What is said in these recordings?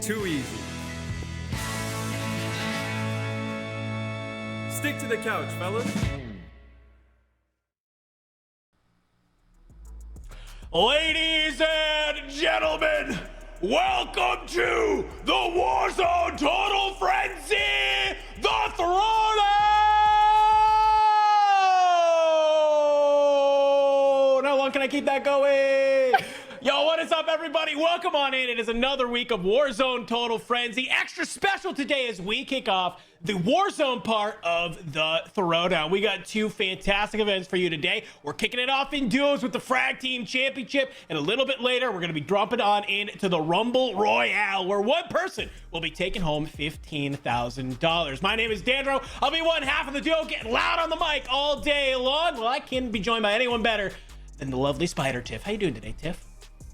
too easy. Stick to the couch, fellas. Ladies and gentlemen, welcome to the Warzone Total Frenzy, the Throwdown! How long can I keep that going? Yo, what is up, everybody? Welcome on in. It is another week of Warzone Total Frenzy. Extra special today as we kick off the Warzone part of the Throwdown. We got two fantastic events for you today. We're kicking it off in duos with the Frag Team Championship, and a little bit later, we're going to be dropping on into the Rumble Royale, where one person will be taking home $15,000. My name is Dandro. I'll be one half of the duo, getting loud on the mic all day long. Well, I can't be joined by anyone better than the lovely Spider Tiff. How you doing today, Tiff?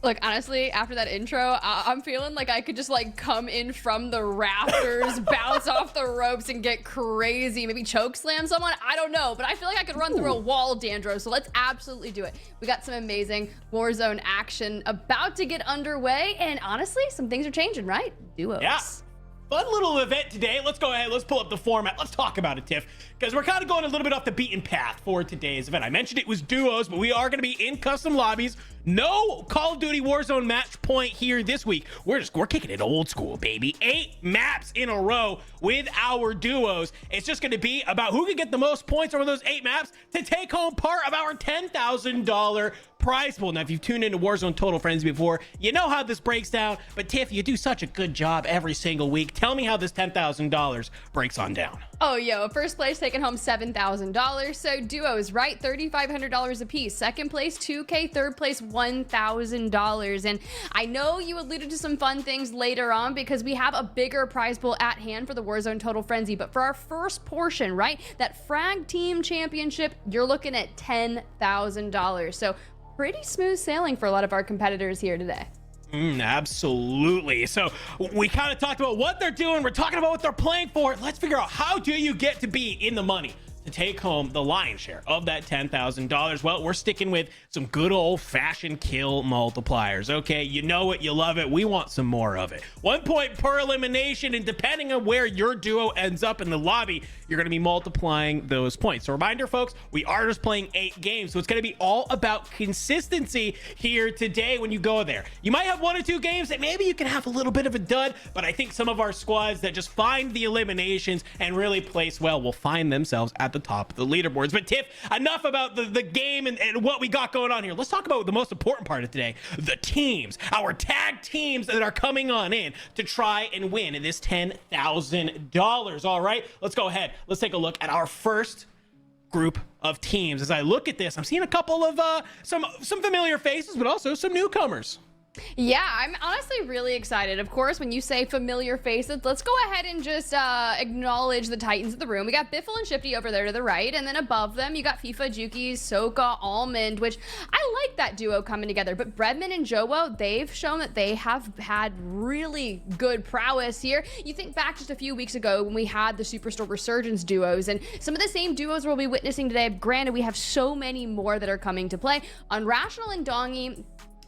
Look, honestly, after that intro, I'm feeling like I could just like come in from the rafters, bounce off the ropes and get crazy, maybe choke slam someone. I don't know, but I feel like I could run through a wall, Dandro. So let's absolutely do it. We got some amazing Warzone action about to get underway. And honestly, some things are changing, right? Duos. Yeah. Fun little event today. Let's go ahead. Let's pull up the format. Let's talk about it, Tiff, because we're kind of going a little bit off the beaten path for today's event. I mentioned it was duos, but we are going to be in custom lobbies. No Call of Duty Warzone match point here this week. We're kicking it old school, baby. 8 maps in a row with our duos. It's just going to be about who can get the most points over those 8 maps to take home part of our $10,000 prize pool. Now, if you've tuned into Warzone Total Frenzy before, you know how this breaks down. But Tiff, you do such a good job every single week. Tell me how this $10,000 breaks on down. Oh, yo, first place taking home $7,000. So duos, right? $3,500 a piece. Second place, $2K. Third place, $1,000. And I know you alluded to some fun things later on because we have a bigger prize pool at hand for the Warzone Total Frenzy. But for our first portion, right, that Frag Team Championship, you're looking at $10,000. So pretty smooth sailing for a lot of our competitors here today. Absolutely. So we kind of talked about what they're doing. We're talking about what they're playing for. Let's figure out, how do you get to be in the money to take home the lion's share of that $10,000? Well, we're sticking with some good old-fashioned kill multipliers. Okay, you know it, you love it. We want some more of it. 1 point per elimination, and depending on where your duo ends up in the lobby, you're going to be multiplying those points. So reminder, folks, we are just playing 8 games, so it's going to be all about consistency here today when you go there. You might have 1 or 2 games that maybe you can have a little bit of a dud, but I think some of our squads that just find the eliminations and really place well will find themselves at the top of the leaderboards. But Tiff, enough about the game and what we got going on here. Let's talk about the most important part of today, the teams, our tag teams that are coming on in to try and win this $10,000. All right, let's go ahead. Let's take a look at our first group of teams. As I look at this, I'm seeing a couple of some familiar faces, but also some newcomers. Yeah, I'm honestly really excited. Of course, when you say familiar faces, let's go ahead and just acknowledge the titans of the room. We got Biffle and Shifty over there to the right, and then above them, you got FIFA, Juki, Soka, Almond, which I like that duo coming together. But Breadman and Jowo, they've shown that they have had really good prowess here. You think back just a few weeks ago when we had the Superstore Resurgence duos, and some of the same duos we'll be witnessing today. Granted, we have so many more that are coming to play. Unrational and Dongy,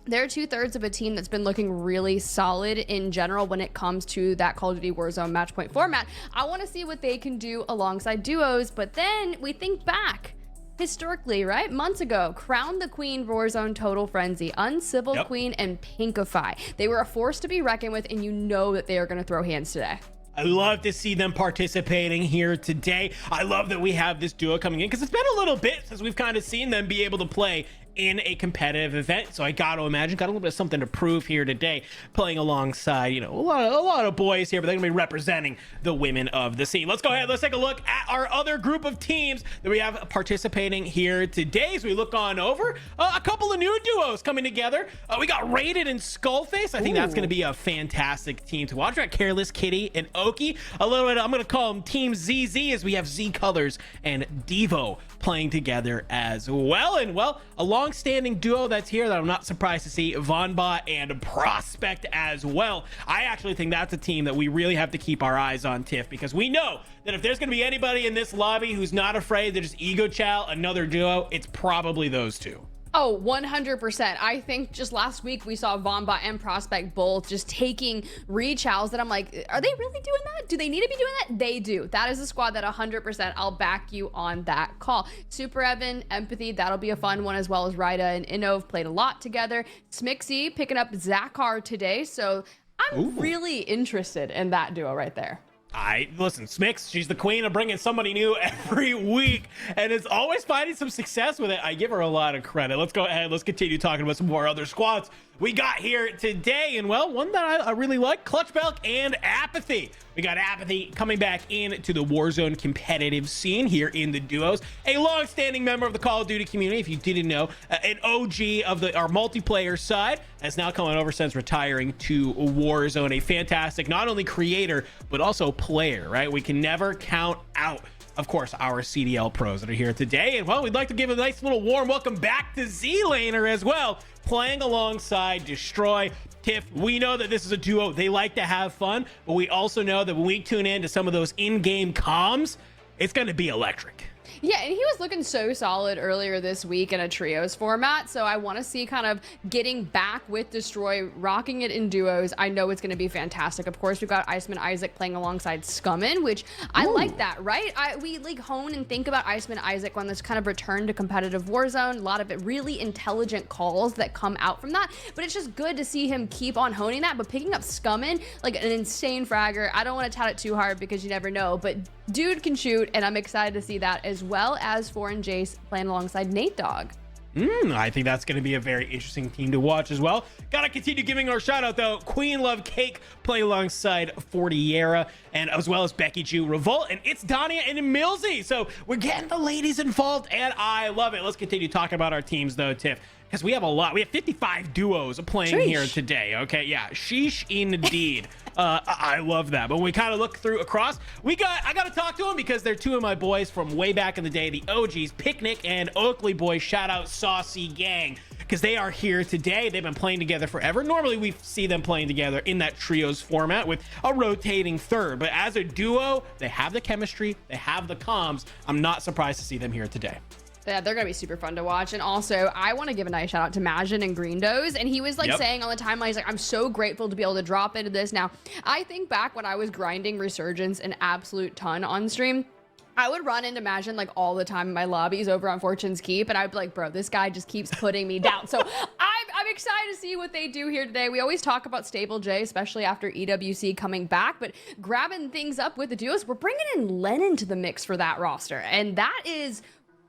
they're 2/3 of a team that's been looking really solid in general when it comes to that Call of Duty Warzone match point format. I want to see what they can do alongside duos, but then we think back historically, right? Months ago, Crown the Queen, Warzone Total Frenzy, Uncivil Queen, and Pinkify. They were a force to be reckoned with, and you know that they are going to throw hands today. I love to see them participating here today. I love that we have this duo coming in because it's been a little bit since we've kind of seen them be able to play in a competitive event. So I got to imagine, got a little bit of something to prove here today, playing alongside, you know, a lot of boys here, but they're gonna be representing the women of the scene. Let's go ahead, let's take a look at our other group of teams that we have participating here today. As we look on over, a couple of new duos coming together. We got Rated and Skullface. I think that's gonna be a fantastic team to watch. We got Careless Kitty and oekiy. A little bit, I'm gonna call them Team ZZ, as we have Z Colors and Devo playing together as well. And well, a long-standing duo that's here that I'm not surprised to see, vonbot and Propect as well. I actually think that's a team that we really have to keep our eyes on, Tiff, because we know that if there's going to be anybody in this lobby who's not afraid to just ego chow another duo, it's probably those two. Oh, 100%. I think just last week we saw vonbot and prospect both just taking rechows that I'm like, are they really doing that? Do they need to be doing that? They do. That is a squad that 100% I'll back you on that call. Superevan Empathy, that'll be a fun one, as well as Ryda and Inno have played a lot together. Smixy picking up Zakar today, so I'm really interested in that duo right there. Listen, Smix, she's the queen of bringing somebody new every week and is always finding some success with it. I give her a lot of credit. Let's go ahead. Let's continue talking about some more other squads we got here today. And well, one that I really like, Clutch Belk and Apathy. We got Apathy coming back into the Warzone competitive scene here in the duos. A long-standing member of the Call of Duty community, if you didn't know, an OG of our multiplayer side, has now coming over since retiring to Warzone. A fantastic, not only creator, but also player, right? We can never count out, of course, our CDL pros that are here today. And well, we'd like to give a nice little warm welcome back to Z-Laner as well, playing alongside Destroy. Tiff, we know that this is a duo. They like to have fun, but we also know that when we tune in to some of those in-game comms, it's going to be electric. Yeah, and he was looking so solid earlier this week in a trios format, so I want to see kind of getting back with Destroy, rocking it in duos. I know it's going to be fantastic. Of course, we've got Iceman Isaac playing alongside Scummin, which I like that, right? We like hone and think about Iceman Isaac when this kind of return to competitive Warzone. A lot of it really intelligent calls that come out from that, but it's just good to see him keep on honing that. But picking up Scummin, like an insane fragger, I don't want to tout it too hard because you never know, but dude can shoot, and I'm excited to see that, as well as Foreign Jace playing alongside Natedogg. I think that's going to be a very interesting team to watch as well. Gotta continue giving our shout out though. Queen Love Cake playing alongside 40era, and as well as Becky Jew Revolt, and it's Dania and Milsey. So we're getting the ladies involved, and I love it. Let's continue talking about our teams though, Tiff, because we have a lot. We have 55 duos playing here today. Okay, yeah, sheesh indeed. I love that. But when we kind of look through across, I got to talk to them because they're two of my boys from way back in the day, the OGs, Picnic and Oakley boys. Shout out Saucy Gang, because they are here today. They've been playing together forever. Normally we see them playing together in that trios format with a rotating third, but as a duo, they have the chemistry, they have the comms. I'm not surprised to see them here today. Yeah, they're gonna be super fun to watch. And also, I want to give a nice shout out to Majin and Greendos. And he was like saying on the timeline, he's like, I'm so grateful to be able to drop into this. Now, I think back when I was grinding Resurgence an absolute ton on stream, I would run into Majin like all the time in my lobbies over on Fortune's Keep, and I'd be like, bro, this guy just keeps putting me down. So I'm excited to see what they do here today. We always talk about Stable J, especially after EWC coming back, but grabbing things up with the duos, we're bringing in Lennon to the mix for that roster. And that is...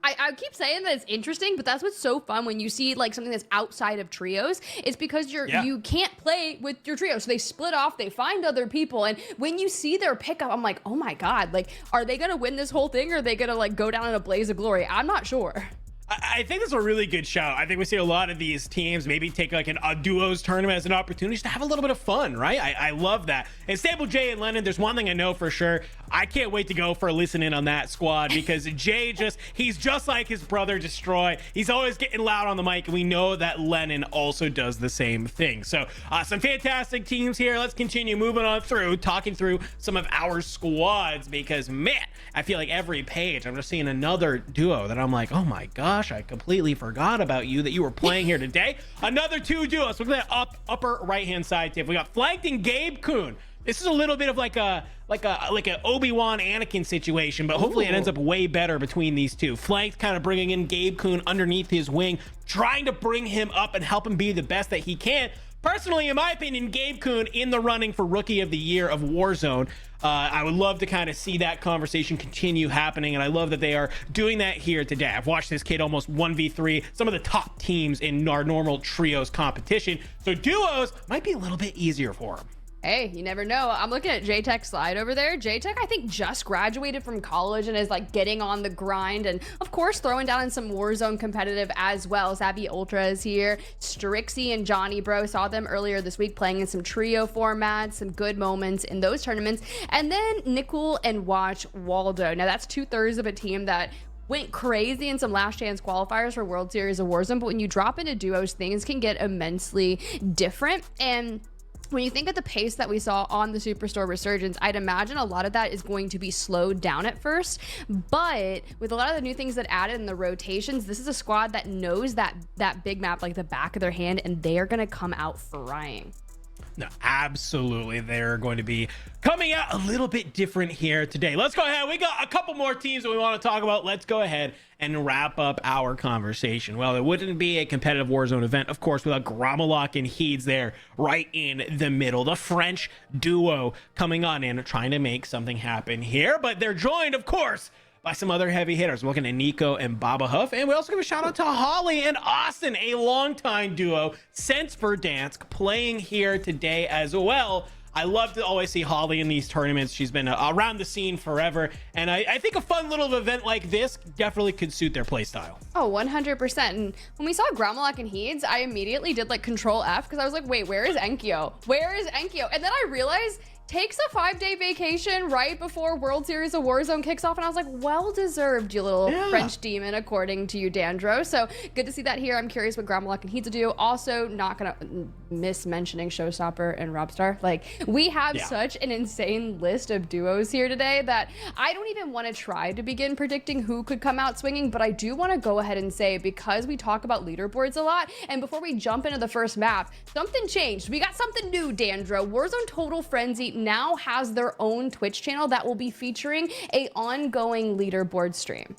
I keep saying that it's interesting, but that's what's so fun when you see like something that's outside of trios. It's because you can't play with your trio, so they split off, they find other people, and when you see their pickup, I'm like, oh my god, like, are they gonna win this whole thing, or are they gonna like go down in a blaze of glory? I'm not sure. I think that's a really good shout. I think we see a lot of these teams maybe take like a duos tournament as an opportunity to have a little bit of fun, right? I love that. And Stable J and Lennon, there's one thing I know for sure. I can't wait to go for a listen in on that squad, because Jay he's just like his brother Destroy. He's always getting loud on the mic, and we know that Lennon also does the same thing. So some fantastic teams here. Let's continue moving on through, talking through some of our squads, because man, I feel like every page I'm just seeing another duo that I'm like, oh my gosh, I completely forgot about you, that you were playing here today. Another two duos. Look at that upper right hand side, Tiff. We got Flanked and Gabekun. This is a little bit of like a Obi-Wan Anakin situation, but hopefully it ends up way better between these two. Flanked kind of bringing in Gabekun underneath his wing, trying to bring him up and help him be the best that he can. Personally, in my opinion, Gabekun in the running for Rookie of the Year of Warzone. I would love to kind of see that conversation continue happening, and I love that they are doing that here today. I've watched this kid almost 1v3 some of the top teams in our normal trios competition, so duos might be a little bit easier for him. Hey, you never know. I'm looking at J-Tech's slide over there. J-Tech, I think, just graduated from college and is like getting on the grind, and of course throwing down in some Warzone competitive as well. Zabby Ultra is here. Strixie and Johnny Bro, saw them earlier this week playing in some trio formats, some good moments in those tournaments. And then Nickel and Watch Waldo. Now that's 2/3 of a team that went crazy in some last chance qualifiers for World Series of Warzone, but when you drop into duos, things can get immensely different. And when you think of the pace that we saw on the Superstore Resurgence, I'd imagine a lot of that is going to be slowed down at first. But with a lot of the new things that added in the rotations, this is a squad that knows that big map like the back of their hand, and they are going to come out frying. No, absolutely. They're going to be coming out a little bit different here today. Let's go ahead. We got a couple more teams that we want to talk about. Let's go ahead and wrap up our conversation. Well, it wouldn't be a competitive Warzone event, of course, without gromalokk and aydan there right in the middle. The French duo coming on in, trying to make something happen here. But they're joined, of course, by some other heavy hitters. We're looking at Nico and babahuf. And we also give a shout out to Holly and Austin, a longtime duo since Verdansk, playing here today as well. I love to always see Holly in these tournaments. She's been around the scene forever. And I think a fun little event like this definitely could suit their play style. Oh, 100%. And when we saw gromalokk and aydan, I immediately did like Control F because I was like, wait, where is enkeo? Where is enkeo? And then I realized takes a 5-day vacation right before World Series of Warzone kicks off, and I was like, well deserved, you little French demon, according to you, Dandro. So good to see that here. I'm curious what gromalokk and aydan do. Also, not gonna miss mentioning Showstopper and Robstar. Like, we have such an insane list of duos here today that I don't even want to try to begin predicting who could come out swinging, but I do want to go ahead and say, because we talk about leaderboards a lot, and before we jump into the first map, something changed. We got something new, Dandro. Warzone Total Frenzy now has their own Twitch channel that will be featuring a ongoing leaderboard stream.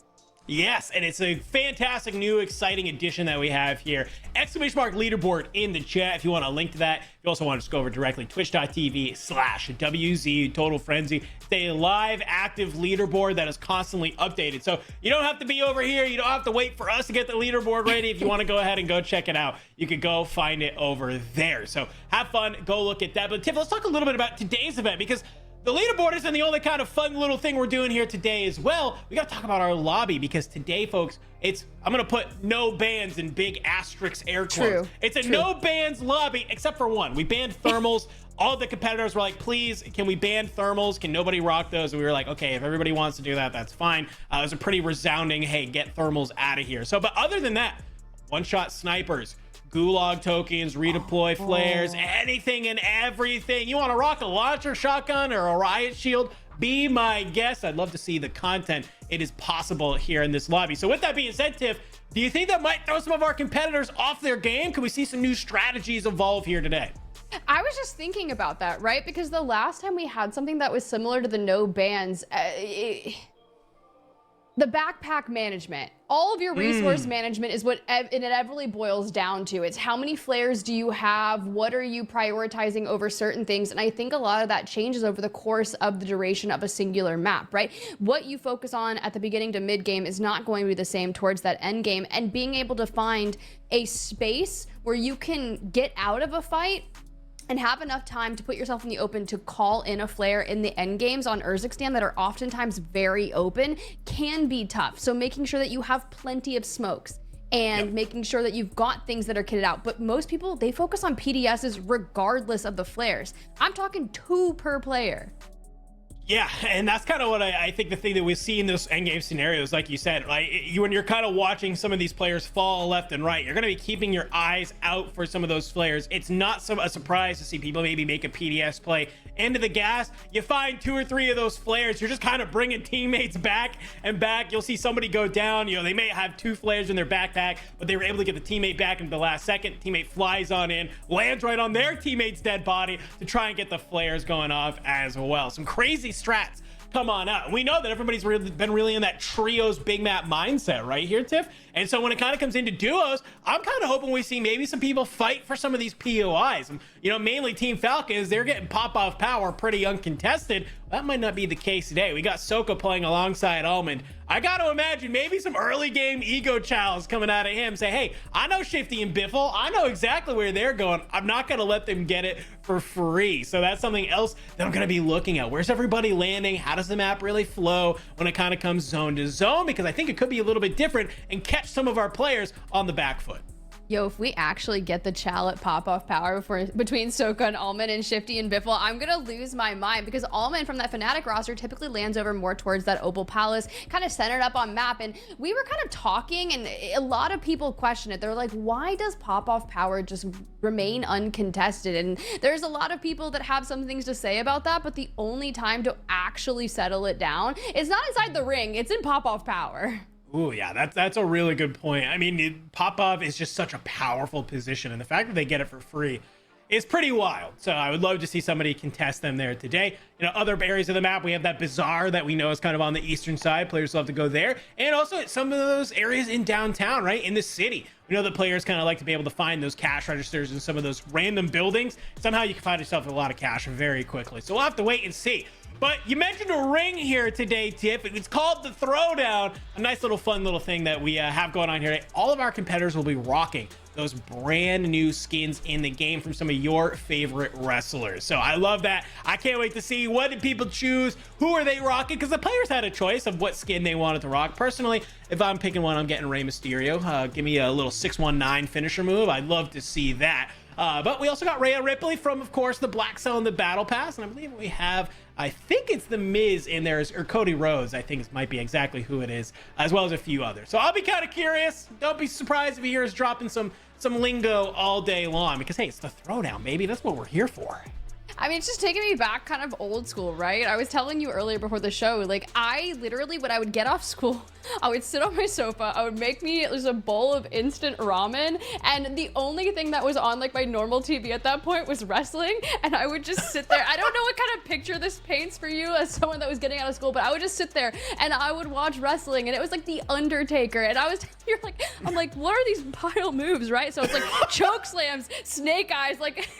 Yes, and it's a fantastic new exciting addition that we have here. Exclamation mark leaderboard in the chat if you want a link to that. If you also want to just go over directly, twitch.tv/WZ Total Frenzy. It's a live active leaderboard that is constantly updated. So you don't have to be over here. You don't have to wait for us to get the leaderboard ready. If you want to go ahead and go check it out, you can go find it over there. So have fun, go look at that. But Tiff, let's talk a little bit about today's event, because the leaderboard isn't the only kind of fun little thing we're doing here today as well. We got to talk about our lobby, because today, folks, I'm going to put no bans in big asterisk air quotes. It's a no bans lobby, except for one. We banned thermals. All the competitors were like, please, can we ban thermals? Can nobody rock those? And we were like, okay, if everybody wants to do that, that's fine. It was a pretty resounding, hey, get thermals out of here. So, but other than that, one-shot snipers, gulag tokens, redeploy flares, anything and everything. You want to rock a launcher shotgun or a riot shield? Be my guest. I'd love to see the content. It is possible here in this lobby. So with that being said, Tiff, do you think that might throw some of our competitors off their game? Can we see some new strategies evolve here today? I was just thinking about that, right? Because the last time we had something that was similar to the no bans, the backpack management, all of your resource management is what it inevitably boils down to. It's how many flares do you have? What are you prioritizing over certain things? And I think a lot of that changes over the course of the duration of a singular map, right? What you focus on at the beginning to mid game is not going to be the same towards that end game. And being able to find a space where you can get out of a fight and have enough time to put yourself in the open to call in a flare in the end games on Urzikstan that are oftentimes very open can be tough. So making sure that you have plenty of smokes and making sure that you've got things that are kitted out. But most people, they focus on PDSs regardless of the flares. I'm talking 2 per player. Yeah, and that's kind of what I think the thing that we see in those endgame scenarios, like you said, like when you're kind of watching some of these players fall left and right, you're going to be keeping your eyes out for some of those flares. It's not a surprise to see people maybe make a PDS play into the gas. You find 2 or 3 of those flares, you're just kind of bringing teammates back and back. You'll see somebody go down, you know, they may have 2 flares in their backpack, but they were able to get the teammate back into the last second. Teammate flies on in, lands right on their teammate's dead body to try and get the flares going off as well. Some crazy strats come on out. We know that everybody's been really in that trios big map mindset right here, Tiff. And so when it kind of comes into duos, I'm kind of hoping we see maybe some people fight for some of these POIs. You know, mainly Team Falcons, they're getting pop-off power pretty uncontested. That might not be the case today. We got Soka playing alongside Almond. I got to imagine maybe some early game ego chows coming out of him. Say, hey, I know Shifty and Biffle. I know exactly where they're going. I'm not going to let them get it for free. So that's something else that I'm going to be looking at. Where's everybody landing? How does the map really flow when it kind of comes zone to zone? Because I think it could be a little bit different and catch some of our players on the back foot. Yo, if we actually get the Chalet pop-off power between Soka and Almond and Shifty and Biffle, I'm gonna lose my mind, because Almond from that Fnatic roster typically lands over more towards that Opal Palace, kind of centered up on map. And we were kind of talking, and a lot of people question it. They're like, why does pop-off power just remain uncontested? And there's a lot of people that have some things to say about that, but the only time to actually settle it down is not inside the ring, it's in pop-off power. Ooh, yeah, that's a really good point. I mean, pop-off is just such a powerful position, and the fact that they get it for free is pretty wild. So I would love to see somebody contest them there today. You know, other areas of the map, we have that bazaar that we know is kind of on the eastern side. Players love to go there. And also some of those areas in downtown, right? In the city. We know that players kind of like to be able to find those cash registers in some of those random buildings. Somehow you can find yourself a lot of cash very quickly. So we'll have to wait and see. But you mentioned a ring here today, Tiff. It's called the Throwdown, a nice little fun little thing that we have going on here today. All of our competitors will be rocking those brand new skins in the game from some of your favorite wrestlers. So I love that. I can't wait to see what did people choose, who are they rocking, because the players had a choice of what skin they wanted to rock. Personally, if I'm picking one, I'm getting Rey Mysterio. Give me a little 619 finisher move. I'd love to see that. But we also got Rhea Ripley from, of course, the Black Cell and the Battle Pass. And I believe we have, I think it's the Miz in there, or Cody Rhodes, I think might be exactly who it is, as well as a few others. So I'll be kind of curious. Don't be surprised if you hear us dropping some lingo all day long, because, hey, it's the Throwdown, baby. That's what we're here for. I mean, it's just taking me back kind of old school, right? I was telling you earlier before the show, like, I literally, when I would get off school, I would sit on my sofa, I would make me just a bowl of instant ramen, and the only thing that was on, like, my normal TV at that point was wrestling, and I would just sit there. I don't know what kind of picture this paints for you as someone that was getting out of school, but I would just sit there, and I would watch wrestling, and it was like The Undertaker, and I'm like, what are these pile moves, right? So it's like choke slams, snake eyes, like...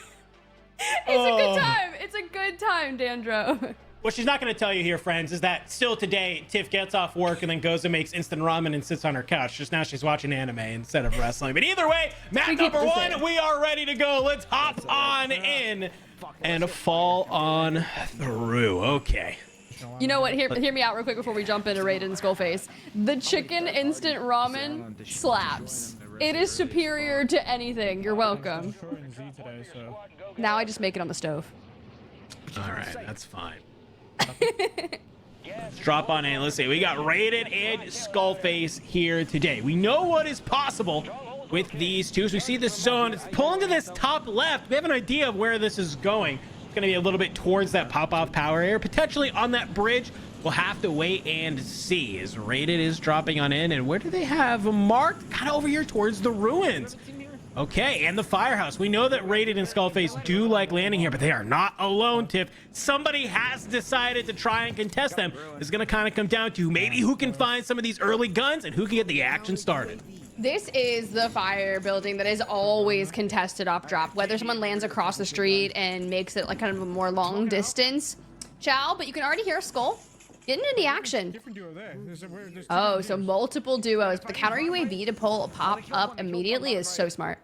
It's a good time. It's a good time, Dandro. What she's not going to tell you here, friends, is that still today, Tiff gets off work and then goes and makes instant ramen and sits on her couch. Just now she's watching anime instead of wrestling. But either way, map number one, we are ready to go. Let's hop on in and fall on through. Okay. You know what? Hear me out real quick before we jump into Raiden Skullface. The chicken instant ramen slaps. It is superior to anything. You're welcome. Now I just make it on the stove. All right, that's fine. Let's drop on in. Let's see. We got Raiden and Skullface here today. We know what is possible with these two. So we see this zone. It's pulling to this top left. We have an idea of where this is going. It's going to be a little bit towards that pop-off power area, potentially on that bridge. We'll have to wait and see as Raiden is dropping on in. And where do they have marked? Kind of over here towards the ruins. Okay, and the firehouse. We know that Raiden and Skullface do like landing here, but they are not alone, Tiff. Somebody has decided to try and contest them. It's going to kind of come down to maybe who can find some of these early guns and who can get the action started. This is the fire building that is always contested off drop, whether someone lands across the street and makes it like kind of a more long distance chow, but you can already hear a skull getting into the action. Oh, so multiple duos, but the counter UAV to pull a pop up immediately is so smart.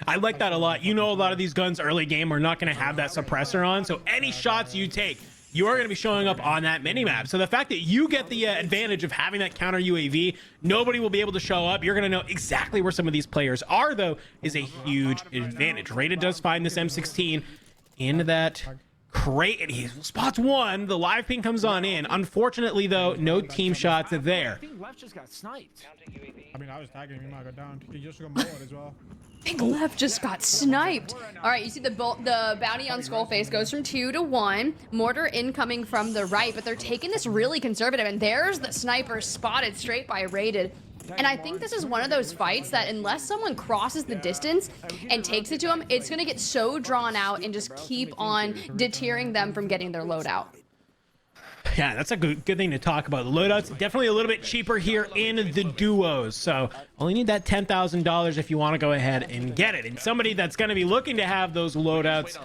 I like that a lot. You know, a lot of these guns early game are not going to have that suppressor on, so any shots you take, you are going to be showing up on that minimap. So the fact that you get the advantage of having that counter UAV, nobody will be able to show up. You're going to know exactly where some of these players are, though, is a huge advantage. Raiden does find this M16 in that crate, and he spots one. The live ping comes on in. Unfortunately, though, no team shots there. I think Left just got sniped. I mean, I was tagging him. I got down. He just got mullet as well. Big Left just got sniped. All right, you see the bounty on Skullface goes from 2 to 1. Mortar incoming from the right, but they're taking this really conservative, and there's the sniper spotted straight by Raiden. And I think this is one of those fights that unless someone crosses the distance and takes it to them, it's going to get so drawn out and just keep on deterring them from getting their loadout. Yeah, that's a good thing to talk about. The loadouts definitely a little bit cheaper here in the duos, so only need that $10,000 if you want to go ahead and get it. And somebody that's going to be looking to have those loadouts is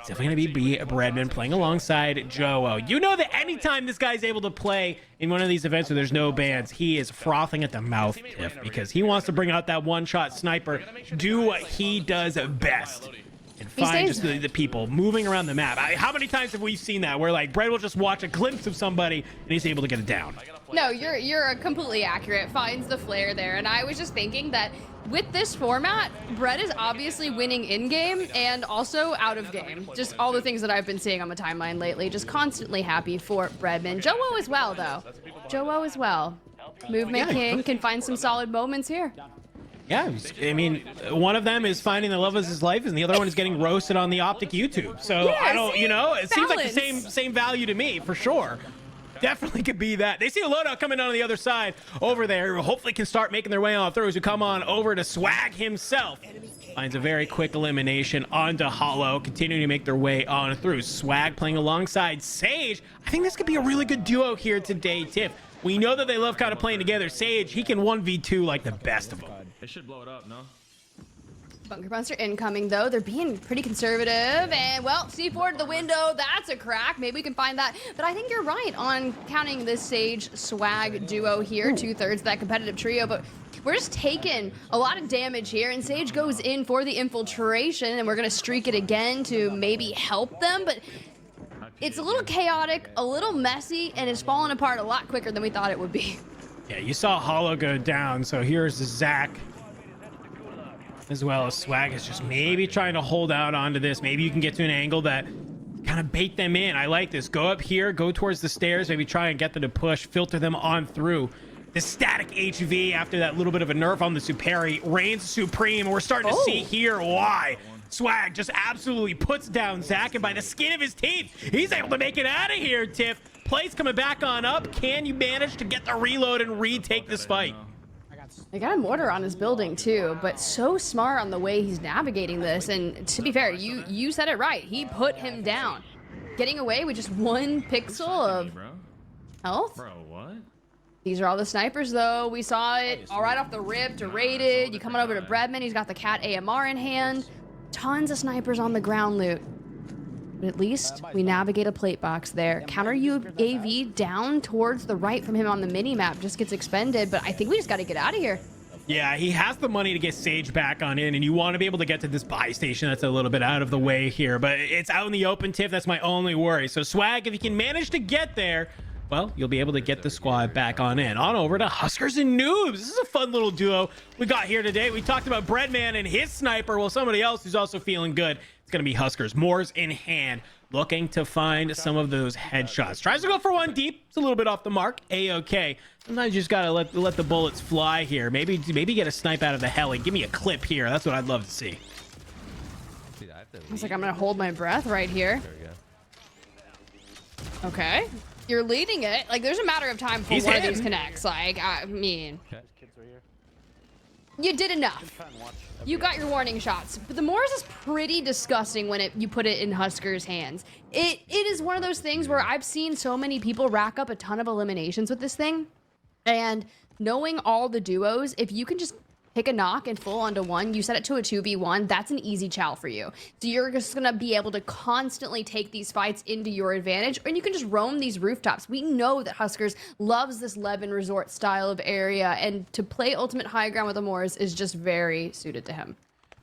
definitely going to be Breadman playing alongside Joe. You know that anytime this guy's able to play in one of these events where there's no bans, he is frothing at the mouth, Tiff, because he wants to bring out that one-shot sniper, do what he does best. And find just the people moving around the map. How many times have we seen that where like Brett will just watch a glimpse of somebody and he's able to get it down? No, you're completely accurate. Finds the flare there, and I was just thinking that with this format, Bread is obviously winning in-game and also out of game. Just all the things that I've been seeing on the timeline lately. Just constantly happy for Breadman. Joe as well, though. Joe as well. Movement King can find some solid moments here. Yeah, I mean, one of them is finding the love of his life, and the other one is getting roasted on the Optic YouTube. So yeah, I don't, you know, it seems like the balance. same value to me for sure. Definitely could be that. They see a loadout coming on the other side over there. Hopefully can start making their way on throws who come on over to Swag himself. Finds a very quick elimination onto Hollow, continuing to make their way on through. Swag playing alongside Sage. I think this could be a really good duo here today, Tiff. We know that they love kind of playing together. Sage, he can 1v2 like the best of them. They should blow it up, no? Bunker Monster incoming, though. They're being pretty conservative. And, well, C4 to the window. That's a crack. Maybe we can find that. But I think you're right on counting this Sage Swag duo here. 2/3 of that competitive trio. But we're just taking a lot of damage here. And Sage goes in for the infiltration. And we're going to streak it again to maybe help them. But it's a little chaotic, a little messy, and it's falling apart a lot quicker than we thought it would be. Yeah, you saw Hollow go down. So here's Zach, as well as Swag is just maybe trying to hold out onto this. Maybe you can get to an angle that kind of bait them in. I like this. Go up here, go towards the stairs, maybe try and get them to push, filter them on through. The static HV after that little bit of a nerf on the Superi reigns supreme. We're starting to see here why. Swag just absolutely puts down Zach, and by the skin of his teeth, he's able to make it out of here, Tiff. Plays coming back on up. Can you manage to get the reload and retake this fight? They got a mortar on his building too, but so smart on the way he's navigating this. And to be fair, you said it right. He put him down. Getting away with just 1 pixel of health. Bro, what? These are all the snipers though. We saw it all right off the rip to rated. You coming over to Breadman, he's got the Cat AMR in hand. Tons of snipers on the ground loot. But at least we navigate a plate box there. Counter UAV down towards the right from him on the mini-map just gets expended, but I think we just got to get out of here. Yeah, he has the money to get Sage back on in, and you want to be able to get to this buy station that's a little bit out of the way here, but it's out in the open, Tiff. That's my only worry. So Swag, if you can manage to get there, well, you'll be able to get the squad back on in. On over to Huskers and Noobs. This is a fun little duo we got here today. We talked about Breadman and his sniper. Well, somebody else who's also feeling good, it's going to be Huskers. Moors in hand, looking to find some of those headshots. Tries to go for 1 deep. It's a little bit off the mark. A-okay. Sometimes you just got to let the bullets fly here. Maybe get a snipe out of the heli. Give me a clip here. That's what I'd love to see. I was like, I'm going to hold my breath right here. Okay. You're leading it. Like, there's a matter of time before one of these connects. Like, I mean, you did enough. You got your warning shots. But the Moors is pretty disgusting when you put it in Huskers' hands. It is one of those things where I've seen so many people rack up a ton of eliminations with this thing. And knowing all the duos, if you can just pick a knock and full onto one, you set it to a 2v1, that's an easy chow for you. So you're just gonna be able to constantly take these fights into your advantage, and you can just roam these rooftops. We know that Huskers loves this Levin Resort style of area, and to play ultimate high ground with the Moors is just very suited to him.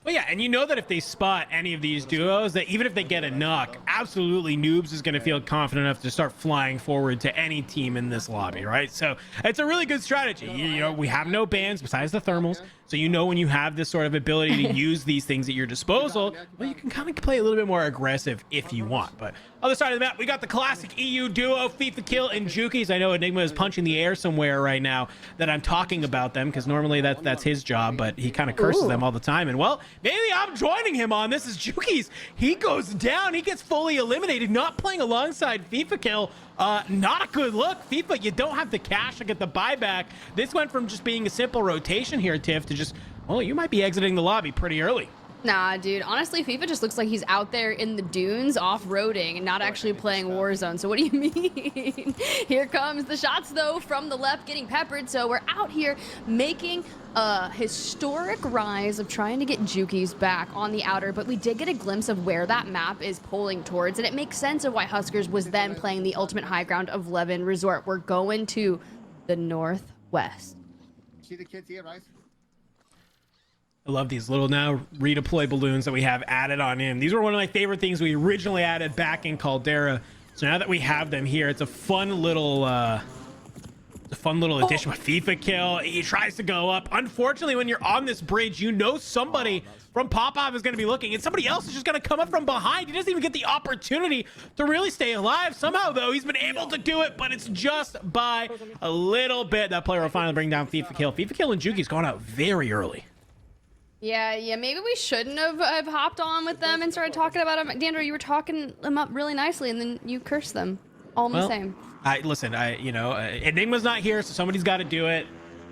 Well, yeah, and you know that if they spot any of these duos, that even if they get a knock, absolutely Noobs is going to feel confident enough to start flying forward to any team in this lobby, right? So it's a really good strategy. You know, we have no bans besides the thermals, so you know when you have this sort of ability to use these things at your disposal, well, you can kind of play a little bit more aggressive if you want. But other side of the map, we got the classic EU duo, FIFA Kill and Jukies. I know Enigma is punching the air somewhere right now that I'm talking about them, because normally that's his job, but he kind of curses them all the time. And well, maybe I'm joining him on this. Is Jukies. He goes down. He gets fully eliminated. Not playing alongside FIFA Kill. Not a good look. FIFA, you don't have the cash to get the buyback. This went from just being a simple rotation here, Tiff, to just, well, you might be exiting the lobby pretty early. Nah, dude. Honestly, FIFA just looks like he's out there in the dunes off-roading and not actually playing Warzone. So what do you mean? Here comes the shots, though, from the left, getting peppered. So we're out here making a historic rise of trying to get Jukies back on the outer. But we did get a glimpse of where that map is pulling towards. And it makes sense of why Huskers was then playing the ultimate high ground of Levin Resort. We're going to the northwest. See the kids here, right? I love these little now redeploy balloons that we have added on in. These were one of my favorite things we originally added back in Caldera. So now that we have them here, it's a fun little It's a fun little addition with FIFA kill. He tries to go up. Unfortunately, when you're on this bridge, you know somebody from Popov is going to be looking, and somebody else is just going to come up from behind. He doesn't even get the opportunity to really stay alive. Somehow, though, he's been able to do it, but it's just by a little bit. That player will finally bring down FIFA kill. FIFA kill and Juki's going out very early. Yeah, maybe we shouldn't have hopped on with them and started talking about them. Dandro, you were talking them up really nicely, and then you cursed them all in the same. Listen, Enigma's not here, so somebody's got to do it.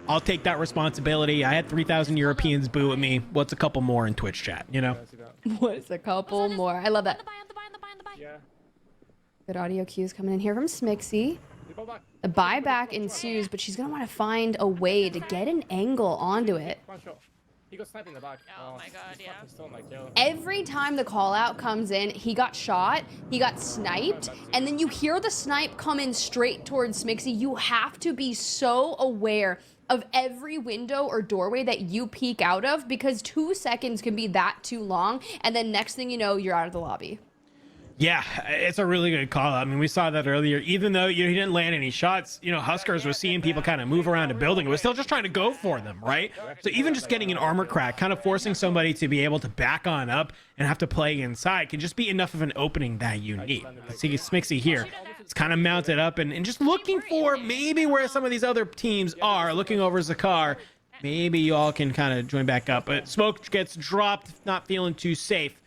I'll take that responsibility. I had 3,000 Europeans boo at me. What's a couple more in Twitch chat, you know? What's a couple more? I love that. Yeah. Good audio cues coming in here from Smixy. The buyback ensues, but she's going to want to find a way to get an angle onto it. He got sniped in the back. Oh my god, yeah. Every time the call out comes in, he got shot, he got sniped, and then you hear the snipe come in straight towards Smixy. You have to be so aware of every window or doorway that you peek out of, because 2 seconds can be that too long, and then next thing you know, you're out of the lobby. Yeah, it's a really good call. I mean, we saw that earlier. Even though he didn't land any shots, Huskers was seeing people kind of move around a building. It was still just trying to go for them, right? So even just getting an armor crack, kind of forcing somebody to be able to back on up and have to play inside can just be enough of an opening that you need. See Smixy here. It's kind of mounted up and just looking for maybe where some of these other teams are, looking over Zakar. Maybe you all can kind of join back up. But smoke gets dropped, not feeling too safe.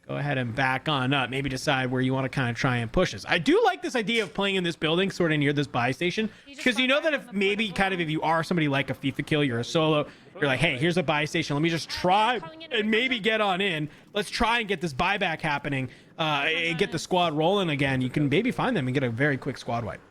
Go ahead and back on up. Maybe decide where you want to kind of try and push this. I do like this idea of playing in this building sort of near this buy station, because you know that if maybe kind of if you are somebody like a FIFA kill, you're a solo, you're like, hey, here's a buy station. Let me just try and maybe get on in. Let's try and get this buyback happening and get the squad rolling again. You can maybe find them and get a very quick squad wipe.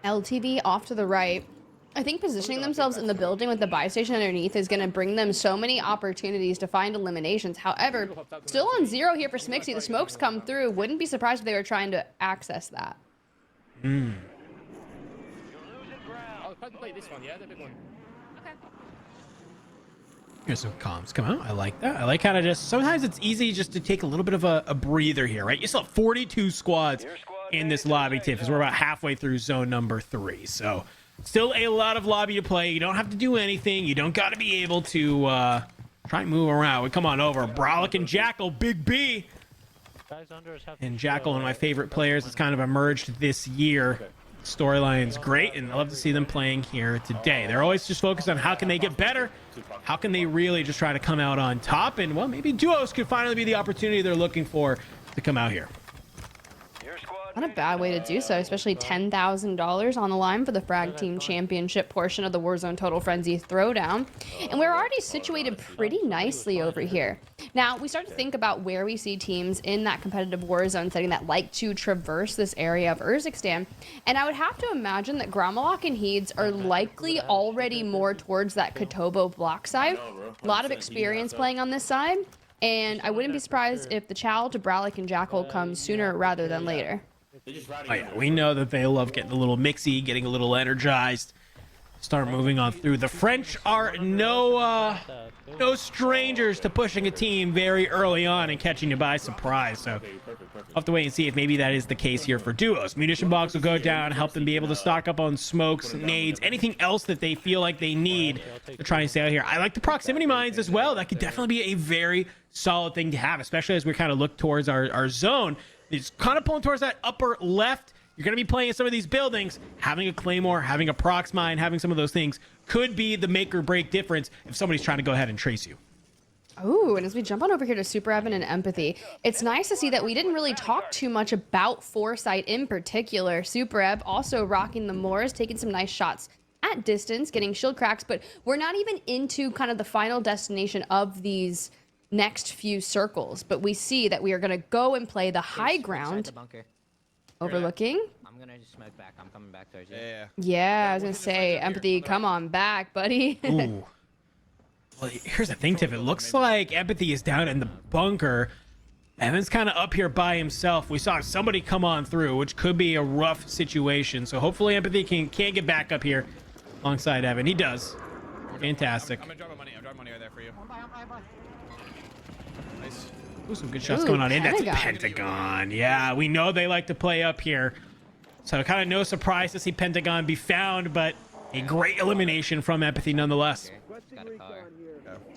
LTV off to the right. I think positioning themselves in the building with the buy station underneath is going to bring them so many opportunities to find eliminations. However, still on 0 here for Smixy. The smokes come through. Wouldn't be surprised if they were trying to access that. I'll try to play this one, yeah? The big one. Okay. Here's some comms come out. I like that. I like how to just, sometimes it's easy just to take a little bit of a breather here, right? You still have 42 squads in this lobby, Tiff, as we're about halfway through zone number 3. So still a lot of lobby to play. You don't have to do anything. You don't got to be able to try and move around. We come on over. Brolic and Jackal, Big B. And Jackal, one of my favorite players, has kind of emerged this year. Storyline's great, and I love to see them playing here today. They're always just focused on how can they get better, how can they really just try to come out on top, and well, maybe duos could finally be the opportunity they're looking for to come out here. Not a bad way to do so, especially $10,000 on the line for the Frag Team Championship portion of the Warzone Total Frenzy Throwdown. And we're already situated pretty nicely over here. Now, we start to think about where we see teams in that competitive Warzone setting that like to traverse this area of Urzikstan. And I would have to imagine that gromalokk and Heeds are likely already more towards that Kotobo block side. A lot of experience playing on this side. And I wouldn't be surprised if the Chow to Brolic and Jackal comes sooner rather than later. Oh yeah, we know that they love getting a little mixy, getting a little energized. Start moving on through. The French are no strangers to pushing a team very early on and catching you by surprise. So I'll have to wait and see if maybe that is the case here for duos. Munition box will go down, help them be able to stock up on smokes, nades, anything else that they feel like they need to try and stay out here. I like the proximity mines as well. That could definitely be a very solid thing to have, especially as we kind of look towards our zone. It's kind of pulling towards that upper left. You're going to be playing in some of these buildings. Having a claymore, having a prox mine, having some of those things could be the make or break difference if somebody's trying to go ahead and trace you. Ooh, and as we jump on over here to Superevan and Empathy, it's nice to see that we didn't really talk too much about Foresight in particular. Superev also rocking the Moors, taking some nice shots at distance, getting shield cracks, but we're not even into kind of the final destination of these next few circles, but we see that we are going to go and play the high ground overlooking. I'm gonna just smoke back. I'm coming back towards you. Yeah, I was gonna say, Empathy, come on back, buddy. Ooh. Well, here's the thing, Tiff. It looks like Empathy is down in the bunker. Evan's kind of up here by himself. We saw somebody come on through, which could be a rough situation. So hopefully Empathy can get back up here alongside Evan. He does. Fantastic. I'm gonna drop my money. I'm dropping money right there for you. Nice. Ooh, some good shots Ooh, going on in. That's Pentagon. Pentagon. Yeah, we know they like to play up here. So kind of no surprise to see Pentagon be found, but a great elimination from Empathy nonetheless. Got a car.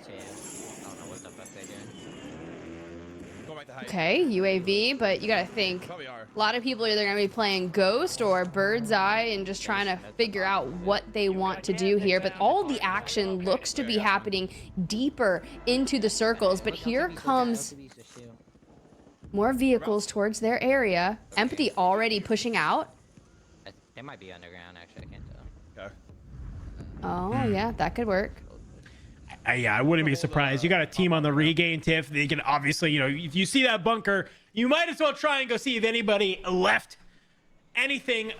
So yeah, I don't know what the fuck they're doing. Go back to height. Okay, UAV, but you gotta think. Probably are. A lot of people are either going to be playing Ghost or Bird's Eye and just trying to figure out what they want to do here. But all the action looks to be happening deeper into the circles. But here comes more vehicles towards their area. Empathy already pushing out. They might be underground, actually. I can't tell. Okay. Oh, yeah, that could work. Yeah, I wouldn't be surprised. You got a team on the regain, Tiff. They can obviously, you know, if you see that bunker, you might as well try and go see if anybody left anything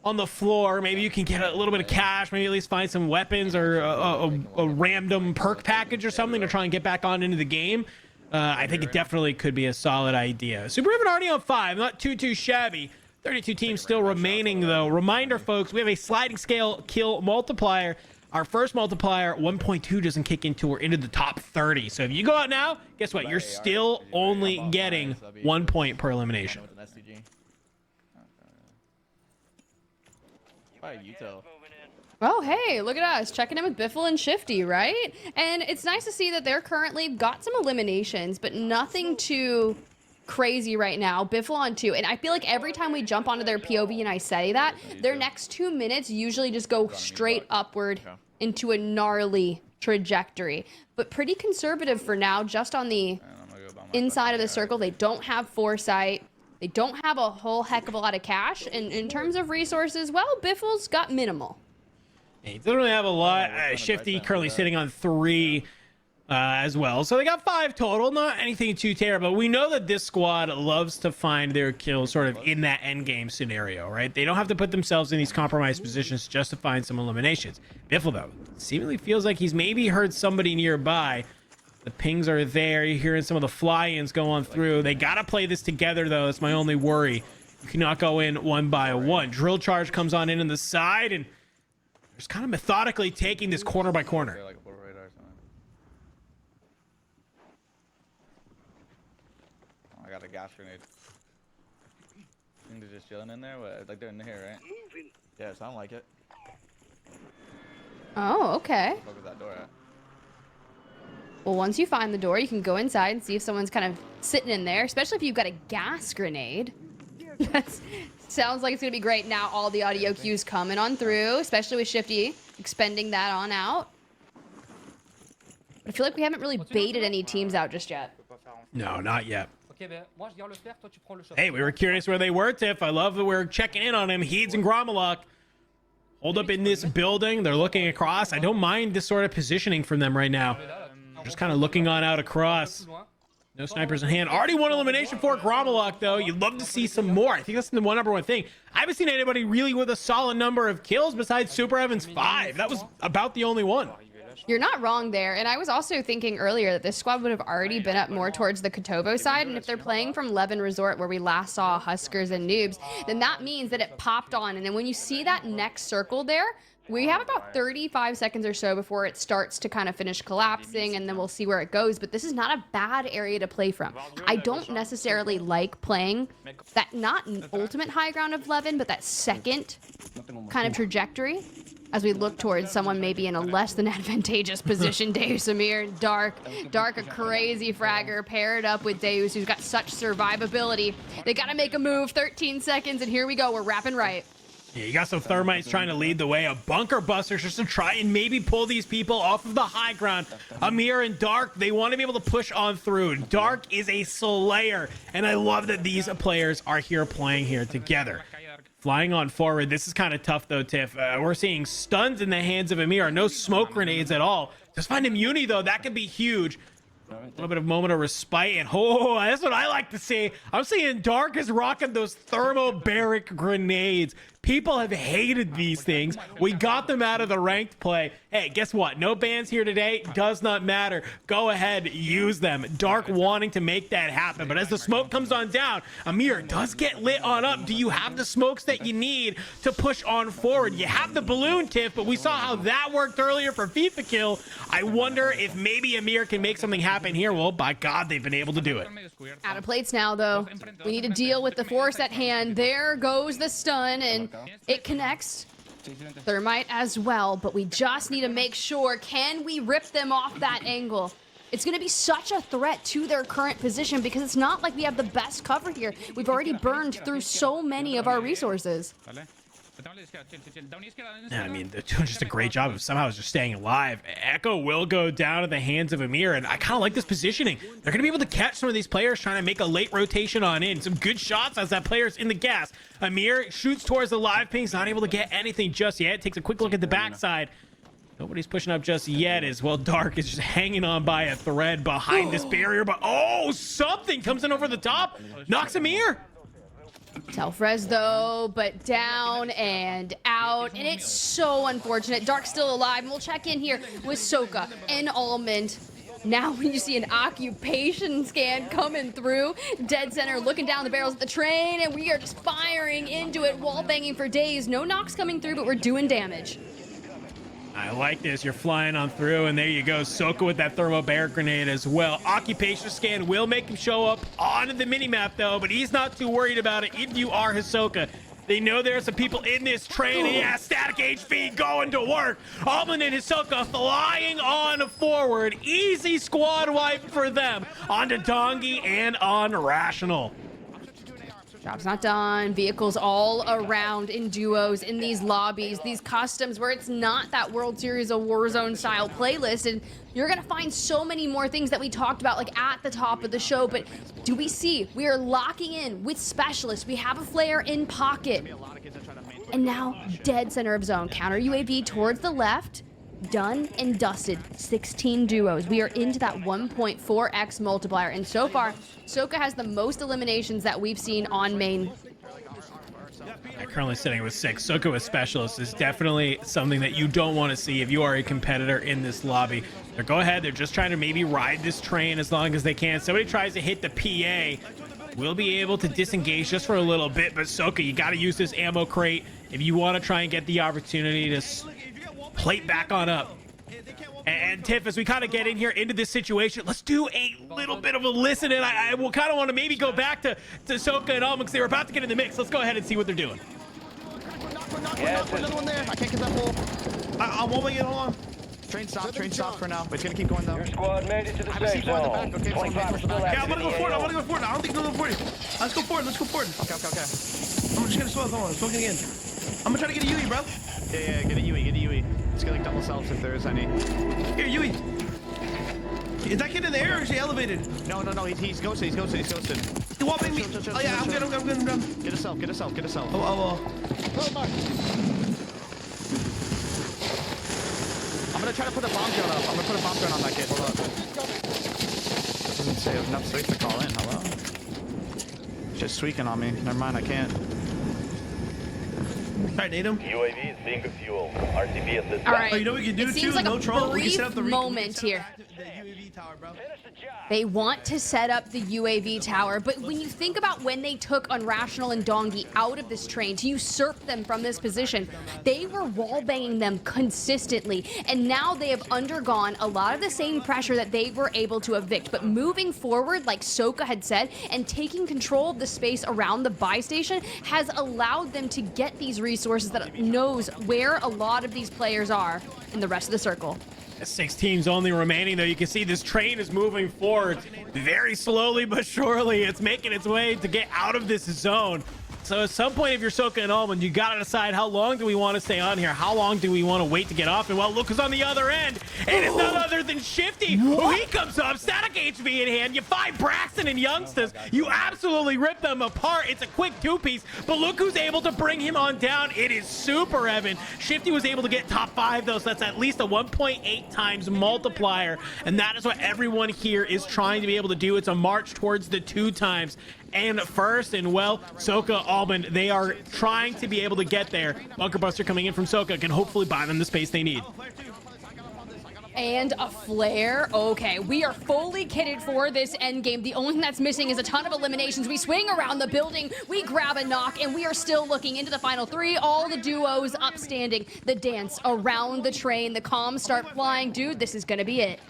on the floor. Maybe you can get a little bit of cash, maybe at least find some weapons or a random perk package or something to try and get back on into the game. I think it definitely could be a solid idea. Superevan already on 5, not too shabby. 32 teams still remaining, though. Reminder, folks, we have a sliding scale kill multiplier. Our first multiplier, 1.2, doesn't kick into we're into the top 30. So if you go out now, guess what? You're still only getting 1 point per elimination. Oh, hey, look at us checking in with Biffle and Shifty, right? And it's nice to see that they're currently got some eliminations, but nothing too crazy right now. Biffle on 2, and I feel like every time we jump onto their POV and I say that, their next 2 minutes usually just go straight upward into a gnarly trajectory. But pretty conservative for now, just on the inside of the circle. They don't have foresight. They don't have a whole heck of a lot of cash. And in terms of resources, well, Biffle's got minimal. He doesn't really have a lot. Shifty currently sitting on 3 as well. So they got 5 total. Not anything too terrible. We know that this squad loves to find their kills sort of in that end game scenario, right? They don't have to put themselves in these compromised positions just to find some eliminations. Biffle, though, seemingly feels like he's maybe heard somebody nearby. The pings are there. You're hearing some of the fly-ins go on through. They got to play this together, though. That's my only worry. You cannot go in one by one. Drill charge comes on in the side, and just kind of methodically taking this corner by corner. I got a gas grenade. I think they're just chilling in there. What? Like they're in here, right? Yeah, it sounds like it. Oh, okay. Where the fuck is that door at? Well, once you find the door, you can go inside and see if someone's kind of sitting in there, especially if you've got a gas grenade. That sounds like it's going to be great. Now all the audio cues coming on through, especially with Shifty expending that on out. But I feel like we haven't really baited any teams out just yet. No, not yet. Hey, we were curious where they were, Tiff. I love that we're checking in on him. Heeds and gromalokk hold up in this building. They're looking across. I don't mind this sort of positioning from them right now. Just kind of looking on out across. No snipers in hand. Already one elimination for gromalokk, though. You'd love to see some more. I think that's the number one thing. I haven't seen anybody really with a solid number of kills besides Superevan's 5. That was about the only one. You're not wrong there. And I was also thinking earlier that this squad would have already been up more towards the Kotovo side. And if they're playing from Levin Resort, where we last saw Huskers and Noobs, then that means that it popped on. And then when you see that next circle there, we have about 35 seconds or so before it starts to kind of finish collapsing, and then we'll see where it goes. But this is not a bad area to play from. I don't necessarily like playing that, not an ultimate high ground of Levin, but that second kind of trajectory as we look towards someone maybe in a less than advantageous position. deusamir, Dark, a crazy fragger paired up with Deus, who's got such survivability. They got to make a move. 13 seconds, and here we go. We're wrapping right. Yeah, you got some thermites trying to lead the way, a bunker busters just to try and maybe pull these people off of the high ground. Amir and Dark, they want to be able to push on through. Dark is a slayer, and I love that these players are here playing here together. Flying on forward, this is kind of tough though, Tiff. We're seeing stuns in the hands of Amir, no smoke grenades at all. Just find immunity though, that could be huge. A little bit of moment of respite, and oh, that's what I like to see. I'm seeing Dark is rocking those thermobaric grenades. People have hated these things. We got them out of the ranked play. Hey, guess what? No bans here today. Does not matter. Go ahead, use them. Dark wanting to make that happen. But as the smoke comes on down, Amir does get lit on up. Do you have the smokes that you need to push on forward? You have the balloon, Tiff, but we saw how that worked earlier for FIFA kill. I wonder if maybe Amir can make something happen happen here? Well, by God, they've been able to do it. Out of plates now, though. We need to deal with the force at hand. There goes the stun, and it connects. Thermite as well, but we just need to make sure, can we rip them off that angle? It's going to be such a threat to their current position because it's not like we have the best cover here. We've already burned through so many of our resources. Yeah, I mean, they're doing just a great job of somehow just staying alive. Echo will go down at the hands of Amir, and I kind of like this positioning. They're going to be able to catch some of these players trying to make a late rotation on in. Some good shots as that player's in the gas. Amir shoots towards the live pings, not able to get anything just yet. Takes a quick look at the backside. Nobody's pushing up just yet as well. Dark is just hanging on by a thread behind this barrier, but oh, something comes in over the top. Knocks Amir. Self-res though, but down and out, and it's so unfortunate. Dark's still alive, and we'll check in here with Soka and Almond. Now when you see an occupation scan coming through, dead center looking down the barrels of the train, and we are just firing into it, wall banging for days. No knocks coming through, but we're doing damage. I like this. You're flying on through, and there you go. Soka with that thermo bear grenade as well. Occupation scan will make him show up on the minimap, though, but he's not too worried about it if you are Hisoka. They know there are some people in this train, and yeah, static HV going to work. Almond and Hisoka flying on forward. Easy squad wipe for them. On to Dongi and on Rational. Job's not done. Vehicles all around in duos, in these lobbies, these customs where it's not that World Series of Warzone style playlist. And you're going to find so many more things that we talked about like at the top of the show. But do we see? We are locking in with specialists. We have a flare in pocket. And now dead center of zone. Counter UAV towards the left. Done and dusted. 16 duos. We are into that 1.4x multiplier, and so far Soka has the most eliminations that we've seen on main. Currently sitting with 6. Soka with specialists is definitely something that you don't want to see if you are a competitor in this lobby. They're go ahead, they're just trying to maybe ride this train as long as they can. Somebody tries to hit the PA, we'll be able to disengage just for a little bit, but Soka, you got to use this ammo crate if you want to try and get the opportunity to plate back on up. And Tiff, as we kind of get in here into this situation, let's do a little bit of a listen, and I will kind of want to maybe go back to Soka and Almond because they were about to get in the mix. Let's go ahead and see what they're doing. Yeah, another one there. I can't get that hole. I won't make it. Hold on. Train stop for now, but it's gonna keep going though. Your squad made it to the safe zone. 25 still Yeah, I'm active gonna in go the forward. AO. I wanna go forward. I don't think they'll go forward. Let's go forward. Let's go forward. Okay. I'm just gonna smoke. Hold on. I'm smoking again. I'm gonna try to get a Yui, bro. Yeah, get a Yui. Let's get like double selves if there is any. Here, Yui. Is that kid in the air or is he elevated? No. He's ghosted. He's ghosted. He won't make me. Oh yeah, I'm good. Get a self. Oh. I'm gonna try to put a bomb drone up. I'm gonna put a bomb drone on that kid. Hold on. Doesn't say enough space to call in. Hello? Just tweaking on me. Never mind, I can't. Alright, Natum. UAV is being refueled. RTB at this All right. Oh, you know what we can do it seems too? like No a troll. We can brief set up the moment here. The UAV tower, bro. They want to set up the UAV tower, but when you think about when they took Unrational and Dongi out of this train to usurp them from this position, they were wallbanging them consistently, and now they have undergone a lot of the same pressure that they were able to evict. But moving forward, like Soka had said, and taking control of the space around the buy station has allowed them to get these resources that knows where a lot of these players are in the rest of the circle. 6 teams only remaining, though. You can see this train is moving forward very slowly but surely. It's making its way to get out of this zone. So at some point, if you're Soka and Almond, you got to decide how long do we want to stay on here? How long do we want to wait to get off? And well, look who's on the other end. And it's none other than Shifty. Who he comes up, static HV in hand. You find Braxton and Youngsters. You absolutely rip them apart. It's a quick 2-piece, but look who's able to bring him on down. It is Superevan. Shifty was able to get top 5, though, so that's at least a 1.8 times multiplier. And that is what everyone here is trying to be able to do. It's a march towards the 2 times. And first, and well, Soka, Almond, they are trying to be able to get there. Bunker Buster coming in from Soka can hopefully buy them the space they need. And a flare. Okay, we are fully kitted for this end game. The only thing that's missing is a ton of eliminations. We swing around the building, we grab a knock, and we are still looking into the final 3. All the duos upstanding. The dance around the train, the comms start flying. Dude, this is gonna be it.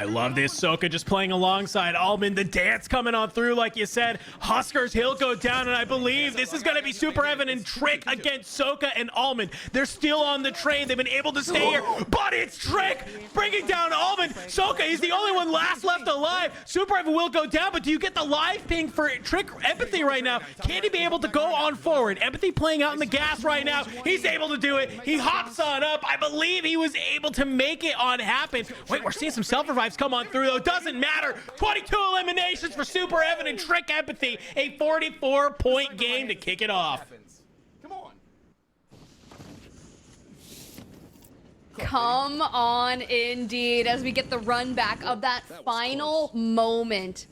I love this. Soka just playing alongside Almond. The dance coming on through, like you said. Huskers, he'll go down, and I believe this is going to be Superevan and Trick against Soka and Almond. They're still on the train. They've been able to stay here, but it's Trick bringing down Almond. Soka, he's the only one left alive. Superevan will go down, but do you get the live ping for Trick Empathy right now? Can he be able to go on forward? Empathy playing out in the gas right now. He's able to do it. He hops on up. I believe he was able to make it on happen. Wait, we're seeing some self-revives come on through, though. Doesn't matter. 22 eliminations for Superevan and Trick Empathy. A 44-point game to kick it off. Come on, indeed, as we get the run back of that final moment.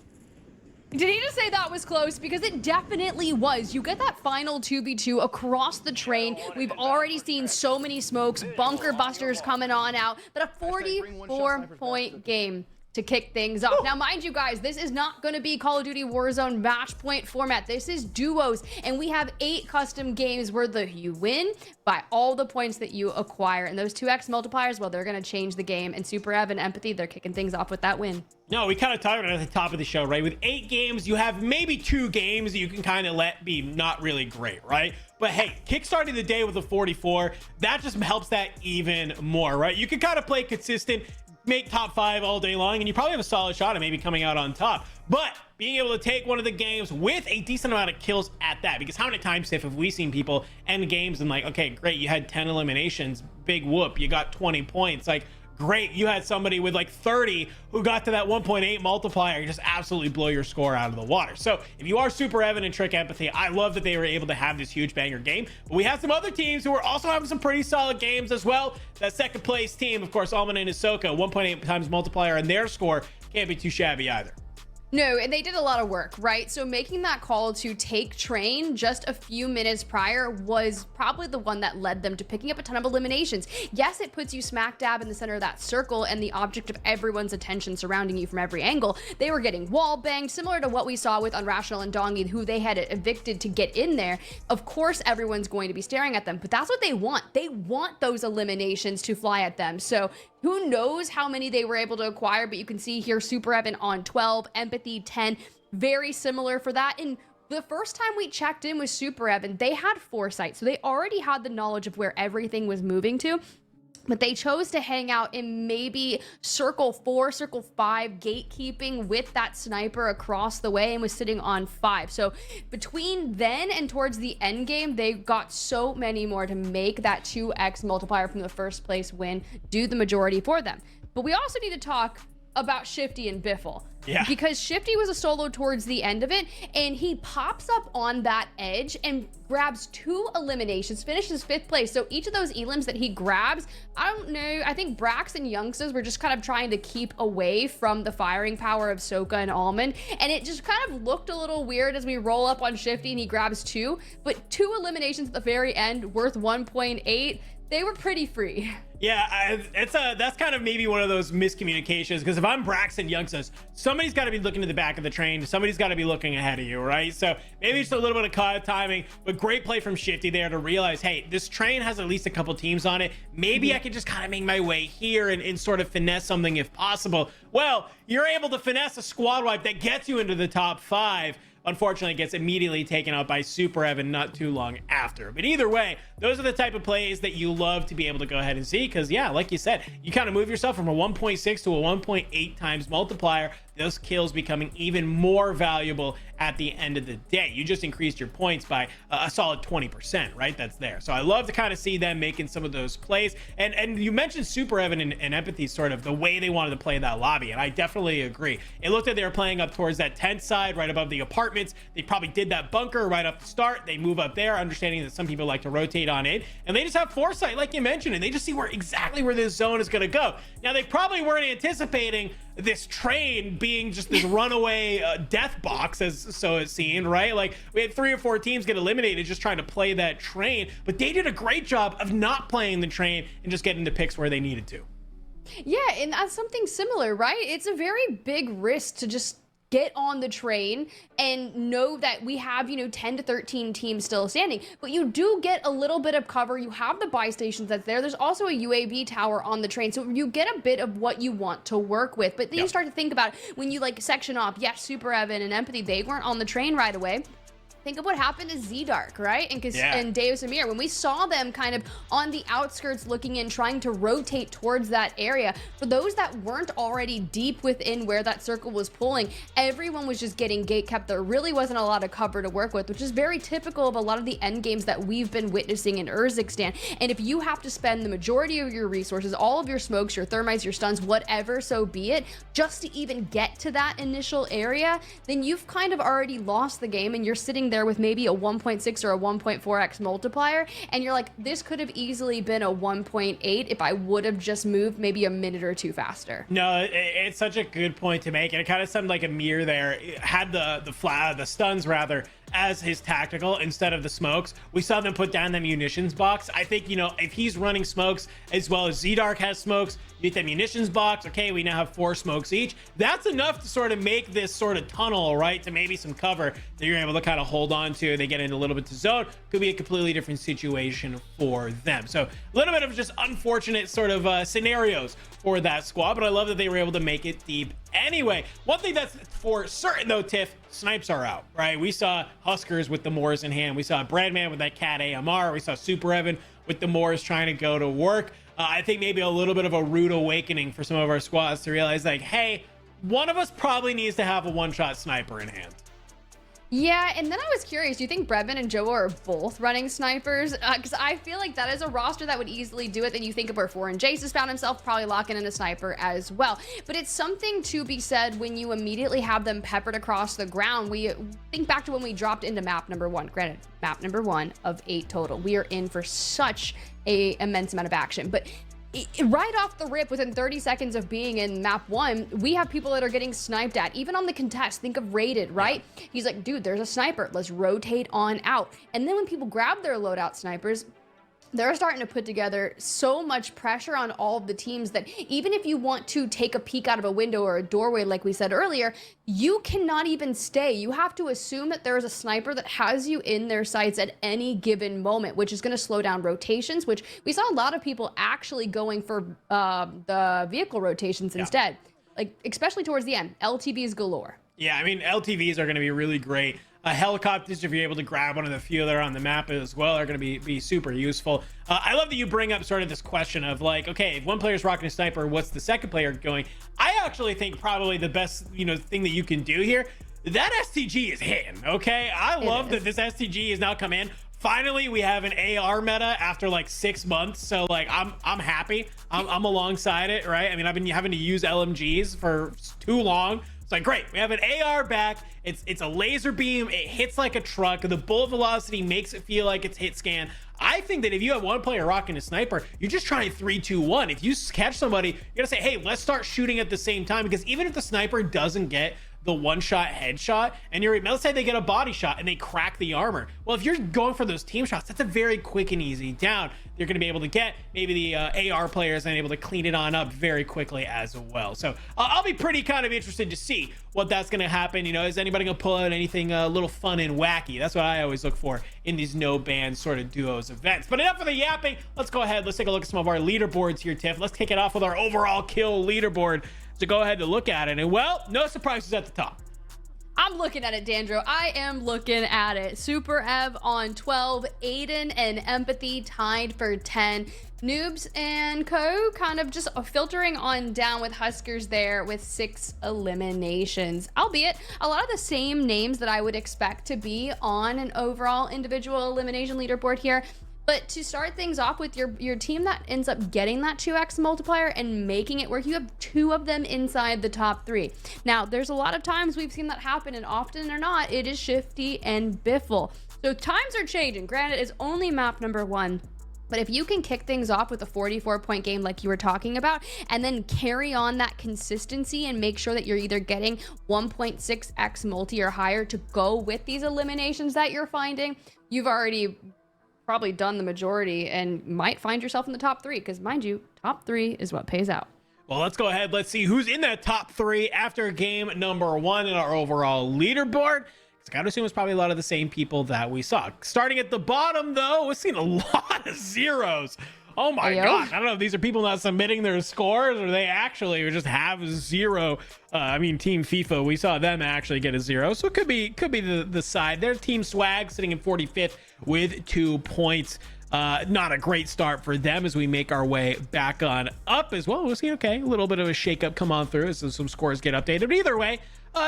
Did he just say that was close? Because it definitely was. You get that final 2v2 across the train. We've already seen so many smokes, bunker busters coming on out, but a 44-point game to kick things off. Now, mind you guys, this is not going to be Call of Duty Warzone match point format. This is duos, and we have 8 custom games where you win by all the points that you acquire. And those 2x multipliers, well, they're going to change the game. And Superevan Empathy, they're kicking things off with that win. No, we kind of talked about it at the top of the show, right? With 8 games, you have maybe 2 games that you can kind of let be not really great, right? But hey, kickstarting the day with a 44, that just helps that even more, right? You can kind of play consistent, make top 5 all day long, and you probably have a solid shot at maybe coming out on top. But being able to take one of the games with a decent amount of kills at that, because how many times have we seen people end games and like, okay, great, you had 10 eliminations, big whoop, you got 20 points, like, great, you had somebody with like 30 who got to that 1.8 multiplier, just absolutely blow your score out of the water. So if you are Superevan and Trick Empathy, I love that they were able to have this huge banger game. But we have some other teams who are also having some pretty solid games as well. That second place team, of course, Almond and Ahsoka, 1.8 times multiplier, and their score can't be too shabby either. No, and they did a lot of work, right? So making that call to take train just a few minutes prior was probably the one that led them to picking up a ton of eliminations. Yes, it puts you smack dab in the center of that circle and the object of everyone's attention surrounding you from every angle. They were getting wall banged, similar to what we saw with Unrational and Dongi, who they had evicted to get in there. Of course, everyone's going to be staring at them, but that's what they want. They want those eliminations to fly at them. So who knows how many they were able to acquire, but you can see here Superevan on 12, Empathy 10, very similar for that. And the first time we checked in with Superevan, they had foresight, so they already had the knowledge of where everything was moving to. But they chose to hang out in maybe circle 4, circle 5 gatekeeping with that sniper across the way and was sitting on 5. So between then and towards the end game, they got so many more to make that 2x multiplier from the first place win do the majority for them. But we also need to talk about Shifty and Biffle. Yeah. Because Shifty was a solo towards the end of it, and he pops up on that edge and grabs 2 eliminations, finishes 5th place. So each of those elims that he grabs, I don't know, I think Brax and Youngsters were just kind of trying to keep away from the firing power of Soka and Almond, and it just kind of looked a little weird as we roll up on Shifty and he grabs 2, but 2 eliminations at the very end worth 1.8. They were pretty free. Yeah, that's kind of maybe one of those miscommunications, because if I'm Braxton Youngsters, somebody's got to be looking to the back of the train, somebody's got to be looking ahead of you, right? So maybe just a little bit of cut timing, but great play from Shifty there to realize, hey, this train has at least a couple teams on it. Maybe I could just kind of make my way here and sort of finesse something if possible. Well, you're able to finesse a squad wipe that gets you into the top 5. Unfortunately, gets immediately taken out by Superevan not too long after. But either way, those are the type of plays that you love to be able to go ahead and see, because yeah, like you said, you kind of move yourself from a 1.6 to a 1.8 times multiplier. Those kills becoming even more valuable at the end of the day. You just increased your points by a solid 20%, right? That's there. So I love to kind of see them making some of those plays. And you mentioned Superevan and Empathy, sort of the way they wanted to play that lobby, and I definitely agree. It looked like they were playing up towards that tent side, right above the apartments. They probably did that bunker right off the start. They move up there, understanding that some people like to rotate on in, and they just have foresight, like you mentioned, and they just see exactly where this zone is going to go. Now, they probably weren't anticipating this train being just this runaway death box, as so it seemed, right? Like, we had 3 or 4 teams get eliminated just trying to play that train, but they did a great job of not playing the train and just getting the picks where they needed to. Yeah, and that's something similar, right? It's a very big risk to just get on the train and know that we have, you know, 10 to 13 teams still standing, but you do get a little bit of cover. You have the buy stations that's there. There's also a UAV tower on the train, so you get a bit of what you want to work with. But then you start to think about it, when you like section off, yes, Superevan and Empathy, they weren't on the train right away. Think of what happened to Z-Dark, right? And deusamir, when we saw them kind of on the outskirts looking in, trying to rotate towards that area. For those that weren't already deep within where that circle was pulling, everyone was just getting gate kept. There really wasn't a lot of cover to work with, which is very typical of a lot of the end games that we've been witnessing in Urzikstan. And if you have to spend the majority of your resources, all of your smokes, your thermites, your stuns, whatever, so be it, just to even get to that initial area, then you've kind of already lost the game, and you're sitting there with maybe a 1.6 or a 1.4x multiplier, and you're like, this could have easily been a 1.8 if I would have just moved maybe a minute or two faster. No, it's such a good point to make, and it kind of sounded like Amir there. It had the stuns rather as his tactical instead of the smokes. We saw them put down the munitions box. I think, you know, if he's running smokes as well as Z-Dark has smokes, you get the munitions box. Okay, we now have 4 smokes each. That's enough to sort of make this sort of tunnel, right, to maybe some cover that you're able to kind of hold on to. They get in a little bit to zone. Could be a completely different situation for them. So a little bit of just unfortunate sort of scenarios for that squad, but I love that they were able to make it deep anyway. One thing that's for certain though, Tiff, snipes are out, right? We saw Huskers with the Moors in hand. We saw Bradman with that Cat AMR. We saw Superevan with the Moors trying to go to work. I think maybe a little bit of a rude awakening for some of our squads to realize, like, hey, one of us probably needs to have a one-shot sniper in hand. Yeah, and then I was curious, do you think Bredman and Joe are both running snipers? Because I feel like that is a roster that would easily do it. Then you think of where 4 and Jace has found himself, probably locking in a sniper as well. But it's something to be said when you immediately have them peppered across the ground. We think back to when we dropped into map number 1. Granted, map number 1 of 8 total. We are in for such a immense amount of action. But right off the rip, within 30 seconds of being in map 1, we have people that are getting sniped at. Even on the contest, think of Rated, right? Yeah. He's like, dude, there's a sniper. Let's rotate on out. And then when people grab their loadout snipers, they're starting to put together so much pressure on all of the teams that even if you want to take a peek out of a window or a doorway, like we said earlier, you cannot even stay. You have to assume that there is a sniper that has you in their sights at any given moment, which is going to slow down rotations, which we saw a lot of people actually going for the vehicle rotations instead, like especially towards the end. LTVs galore. Yeah, I mean, LTVs are going to be really great. Helicopters, if you're able to grab one of the few that are on the map as well, are going to be super useful. I love that you bring up sort of this question of like, okay, if one player's rocking a sniper, what's the second player going? I actually think probably the best, you know, thing that you can do here, that STG is hitting, okay? I love that this STG has now come in. Finally, we have an AR meta after like 6 months, so like I'm happy. I'm alongside it, right? I mean, I've been having to use LMGs for too long. It's like, great, we have an AR back. It's a laser beam. It hits like a truck. The bullet velocity makes it feel like it's hit scan. I think that if you have one player rocking a sniper, you're just trying 3-2-1. If you catch somebody, you're gonna say, hey, let's start shooting at the same time, because even if the sniper doesn't get the one-shot headshot, and let's say they get a body shot and they crack the armor. Well, if you're going for those team shots, that's a very quick and easy down. You're going to be able to get maybe the AR players and able to clean it on up very quickly as well. So I'll be pretty kind of interested to see what that's going to happen. You know, is anybody going to pull out anything a little fun and wacky? That's what I always look for in these no ban sort of duos events. But enough of the yapping. Let's go ahead. Let's take a look at some of our leaderboards here, Tiff. Let's kick it off with our overall kill leaderboard. To go ahead and look at it, and well, no surprises at the top. I'm looking at it, Dandro. I am looking at it. Superev on 12, Aydan and Empathy tied for 10. Noobs and Co kind of just filtering on down with Huskers there with 6 eliminations, albeit a lot of the same names that I would expect to be on an overall individual elimination leaderboard here. But to start things off with your team that ends up getting that 2x multiplier and making it work, you have 2 of them inside the top 3. Now, there's a lot of times we've seen that happen, and often or not, it is Shifty and Biffle. So times are changing. Granted, it's only map number 1. But if you can kick things off with a 44-point game like you were talking about, and then carry on that consistency and make sure that you're either getting 1.6x multi or higher to go with these eliminations that you're finding, you've already probably done the majority and might find yourself in the top 3, because mind you, top 3 is what pays out. Well, let's go ahead. Let's see who's in that top 3 after game number 1 in our overall leaderboard. I gotta assume it's probably a lot of the same people that we saw. Starting at the bottom, though, we've seen a lot of zeros. Oh my God. I don't know if these are people not submitting their scores or they actually just have 0. I mean, Team FIFA, we saw them actually get a 0. So it could be the side. Their Team Swag sitting in 45th with 2 points. Not a great start for them as we make our way back on up as well. We'll see, okay, a little bit of a shakeup come on through as some scores get updated. But either way,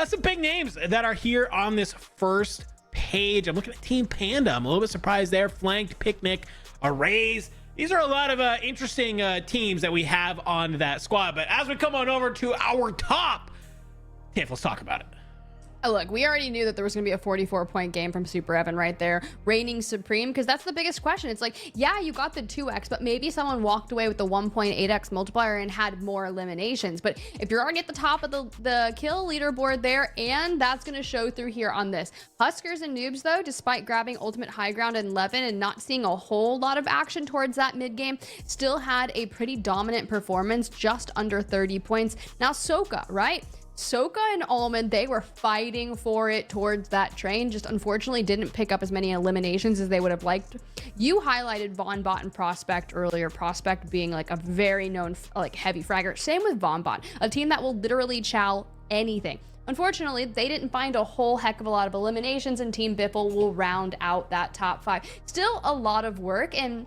some big names that are here on this first page. I'm looking at Team Panda. I'm a little bit surprised there. Flanked, Picnic, Arrays. These are a lot of interesting teams that we have on that squad. But as we come on over to our top, Tiff, let's talk about it. Oh, look, we already knew that there was going to be a 44-point game from Superevan right there, reigning supreme, because that's the biggest question. It's like, yeah, you got the 2x, but maybe someone walked away with the 1.8x multiplier and had more eliminations. But if you're already at the top of the kill leaderboard there, and that's going to show through here on this. Huskers and Noobs, though, despite grabbing ultimate high ground in 11 and not seeing a whole lot of action towards that mid-game, still had a pretty dominant performance, just under 30 points. Now, Soka, right? Soka and Almond, they were fighting for it towards that train, just unfortunately didn't pick up as many eliminations as they would have liked. You highlighted vonbot and Prospect earlier, Prospect being like a very known like heavy fragger. Same with vonbot, a team that will literally chow anything. Unfortunately, they didn't find a whole heck of a lot of eliminations, and Team Biffle will round out that top 5. Still a lot of work, and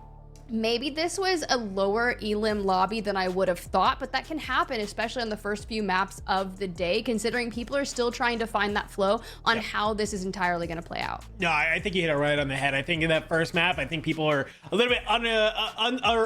maybe this was a lower elim lobby than I would have thought, but that can happen, especially on the first few maps of the day, considering people are still trying to find that flow on how this is entirely going to play out. No, I think you hit it right on the head. I think in that first map, I think people are a little bit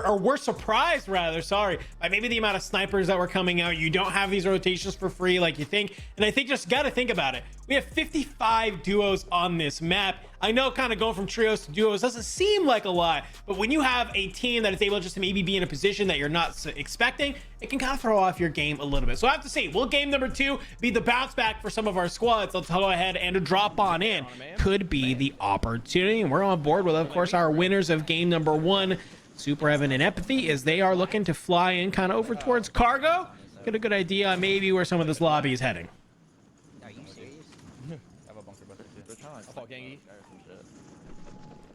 or were surprised, rather, sorry, by maybe the amount of snipers that were coming out. You don't have these rotations for free like you think, and I think just got to think about it. We have 55 duos on this map. I know kind of going from trios to duos doesn't seem like a lot, but when you have a team that is able just to maybe be in a position that you're not expecting, it can kind of throw off your game a little bit. So I have to say, will game number 2 be the bounce back for some of our squads? Let's go ahead and drop on in. Could be the opportunity, and we're on board with, of course, our winners of game number 1, Superevan and Empathy, as they are looking to fly in kind of over towards cargo. Get a good idea on maybe where some of this lobby is heading.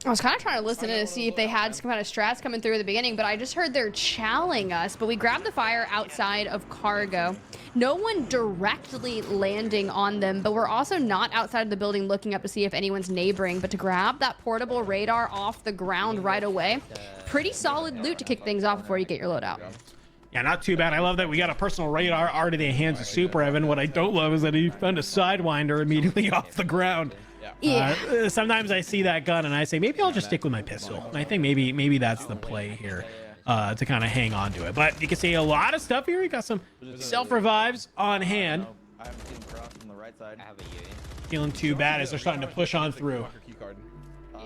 I was kind of trying to listen in to see if they had some kind of strats coming through at the beginning, but I just heard they're chowing us. But we grabbed the fire outside of cargo. No one directly landing on them, but we're also not outside of the building looking up to see if anyone's neighboring. But to grab that portable radar off the ground right away, pretty solid loot to kick things off before you get your loadout. Yeah, not too bad. I love that we got a personal radar already in the hands of Superevan. What I don't love is that he found a Sidewinder immediately off the ground. Yeah. Sometimes I see that gun and I say, maybe I'll just stick with my pistol. And I think maybe that's the play here, to kind of hang on to it. But you can see a lot of stuff here. We got some self-revives on hand. I haven't seen cross on the right side. I have a UE. Feeling too bad as they're starting to push on through. I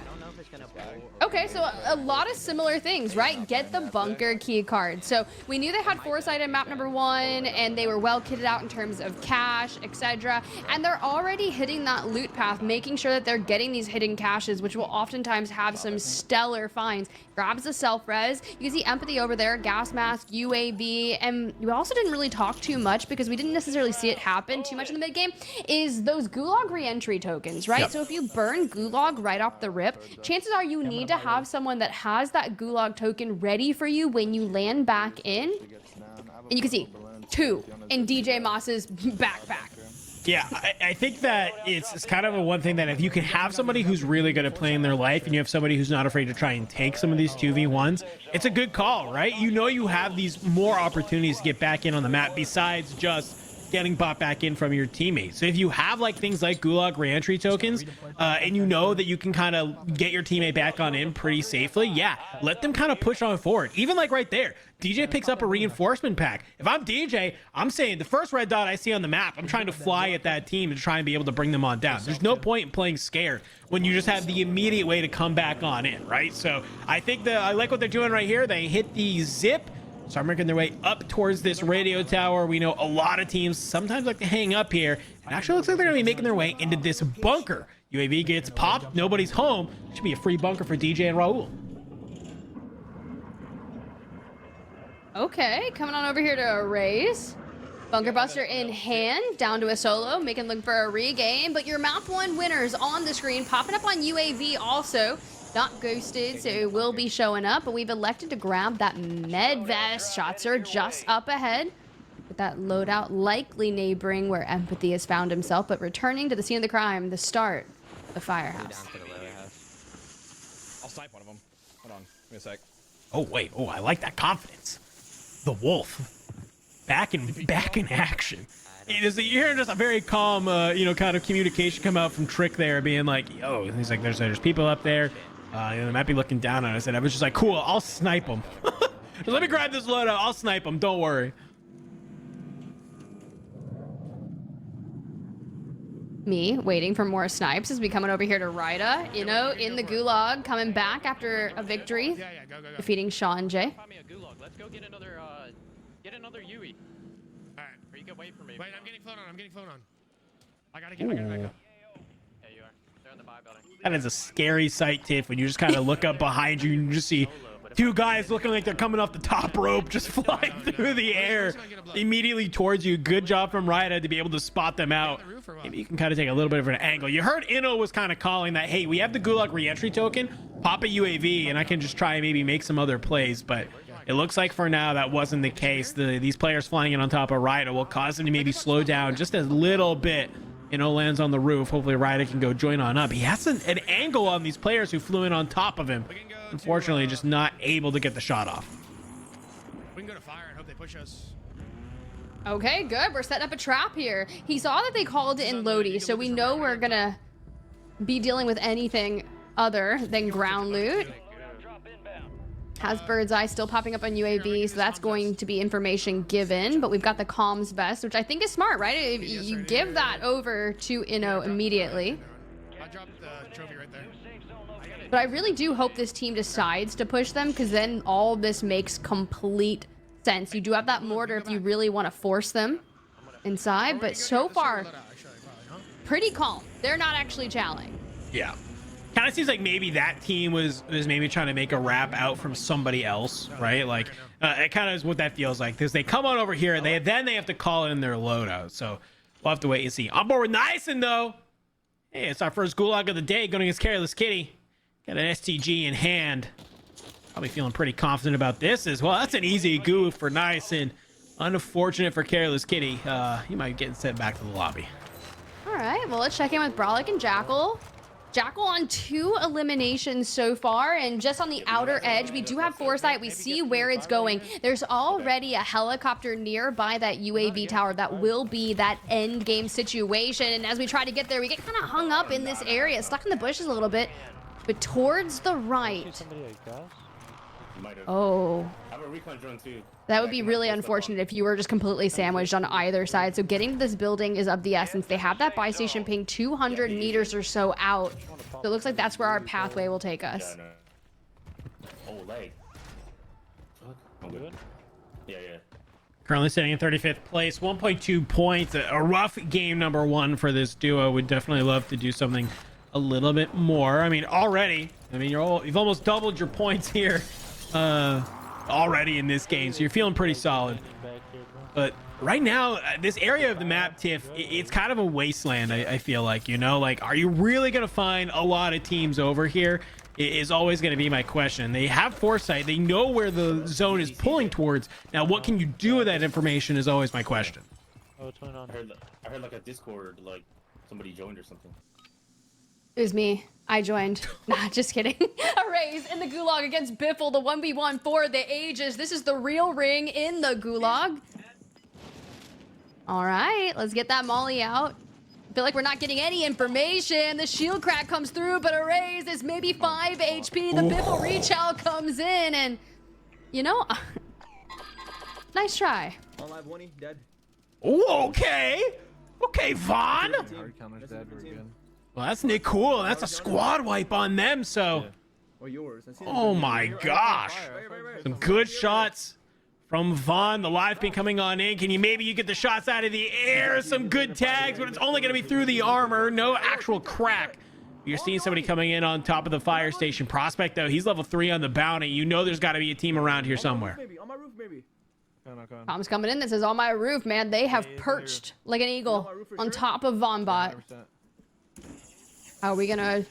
don't know if it's gonna pull. Okay, so a lot of similar things, right? Get the bunker key card. So we knew they had foresight in map number 1, and they were well kitted out in terms of cash, etc. And they're already hitting that loot path, making sure that they're getting these hidden caches, which will oftentimes have some stellar finds. Grabs a self-res. You can see Empathy over there, gas mask, UAV, and we also didn't really talk too much because we didn't necessarily see it happen too much in the mid-game, is those Gulag re-entry tokens, right? Yep. So if you burn Gulag right off the rip, chances are you need to have someone that has that Gulag token ready for you when you land back in. And you can see 2 in DJ Moss's backpack. Yeah, I think that it's kind of a one thing that if you can have somebody who's really good at playing their life and you have somebody who's not afraid to try and take some of these 2v1s, it's a good call, right? You know you have these more opportunities to get back in on the map besides just getting bought back in from your teammates. So if you have like things like Gulag reentry tokens, and you know that you can kind of get your teammate back on in pretty safely, yeah, let them kind of push on forward. Even like right there, DJ picks up a reinforcement pack. If I'm DJ, I'm saying the first red dot I see on the map, I'm trying to fly at that team and try and be able to bring them on down. There's no point in playing scared when you just have the immediate way to come back on in, right? So I think that I like what they're doing right here. They hit the zip, start making their way up towards this radio tower. We know a lot of teams sometimes like to hang up here. It actually looks like they're going to be making their way into this bunker. UAV gets popped. Nobody's home. Should be a free bunker for DJ and Raul. Okay, coming on over here to erase. Bunker Buster in hand, down to a solo, making look for a regain. But your map 1 winners on the screen, popping up on UAV also. Not ghosted, so it will be showing up. But we've elected to grab that med vest. Shots are just up ahead. With that loadout likely neighboring where Empathy has found himself, but returning to the scene of the crime, the start of the firehouse. Down to the lower house. I'll snipe one of them. Hold on. Give me a sec. Oh, wait. Oh, I like that confidence. The wolf. Back in action. It is, you're hearing just a very calm, you know, kind of communication come out from Trick there, being like, yo, he's like, there's people up there. You know, they might be looking down on us. And I was just like, cool, I'll snipe them. Let me grab this loadout. I'll snipe them. Don't worry. Me waiting for more snipes as we coming over here to Ryda. Inno in the gulag, coming back after a victory, Go. defeating Sean J. Find me a gulag. Let's go get another Yui. Alright. Or you can wait for me. Wait, I'm getting flown on. I gotta get back up. Yeah, you are. They're in the buy building. That is a scary sight, Tiff, when you just kind of look up behind you and you just see two guys looking like they're coming off the top rope, just flying through the air immediately towards you. Good job from Ryda to be able to spot them out. Maybe you can kind of take a little bit of an angle. You heard Inno was kind of calling that, hey, we have the Gulag re-entry token, pop a UAV, and I can just try and maybe make some other plays. But it looks like for now that wasn't the case. These players flying in on top of Ryda will cause him to maybe slow down just a little bit. Inno lands on the roof. Hopefully Ryda can go join on up. He has an angle on these players who flew in on top of him. Unfortunately, just not able to get the shot off. We can go to fire and hope they push us. Okay, good. We're setting up a trap here. He saw that they called in Lodi, so we know we're gonna be dealing with anything other than ground loot. Has Bird's Eye still popping up on UAV, so that's going to be information given. But we've got the comms vest, which I think is smart, right? You give that over to Inno immediately. I dropped the trophy right there. But I really do hope this team decides to push them, because then all this makes complete sense. You do have that mortar if you really want to force them inside, but so far, pretty calm. They're not actually challenging. Yeah. Kind of seems like maybe that team was maybe trying to make a rap out from somebody else, right? Like, it kind of is what that feels like, because they come on over here, and then they have to call in their loadout. So we'll have to wait and see. On board with Nyson, though. Hey, it's our first gulag of the day going against Careless Kitty. Got an STG in hand. Probably feeling pretty confident about this as well. That's an easy goof for Nyson. Unfortunate for Careless Kitty. He might be getting sent back to the lobby. All right, well, let's check in with Brolic and Jackal. Jackal on 2 eliminations so far, and just on the outer edge, we do have foresight. We see where it's going. There's already a helicopter nearby that UAV tower that will be that end game situation. And as we try to get there, we get kind of hung up in this area, stuck in the bushes a little bit. But towards the right. Oh. That would be really unfortunate if you were just completely sandwiched on either side. So getting to this building is of the essence. They have that buy station ping 200 meters or so out. So it looks like that's where our pathway will take us. Currently sitting in 35th place, 1.2 points. A rough game number 1 for this duo. Would definitely love to do something a little bit more. I mean, already, you've almost doubled your points here already in this game, so you're feeling pretty solid. But right now, this area of the map, Tiff, it's kind of a wasteland. I feel like, you know, like, are you really going to find a lot of teams over here? Is always going to be my question. They have foresight. They know where the zone is pulling towards. Now, what can you do with that information is always my question. Oh, what's going on? I heard like a Discord, like somebody joined or something. It was me. I joined. Nah, just kidding. Arrays in the gulag against Biffle, the 1v1 for the ages. This is the real ring in the gulag. All right, let's get that molly out. I feel like we're not getting any information. The shield crack comes through, but Arrays is maybe 5 HP. The Biffle reach out comes in, and, you know, nice try. Alive, one dead. Oh, okay. Okay, Vaughn. Well, that's Nick Cool. That's a squad wipe on them, so. Oh my gosh. Some good shots from Vaughn. The live ping coming on in. Can you maybe get the shots out of the air? Some good tags, but it's only going to be through the armor. No actual crack. You're seeing somebody coming in on top of the fire station. Prospect, though, he's level 3 on the bounty. You know there's got to be a team around here somewhere. On my roof, maybe. Tom's coming in. This is on my roof, man. They have perched like an eagle on top of vonbot. How are we gonna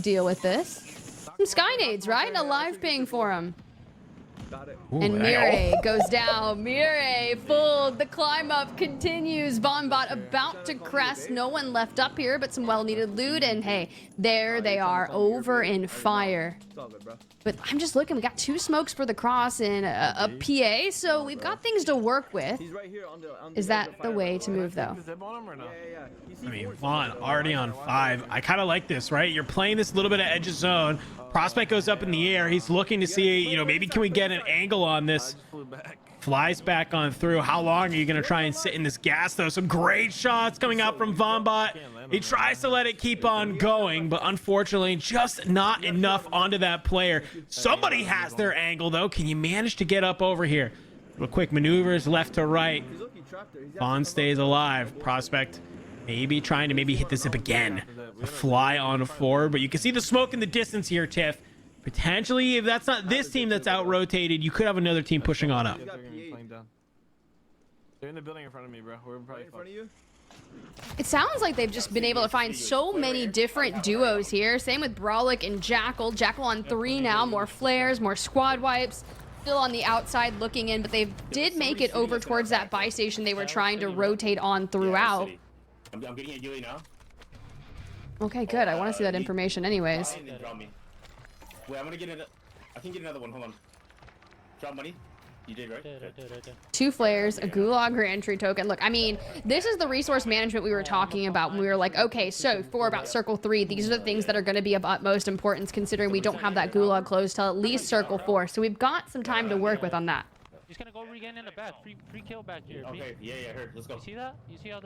deal with this? Some sky nades, right? A live ping for him. Ooh, And Mireille goes down. Mireille full. The climb up continues. vonbot about to crest. No one left up here, but some well-needed loot. And hey, there they are, over in fire. But I'm just looking. We got 2 smokes for the cross and a PA, so we've got things to work with. Is that the way to move, though? I mean, Vaughn already on 5. I kind of like this, right? You're playing this little bit of edge of zone. Prospect goes up in the air. He's looking to see, you know, maybe can we get an angle on this? Flies back on through. How long are you going to try and sit in this gas, though? Some great shots coming out from vonbot. He tries to let it keep on going, but unfortunately, just not enough onto that player. Somebody has their angle, though. Can you manage to get up over here? Little quick maneuvers left to right. Vaughn stays alive. Prospect maybe trying to hit the zip again. A fly on forward, but you can see the smoke in the distance here, Tiff. Potentially, if that's not this team that's out-rotated, you could have another team pushing on up. They're in the building in front of me, bro. We're probably in front of you. It sounds like they've just been able to find so many different duos here. Same with Gromalokk and Jackal. Jackal on 3 now. More flares, more squad wipes. Still on the outside looking in, but they did make it over towards that buy station they were trying to rotate on throughout. I'm getting a Yui now. Okay, good. I want to see that information anyways. Wait, I'm gonna get it. I can get another one. Hold on. Drop money. You did, right? 2 flares, a gulag re-entry token. Look, I mean, this is the resource management we were talking about when we were like, okay, so for about circle 3, these are the things that are going to be of utmost importance considering we don't have that gulag closed till at least circle 4. So we've got some time to work with on that. He's gonna go regain in the back. Free kill back here. Okay, yeah, heard. Let's go. You see that? You see how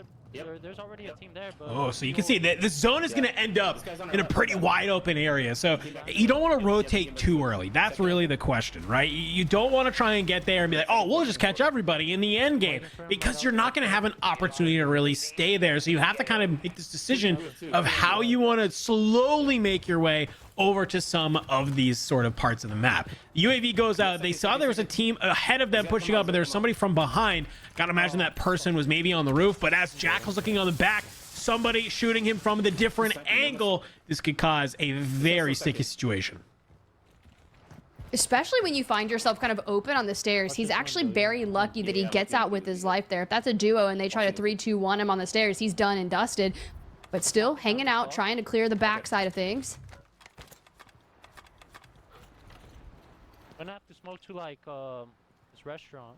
there's already a team there, but... Oh, so you can see that the zone is going to end up in a pretty wide open area. So you don't want to rotate too early. That's really the question, right? You don't want to try and get there and be like, oh, we'll just catch everybody in the end game, because you're not going to have an opportunity to really stay there. So you have to kind of make this decision of how you want to slowly make your way over to some of these sort of parts of the map. UAV goes out. They saw there was a team ahead of them pushing up, but there's somebody from behind. Gotta imagine that person was maybe on the roof, but as Jackal's looking on the back, somebody shooting him from the different angle, this could cause a very sticky situation. Especially when you find yourself kind of open on the stairs. He's actually very lucky that he gets out with his life there. If that's a duo and they try to 3-2-1 him on the stairs, he's done and dusted. But still hanging out, trying to clear the back side of things. Gonna have to smoke to like this restaurant.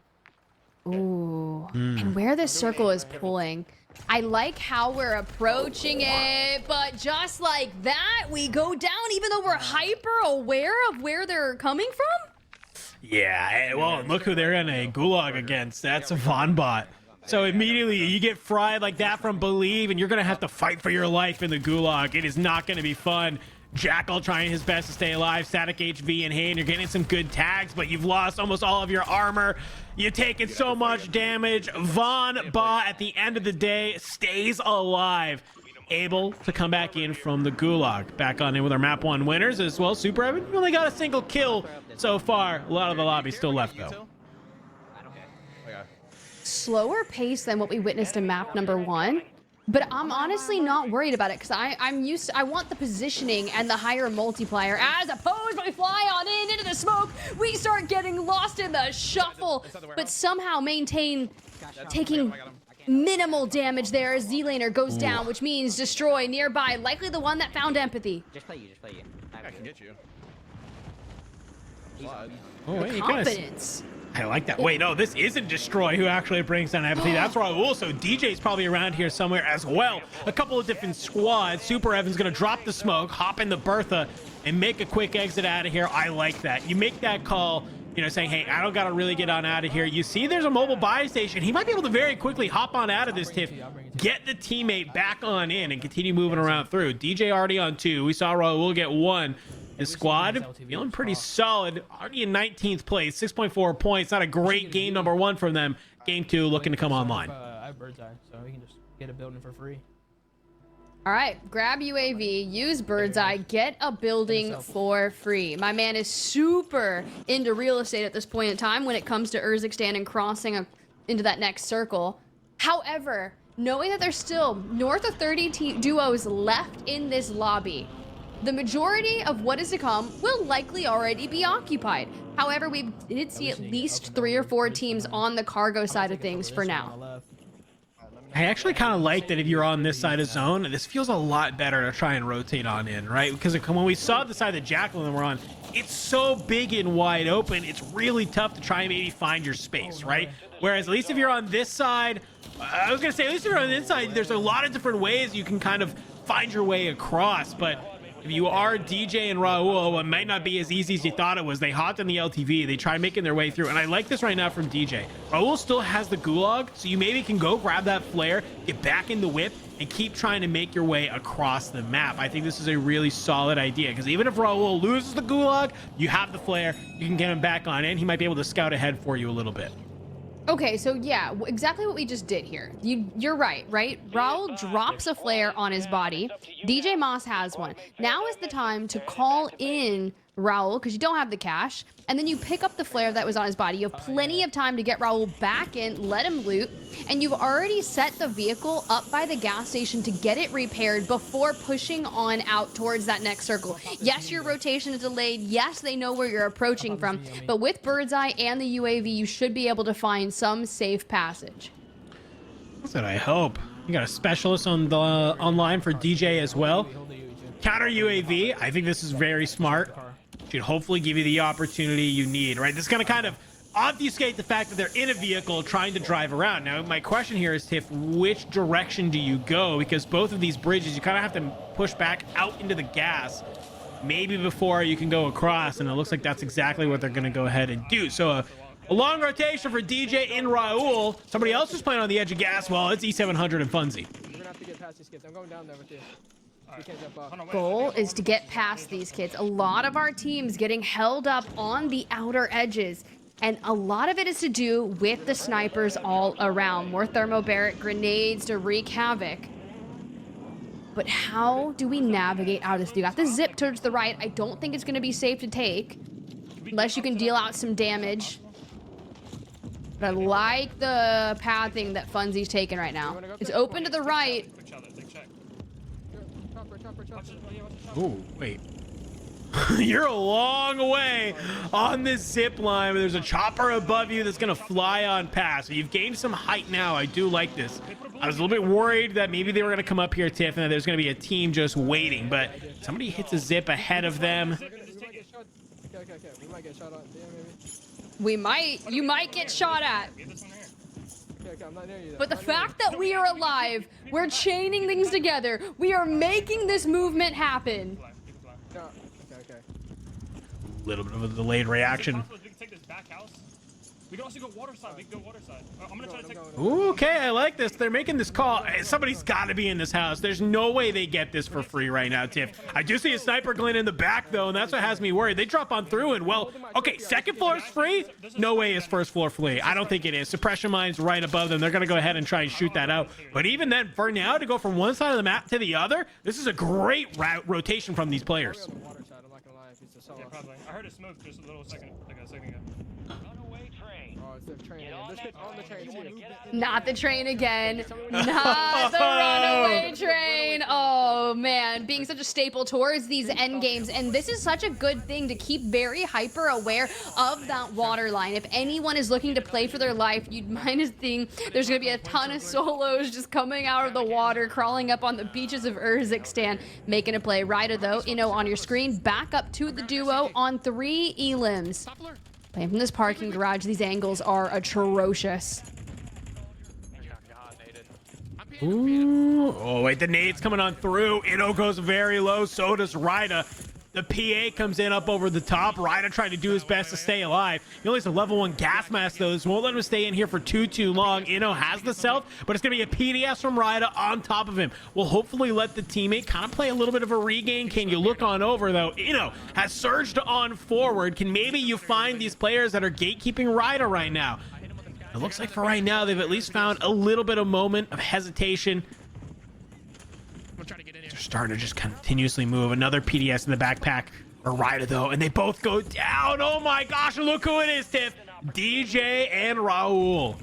Ooh, and where this circle is pulling. I like how we're approaching it, but just like that, we go down even though we're hyper aware of where they're coming from? Yeah, well, look who they're in a gulag against. That's a vonbot. So immediately you get fried like that from Bulieve, and you're going to have to fight for your life in the gulag. It is not going to be fun. Jackal trying his best to stay alive. Static HV in hand. You're getting some good tags, but you've lost almost all of your armor. You're taking so much damage. vonbot, at the end of the day, stays alive. Able to come back in from the gulag. Back on in with our map 1 winners as well. Superevan, you only got a single kill so far. A lot of the lobby still left, though. Slower pace than what we witnessed in map number 1. But I'm honestly not worried about it because I want the positioning and the higher multiplier as opposed when we fly on into the smoke. We start getting lost in the shuffle, but somehow maintain taking minimal damage there as Z-Laner goes down, which means destroy nearby, likely the one that found empathy. Just play you. I can get you. Oh, wait, Confidence. I like that. Wait, no, this isn't Destroy who actually brings down empathy. That's Raul. So DJ's probably around here somewhere as well. A couple of different squads. Superevan's going to drop the smoke, hop in the Bertha, and make a quick exit out of here. I like that. You make that call, you know, saying, hey, I don't got to really get on out of here. You see there's a mobile buy station. He might be able to very quickly hop on out of this, Tiff, get the teammate back on in, and continue moving around through. DJ already on 2. We saw Raul get 1. His squad feeling pretty solid, already in 19th place, 6.4 points. Not a great game number 1 from them. Game 2 looking to come online. I have bird's eye, so we can just get a building for free. All right, grab UAV, use bird's eye, get a building for free. My man is super into real estate at this point in time when it comes to Urzikstan and crossing into that next circle. However, knowing that there's still north of 30 duos left in this lobby, the majority of what is to come will likely already be occupied. However, we did see at least 3 or 4 teams on the cargo side of things for now. I actually kind of like that if you're on this side of zone, this feels a lot better to try and rotate on in, right? Because when we saw the side that Jacqueline were on, it's so big and wide open, it's really tough to try and maybe find your space, right? Whereas at least if you're on this side, I was gonna say, at least if you're on the inside, there's a lot of different ways you can kind of find your way across. But if you are DJ and Raul, it might not be as easy as you thought it was. They hopped on the LTV. They tried making their way through. And I like this right now from DJ. Raul still has the gulag, so you maybe can go grab that flare, get back in the whip, and keep trying to make your way across the map. I think this is a really solid idea, because even if Raul loses the gulag, you have the flare. You can get him back on in. He might be able to scout ahead for you a little bit. Okay, so yeah, exactly what we just did here. You're right? Raul drops a flare on his body. DJ Moss has one. Now is the time to call in Raul, because you don't have the cash, and then you pick up the flare that was on his body. You have plenty of time to get Raul back in, let him loot, and you've already set the vehicle up by the gas station to get it repaired before pushing on out towards that next circle. Yes, your rotation is delayed. Yes, they know where you're approaching from, but with bird's eye and the UAV, you should be able to find some safe passage. That's what I hope. You got a specialist on the online for DJ as well. Counter UAV. I think this is very smart. Should hopefully give you the opportunity you need, right? This is going to kind of obfuscate the fact that they're in a vehicle trying to drive around. Now, my question here is, Tiff, which direction do you go? Because both of these bridges, you kind of have to push back out into the gas, maybe before you can go across, and it looks like that's exactly what they're going to go ahead and do. So a long rotation for DJ in Raul. Somebody else who's playing on the edge of gas. Well, it's E700 and Funzy. We're gonna have to get past these kids. I'm going down there with you. Goal is to get past these kids. A lot of our teams getting held up on the outer edges, and a lot of it is to do with the snipers all around. More thermobaric grenades to wreak havoc. But how do we navigate out of this? You got the zip towards the right. I don't think it's going to be safe to take unless you can deal out some damage. But I like the pathing that Funzy's taking right now. It's open to the right. Oh, wait. You're a long way on this zip line. There's a chopper above you that's going to fly on past. So you've gained some height now. I do like this. I was a little bit worried that maybe they were going to come up here, Tiff, and that there's going to be a team just waiting. But somebody hits a zip ahead of them. We might get shot at. Yeah, maybe. We might. You might get shot at. I'm not near you. But the fact that we are alive, we're chaining things together, we are making this movement happen. Okay. A little bit of a delayed reaction. We can take this back house. We can also go water side. We can go water side. I'm gonna try to take. Okay, I like this. They're making this call. Somebody's got to be in this house. There's no way they get this for free right now, Tiff. I do see a sniper glint in the back, though, and that's what has me worried. They drop on through, and, well, okay, second floor is free? No way is first floor free. I don't think it is. Suppression mine's right above them. They're going to go ahead and try and shoot that out. But even then, for now, to go from one side of the map to the other, this is a great rotation from these players. Yeah, probably. I heard it smoke just a little second, like a second ago. Runaway train. Oh, it's the train. This kid's on the train. Not the train again. Not the runaway train. Oh, man. Being such a staple towards these end games. And this is such a good thing to keep very hyper aware of that water line. If anyone is looking to play for their life, you'd minus think there's going to be a ton of solos just coming out of the water, crawling up on the beaches of Urzikstan, making a play. Ryda, though, on your screen, back up to the duo on 3 elims. Playing from this parking garage, these angles are atrocious. Ooh. Oh, wait, the nade's coming on through. Ino goes very low, so does Ryda. The PA comes in up over the top. Ryda trying to do his best to stay alive. He only has a level 1 gas mask, though. This won't let him stay in here for too long. Ino has the self, but it's going to be a PDS from Ryda on top of him. We'll hopefully let the teammate kind of play a little bit of a regain. Can you look on over, though? Ino has surged on forward. Can maybe you find these players that are gatekeeping Ryda right now? It looks like for right now, they've at least found a little bit of moment of hesitation. I'm gonna try to get in They're starting to just continuously move. Another PDS in the backpack. Arida though, and they both go down. Oh my gosh, look who it is, Tiff. DJ and Raul.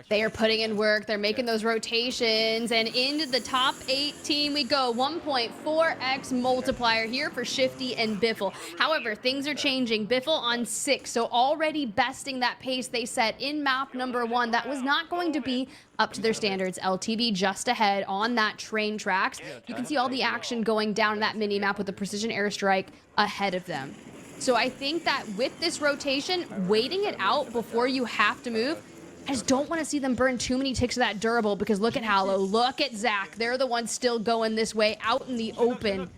They are putting in work. They're making those rotations, and into the top 18 we go. 1.4x multiplier here for Shifty and Biffle. However, things are changing. Biffle on 6, so already besting that pace they set in map number 1. That was not going to be up to their standards. LTV just ahead on that train tracks. You can see all the action going down in that mini map with the precision airstrike ahead of them. So I think that with this rotation, waiting it out before you have to move, I just don't want to see them burn too many ticks of that durable, because look at Hallow, look at Zach. They're the ones still going this way out in the open.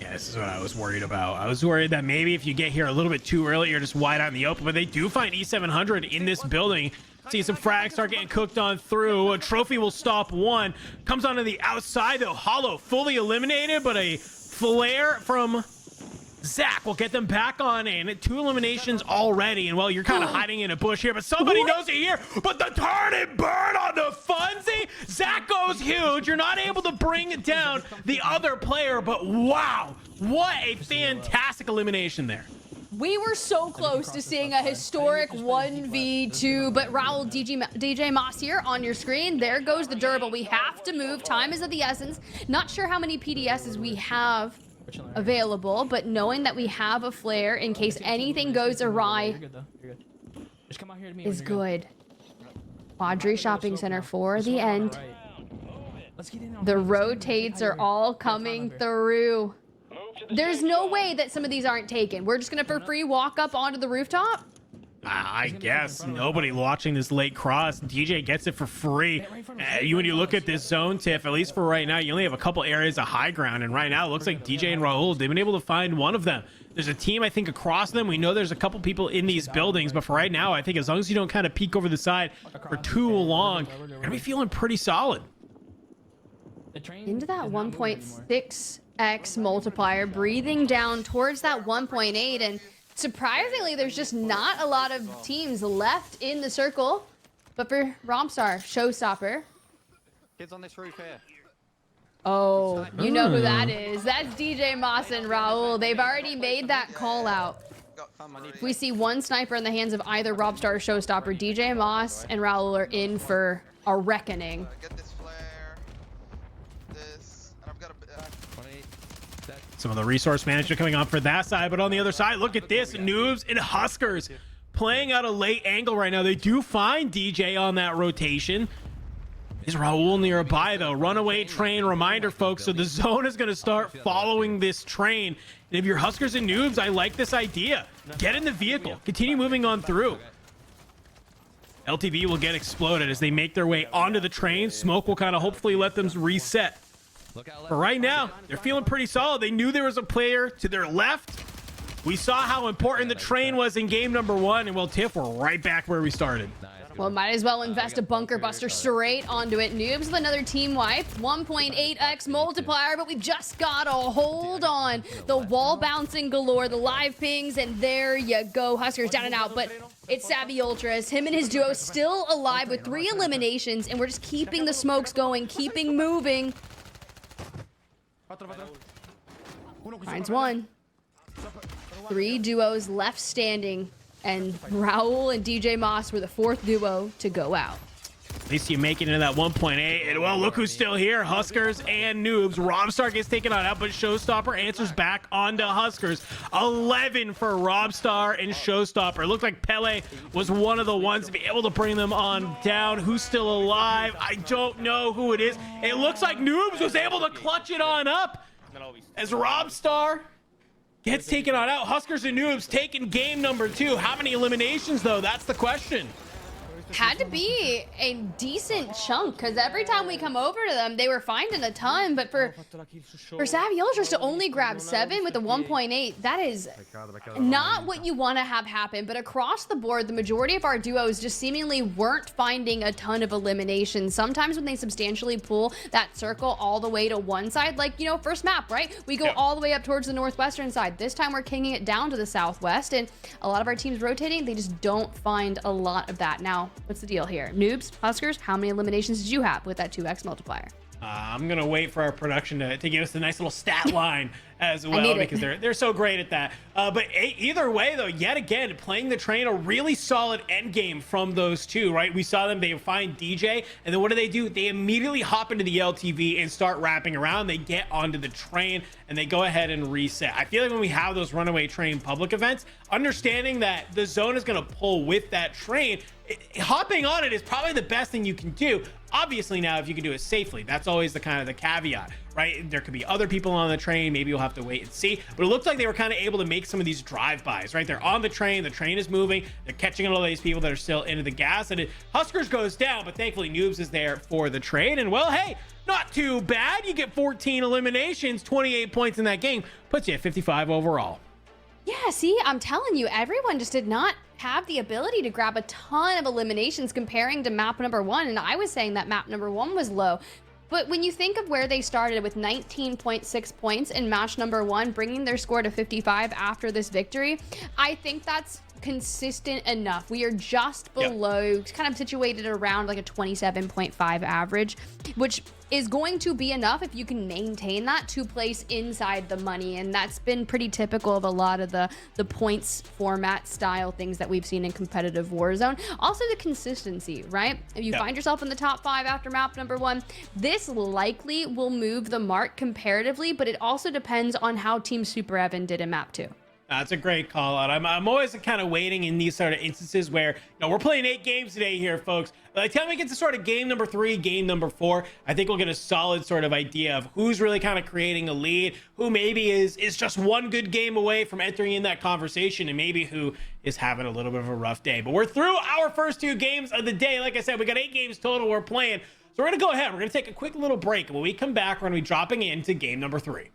Yeah, this is what I was worried about. I was worried that maybe if you get here a little bit too early, you're just wide out in the open, but they do find E700 in this building. See some frags start getting cooked on through. A trophy will stop one. Comes onto the outside though. Hollow fully eliminated, but a flare from Zach will get them back on in. 2 eliminations already, and well, you're kind of hiding in a bush here, but somebody knows it here. But the turn and burn on the Funzy. Zach goes huge. You're not able to bring down the other player, but wow, what a fantastic elimination there. We were so close to seeing a historic 1v2, but Raul, DJ Moss here on your screen. There goes the durable. We have to move. Time is of the essence. Not sure how many PDSs we have available, but knowing that we have a flare in case anything goes awry is good. Audrey Shopping Center for the end. The rotates are all coming through. There's no way that some of these aren't taken. We're just gonna for free walk up onto the rooftop. I guess nobody watching this late cross. DJ gets it for free. When you look at this zone, Tiff, at least for right now, you only have a couple areas of high ground, and right now it looks like DJ and Raul, they've been able to find one of them. There's a team, I think, across them. We know there's a couple people in these buildings, but for right now, I think as long as you don't kind of peek over the side for too long, you're gonna be feeling pretty solid. Into that 1.6x multiplier, breathing down towards that 1.8, and surprisingly, there's just not a lot of teams left in the circle. But for Romstar, Showstopper. Kids on this roof here. Oh, you know who that is. That's DJ Moss and Raul. They've already made that call out. We see one sniper in the hands of either Robstar or Showstopper. DJ Moss and Raul are in for a reckoning. Get this flare. This. And I've got a... Some of the resource management coming on for that side, but on the other side, look at this. Noobs and Huskers playing out a late angle right now. They do find DJ on that rotation. Is Raul nearby though? Runaway train reminder, folks. So the zone is going to start following this train. And if you're Huskers and Noobs, I like this idea. Get in the vehicle. Continue moving on through. LTV will get exploded as they make their way onto the train. Smoke will kind of hopefully let them reset. But right now, they're feeling pretty solid. They knew there was a player to their left. We saw how important the train was in game number 1, and well, Tiff, we're right back where we started. Well, might as well invest a bunker buster straight onto it. Noobs with another team wipe. 1.8x multiplier, but we've just got to hold on. The wall bouncing galore, the live pings, and there you go. Huskers down and out, but it's Savvy Ultras. Him and his duo still alive with 3 eliminations, and we're just keeping the smokes going, keeping moving. Finds one. 3 duos left standing, and Raul and DJ Moss were the 4th duo to go out. At least you make it into that 1.8, and well, look who's still here. Huskers and Noobs. Robstar gets taken on out, but Showstopper answers back onto Huskers. 11 for Robstar and Showstopper. It looked like Pele was one of the ones to be able to bring them on down. Who's still alive? I don't know who it is. It looks like Noobs was able to clutch it on up as Robstar gets taken on out. Huskers and Noobs taking game number 2. How many eliminations, though? That's the question. Had to be a decent chunk, because every time we come over to them, they were finding a ton. But for Savvy Ultras to only grab 7 with a 1.8, that is not what you want to have happen. But across the board, the majority of our duos just seemingly weren't finding a ton of eliminations. Sometimes when they substantially pull that circle all the way to one side, like, you know, first map, right? We go all the way up towards the northwestern side. This time we're kinging it down to the southwest, and a lot of our teams rotating, they just don't find a lot of that. Now, what's the deal here? Noobs, Huskers, how many eliminations did you have with that 2x multiplier? I'm gonna wait for our production to give us a nice little stat line as well, because they're so great at that. But either way, though, yet again, playing the train, a really solid end game from those two, right? We saw them, they find DJ, and then what do? They immediately hop into the LTV and start wrapping around. They get onto the train and they go ahead and reset. I feel like when we have those runaway train public events, understanding that the zone is gonna pull with that train, hopping on it is probably the best thing you can do. Obviously, now if you can do it safely, that's always the kind of the caveat, right? There could be other people on the train, maybe you'll have to wait and see, but it looks like they were kind of able to make some of these drive-bys, right? They're on the train is moving, they're catching all these people that are still into the gas, and Huskers goes down, but thankfully Noobs is there for the trade. And well, hey, not too bad. You get 14 eliminations, 28 points in that game, puts you at 55 overall. Yeah, see, I'm telling you, everyone just did not have the ability to grab a ton of eliminations comparing to map number 1. And I was saying that map number 1 was low. But when you think of where they started with 19.6 points in match number 1, bringing their score to 55 after this victory, I think that's consistent enough. We are just below, kind of situated around like a 27.5 average, which is going to be enough if you can maintain that to place inside the money. And that's been pretty typical of a lot of the points format style things that we've seen in competitive Warzone. Also the consistency, right? If you find yourself in the top 5 after map number 1, this likely will move the mark comparatively, but it also depends on how Team Superevan did in map 2. That's a great call out. I'm always kind of waiting in these sort of instances where, we're playing 8 games today here, folks. By the time we get to sort of game number 3, game number 4, I think we'll get a solid sort of idea of who's really kind of creating a lead, who maybe is just one good game away from entering in that conversation, and maybe who is having a little bit of a rough day. But we're through our first 2 games of the day. Like I said, we got 8 games total we're playing. So we're going to go ahead. We're going to take a quick little break. And when we come back, we're going to be dropping into game number 3.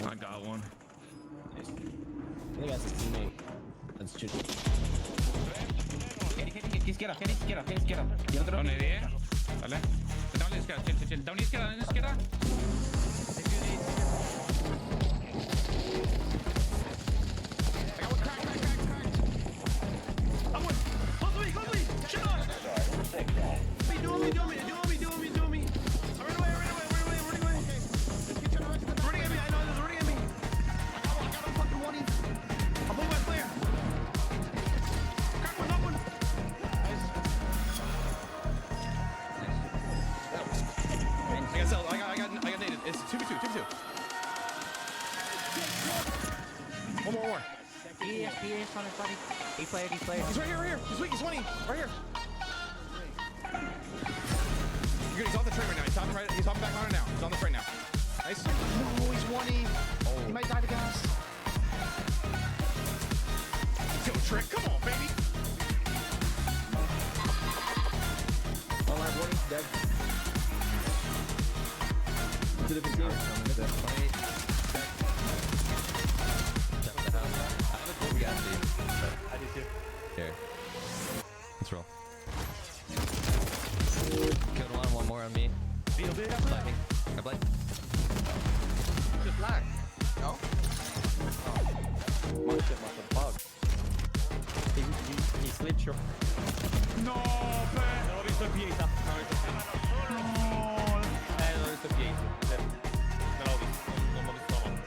I got one. I think that's his teammate. That's juju. Izquierda. Y otro. Down idea. Dale. Down izquierda, chill. Down izquierda. I got one. Crack. I'm one. Close to me. Shit on. Hey, do me. I ran away. Running at me. I know there's running at me. I got him fucking one. I'm moving my player. Crack one, knock one. I got nated. It's 2v2. One more. He is on his body. He played. He's right here. He's weak. He's 20. Right here. You're good. He's off the train right now. He's hopping back on it now. He's on the train now. Nice. No, he's 20. Oh. He might die to gas. Go, Trick. Come on, baby. Two different teams. I do too. Here. Let's roll. Killed one more on me. Blacking. I blind. Just black. No? Oh. Shit, bug. He slipped short. No, man. Non ho visto il pieta. Non ho visto il pieta. Non l'ho visto. Non l'ho visto la mano.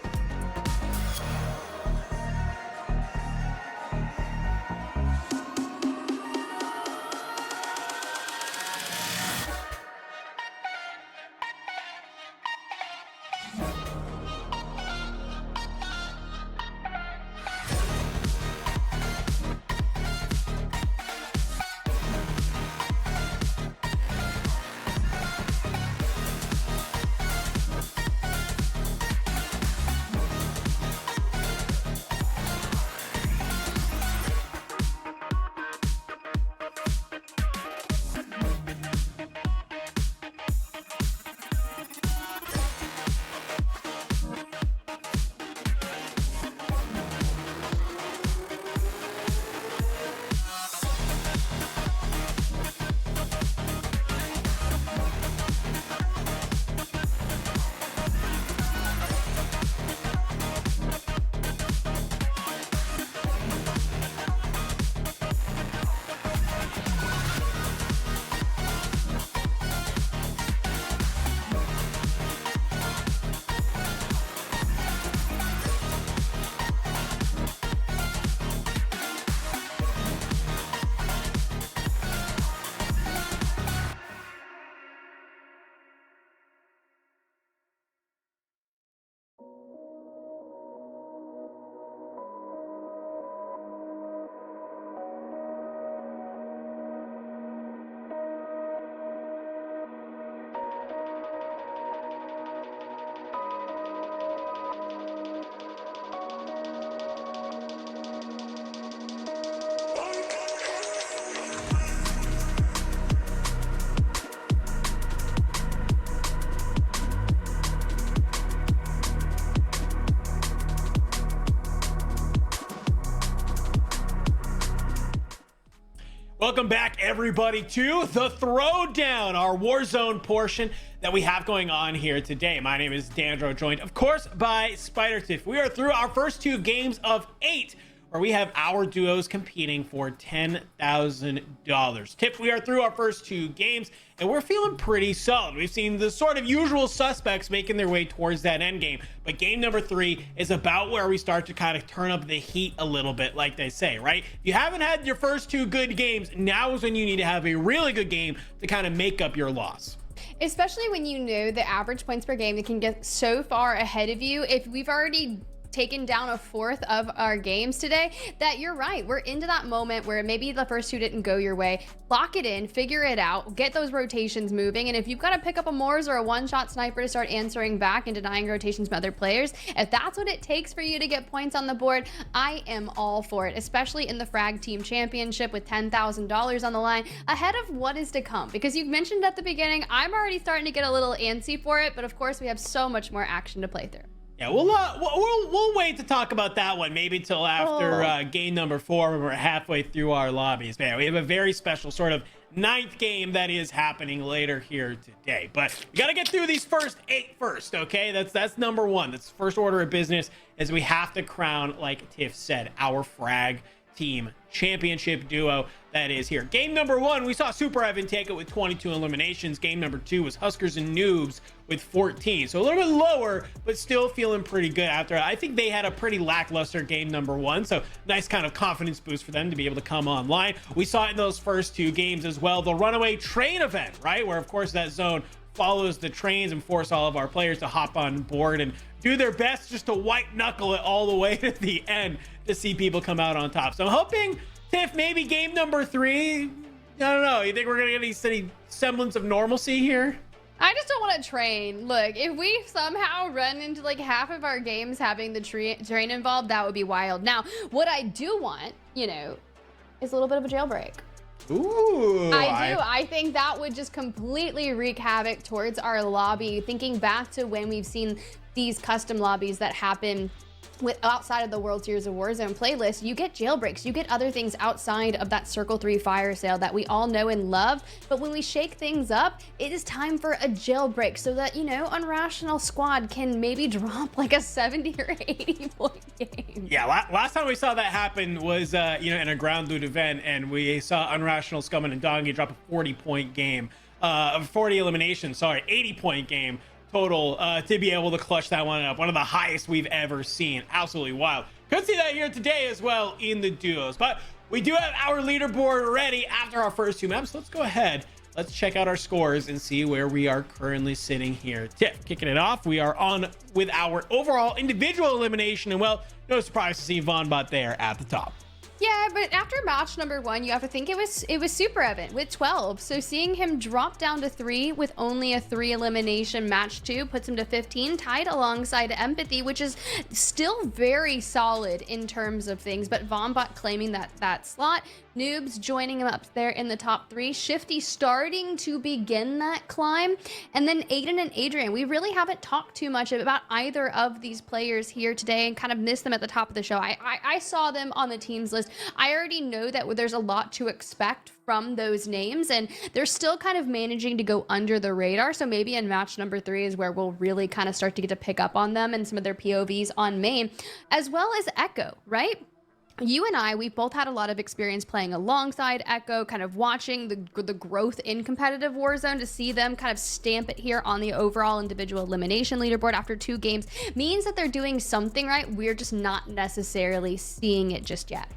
Welcome back, everybody, to the Throwdown, our Warzone portion that we have going on here today. My name is Dandro, joined, of course, by SpiderTiff. We are through our first 2 games of 8, where we have our duos competing for $10,000. Tiff, we are through our first 2 games, and we're feeling pretty solid. We've seen the sort of usual suspects making their way towards that end game, but game number 3 is about where we start to kind of turn up the heat a little bit, like they say, right? If you haven't had your first 2 good games, now is when you need to have a really good game to kind of make up your loss. Especially when you know the average points per game that can get so far ahead of you. If we've already taken down a fourth of our games today, that you're right, we're into that moment where maybe the first 2 didn't go your way. Lock it in, figure it out, get those rotations moving, and if you've got to pick up a Moors or a one-shot sniper to start answering back and denying rotations from other players, if that's what it takes for you to get points on the board, I am all for it, especially in the Frag Team Championship with $10,000 on the line ahead of what is to come. Because you mentioned at the beginning, I'm already starting to get a little antsy for it, but of course we have so much more action to play through. Yeah, we'll wait to talk about that one maybe till after game number 4, when we're halfway through our lobbies. Man, we have a very special sort of 9th game that is happening later here today, but we got to get through these first 8 first. Okay, that's number 1. That's first order of business, as we have to crown, like Tiff said, our Frag Team Championship duo that is here. Game number 1, we saw Superevan take it with 22 eliminations. Game number 2 was Huskers and Noobs with 14. So a little bit lower, but still feeling pretty good after. I think they had a pretty lackluster game number 1. So nice kind of confidence boost for them to be able to come online. We saw it in those first 2 games as well. The runaway train event, right? Where of course that zone follows the trains and force all of our players to hop on board and do their best just to white knuckle it all the way to the end to see people come out on top. So I'm hoping, Tiff, maybe game number 3, I don't know, you think we're gonna get any semblance of normalcy here? I just don't want to train. Look, if we somehow run into like half of our games having the train involved, that would be wild. Now, what I do want, you know, is a little bit of a jailbreak. Ooh. I do. I think that would just completely wreak havoc towards our lobby. Thinking back to when we've seen these custom lobbies that happen outside of the World Series of Warzone playlist, you get jailbreaks, you get other things outside of that Circle 3 fire sale that we all know and love. But when we shake things up, it is time for a jailbreak so that, you know, Unrational Squad can maybe drop like a 70 or 80 point game. Yeah, last time we saw that happen was, you know, in a ground loot event, and we saw Unrational Scum and Dongi drop a 40-point game, 40 elimination, sorry, 80-point game total to be able to clutch that one up. One of the highest we've ever seen. Absolutely wild. Could see that here today as well in the duos. But we do have our leaderboard ready after our first two maps. Let's go ahead. Let's check out our scores and see where we are currently sitting here. Tiff, kicking it off. We are on with our overall individual elimination. And well, no surprise to see vonbot there at the top. Yeah, but after match number 1, you have to think it was Superevan with 12. So seeing him drop down to 3 with only a 3 elimination match 2 puts him to 15, tied alongside Empathy, which is still very solid in terms of things. But vonbot claiming that slot, Noobs joining him up there in the top 3, Shifty starting to begin that climb, and then Aydan and Adrian. We really haven't talked too much about either of these players here today and kind of missed them at the top of the show. I saw them on the teams list. I already know that there's a lot to expect from those names, and they're still kind of managing to go under the radar. So maybe in match number 3 is where we'll really kind of start to get to pick up on them and some of their POVs on main, as well as enkeo, right? You and I, we've both had a lot of experience playing alongside enkeo, kind of watching the growth in competitive Warzone. To see them kind of stamp it here on the overall individual elimination leaderboard after 2 games means that they're doing something right. We're just not necessarily seeing it just yet.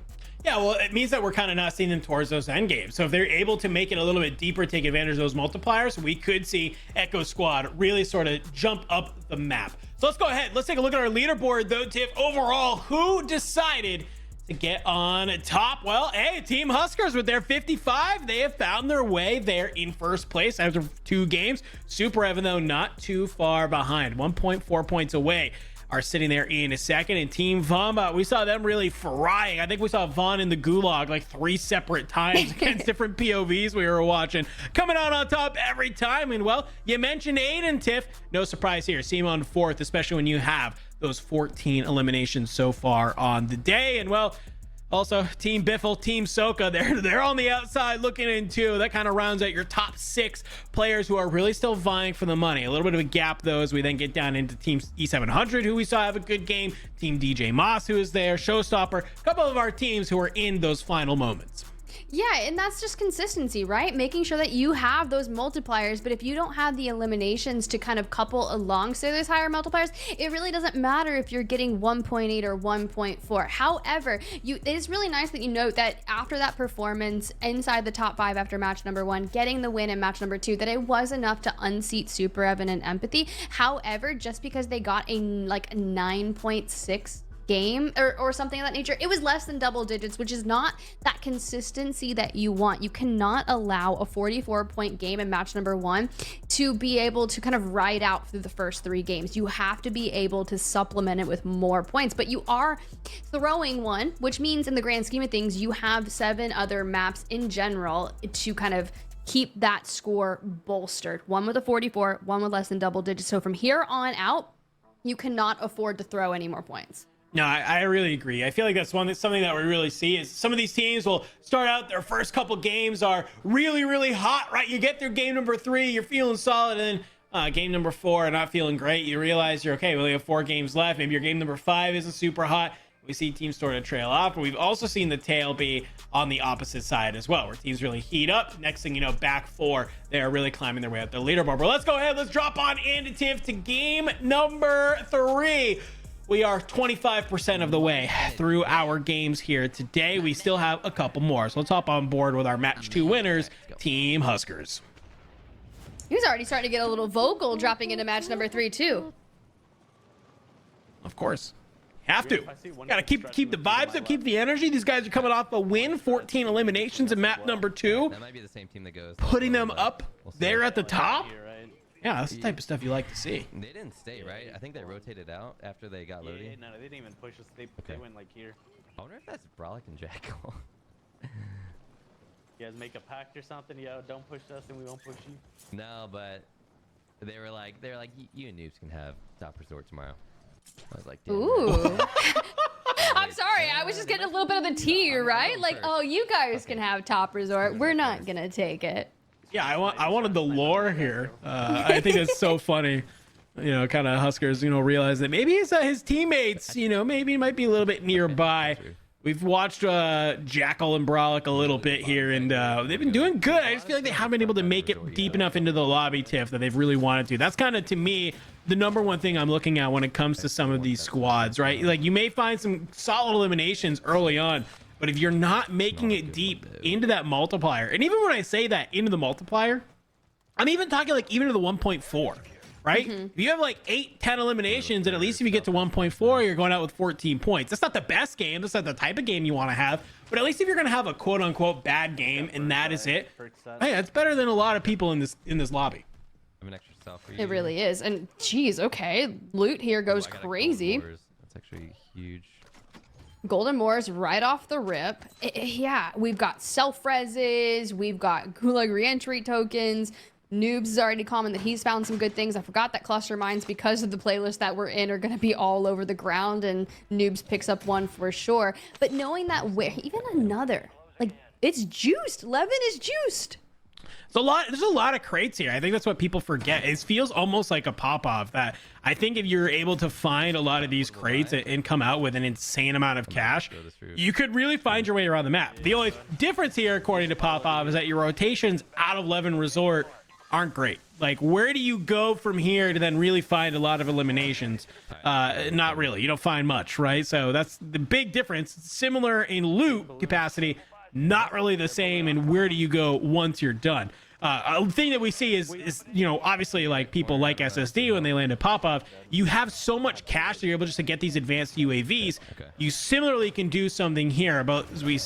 Yeah, well, it means that we're kind of not seeing them towards those end games. So if they're able to make it a little bit deeper, take advantage of those multipliers, we could see enkeo Squad really sort of jump up the map. So let's go ahead. Let's take a look at our leaderboard, though, Tiff. Overall, who decided to get on top? Well, hey, Team Huskers with their 55. They have found their way there in first place after 2 games. Superevan, though, not too far behind. 1.4 points away. Are sitting there in a second. And Team vonbot, we saw them really frying. I think we saw Vaughn in the gulag like 3 separate times against different POVs we were watching. Coming out on top every time. And well, you mentioned Aydan, Tiff. No surprise here. See him on 4th, especially when you have those 14 eliminations so far on the day. And well, also Team Biffle, Team Soka, they're on the outside looking in too. That kind of rounds out your top 6 players who are really still vying for the money. A little bit of a gap though as we then get down into Team E700, who we saw have a good game, Team DJ Moss, who is there, Showstopper, a couple of our teams who are in those final moments. Yeah, and that's just consistency, right? Making sure that you have those multipliers, but if you don't have the eliminations to kind of couple along so those higher multipliers, it really doesn't matter if you're getting 1.8 or 1.4. However, it is really nice that you note that after that performance inside the top 5 after match number 1, getting the win in match number 2, that it was enough to unseat Superevan and Empathy. However, just because they got a 9.6 game or something of that nature, it was less than double digits, which is not that consistency that you want. You cannot allow a 44-point game in match number 1 to be able to kind of ride out through the first 3 games. You have to be able to supplement it with more points, but you are throwing 1, which means in the grand scheme of things, you have 7 other maps in general to kind of keep that score bolstered. 1 with a 44, 1 with less than double digits. So from here on out, you cannot afford to throw any more points. No, I really agree. I feel like that's something that we really see is some of these teams will start out, their first couple games are really, really hot, right? You get through game number 3, you're feeling solid, and then game number 4, not feeling great. You realize you're okay, we only have 4 games left. Maybe your game number 5 isn't super hot. We see teams sort of trail off, but we've also seen the tail be on the opposite side as well, where teams really heat up. Next thing you know, back 4, they're really climbing their way up the leaderboard. But let's go ahead, let's drop on into Tiff to game number 3. We are 25% of the way through our games here today. We still have a couple more. So let's hop on board with our match 2 winners, Team Huskers. He was already starting to get a little vocal dropping into match number 3 too. Of course. Have to. Gotta keep the vibes up, keep the energy. These guys are coming off a win, 14 eliminations in map number 2. That might be the same team that goes. Putting them up there at the top. Yeah, that's the type of stuff you like to see. They didn't stay, right? I think they rotated out after they got loaded. Yeah, no, they didn't even push us. They went like here. I wonder if that's Brolic and Jackal. You guys make a pact or something? Yo, don't push us and we won't push you. No, but they were like, you and noobs can have top resort tomorrow. I was like, damn, Ooh. I'm sorry, I was just getting a little bit of the tea, right? Like, oh, you guys can have top resort. We're not gonna take it. Yeah, I wanted the lore here. I think it's so funny. You know, kind of Huskers, you know, realize that maybe his teammates, you know, maybe he might be a little bit nearby. We've watched Jackal and Brolic a little bit here, and they've been doing good. I just feel like they haven't been able to make it deep enough into the lobby, Tiff, that they've really wanted to. That's kind of, to me, the number one thing I'm looking at when it comes to some of these squads, right? Like, you may find some solid eliminations early on, but if you're not making it deep into that multiplier, and even when I say that, into the multiplier, I'm even talking like even to the 1.4. Right? If you have like 8-10 eliminations, and at least if you get to 1.4, you're going out with 14 points. That's not the best game. That's not the type of game you want to have. But at least if you're going to have a quote unquote bad game and that is it, hey, that's better than a lot of people in this lobby. I'm an extra self for you. It really is. And geez, okay, loot here goes crazy. That's actually huge. Golden Moors right off the rip. Yeah, we've got self-reses, we've got Gulag reentry tokens. Noobs is already commenting that he's found some good things. I forgot that cluster mines, because of the playlist that we're in, are going to be all over the ground, and Noobs picks up one for sure. But knowing that even another, like, it's juiced. Levin is juiced. There's a lot of crates here. I think that's what people forget. It feels almost like a pop-off that I think if you're able to find a lot of these crates and come out with an insane amount of cash, you could really find your way around the map. The only difference here, according to pop-off, is that your rotations out of Levin Resort aren't great. Like, where do you go from here to then really find a lot of eliminations? Not really. You don't find much, right? So that's the big difference. Similar in loot capacity, not really the same in where do you go once you're done. A thing that we see is, you know, obviously, like, people like SSD when they land at pop-off, you have so much cash that you're able just to get these advanced UAVs. You similarly can do something here. But as we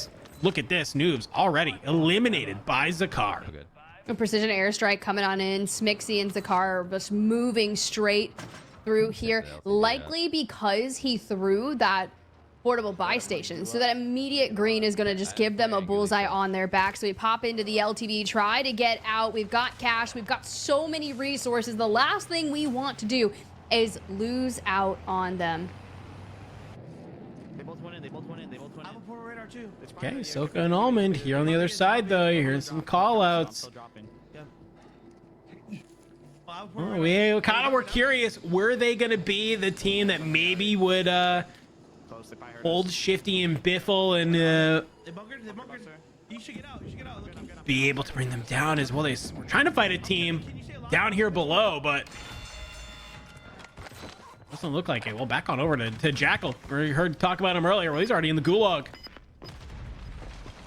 look at this, Noobs already eliminated by Zakar. A precision airstrike coming on in. Smixy and Zakar are just moving straight through here, likely because he threw that portable buy station. So that immediate green is going to just give them a bullseye on their back. So we pop into the LTV, try to get out. We've got cash. We've got so many resources. The last thing we want to do is lose out on them. They both went in. They both went in. They both went in. Okay, Soka and Almond here on the other side, though. You're hearing some call-outs. We kind of were curious, were they going to be the team that maybe would hold Shifty and Biffle and be able to bring them down as well? We're trying to fight a team down here below, but doesn't look like it. Well, back on over to Jackal. We heard talk about him earlier. Well, he's already in the gulag.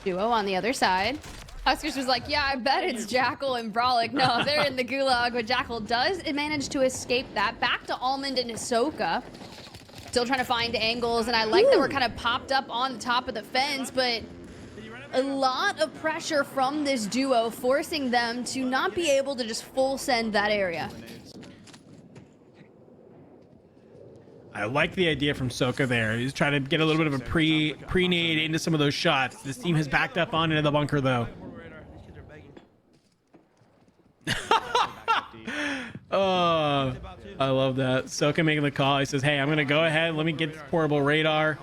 Duo on the other side. Huskers was like, yeah, I bet it's Jackal and Brolic. No, they're in the gulag, but Jackal does manage to escape that. Back to Almond and Hisoka. Still trying to find angles, and I like that we're kind of popped up on the top of the fence, but a lot of pressure from this duo, forcing them to not be able to just full send that area. I like the idea from Soka there. He's trying to get a little bit of a pre-nade into some of those shots. This team has backed up on into the bunker, though. Oh, I love that. Soka making the call. He says, hey, I'm going to go ahead. Let me get this portable radar.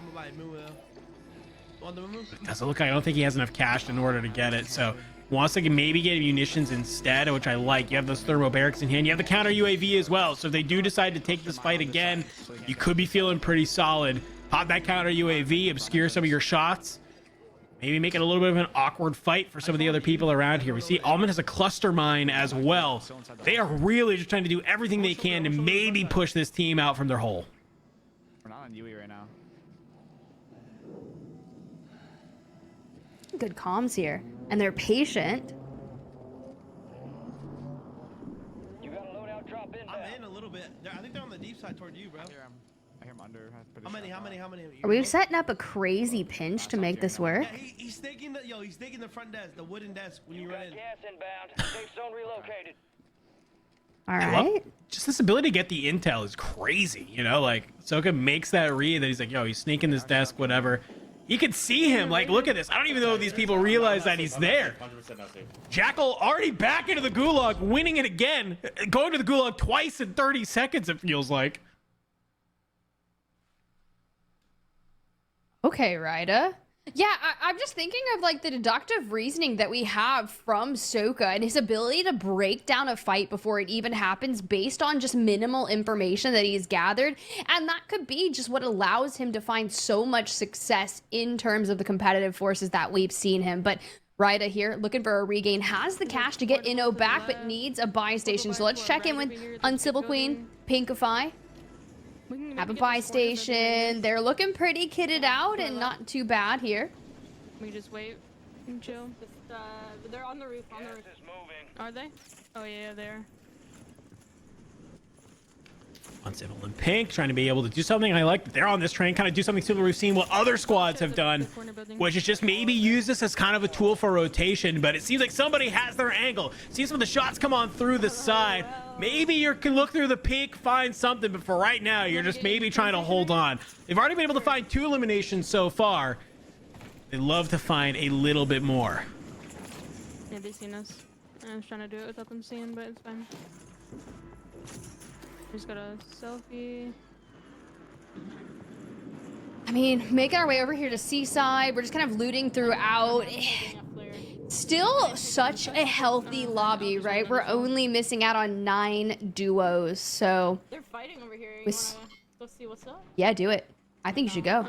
Doesn't look like, I don't think he has enough cash in order to get it. So wants to maybe get munitions instead, which I like. You have those thermo barracks in hand. You have the counter UAV as well. So if they do decide to take this fight again, you could be feeling pretty solid. Pop that counter UAV, obscure some of your shots. Maybe make it a little bit of an awkward fight for some of the other people around here. We see Almond has a cluster mine as well. They are really just trying to do everything they can to maybe push this team out from their hole. We're not on UE right now. Good comms here, and they're patient. You got a loadout drop in. I'm in a little bit. I think they're on the deep side toward you, bro. I hear him under. How many? Are we setting up a crazy pinch to make this work? Yeah, he's taking the front desk, the wooden desk when you run in. Gas inbound. Safe zone relocated. All right. Just this ability to get the intel is crazy, you know? Like, Soka makes that read that he's like, yo, he's sneaking this desk, whatever. You can see him. Like, look at this. I don't even know if these people realize that he's there. 100% not safe. Jackal already back into the gulag, winning it again. Going to the gulag twice in 30 seconds, it feels like. Okay, Ryda. Yeah, I'm just thinking of like the deductive reasoning that we have from Soka and his ability to break down a fight before it even happens based on just minimal information that he's gathered. And that could be just what allows him to find so much success in terms of the competitive forces that we've seen him. But Ryda here, looking for a regain, has the cash to get Inno back, but needs a buy station. So let's check in with Uncivil Queen, Pinkify. Have a buy station. They're looking pretty kitted out and not too bad here. We just wait and chill. They're on the roof. On the roof. Are they? Oh yeah, they are. Uncivil and Pink trying to be able to do something. I like that they're on this train, kind of do something similar we've seen what other squads have done, which is just maybe use this as kind of a tool for rotation. But it seems like somebody has their angle. See some of the shots come on through the side. Maybe you can look through the peak, find something, but for right now, you're just maybe trying to hold on. They've already been able to find 2 eliminations so far. They love to find a little bit more. Yeah, they've seen us. I was trying to do it without them seeing, but it's fine. Just got a selfie. I mean, making our way over here to Seaside. We're just kind of looting throughout. Still such a healthy lobby, right? We're only missing out on 9 duos, so... They're fighting over here. You wanna go see what's up? Yeah, do it. I think you should go.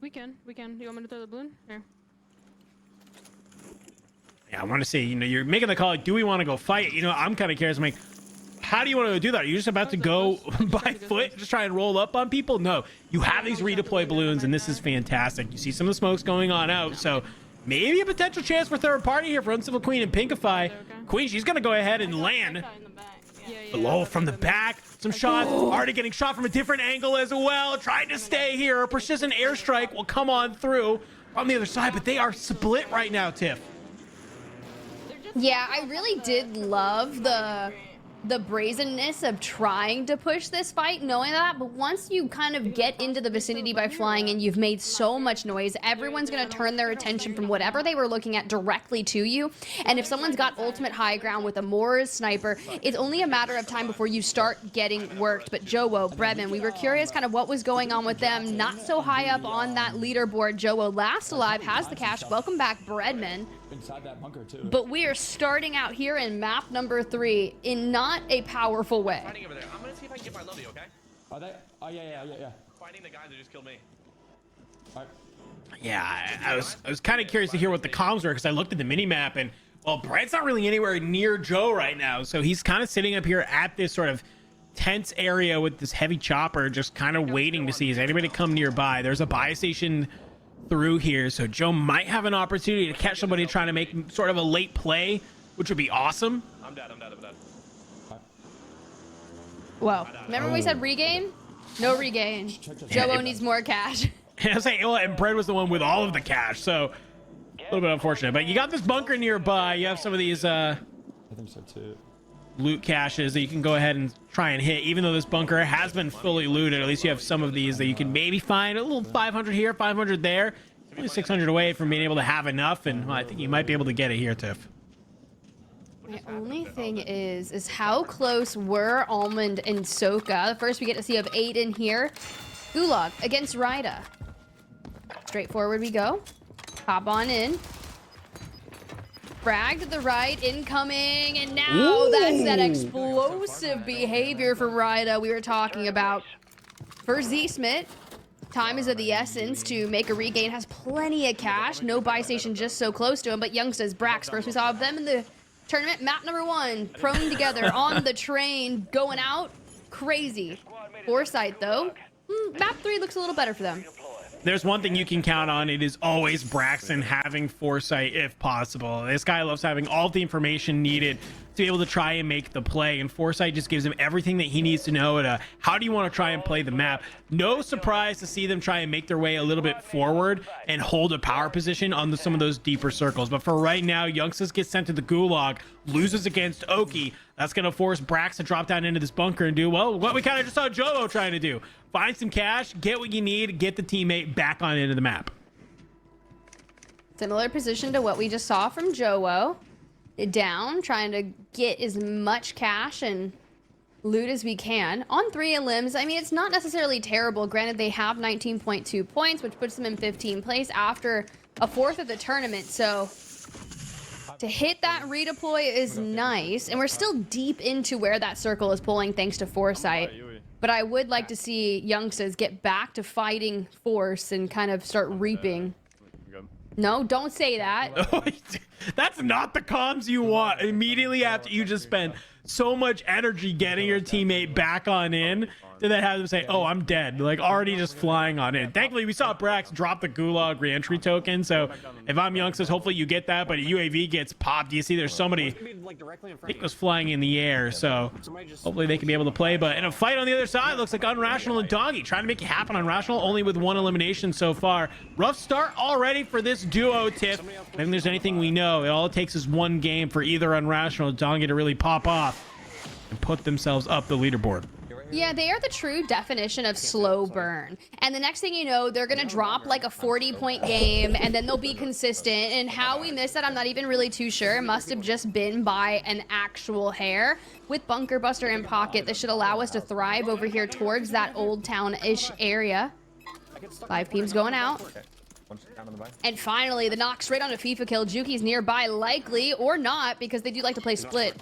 We can. Do you want me to throw the balloon? Here. Yeah, I want to say, you know, you're making the call, like, do we want to go fight? You know, I'm kind of curious. I'm like, how do you want to do that? Are you just about to go by foot, just try and roll up on people? No, you have these redeploy balloons, and this is fantastic. You see some of the smokes going on out, so maybe a potential chance for third party here for Uncivil Queen and Pinkify. Queen, she's going to go ahead and land. Below from the back, some shots, already getting shot from a different angle as well, trying to stay here. A precision airstrike will come on through on the other side, but they are split right now, Tiff. Yeah, I really did love the brazenness of trying to push this fight, knowing that, but once you kind of get into the vicinity by flying and you've made so much noise, everyone's going to turn their attention from whatever they were looking at directly to you. And if someone's got ultimate high ground with a Moors sniper, it's only a matter of time before you start getting worked. But Jowo, Brevin, we were curious kind of what was going on with them. Not so high up on that leaderboard. Jowo, last alive, has the cash. Welcome back, Bredman. Inside that bunker too. But we are starting out here in map number 3 in not a powerful way. Fighting over there. I'm gonna see if I can get my lovey, okay? Are they? Oh yeah. Fighting the guy that just killed me. All right. Yeah, I was kind of curious to hear what the comms were because I looked at the mini map and, well, Brad's not really anywhere near Joe right now, so he's kind of sitting up here at this sort of tense area with this heavy chopper, just kind of waiting to see is anybody come nearby. There's a buy station through here, so Joe might have an opportunity to catch somebody trying to make sort of a late play, which would be awesome. I'm dead. Whoa. Remember we said regain? No regain. Jowo needs more cash. I was saying, well, and Brad was the one with all of the cash, so a little bit unfortunate. But you got this bunker nearby. You have some of these I think so too. loot caches that you can go ahead and try and hit. Even though this bunker has been fully looted, at least you have some of these that you can maybe find. A little 500 here, 500 there. Only 600 away from being able to have enough, and well, I think you might be able to get it here, Tiff. The only thing is how close were Almond and Soka? The first we get to see of Aydan here. Gulag against Ryda. Straightforward we go. Hop on in. Frag to the right, incoming, and now that's that explosive behavior from Ryda we were talking about. For Z-Smith, time is of the essence to make a regain. Has plenty of cash. No buy station just so close to him, but Youngsters, Brax, first we saw of them in the tournament. Map number 1, prone together on the train, going out. Crazy. Foresight, though. Map 3 looks a little better for them. There's one thing you can count on. It is always Braxton having foresight if possible. This guy loves having all the information needed to be able to try and make the play, and foresight just gives him everything that he needs to know at how do you want to try and play the map. No surprise to see them try and make their way a little bit forward and hold a power position on some of those deeper circles. But for right now, Youngsters gets sent to the gulag, loses against oekiy. That's going to force Brax to drop down into this bunker and do, well, what we kind of just saw Jovo trying to do. Find some cash, get what you need, get the teammate back on into the map. Similar position to what we just saw from Jowo. Down, trying to get as much cash and loot as we can. On 3 limbs, I mean, it's not necessarily terrible. Granted, they have 19.2 points, which puts them in 15th place after a 4th of the tournament. So to hit that redeploy is nice. And we're still deep into where that circle is pulling thanks to Foresight. But I would like to see youngsters get back to fighting force and kind of start reaping. No, don't say that. That's not the comms you want immediately after you just spent so much energy getting your teammate back on in to then have them say, oh, I'm dead, like already just flying on in. Thankfully, we saw Brax drop the gulag reentry token, so if I'm youngsters, hopefully you get that, but a UAV gets popped. You see there's somebody, I think, was flying in the air, so hopefully they can be able to play. But in a fight on the other side, looks like Unrational and Doggy trying to make it happen. Unrational only with 1 elimination so far. Rough start already for this duo, Tiff. I think there's anything we know, all it takes is 1 game for either Unrational or Doggy to really pop off and put themselves up the leaderboard. Yeah, they are the true definition of slow burn. And the next thing you know, they're going to drop like a 40-point game, and then they'll be consistent. And how we missed that, I'm not even really too sure. It must have just been by an actual hair. With Bunker Buster in pocket, this should allow us to thrive over here towards that Old Town-ish area. 5 teams going out. And finally, the knock straight onto FIFA kill. Juki's nearby, likely, or not, because they do like to play split.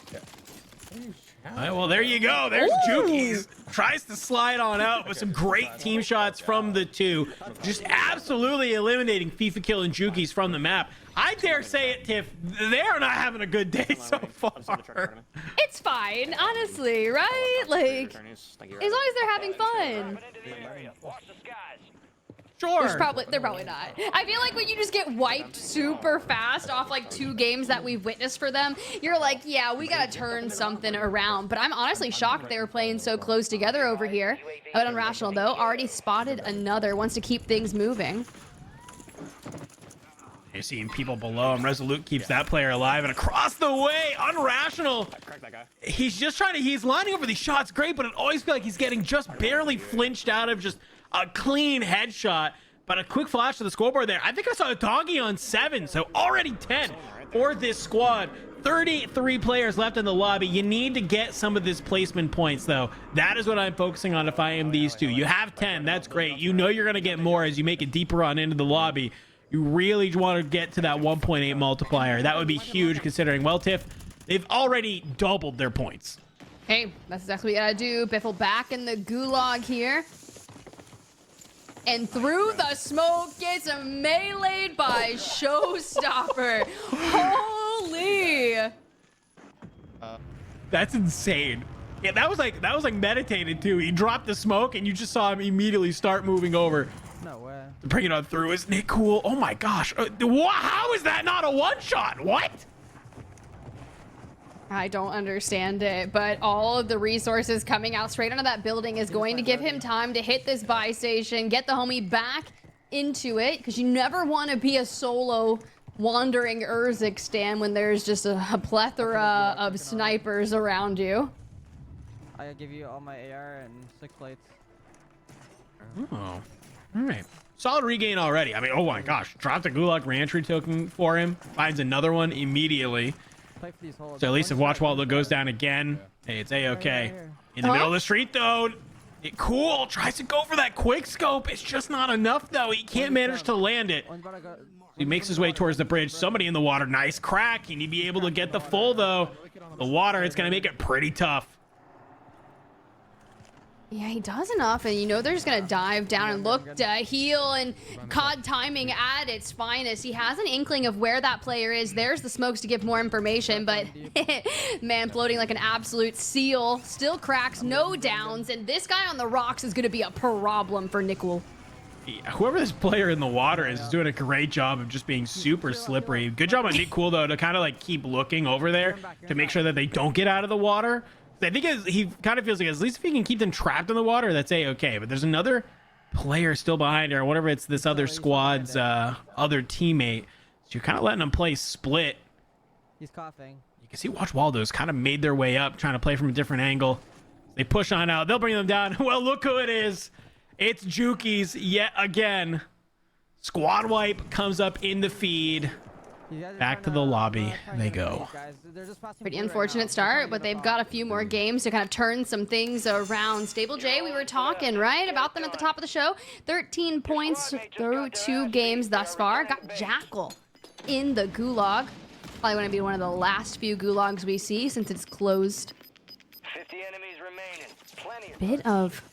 All right, well, there you go. There's Juki's. Tries to slide on out with some great team shots from the 2. Just absolutely eliminating FIFA Kill and Juki's from the map. I dare say it, Tiff, they are not having a good day so far. It's fine, honestly, right? Like, as long as they're having fun. Sure. They're probably not. I feel like when you just get wiped super fast off like 2 games that we've witnessed for them, you're like, yeah, we gotta turn something around. But I'm honestly shocked they were playing so close together over here. Out on Rational though, already spotted another, wants to keep things moving. You're seeing people below him. Resolute keeps that player alive, and across the way, Unrational. He's just he's lining over these shots great, but it always feels like he's getting just barely flinched out of just a clean headshot. But a quick flash to the scoreboard there. I think I saw a Doggy on 7, so already 10 for this squad. 33 players left in the lobby. You need to get some of this placement points, though. That is what I'm focusing on if I am these 2. You have 10. That's great. You know you're going to get more as you make it deeper on into the lobby. You really want to get to that 1.8 multiplier. That would be huge considering, well, Tiff, they've already doubled their points. Hey, that's exactly what you gotta do. Biffle back in the gulag here. And through the smoke gets meleeed by Showstopper. Holy! That's insane. Yeah, that was like meditated too. He dropped the smoke and you just saw him immediately start moving over. No way. Bring it on through. Isn't it cool? Oh my gosh. How is that not a one-shot? What? I don't understand it, but all of the resources coming out straight onto that building is going to give him time to hit this buy station, get the homie back into it, because you never want to be a solo wandering Urzik stand when there's just a plethora of snipers around you. I give you all my AR and 6 plates. Oh, all right. Solid regain already. I mean, oh my gosh. Dropped a Gulag reentry token for him. Finds another one immediately. So at least if Watch Waldo goes down again, hey, it's A-okay. In the middle of the street, though. Cool. Tries to go for that quick scope. It's just not enough, though. He can't manage to land it. He makes his way towards the bridge. Somebody in the water. Nice crack. Can he be able to get the full, though? The water, it's going to make it pretty tough. Yeah, he does enough, and you know they're just gonna dive down and look to heal, and COD timing at its finest. He has an inkling of where that player is. There's the smokes to give more information, but man, floating like an absolute seal. Still cracks, no downs, and this guy on the rocks is gonna be a problem for Nickel. Yeah, whoever this player in the water is doing a great job of just being super slippery. Good job on Nick Cool, though, to kind of like keep looking over there to make sure that they don't get out of the water. I think he kind of feels like at least if he can keep them trapped in the water, that's A-okay. But there's another player still behind her, whatever it's this other squad's other teammate. So you're kind of letting them play split. He's coughing. You can see Watch Waldo's kind of made their way up, trying to play from a different angle. They push on out. They'll bring them down. Well, look who it is. It's Juki's yet again. Squad wipe comes up in the feed. Back to the lobby they go. Pretty unfortunate start, but they've got a few more games to kind of turn some things around. Stable J, we were talking, right, about them at the top of the show. 13 points through 2 games thus far. Got Jackal in the gulag. Probably going to be one of the last few gulags we see since it's closed. 50 enemies remaining. Plenty of Bit of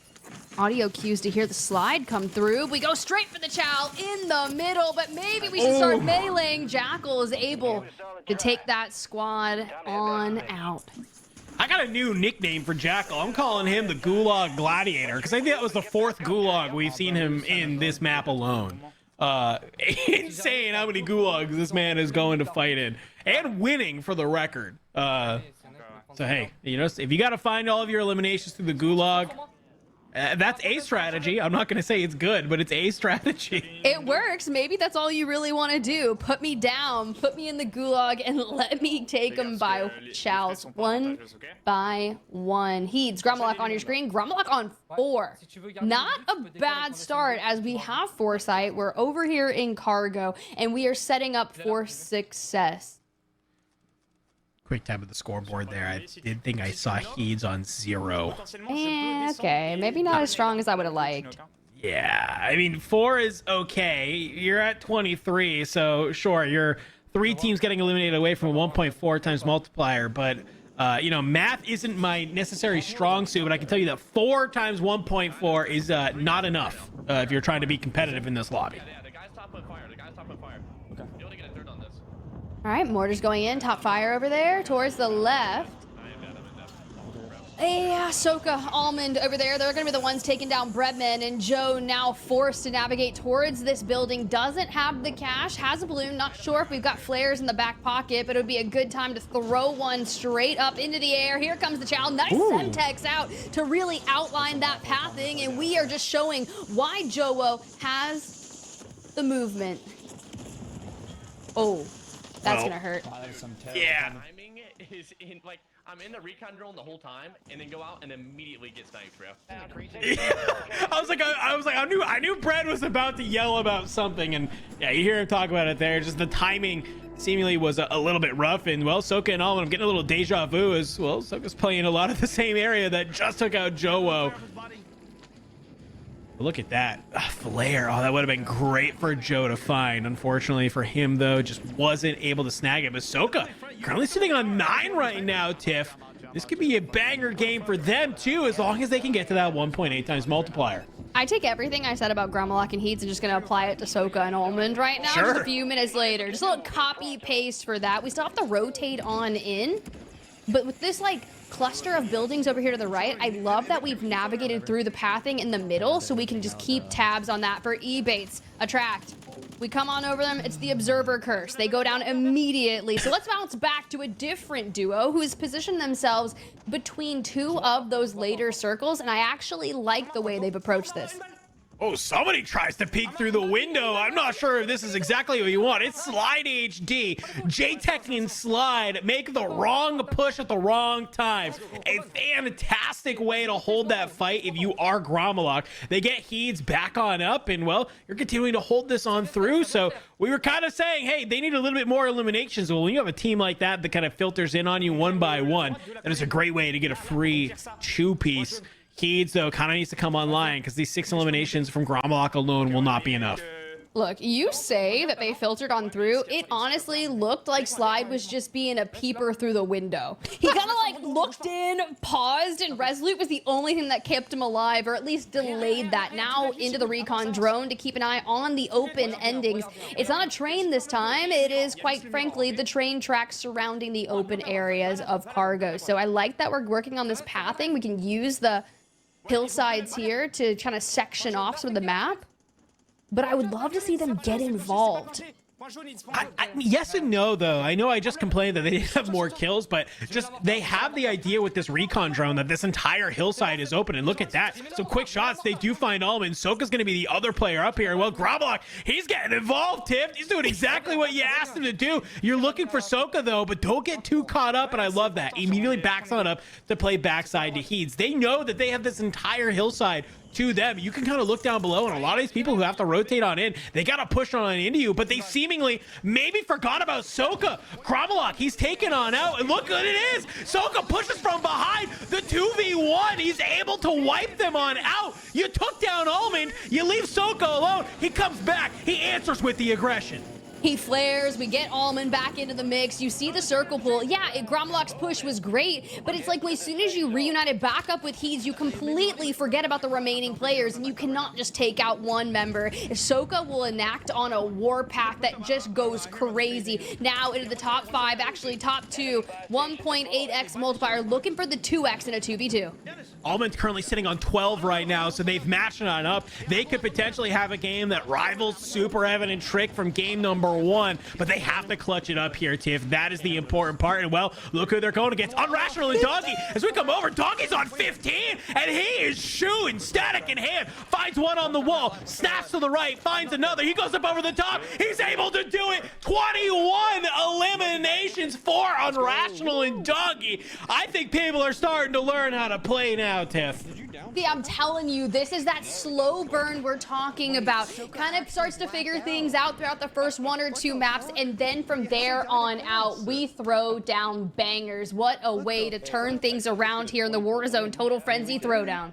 audio cues to hear the slide come through. We go straight for the chow in the middle, but maybe we should start meleeing. Jackal is able to take that squad on out. I got a new nickname for Jackal. I'm calling him the Gulag Gladiator because I think that was the 4th Gulag we've seen him in this map alone. Insane how many Gulags this man is going to fight in and winning for the record. So hey, you know, if you got to find all of your eliminations through the Gulag, that's a strategy. I'm not going to say it's good, but it's a strategy. It works. Maybe that's all you really want to do. Put me down, put me in the gulag, and let me take them by chows. 1 by 1. Heeds, gromalokk on your screen. Gromalokk on 4. Not a bad start as we have foresight. We're over here in cargo, and we are setting up for success. Quick tab of the scoreboard there. I did think I saw Heeds on 0. Okay, maybe not as strong as I would have liked. Yeah, I mean, 4 is okay. You're at 23, so sure, you're 3 teams getting eliminated away from a 1.4 times multiplier, but, you know, math isn't my necessary strong suit, but I can tell you that 4 times 1.4 is not enough if you're trying to be competitive in this lobby. The guy's top on fire. The guy's top on fire. Okay. Be able to get a third on this. All right, mortars going in. Top fire over there towards the left. Yeah, Soka, Almond over there. They're going to be the ones taking down Breadman. And Joe now forced to navigate towards this building. Doesn't have the cash. Has a balloon. Not sure if we've got flares in the back pocket, but it would be a good time to throw one straight up into the air. Here comes the chow. Nice Semtex out to really outline that pathing. And we are just showing why Joe has the movement. Oh. That's gonna hurt. Yeah. Timing is in, like, I'm in the recon drone the whole time, and then go out and immediately get sniped, bro. I knew Brad was about to yell about something, and yeah, you hear him talk about it there. Just the timing seemingly was a little bit rough, and well, Soka and Almond, I'm getting a little deja vu as well. Soka's playing a lot of the same area that just took out Joe. Look at that. Flare. Oh, that would have been great for Joe to find. Unfortunately for him, though, just wasn't able to snag it. But Soka currently sitting on 9 right now, Tiff. This could be a banger game for them, too, as long as they can get to that 1.8 times multiplier. I take everything I said about gromalokk and Heeds and just going to apply it to Soka and Almond right now. Sure. Just a few minutes later. Just a little copy-paste for that. We still have to rotate on in. But with this, like, cluster of buildings over here to the right, I love that we've navigated through the pathing in the middle so we can just keep tabs on that for E-baits. Attract. We come on over them. It's the Observer Curse. They go down immediately. So let's bounce back to a different duo who's positioned themselves between 2 of those later circles, and I actually like the way they've approached this. Oh, somebody tries to peek through the window. I'm not sure if this is exactly what you want. It's Slide HD. J-Tech and Slide make the wrong push at the wrong time. A fantastic way to hold that fight if you are gromalokk. They get Heeds back on up, and, well, you're continuing to hold this on through. So we were kind of saying, hey, they need a little bit more eliminations. Well, when you have a team like that that kind of filters in on you 1 by 1, that is a great way to get a free 2-piece. Heeds, though, kind of needs to come online because these 6 eliminations from gromalokk alone will not be enough. Look, you say that they filtered on through. It honestly looked like Slide was just being a peeper through the window. He kind of like looked in, paused, and Resolute was the only thing that kept him alive, or at least delayed that. Now into the recon drone to keep an eye on the open endings. It's not a train this time. It is, quite frankly, the train tracks surrounding the open areas of cargo. So I like that we're working on this pathing. We can use the hillsides here to kind of section off some of the map. But I would love to see them get involved. Yes and no, though. I know I just complained that they didn't have more kills, but just they have the idea with this recon drone that this entire hillside is open, and look at that. So quick shots, they do find Almond. Soka's going to be the other player up here. Well, gromalokk, he's getting involved, Tiff. He's doing exactly what you asked him to do. You're looking for Soka, though, but don't get too caught up, and I love that. He immediately backs on up to play backside to Heeds. They know that they have this entire hillside to them. You can kind of look down below, and a lot of these people who have to rotate on in, they got to push on into you, but they seemingly maybe forgot about Soka. Gromalokk, he's taken on out, and look what it is. Soka pushes from behind the 2v1. He's able to wipe them on out. You took down Almond, you leave Soka alone. He comes back, he answers with the aggression. He flares, we get Almond back into the mix. You see the circle pull. Yeah, Gromalokk's push was great, but it's like as soon as you reunited back up with Heeds, you completely forget about the remaining players, and you cannot just take out one member. Soka will enact on a warpath that just goes crazy. Now into the top 5, actually top 2, 1.8x multiplier, looking for the 2x in a 2v2. Almond's currently sitting on 12 right now, so they've matched it on up. They could potentially have a game that rivals Superevan and Trick from game number 1, but they have to clutch it up here, Tiff. That is the important part. And well, look who they're going against. Unrational and Doggy. As we come over, Doggy's on 15, and he is shooting static in hand. Finds one on the wall, snaps to the right, finds another. He goes up over the top. He's able to do it. 21 eliminations for Unrational and Doggy. I think people are starting to learn how to play now, Tiff. Yeah, I'm telling you, this is that slow burn we're talking about. Kind of starts to figure things out throughout the first 1 or 2 maps, and then from there on out, we throw down bangers. What a way to turn things around here in the Warzone Total Frenzy Throwdown.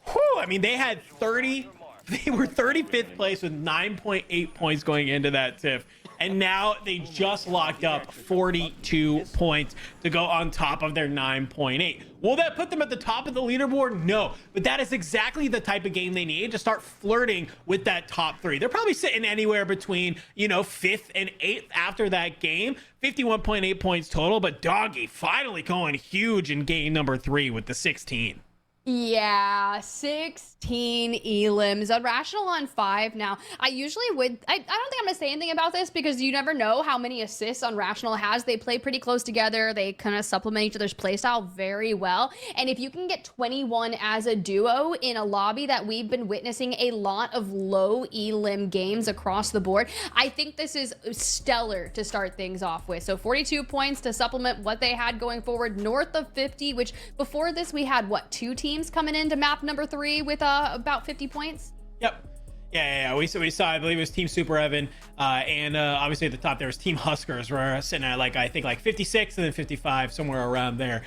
Whew, I mean, they had 30, they were 35th place with 9.8 points going into that, Tiff. And now they just locked up 42 points to go on top of their 9.8. Will that put them at the top of the leaderboard? No, but that is exactly the type of game they need to start flirting with that top 3. They're probably sitting anywhere between, 5th and 8th after that game. 51.8 points total, but Doggy finally going huge in game number 3 with the 16. Yeah, 16 elims. Unrational on 5 now. I usually would, I don't think I'm gonna say anything about this because you never know how many assists Unrational has. They play pretty close together. They kind of supplement each other's playstyle very well. And if you can get 21 as a duo in a lobby that we've been witnessing a lot of low elim games across the board, I think this is stellar to start things off with. So 42 points to supplement what they had going forward, north of 50, which before this we had, what, 2 teams coming into map number 3 with about 50 points. Yep. Yeah. We saw, I believe it was Team Superevan, and obviously at the top there was Team Huskers, were sitting at I think 56 and then 55, somewhere around there.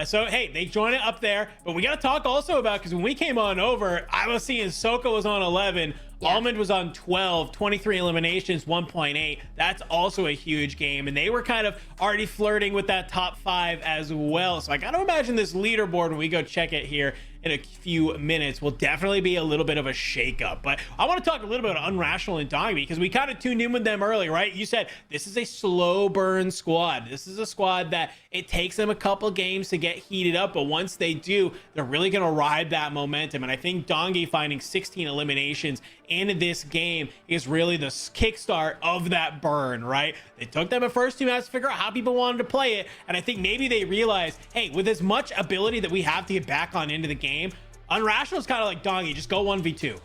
So hey, they join it up there, but we got to talk also about, because when we came on over, I was seeing Soka was on 11. Yeah. Almond was on 12, 23 eliminations, 1.8. That's also a huge game, and they were kind of already flirting with that top 5 as well. So I got to imagine this leaderboard, when we go check it here in a few minutes, will definitely be a little bit of a shakeup. But I want to talk a little bit about Unrational and Doggy, because we kind of tuned in with them early, right? You said this is a slow burn squad. This is a squad that it takes them a couple games to get heated up, but once they do, they're really going to ride that momentum. And I think Doggy finding 16 eliminations in this game is really the kickstart of that burn, right? It took them the first 2 maps to figure out how people wanted to play it, and I think maybe they realized, hey, with as much ability that we have to get back on into the game, Unrational is kind of like Doggy. Just go 1v2.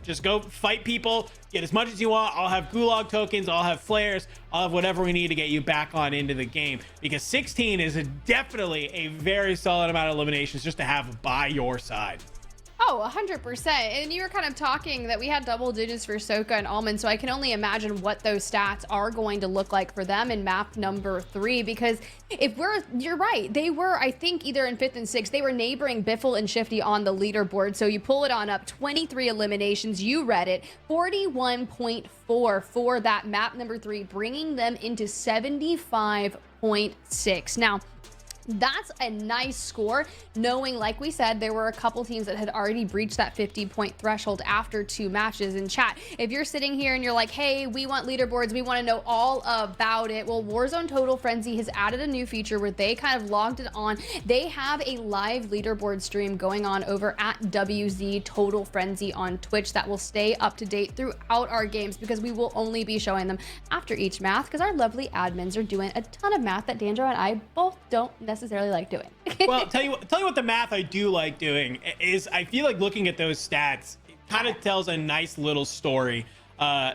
Just go fight people, get as much as you want. I'll have gulag tokens, I'll have flares, I'll have whatever we need to get you back on into the game, because 16 is definitely a very solid amount of eliminations just to have by your side. Oh, 100%. And you were kind of talking that we had double digits for Soka and Almond, so I can only imagine what those stats are going to look like for them in map number 3, because you're right, they were, I think, either in 5th and 6th, they were neighboring Biffle and Shifty on the leaderboard. So you pull it on up, 23 eliminations, you read it, 41.4 for that map number 3, bringing them into 75.6. Now, that's a nice score, knowing, like we said, there were a couple teams that had already breached that 50-point threshold after 2 matches. In chat, if you're sitting here and you're like, hey, we want leaderboards, we want to know all about it, well, Warzone Total Frenzy has added a new feature where they kind of logged it on. They have a live leaderboard stream going on over at WZ Total Frenzy on Twitch that will stay up to date throughout our games, because we will only be showing them after each math, because our lovely admins are doing a ton of math that Dandro and I both don't necessarily like doing. Well, tell you what the math I do like doing is, I feel like looking at those stats, it kind of tells a nice little story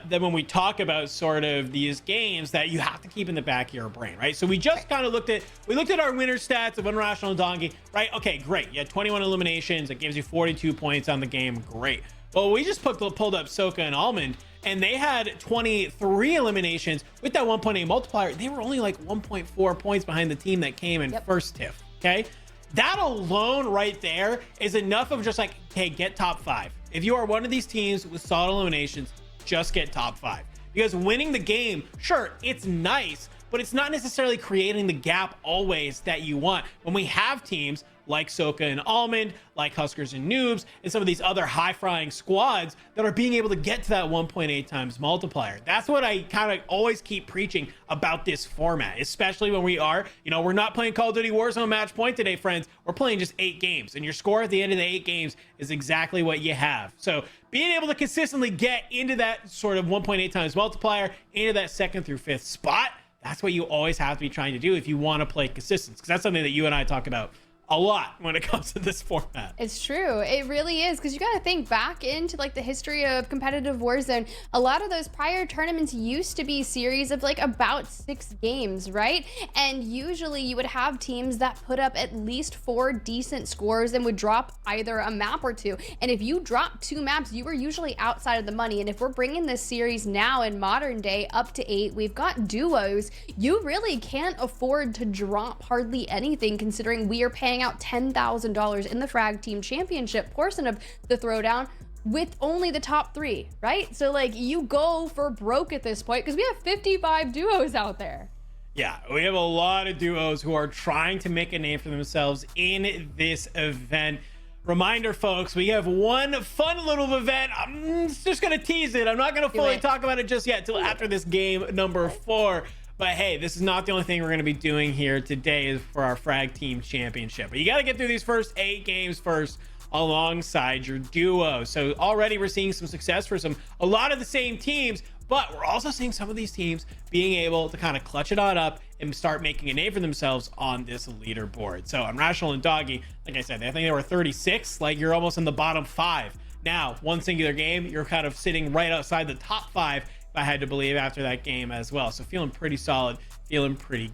then when we talk about sort of these games that you have to keep in the back of your brain, right? So we just kind of looked at our winner stats of Unrational and Donkey, right? Okay, great. You had 21 eliminations. It gives you 42 points on the game. Great. Well, we just pulled up Soka and Almond, and they had 23 eliminations with that 1.8 multiplier. They were only like 1.4 points behind the team that came in first TIFF. Okay, that alone right there is enough of just like, hey, get top 5. If you are one of these teams with solid eliminations, just get top 5, because winning the game, sure, it's nice, but it's not necessarily creating the gap always that you want. When we have teams like Soka and Almond, like Huskers and Noobs, and some of these other high-flying squads that are being able to get to that 1.8 times multiplier. That's what I kind of always keep preaching about this format, especially when we are, you know, we're not playing Call of Duty Warzone match point today, friends. We're playing just 8 games, and your score at the end of the 8 games is exactly what you have. So being able to consistently get into that sort of 1.8 times multiplier, into that 2nd through 5th spot, that's what you always have to be trying to do if you want to play consistent, because that's something that you and I talk about a lot when it comes to this format. It's true. It really is, because you got to think back into like the history of competitive Warzone. A lot of those prior tournaments used to be series of like about 6 games, right? And usually you would have teams that put up at least 4 decent scores and would drop either a map or 2. And if you drop 2 maps, you were usually outside of the money. And if we're bringing this series now in modern day up to 8, we've got duos. You really can't afford to drop hardly anything, considering we are paying out $10,000 in the Frag Team Championship portion of the Throwdown with only the top 3, right? So like you go for broke at this point, because we have 55 duos out there. Yeah, we have a lot of duos who are trying to make a name for themselves in this event. Reminder, folks, we have one fun little event. I'm just going to tease it. I'm not going to fully talk about it just yet till after this game number 4. But hey, this is not the only thing we're going to be doing here today for our Frag Team Championship. But you got to get through these first 8 games first alongside your duo. So already we're seeing some success for a lot of the same teams, but we're also seeing some of these teams being able to kind of clutch it on up and start making a name for themselves on this leaderboard. So Unrational and Doggy, like I said, I think they were 36. Like, you're almost in the bottom 5. Now, one singular game, you're kind of sitting right outside the top 5. I had to believe after that game as well. So feeling pretty solid, feeling pretty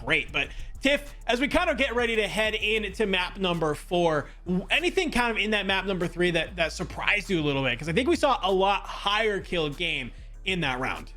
great. But Tiff, as we kind of get ready to head into map number 4, anything kind of in that map number 3 that surprised you a little bit? Because I think we saw a lot higher kill game in that round.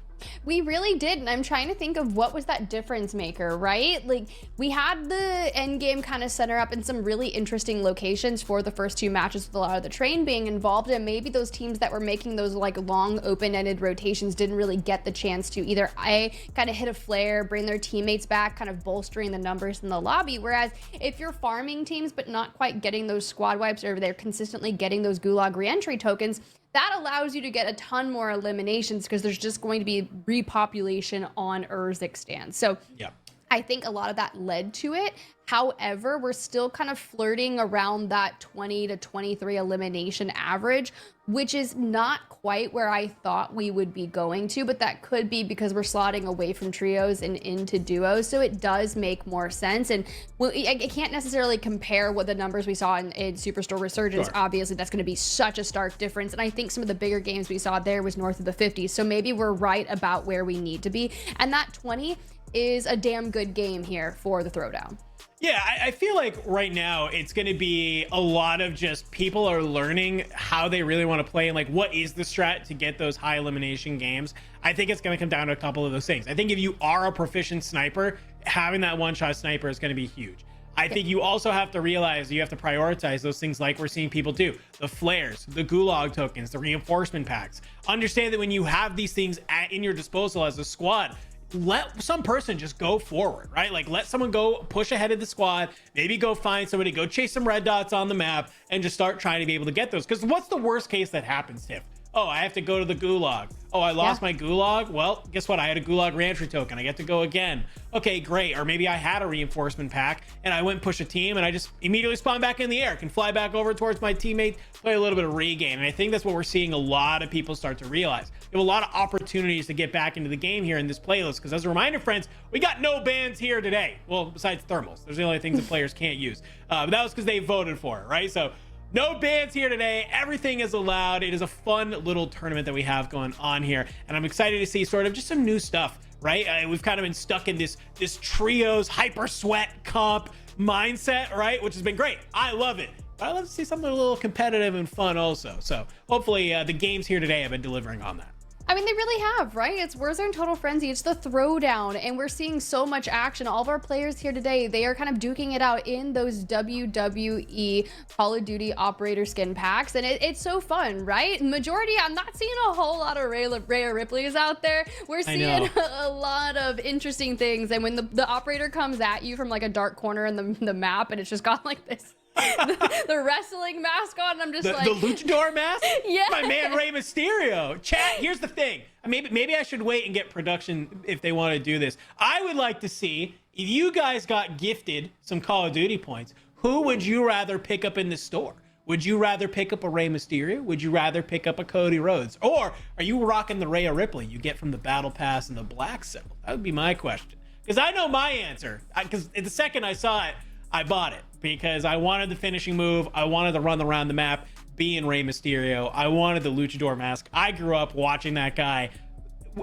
We really did, and I'm trying to think of what was that difference maker, right? Like, we had the end game kind of center up in some really interesting locations for the first 2 matches with a lot of the train being involved, and maybe those teams that were making those like long open-ended rotations didn't really get the chance to either kind of hit a flare, bring their teammates back, kind of bolstering the numbers in the lobby. Whereas if you're farming teams but not quite getting those squad wipes, or they're consistently getting those gulag reentry tokens, that allows you to get a ton more eliminations, because there's just going to be repopulation on Urzikstan. So yeah, I think a lot of that led to it. However, we're still kind of flirting around that 20 to 23 elimination average, which is not quite where I thought we would be going to, but that could be because we're slotting away from trios and into duos, so it does make more sense. And I can't necessarily compare what the numbers we saw in Superstore Resurgence. Sure. Obviously, that's going to be such a stark difference, and I think some of the bigger games we saw there was north of the 50s, so maybe we're right about where we need to be, and that 20 is a damn good game here for the Throwdown. Yeah, I feel like right now it's going to be a lot of just people are learning how they really want to play and like what is the strat to get those high elimination games. I think it's going to come down to a couple of those things. I think if you are a proficient sniper, having that one-shot sniper is going to be huge. I think you also have to realize you have to prioritize those things like we're seeing people do. The flares, the gulag tokens, the reinforcement packs. Understand that when you have these things in your disposal as a squad, let some person just go forward, right? Like, let someone go push ahead of the squad, maybe go find somebody, go chase some red dots on the map, and just start trying to be able to get those. Because what's the worst case that happens, Tiff? Oh, I have to go to the gulag. Oh, I lost my gulag. Well, guess what? I had a gulag reentry token. I get to go again. Okay, great. Or maybe I had a reinforcement pack and I went and push a team and I just immediately spawn back in the air, can fly back over towards my teammate, play a little bit of regain. And I think that's what we're seeing a lot of people start to realize. We have a lot of opportunities to get back into the game here in this playlist, because as a reminder, friends, we got no bans here today. Well, besides thermals. Those are the only things that players can't use. But that was because they voted for it, right? So No bans here today. Everything is allowed. It is a fun little tournament that we have going on here, and I'm excited to see sort of just some new stuff, right? We've kind of been stuck in this trios hyper sweat comp mindset, right? Which has been great. I love it. But I love to see something a little competitive and fun also. So hopefully the games here today have been delivering on that. I mean, they really have, right? It's Warzone Total Frenzy. It's the Throwdown, and we're seeing so much action. All of our players here today, they are kind of duking it out in those WWE Call of Duty operator skin packs, and it's so fun, right? Majority, I'm not seeing a whole lot of Rhea Ripley's out there. We're seeing a lot of interesting things, and when the operator comes at you from like a dark corner in the map, and it's just got like this the wrestling mask on, and I'm just the luchador mask. Yeah, my man Rey Mysterio. Chat, here's the thing. Maybe I should wait and get production if they want to do this. I would like to see if you guys got gifted some Call of Duty points. Who would you rather pick up in the store? Would you rather pick up a Rey Mysterio? Would you rather pick up a Cody Rhodes? Or are you rocking the Rhea Ripley you get from the Battle Pass and the Black Cell? That would be my question, because I know my answer. Because the second I saw it, I bought it because I wanted the finishing move. I wanted to run around the map being Rey Mysterio. I wanted the luchador mask. I grew up watching that guy,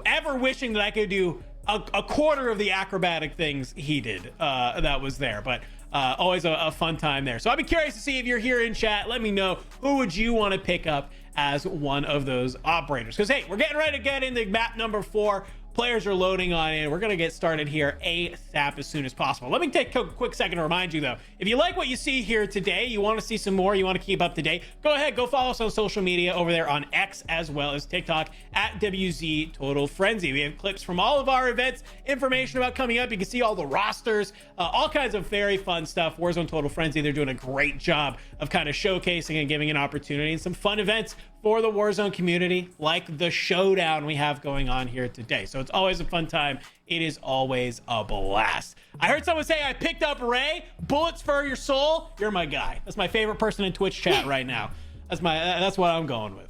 ever wishing that I could do a quarter of the acrobatic things he did that was there. But always a fun time there. So I'd be curious to see if you're here in chat. Let me know, who would you want to pick up as one of those operators? Because, hey, we're getting ready to get into map number 4. Players are loading on in. We're going to get started here ASAP as soon as possible. Let me take a quick second to remind you, though, if you like what you see here today, you want to see some more, you want to keep up to date, go ahead, go follow us on social media over there on X as well as TikTok at WZ Total Frenzy. We have clips from all of our events, information about coming up. You can see all the rosters, all kinds of very fun stuff. Warzone Total Frenzy, they're doing a great job of kind of showcasing and giving an opportunity and some fun events for the Warzone community, like the showdown we have going on here today. So it's always a fun time. It is always a blast. I heard someone say I picked up Ray. Bullets for your soul. You're my guy. That's my favorite person in Twitch chat right now. That's what I'm going with.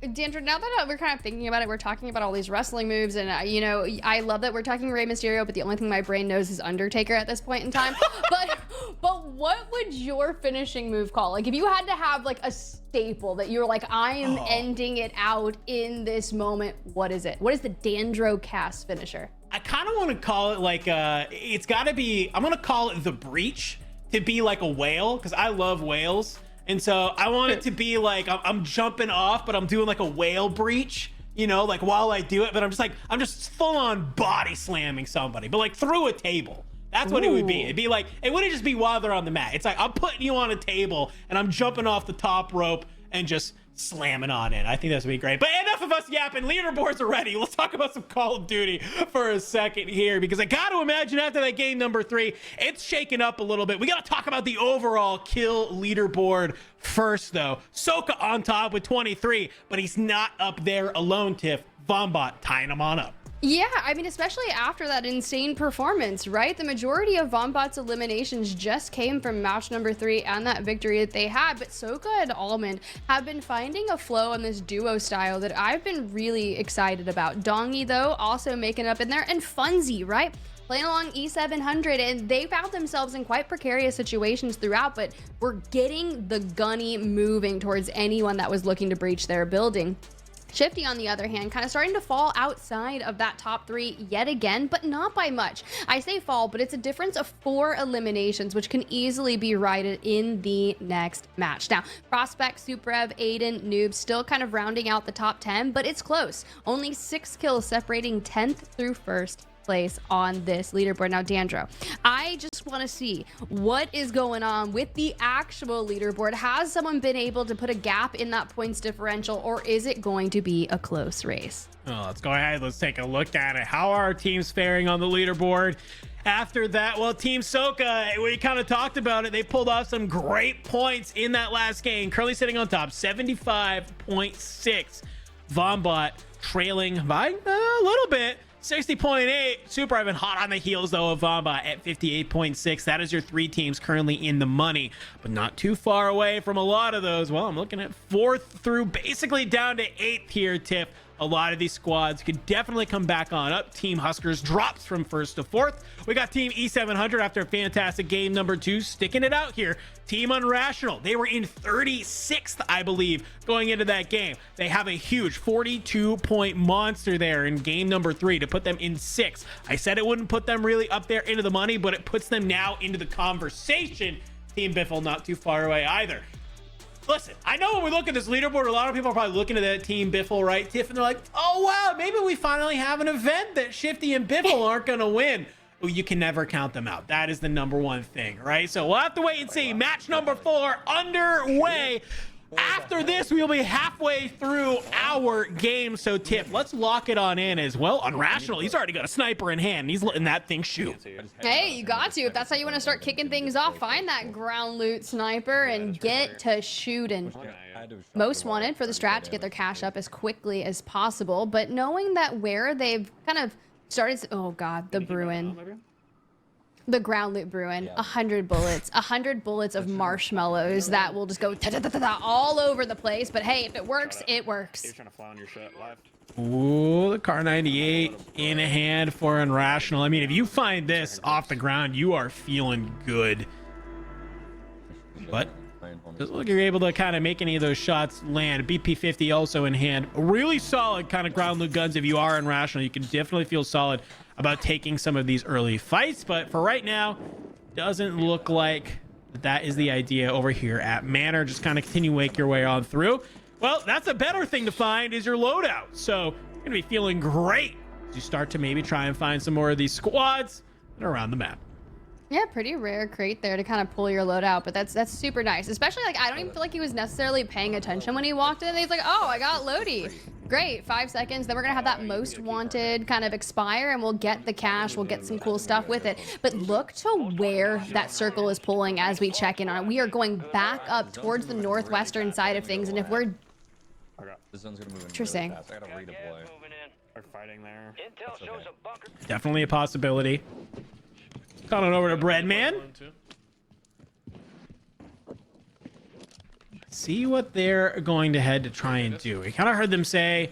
Dandra, now that we're kind of thinking about it, we're talking about all these wrestling moves, and I love that we're talking Rey Mysterio, but the only thing my brain knows is Undertaker at this point in time. but what would your finishing move call? Like, if you had to have like a staple that you're like, I am ending it out in this moment, what is it? What is the Dandro cast finisher? I kind of want to call it like it's got to be, I'm gonna call it the breach, to be like a whale, because I love whales. And so I want it to be like I'm jumping off, but I'm doing like a whale breach, like while I do it. But I'm just full on body slamming somebody, but like through a table. That's what it would be. It'd be like, it wouldn't just be while they're on the mat. It's like I'm putting you on a table and I'm jumping off the top rope and just slamming on it. I think that's gonna be great. But enough of us yapping. Leaderboards are ready. Let's talk about some Call of Duty for a second here, because I gotta imagine after that game number 3, it's shaken up a little bit. We gotta talk about the overall kill leaderboard first, though. Soka on top with 23, but he's not up there alone, Tiff. Vonbot tying him on up. Yeah, I mean, especially after that insane performance, right? The majority of Vonbot's eliminations just came from match number 3 and that victory that they had. But Soka and Almond have been finding a flow on this duo style that I've been really excited about. Dongy, though, also making up in there, and Funzy, right? Playing along E700, and they found themselves in quite precarious situations throughout, but we're getting the gunny moving towards anyone that was looking to breach their building. Shifty, on the other hand, kind of starting to fall outside of that top 3 yet again, but not by much. I say fall, but it's a difference of 4 eliminations, which can easily be righted in the next match. Now, Prospect, Superev, Aydan, Noob still kind of rounding out the top 10, but it's close. Only 6 kills separating 10th through 1st place on this leaderboard. Now, Dandro, I just want to see what is going on with the actual leaderboard. Has someone been able to put a gap in that points differential, or is it going to be a close race? Let's go ahead. Let's take a look at it. How are our teams faring on the leaderboard? After that, well, Team Soka, we kind of talked about it. They pulled off some great points in that last game. Currently sitting on top, 75.6. Vonbot trailing by a little bit, 60.8. Superevan hot on the heels, though, of Vonbot at 58.6. That is your 3 teams currently in the money, but not too far away from a lot of those. Well, I'm looking at 4th through basically down to 8th here, Tiff. a lot of these squads could definitely come back on up. Team Huskers drops from 1st to 4th. We got Team E700 after a fantastic game number 2, sticking it out here. Team Unrational, they were in 36th, I believe, going into that game. They have a huge 42-point monster there in game number 3 to put them in 6th. I said it wouldn't put them really up there into the money, but it puts them now into the conversation. Team Biffle not too far away either. Listen, I know when we look at this leaderboard, a lot of people are probably looking at that Team Biffle, right, Tiff, and they're like, oh, wow, maybe we finally have an event that Shifty and Biffle aren't going to win. Well, you can never count them out. That is the #1 thing, right? So we'll have to wait and see. Match number 4 underway. After this, we'll be halfway through our game. So, Tiff, let's lock it on in as well. Unrational, he's already got a sniper in hand. He's letting that thing shoot. Hey, you got to. If that's how you want to start kicking things off, find that ground loot sniper and get to shooting. Most wanted for the strat to get their cash up as quickly as possible. But knowing that where they've kind of started... Oh, God, the Bruin. The ground loot Bruin, 100 bullets, 100 bullets of marshmallows that will just go all over the place. But hey, if it works, it works. Trying to fly on your shot left. Ooh, the Car 98 in a hand for Unrational. I mean, if you find this off the ground, you are feeling good. But doesn't look like you're able to kind of make any of those shots land. BP-50 also in hand. Really solid kind of ground loot guns. If you are Unrational, you can definitely feel solid about taking some of these early fights, but for right now, doesn't look like that is the idea over here at Manor. Just kind of continue to make your way on through. Well, that's a better thing to find is your loadout. So you're gonna be feeling great as you start to maybe try and find some more of these squads that are around the map. Yeah, pretty rare crate there to kind of pull your load out, but that's super nice. Especially, like, I don't even feel like he was necessarily paying attention when he walked in. He's like, oh, I got Lodi. Great, 5 seconds. Then we're gonna have that most wanted kind of expire, and we'll get the cash. We'll get some cool stuff with it. But look to where that circle is pulling as we check in on it. We are going back up towards the northwestern side of things, and if we're This one's gonna move in interesting. really fast. I gotta redeploy. They're fighting there. Intel shows a bunker. Definitely a possibility. Calling over to Breadman. See what they're going to head to try and do. We kind of heard them say,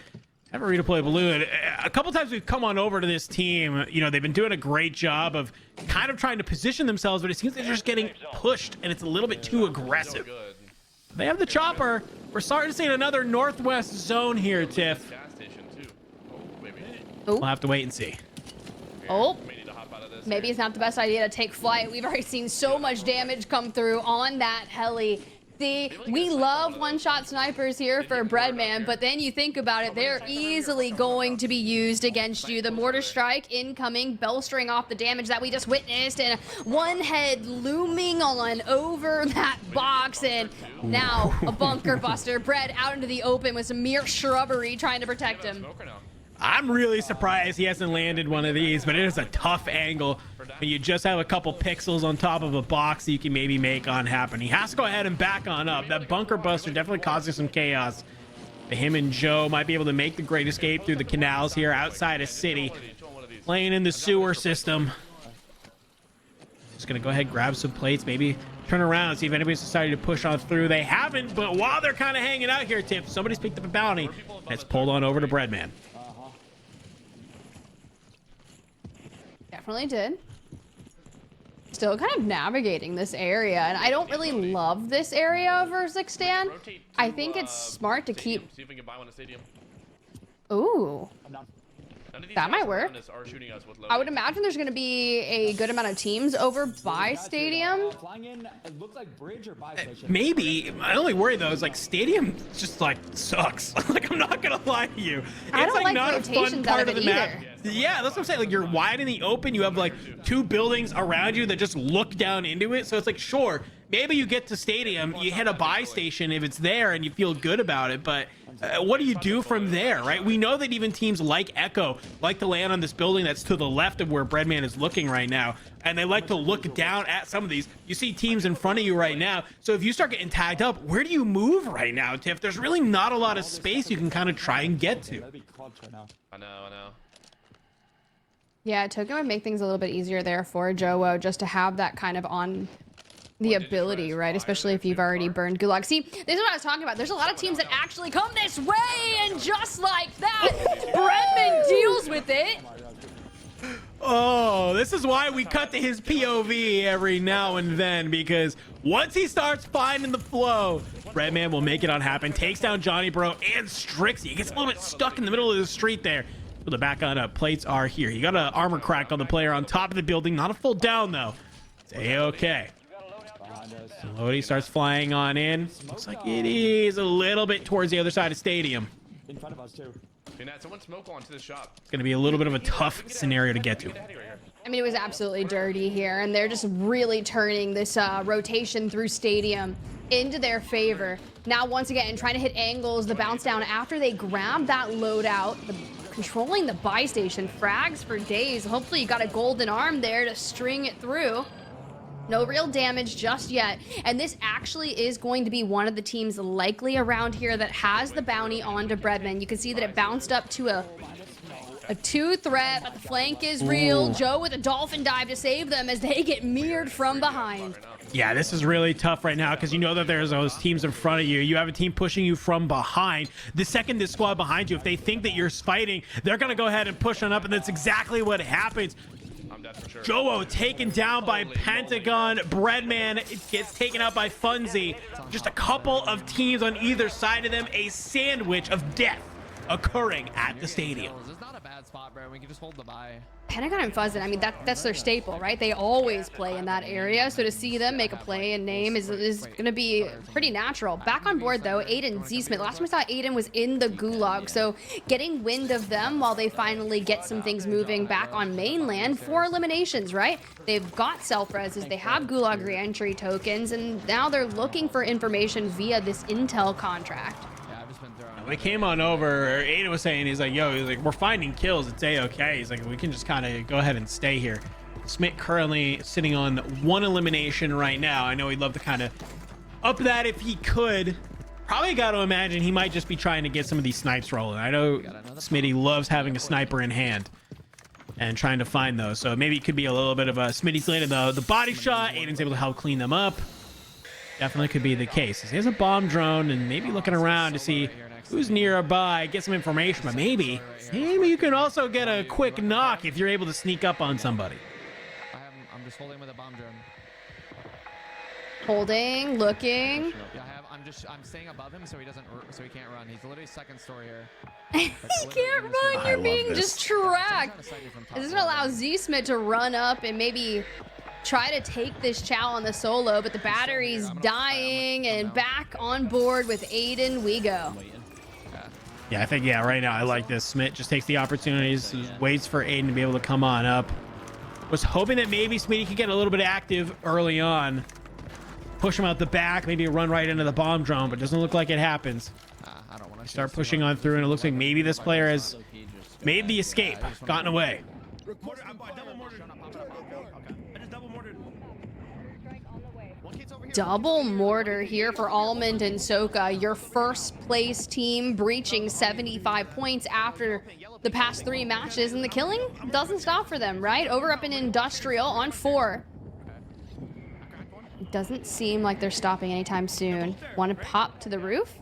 have a redeploy balloon. A couple times we've come on over to this team. You know, they've been doing a great job of kind of trying to position themselves, but it seems they're just getting pushed, and it's a little bit too aggressive. They have the chopper. We're starting to see another northwest zone here, Tiff. We'll have to wait and see. Oh. Maybe it's not the best idea to take flight. We've already seen so much damage come through on that heli. See, we love one-shot snipers here for Breadman, but then you think about it, they're easily going to be used against you. The mortar strike incoming, bolstering off the damage that we just witnessed, and one head looming on over that box, and now a bunker buster. Bread out into the open with some mere shrubbery trying to protect him. I'm really surprised he hasn't landed one of these, but it is a tough angle. But you just have a couple pixels on top of a box that you can maybe make on happen. He has to go ahead and back on up. That bunker buster definitely causing some chaos. But him and Joe might be able to make the great escape through the canals here outside of city. Playing in the sewer system. Just gonna go ahead, grab some plates, maybe turn around, see if anybody's decided to push on through. They haven't, but while they're kind of hanging out here, Tiff, somebody's picked up a bounty. That's pulled on over to Breadman. Definitely did. Still kind of navigating this area, and I don't really love this area for Zixstan. I think it's smart to keep... See if we can buy one at stadium. Ooh. That might work. I would imagine there's going to be a good amount of teams over by stadium. Flying in, it looks like bridge or buy station. Maybe. My only worry though is like stadium just like sucks. Like I'm not gonna lie to you. I don't like not a fun part of the map. Yeah, that's what I'm saying. Like you're wide in the open. You have like 2 buildings around you that just look down into it. So it's like sure, maybe you get to stadium, you hit a buy station if it's there and you feel good about it, but what do you do from there, right? We know that even teams like Echo like to land on this building that's to the left of where Breadman is looking right now, and they like to look down at some of these. You see teams in front of you right now, so if you start getting tagged up, where do you move right now, Tiff? There's really not a lot of space you can kind of try and get to. I know. Yeah, token would make things a little bit easier there for Joe, just to have that kind of on the ability, right? Especially if you've already burned Gulag. See, this is what I was talking about. There's a lot of teams that actually come this way, and just like that, Oh, this is why we cut to his POV every now and then, because once he starts finding the flow, Breadman will make it on happen. Takes down Johnny Bro and Strixie. He gets a little bit stuck in the middle of the street there. But the back on up plates are here. You got an armor crack on the player on top of the building. Not a full down, though. It's A-okay. Lodi starts flying on in. Looks like it is a little bit towards the other side of stadium. In front of us too. Hey, Nat, someone smoke onto the shop. It's going to be a little bit of a tough scenario to get to. I mean, it was absolutely dirty here, and they're just really turning this rotation through stadium into their favor. Now, once again, trying to hit angles, the bounce down after they grab that loadout, controlling the buy station, frags for days. Hopefully you got a golden arm there to string it through. No real damage just yet. And this actually is going to be one of the teams likely around here that has the bounty onto Breadman. You can see that it bounced up to a 2 threat, but the flank is real. Ooh. Joe with a dolphin dive to save them as they get mirrored from behind. Yeah, this is really tough right now because you know that there's those teams in front of you. You have a team pushing you from behind. The second this squad behind you, if they think that you're fighting, they're going to go ahead and push on up, and that's exactly what happens. Sure. Joe taken down by Pentagon. Breadman gets taken out by Funzy. Just a couple of teams on either side of them. A sandwich of death occurring at the stadium. It's not a bad spot, bro. We can just hold the buy. Pentagon and Fuzzin, I mean, that's their staple, right? They always play in that area, so to see them make a play and name is going to be pretty natural. Back on board, though, Aydan Z-Smith. Last time we saw Aydan was in the gulag, so getting wind of them while they finally get some things moving back on mainland. 4 eliminations, right? They've got self-reses, they have gulag re-entry tokens, and now they're looking for information via this intel contract. When it came on over, Aydan was saying, he's like, we're finding kills. It's A-okay. He's like, we can just kind of go ahead and stay here. Smith currently sitting on 1 elimination right now. I know he'd love to kind of up that if he could. Probably got to imagine he might just be trying to get some of these snipes rolling. I know Smitty loves having a sniper in hand and trying to find those. So maybe it could be a little bit of a Smitty's landed the body shot. Aiden's able to help clean them up. Definitely could be the case. He has a bomb drone and maybe looking around to see who's nearby, get some information, but maybe you can also get a quick knock if you're able to sneak up on somebody. I'm just holding with a bomb drone. Holding, looking. Yeah, I'm staying above him so he can't run. He's literally second story here. He can't run, you're being just tracked. This is gonna allow Z-Smith to run up and maybe try to take this chow on the solo, but the battery's dying, and back on board with Aydan we go. Yeah, I think, right now I like this. Smith just takes the opportunities, waits for Aydan to be able to come on up. Was hoping that maybe Smitty could get a little bit active early on. Push him out the back, maybe run right into the bomb drone, but doesn't look like it happens. I don't want to start pushing on through, and it looks like maybe this player has made the escape, gotten away. Double mortar here for Almond and Soka, your first place team breaching 75 points after the past 3 matches, and the killing doesn't stop for them, right? Over up in Industrial on 4. It doesn't seem like they're stopping anytime soon. Want to pop to the roof?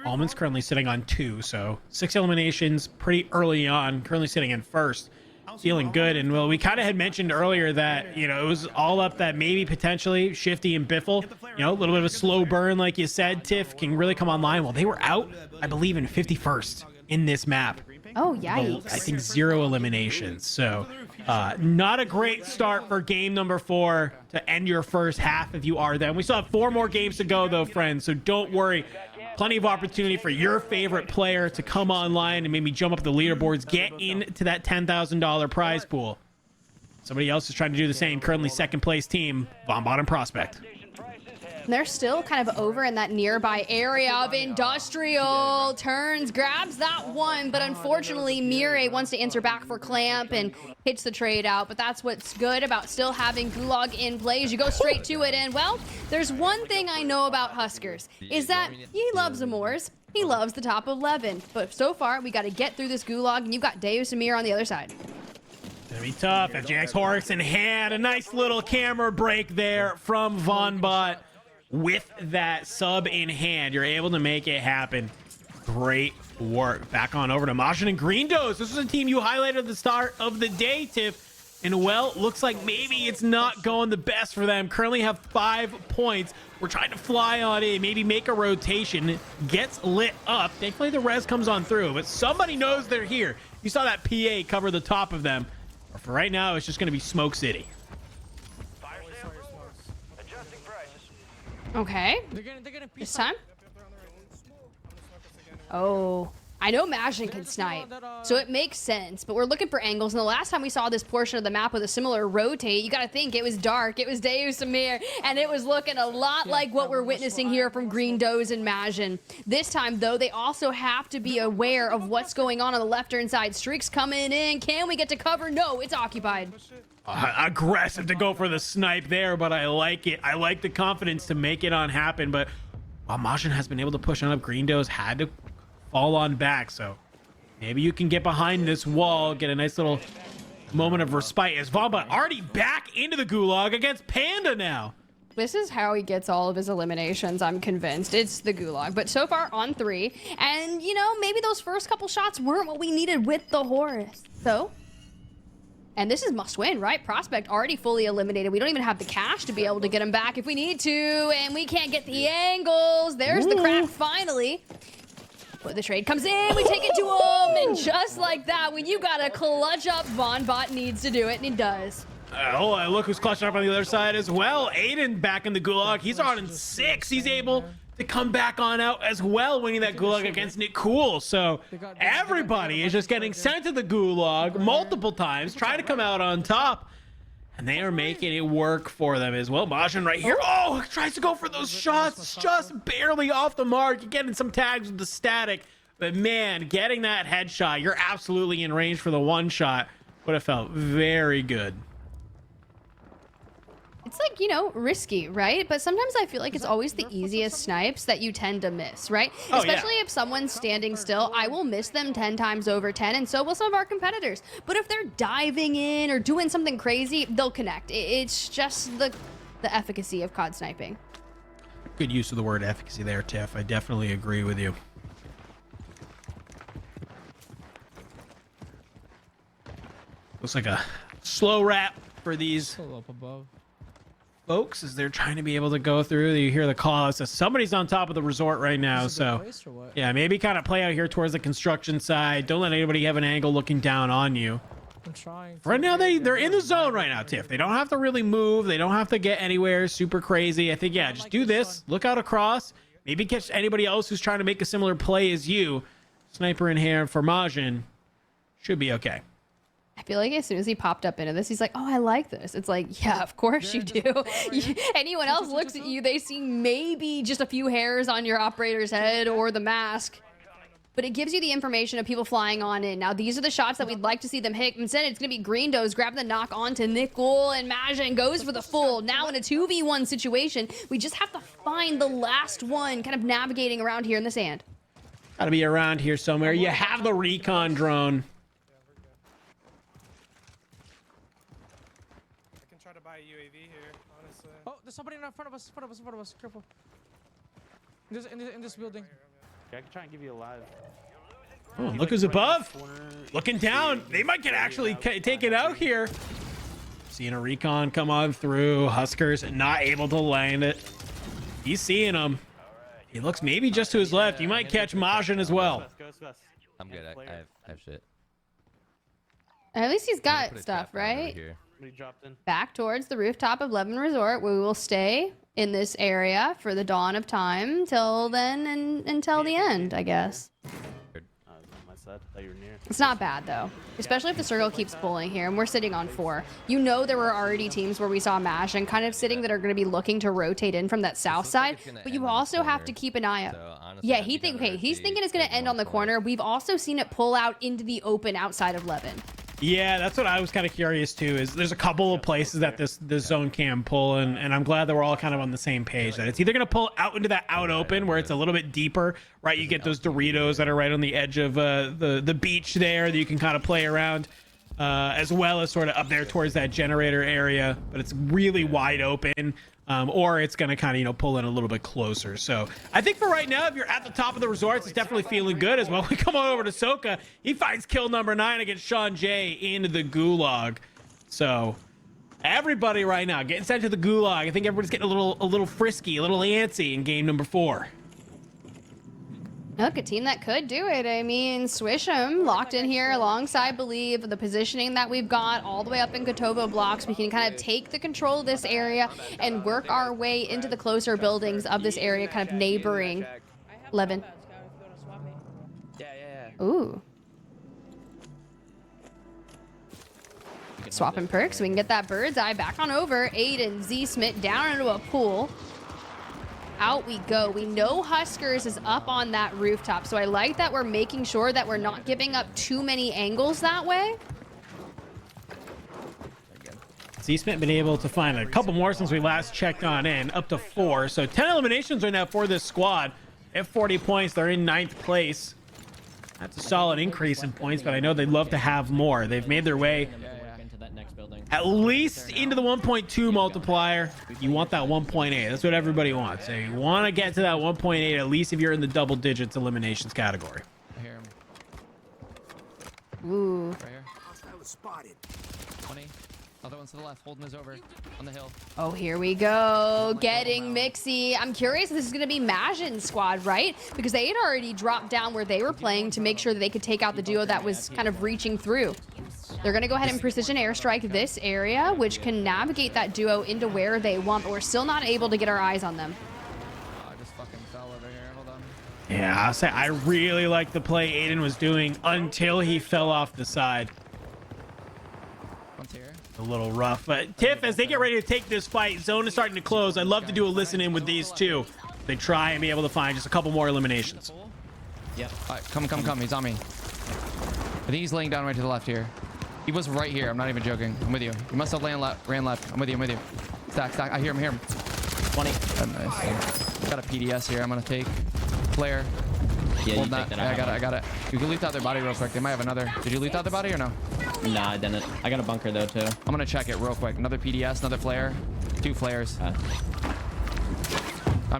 Almond's currently sitting on 2, so 6 eliminations pretty early on, currently sitting in first. Feeling good, and well, we kind of had mentioned earlier that it was all up that maybe potentially Shifty and Biffle, a little bit of a slow burn, like you said, Tiff can really come online. Well, they were out, I believe, in 51st in this map. Oh, yikes. I think 0 eliminations, so not a great start for game number 4 to end your first half if you are them. We still have 4 more games to go, though, friends, so don't worry. Plenty of opportunity for your favorite player to come online and maybe jump up the leaderboards, get into that $10,000 prize pool. Somebody else is trying to do the same. Currently second place team, vonbot and Prospect. They're still kind of over in that nearby area of Industrial. Turns, grabs that one, but unfortunately Mire wants to answer back for Clamp and hits the trade out. But that's what's good about still having Gulag in play, is you go straight to it. And well, there's one thing I know about Huskers, is that he loves Amores. He loves the top 11. But so far, we got to get through this Gulag, and you've got deusamir on the other side. Gonna be tough. FJX Horrocks in hand. A nice little camera break there from vonbot. With that sub in hand, you're able to make it happen. Great work. Back on over to Majin and Greendos. This was a team you highlighted at the start of the day, Tiff. And well, looks like maybe it's not going the best for them. Currently have 5 points. We're trying to fly on in, maybe make a rotation. Gets lit up. Thankfully, the res comes on through, but somebody knows they're here. You saw that PA cover the top of them. But for right now, it's just going to be Smoke City. Okay. This time? Oh. I know Majin can snipe, so it makes sense, but we're looking for angles, and the last time we saw this portion of the map with a similar rotate, you gotta think it was dark, it was deusamir, and it was looking a lot like what we're witnessing here from Greendos and Majin. This time, though, they also have to be aware of what's going on the left-hand side. Streaks coming in. Can we get to cover? No, it's occupied. Aggressive to go for the snipe there, but I like it. I like the confidence to make it on happen, but while Majin has been able to push on up, Greendos had to fall on back, so maybe you can get behind this wall, get a nice little moment of respite as vonbot already back into the gulag against Panda now. This is how he gets all of his eliminations, I'm convinced. It's the gulag, but so far on 3, and you know, maybe those first couple shots weren't what we needed with the Horus, so. And this is must win, right? Prospect already fully eliminated. We don't even have the cash to be able to get him back if we need to, and we can't get the angles. There's the crack finally. But the trade comes in, we take it to him, and just like that, when you gotta clutch up, vonbot needs to do it, and he does. Oh, look who's clutching up on the other side as well. Aydan back in the gulag. He's on in 6. He's able to come back on out as well, winning that gulag against Nick Cool. So everybody is just getting sent to the gulag multiple times, trying to come out on top. And they are making it work for them as well. Majin right here. Oh, tries to go for those shots. Just barely off the mark. You're getting some tags with the static. But man, getting that headshot, you're absolutely in range for the one shot. Would have felt very good. It's like, you know, risky, right? But sometimes I feel like it's always the easiest snipes that you tend to miss, right? Especially if someone's standing still, I will miss them 10 times over 10, and so will some of our competitors. But if they're diving in or doing something crazy, they'll connect. It's just the efficacy of COD sniping. Good use of the word efficacy there, Tiff. I definitely agree with you. Looks like a slow wrap for these folks as they're trying to be able to go through. You hear the call out, so somebody's on top of the resort right now. So yeah, maybe kind of play out here towards the construction side. Don't let anybody have an angle looking down on you. I'm trying. Right now they're in the zone right now, Tiff. They don't have to really move. They don't have to get anywhere super crazy. I think, yeah, just do this. Look out across. Maybe catch anybody else who's trying to make a similar play as you. Sniper in here for Majin. Should be okay. I feel like as soon as he popped up into this, he's like, oh, I like this. It's like, yeah, of course you do. Anyone else looks at you, they see maybe just a few hairs on your operator's head or the mask. But it gives you the information of people flying on in. Now, these are the shots that we'd like to see them hit. Instead, it's going to be Greendos grabbing the knock onto Nickel, and Majin goes for the full. Now in a 2v1 situation, we just have to find the last one, kind of navigating around here in the sand. Got to be around here somewhere. You have the recon drone. Oh, there's somebody in front of us, in front of us. Careful. In this building. Yeah, I can try and give you a live. Oh, look who's above. Looking down. They might get actually take it out here. Seeing a recon come on through. Huskers not able to land it. He's seeing him. He looks maybe just to his left. He might catch Majin as well. I'm good. I have shit. At least he's got stuff, right? Back towards the rooftop of Levin Resort. We will stay in this area for the dawn of time till then and until the end, I guess. It's not bad though, especially if the circle keeps pulling here and we're sitting on 4. You know, there were already teams where we saw Majin kind of sitting that are going to be looking to rotate in from that south side, but you also have to keep an eye out. Yeah, he's thinking it's going to end on the corner. We've also seen it pull out into the open outside of Levin. Yeah, that's what I was kind of curious too, is there's a couple of places that this zone can pull, and I'm glad that we're all kind of on the same page, that it's either going to pull out into that out open where it's a little bit deeper, right? You get those Doritos that are right on the edge of the beach there that you can kind of play around, as well as sort of up there towards that generator area, but it's really wide open. or it's going to kind of, pull in a little bit closer. So I think for right now, if you're at the top of the resorts, it's definitely feeling good. As well, we come on over to Soka. He finds kill number 9 against Sean J into the gulag. So everybody right now getting sent to the gulag. I think everybody's getting a little frisky, a little antsy in game number 4. Look, a team that could do it. I mean, Swish'em locked in here alongside Bulieve. The positioning that we've got all the way up in Kotovo blocks, we can kind of take the control of this area and work our way into the closer buildings of this area, kind of neighboring. 11. Ooh. Swapping perks so we can get that bird's eye back on over. Aydan, Z-Smith down into a pool. Out we go. We know Huskers is up on that rooftop, so I like that we're making sure that we're not giving up too many angles that way. Z-Smith been able to find a couple more since we last checked on in, up to 4. So 10 eliminations right now for this squad. At 40 points, they're in 9th place. That's a solid increase in points, but I know they'd love to have more. They've made their way at least into the 1.2 multiplier. You want that 1.8. That's what everybody wants. So you want to get to that 1.8, at least if you're in the double digits eliminations category. I hear him. Ooh. Right here. Spotted. 20. Other one's to the left, holding his over on the hill. Oh, here we go. Getting mixy. I'm curious if this is going to be Majin's squad, right? Because they had already dropped down where they were playing to make sure that they could take out the duo that was kind of reaching through. They're going to go ahead and precision airstrike this area, which can navigate that duo into where they want, but we're still not able to get our eyes on them. I just fucking fell over here. Hold on. Yeah, I'll say I really like the play Aydan was doing until he fell off the side. One's here. A little rough, but Tiff, as they get ready to take this fight, zone is starting to close. I'd love to do a listen in with these two. They try and be able to find just a couple more eliminations. Yep. All right, come. He's on me. I think he's laying down right to the left here. He was right here. I'm not even joking. I'm with you. He must have ran left. I'm with you. Stack. I hear him. 20. Nice. Got a PDS here. I'm gonna take. Flare. Yeah, Hold you that. take that. Yeah, I got it. You can loot out their body real quick. They might have another. Did you loot out their body or no? Nah, I didn't. I got a bunker though too. I'm gonna check it real quick. Another PDS, another flare. 2 flares. I'm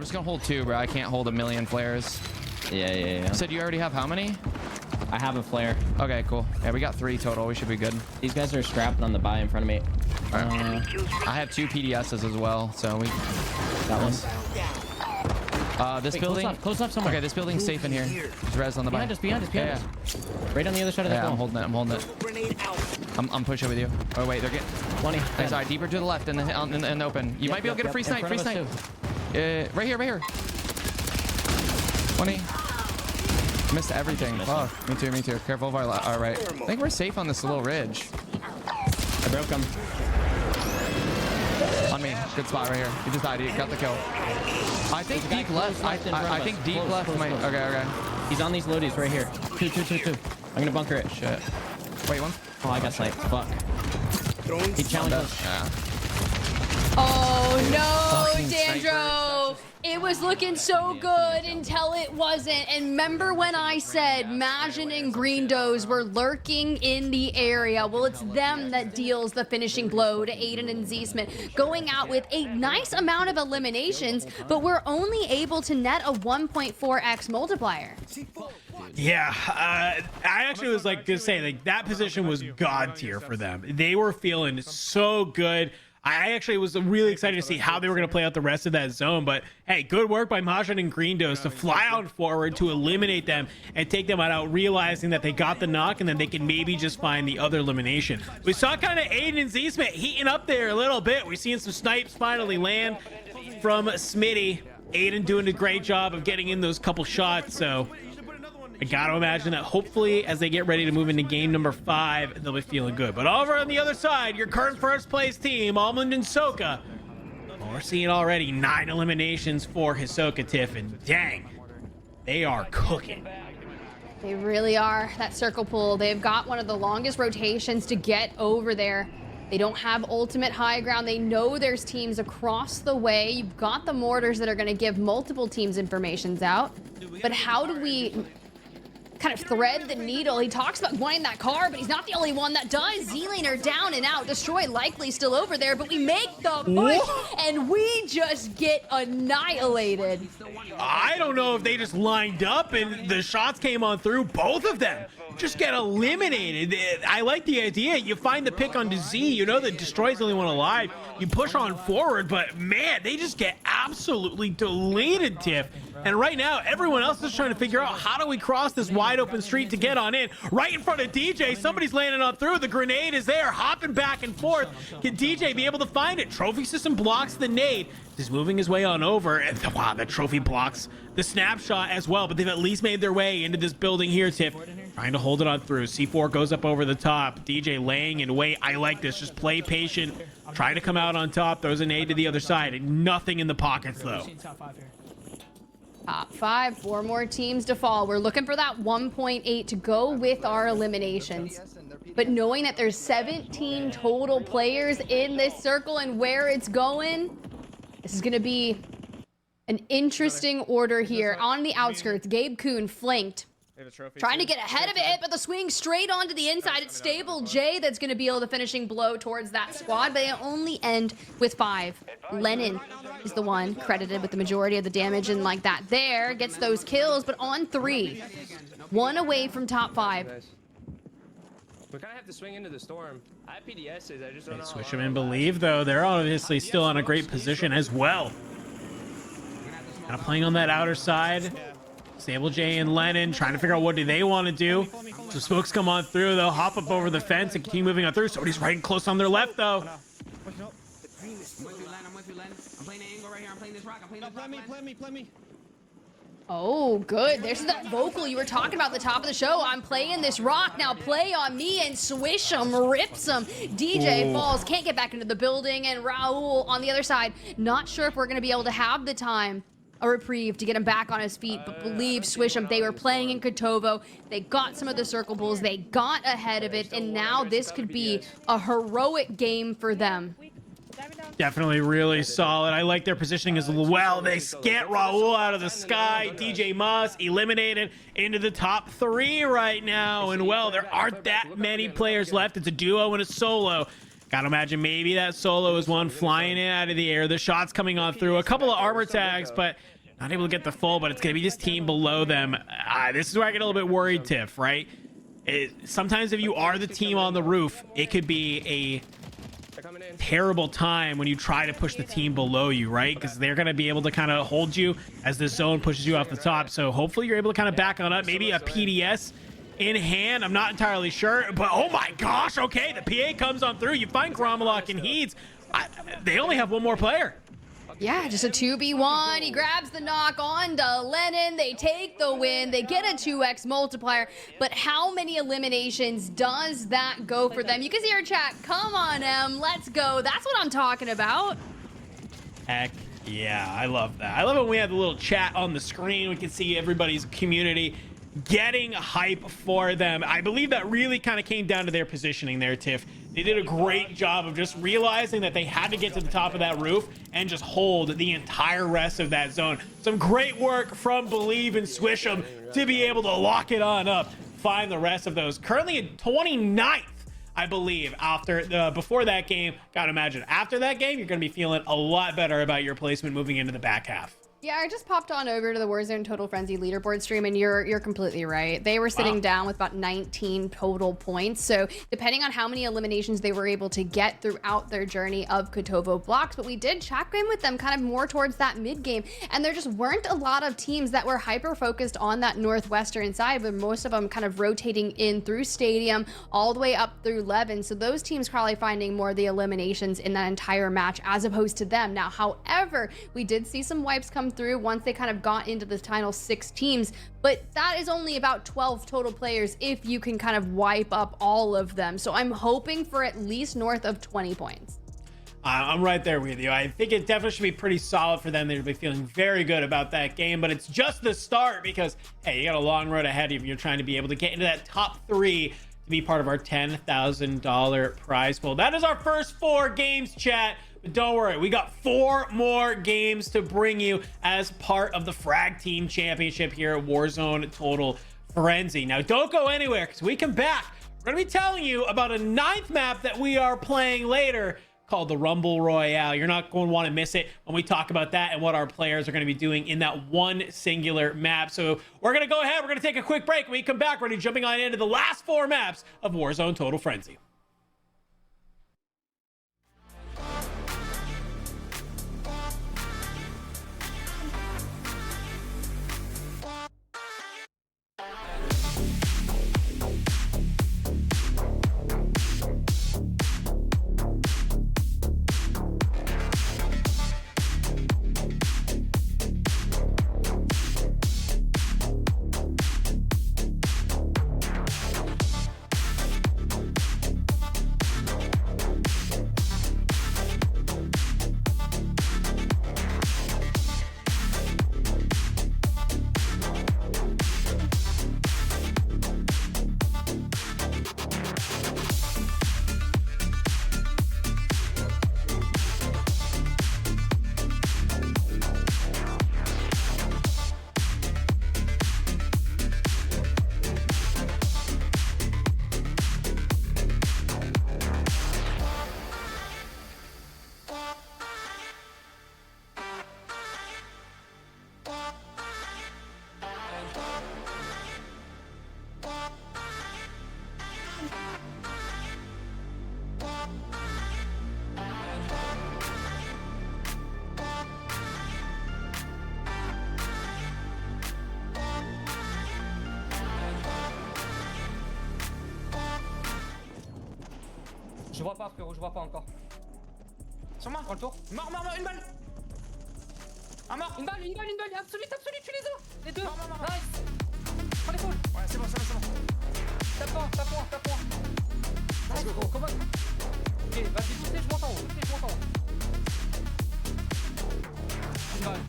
just gonna hold 2, bro. I can't hold a million flares. Yeah. You said you already have how many? I have a flare. Okay, cool. Yeah, we got 3 total. We should be good. These guys are strapping on the buy in front of me. I have 2 PDSs as well, so we got one. This Wait, building. Close up somewhere. Okay, this building's safe in here. There's res on the buy. Behind us. Yeah. Right on the other side of the I'm wall. holding it. I'm pushing with you. Oh wait, they're getting 20. Sorry, deeper to the left in the open. You might be able to get a free snipe. Right here. 20. Missed everything. Oh, me too. Careful of our right. I think we're safe on this little ridge. I broke him. On me. Good spot right here. He just died. He got the kill. I think deep left. I think deep left might. Okay. He's on these loadies right here. Two. I'm gonna bunker it. Shit. Wait, one. Oh, I got sniped. Fuck. He challenged us. Yeah. Oh no, Dandro! It was looking so good until it wasn't. And remember when I said Majin and Green Does were lurking in the area? Well, it's them that deals the finishing blow to Aydan and Z-Smith, going out with a nice amount of eliminations, but we're only able to net a 1.4x multiplier. Yeah, I actually was like to say like that position was god tier for them. They were feeling so good. I actually was really excited to see how they were going to play out the rest of that zone. But hey, good work by Majin and Green Dose to fly out forward to eliminate them and take them out, realizing that they got the knock and then they can maybe just find the other elimination. We saw kind of Aydan and Z-Smith heating up there a little bit. We're seeing some snipes finally land from Smitty. Aydan doing a great job of getting in those couple shots. So I gotta imagine that hopefully as they get ready to move into game number 5, they'll be feeling good. But over on the other side, your current first place team, Almond and Soka. Well, we're seeing already 9 eliminations for Hisoka Tiff, and dang, they are cooking. They really are. That circle pull, they've got one of the longest rotations to get over there. They don't have ultimate high ground. They know there's teams across the way. You've got the mortars that are going to give multiple teams informations out. But how do we... kind of thread the needle. He talks about wanting that car, but he's not the only one that does. Z-laner down and out. Destroy likely still over there, but we make the push, and we just get annihilated. I don't know if they just lined up and the shots came on through. Both of them just get eliminated. I like the idea. You find the pick onto Z. You know that Destroy's the only one alive. You push on forward, but man, they just get absolutely deleted, Tiff. And right now, everyone else is trying to figure out how do we cross this wide open street to get on in. Right in front of DJ, somebody's landing on through. The grenade is there, hopping back and forth. Can DJ be able to find it? Trophy system blocks the nade. He's moving his way on over. And wow, the trophy blocks the snapshot as well. But they've at least made their way into this building here, Tiff. Trying to hold it on through. C4 goes up over the top. DJ laying in wait. I like this. Just play patient. Try to come out on top. Throws a nade to the other side. Nothing in the pockets, though. Top 5, 4 more teams to fall. We're looking for that 1.8 to go with our eliminations. But knowing that there's 17 total players in this circle and where it's going, this is going to be an interesting order here. On the outskirts, gabekun flanked. Trying to get ahead of it, but the swing straight onto the inside. It's Stable J that's going to be able to finishing blow towards that squad, but they only end with 5. Lennon is the one credited with the majority of the damage, and like that there, gets those kills, but on 3. 1 away from top 5. We kind of have to swing into the storm. I have PDSs, I just don't know. Switch them and Bulieve, though. They're obviously still on a great position as well. Kind of playing on that outer side. Stable J and Lennon trying to figure out what do they want to do. So smokes come on through. They'll hop up over the fence and continue moving on through. Somebody's right close on their left, though. Oh, good. There's that vocal you were talking about at the top of the show. I'm playing this rock. Now play on me, and swish him, rips him. DJ falls, can't get back into the building, and Raul on the other side. Not sure if we're going to be able to have the time, a reprieve to get him back on his feet, but Bulieve, swish him. They were playing in Kotovo. They got some of the circle bulls. They got ahead of it, and now this could be a heroic game for them. Definitely really solid. I like their positioning as well. They get Raul out of the sky. DJ Moss eliminated into the top 3 right now. And well, there aren't that many players left. It's a duo and a solo. Gotta imagine maybe that solo is one flying in out of the air. The shots coming on through. A couple of armor tags, but not able to get the full, but it's going to be this team below them. This is where I get a little bit worried, Tiff, right? Sometimes if you are the team on the roof, it could be a terrible time when you try to push the team below you, right? Because they're going to be able to kind of hold you as the zone pushes you off the top. So hopefully you're able to kind of back on up. Maybe a PDS in hand. I'm not entirely sure, but oh my gosh, okay, the PA comes on through. You find gromalokk and Heeds. They only have one more player. Yeah, just a 2v1. He grabs the knock on to Lennon. They take the win. They get a 2x multiplier. But how many eliminations does that go for them? You can see our chat. Come on, M. Let's go. That's what I'm talking about. Heck yeah, I love that. I love it when we have the little chat on the screen. We can see everybody's community getting hype for them. I believe that really kind of came down to their positioning there, Tiff. They did a great job of just realizing that they had to get to the top of that roof and just hold the entire rest of that zone. Some great work from Bulieve and Swish'em to be able to lock it on up, find the rest of those. Currently at 29th, I believe, before that game. Gotta imagine, after that game, you're gonna be feeling a lot better about your placement moving into the back half. Yeah, I just popped on over to the Warzone Total Frenzy leaderboard stream, and you're completely right. They were sitting down with about 19 total points. So depending on how many eliminations they were able to get throughout their journey of Kotovo blocks, but we did check in with them kind of more towards that mid game, and there just weren't a lot of teams that were hyper focused on that northwestern side, but most of them kind of rotating in through Stadium all the way up through Levin. So those teams probably finding more of the eliminations in that entire match as opposed to them. Now, however, we did see some wipes come through once they kind of got into the final 6 teams, but that is only about 12 total players if you can kind of wipe up all of them. So I'm hoping for at least north of 20 points. I'm right there with you. I think it definitely should be pretty solid for them. They'll be feeling very good about that game, but it's just the start because, hey, you got a long road ahead of you. You're trying to be able to get into that top 3 to be part of our $10,000 prize pool. That is our first 4 games, chat. But don't worry, we got 4 more games to bring you as part of the Frag Team Championship here at Warzone Total Frenzy. Now, don't go anywhere because we come back. We're going to be telling you about a 9th map that we are playing later called the Rumble Royale. You're not going to want to miss it when we talk about that and what our players are going to be doing in that one singular map. So we're going to go ahead. We're going to take a quick break. When we come back, we're going to be jumping on into the last 4 maps of Warzone Total Frenzy. Je vois pas, frérot, je vois pas encore. Sur moi. Prends le tour. Mort, une balle. Un mort. Une balle, absolue, tu les as. Les deux. Mort. Nice. Prends les foules. Ouais, c'est bon. Tape point. Nice, gros, come on. Ok, vas-y, poussez, je monte en haut. Une balle.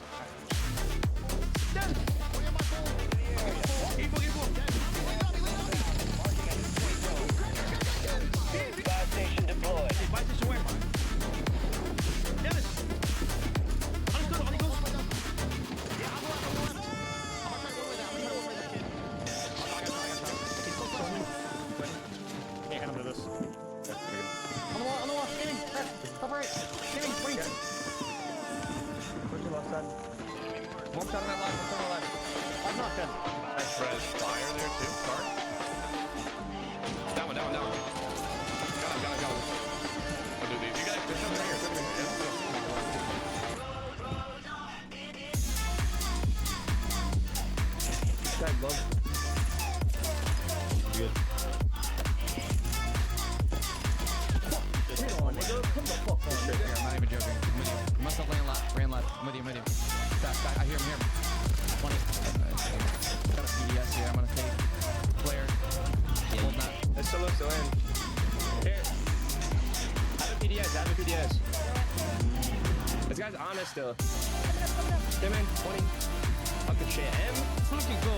Station deployed. Can't handle this. On the wall, scanning. Top right. Scanning, wing. Push the left side. One shot on that line. I'm not dead. Nice res fire there too. Car. Down one. Got him. I'll do these. You guys, there's something right here. Guys, love. Good. I'm not even joking. I'm with you. You must have ran left. I'm with you. Back. I hear him. 20. Got a PDS here. I'm gonna take player. Hold that. It's still in. Here. Have a PDS. This guy's honest still. Come in, 20. Fucking shit. M. Fucking go.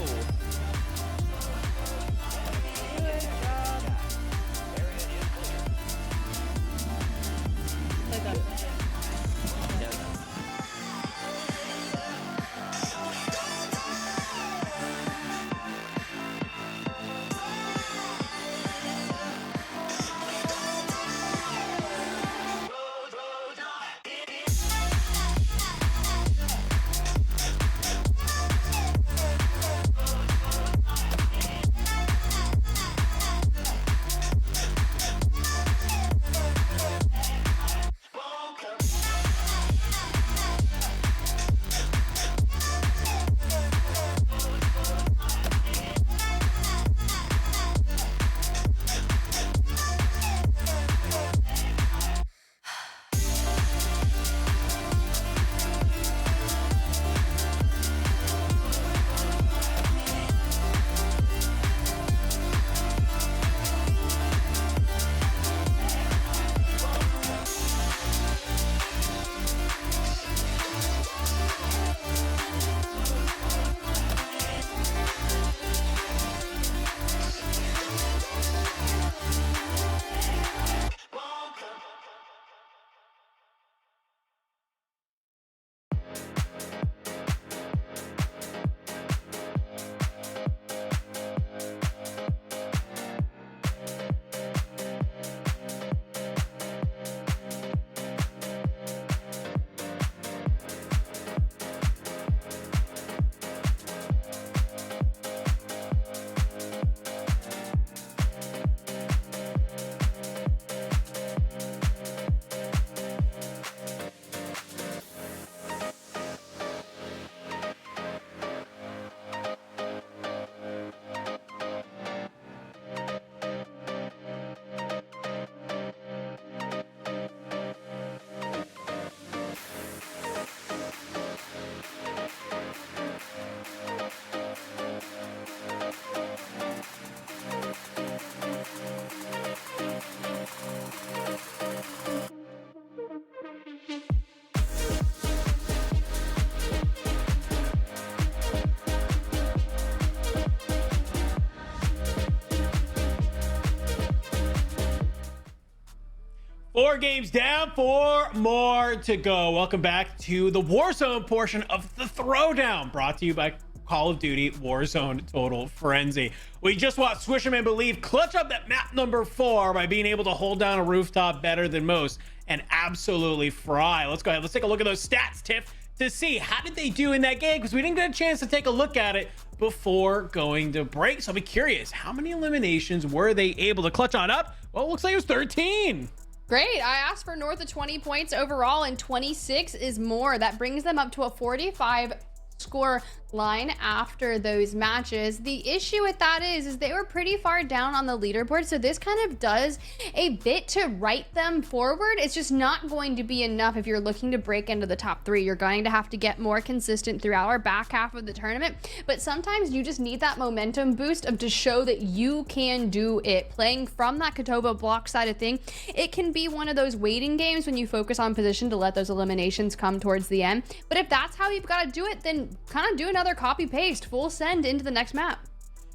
4 games down, 4 more to go. Welcome back to the Warzone portion of the Throwdown, brought to you by Call of Duty Warzone Total Frenzy. We just watched Swish'em and Bulieve clutch up that map number 4 by being able to hold down a rooftop better than most and absolutely fry. Let's go ahead. Let's take a look at those stats, Tiff, to see how did they do in that game, because we didn't get a chance to take a look at it before going to break. So I'll be curious, how many eliminations were they able to clutch on up? Well, it looks like it was 13. Great. I asked for north of 20 points overall, and 26 is more. That brings them up to a 45 score line after those matches. The issue with that is they were pretty far down on the leaderboard, so this kind of does a bit to right them forward. It's just not going to be enough if you're looking to break into the top 3. You're going to have to get more consistent throughout our back half of the tournament, but sometimes you just need that momentum boost to show that you can do it. Playing from that Katoba block side of thing, it can be one of those waiting games when you focus on position to let those eliminations come towards the end. But if that's how you've got to do it, then kind of do another copy paste, full send into the next map.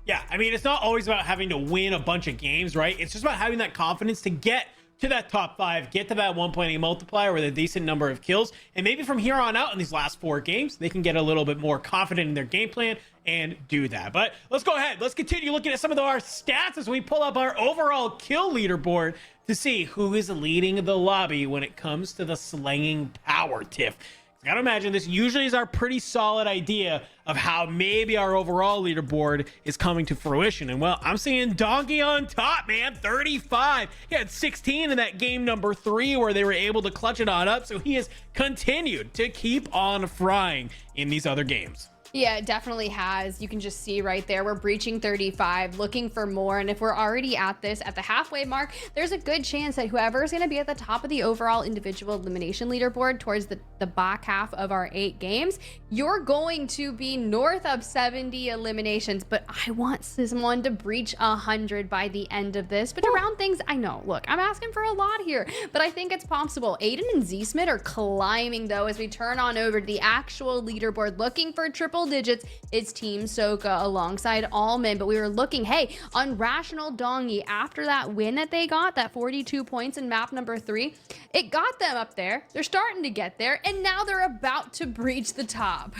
Yeah, I mean, it's not always about having to win a bunch of games, right? It's just about having that confidence to get to that top 5, get to that 1.8 multiplier with a decent number of kills, and maybe from here on out in these last 4 games, they can get a little bit more confident in their game plan and do that. But let's go ahead. Let's continue looking at some of our stats as we pull up our overall kill leaderboard to see who is leading the lobby when it comes to the slanging power, Tiff. I gotta imagine this usually is our pretty solid idea of how maybe our overall leaderboard is coming to fruition. And well, I'm seeing Donkey on top, man. 35. He had 16 in that game number 3 where they were able to clutch it on up. So he has continued to keep on frying in these other games. Yeah, it definitely has. You can just see right there, we're breaching 35, looking for more. And if we're already at this, at the halfway mark, there's a good chance that whoever is going to be at the top of the overall individual elimination leaderboard towards the back half of our 8 games, you're going to be north of 70 eliminations. But I want someone to breach 100 by the end of this. But to round things, I know, look, I'm asking for a lot here, but I think it's possible. Aydan and zsmith are climbing, though, as we turn on over to the actual leaderboard, looking for triple digits. It's Team Soka alongside Allman, but we were looking, hey, on Rational Dongi, after that win that they got, that 42 points in map number 3, it got them up there. They're starting to get there, and now they're about to breach the top.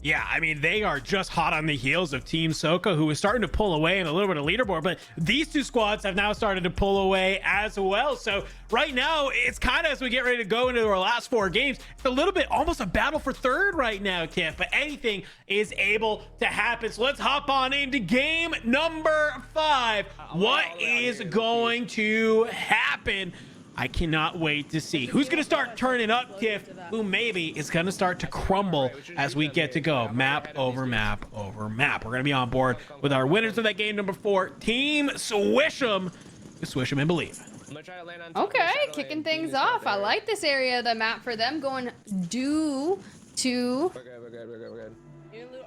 Yeah, I mean, they are just hot on the heels of Team Soka, who is starting to pull away in a little bit of leaderboard, but these 2 squads have now started to pull away as well. So right now, it's kind of, as we get ready to go into our last 4 games, it's a little bit almost a battle for third right now, Tiff, but anything is able to happen. So let's hop on into game number 5. What is going to happen? I cannot wait to see who's going to start turning up, Tiff, who maybe is going to start to crumble as we get to go map over map over map. We're going to be on board with our winners of that game number 4, Team Swish'em, Swish'em and Bulieve. Okay, kicking things off. I like this area of the map for them, going due to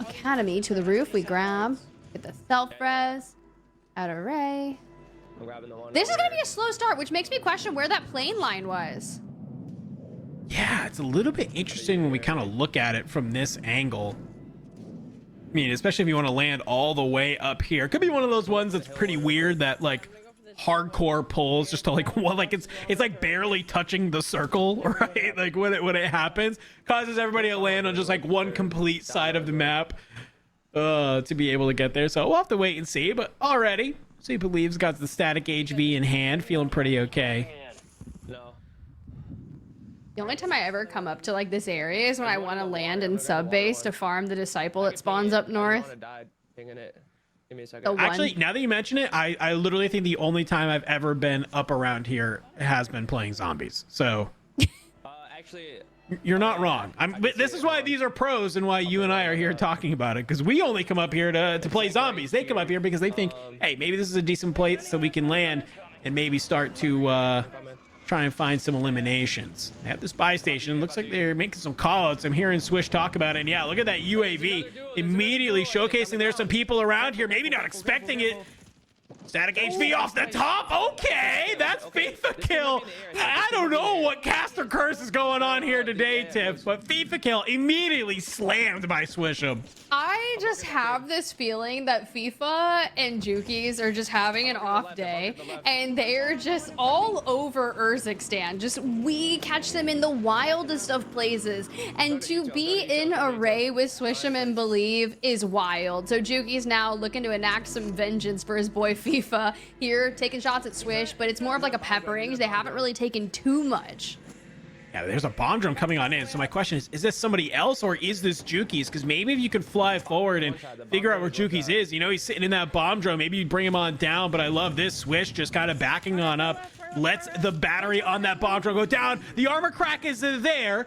Academy to the roof. We grab, get the self-res, at array. This is going to be a slow start, which makes me question where that plane line was. Yeah, it's a little bit interesting when we kind of look at it from this angle. I mean, especially if you want to land all the way up here. It could be one of those ones that's pretty weird that like hardcore pulls just to like what, like it's like barely touching the circle, right? Like when it happens, causes everybody to land on just like one complete side of the map to be able to get there. So we'll have to wait and see, but already so he believes got the static HV in hand, feeling pretty okay. The only time I ever come up to like this area is when I want to land in sub base to farm the disciple that spawns up north. Actually, now that you mention it, I literally think the only time I've ever been up around here has been playing zombies. So actually, you're not wrong. But this is why these are pros and why you and I are here talking about it, because we only come up here to play zombies. They come up here because they think, hey, maybe this is a decent place so we can land and maybe start to try and find some eliminations. They have this buy station. Looks like they're making some call-outs. I'm hearing Swish talk about it. And yeah, look at that UAV immediately showcasing there's some people around here, maybe not expecting it. Static HV off the top. Okay, that's FIFA kill. I don't know what caster curse is going on here today, Tiff, but FIFA kill immediately slammed by Swish'em. I I just have this feeling that FIFA and Jukies are just having an off day, and they're just all over Urzikstan. Just we catch them in the wildest of places, and to be in array with Swish'em and Bulieve is wild. So Juki's now looking to enact some vengeance for his boy FIFA here, taking shots at Swish, but it's more of like a peppering. They haven't really taken too much. Yeah, there's a bomb drone coming on in. So my question is this somebody else or is this Juki's? Because maybe if you could fly forward and figure out where Juki's is, you know, he's sitting in that bomb drone. Maybe you bring him on down. But I love this Swish just kind of backing on up. Lets the battery on that bomb drone go down. The armor crack is there.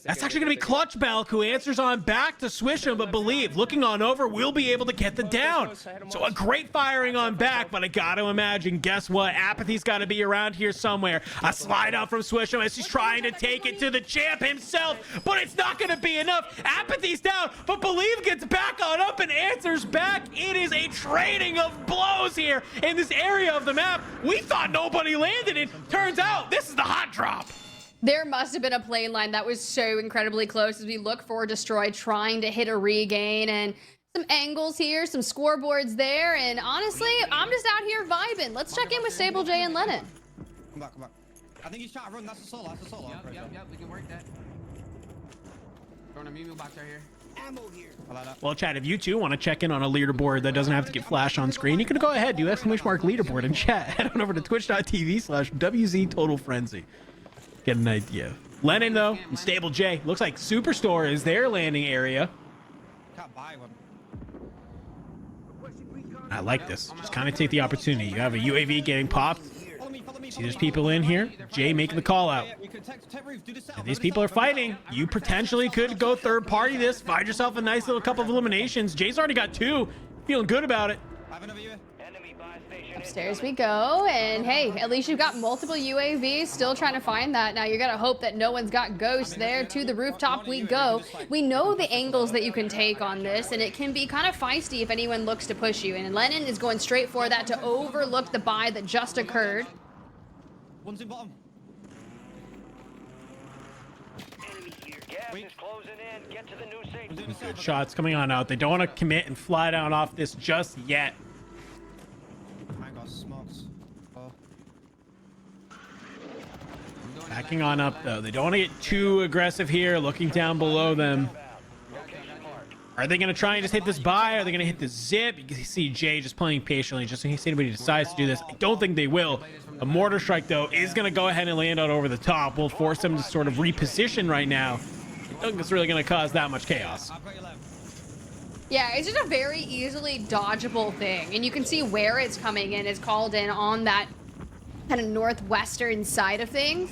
That's actually going to be Clutch Belk who answers on back to Swish'em, but Bulieve looking on over will be able to get the down. So a great firing on back, but I got to imagine, guess what? Apathy's got to be around here somewhere. A slide out from Swish'em as he's trying to take it to the champ himself, but it's not going to be enough. Apathy's down, but Bulieve gets back on up and answers back. It is a trading of blows here in this area of the map. We thought nobody landed it. Turns out this is the hot drop. There must have been a plane line that was so incredibly close as we look for Destroy trying to hit a regain, and some angles here, some scoreboards there, and honestly, I'm just out here vibing. Let's check in with Stable J and Lennon. Come back, come back. I think he's trying to run. That's a solo. That's a solo. Yep, we can work that. Throwing a Mew box right here. Ammo here. Well, Chad, if you too want to check in on a leaderboard that doesn't have to get flashed on screen, you can go ahead, do ! leaderboard in chat. Head on over to twitch.tv/WZTotalFrenzy. Get an idea. Lennon, though, and Stable J. Looks like Superstore is their landing area. I like this. Just kind of take the opportunity. You have a UAV getting popped. See, there's people in here. Jay making the call out. If these people are fighting, you potentially could go third party this. Find yourself a nice little couple of eliminations. Jay's already got 2. Feeling good about it. Upstairs we go, and hey, at least you've got multiple UAVs still trying to find that. Now you gotta hope that no one's got ghosts there. To the rooftop we go. We know the angles that you can take on this, and it can be kind of feisty if anyone looks to push you, and Lennon is going straight for that to overlook the buy that just occurred. One's in bottom. Good shots coming on out. They don't want to commit and fly down off this just yet. Backing on up, though. They don't want to get too aggressive here. Looking down below them. Are they going to try and just hit this buy? Are they going to hit the zip? You can see Jay just playing patiently just in case anybody decides to do this. I don't think they will. A mortar strike, though, is going to go ahead and land out over the top. Will force them to sort of reposition right now. I don't think it's really going to cause that much chaos. Yeah, it's just a very easily dodgeable thing, and you can see where it's coming in. It's called in on that kind of northwestern side of things.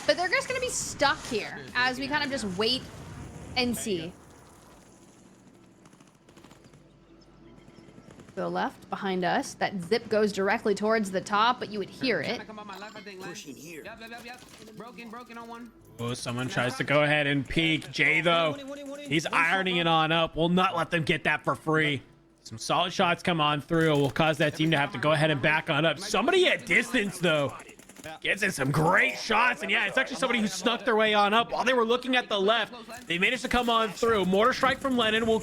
But they're just going to be stuck here as we kind of just wait and see. Go left behind us. That zip goes directly towards the top, but you would hear it. Pushing here. Yep. Broken on one. Oh, someone tries to go ahead and peek. Jay, though, he's ironing it on up. We'll not let them get that for free. Some solid shots come on through. Will cause that team to have to go ahead and back on up. Somebody at distance, though, gets in some great shots. And yeah, it's actually somebody who snuck their way on up while they were looking at the left. They managed to come on through. Mortar strike from Lennon will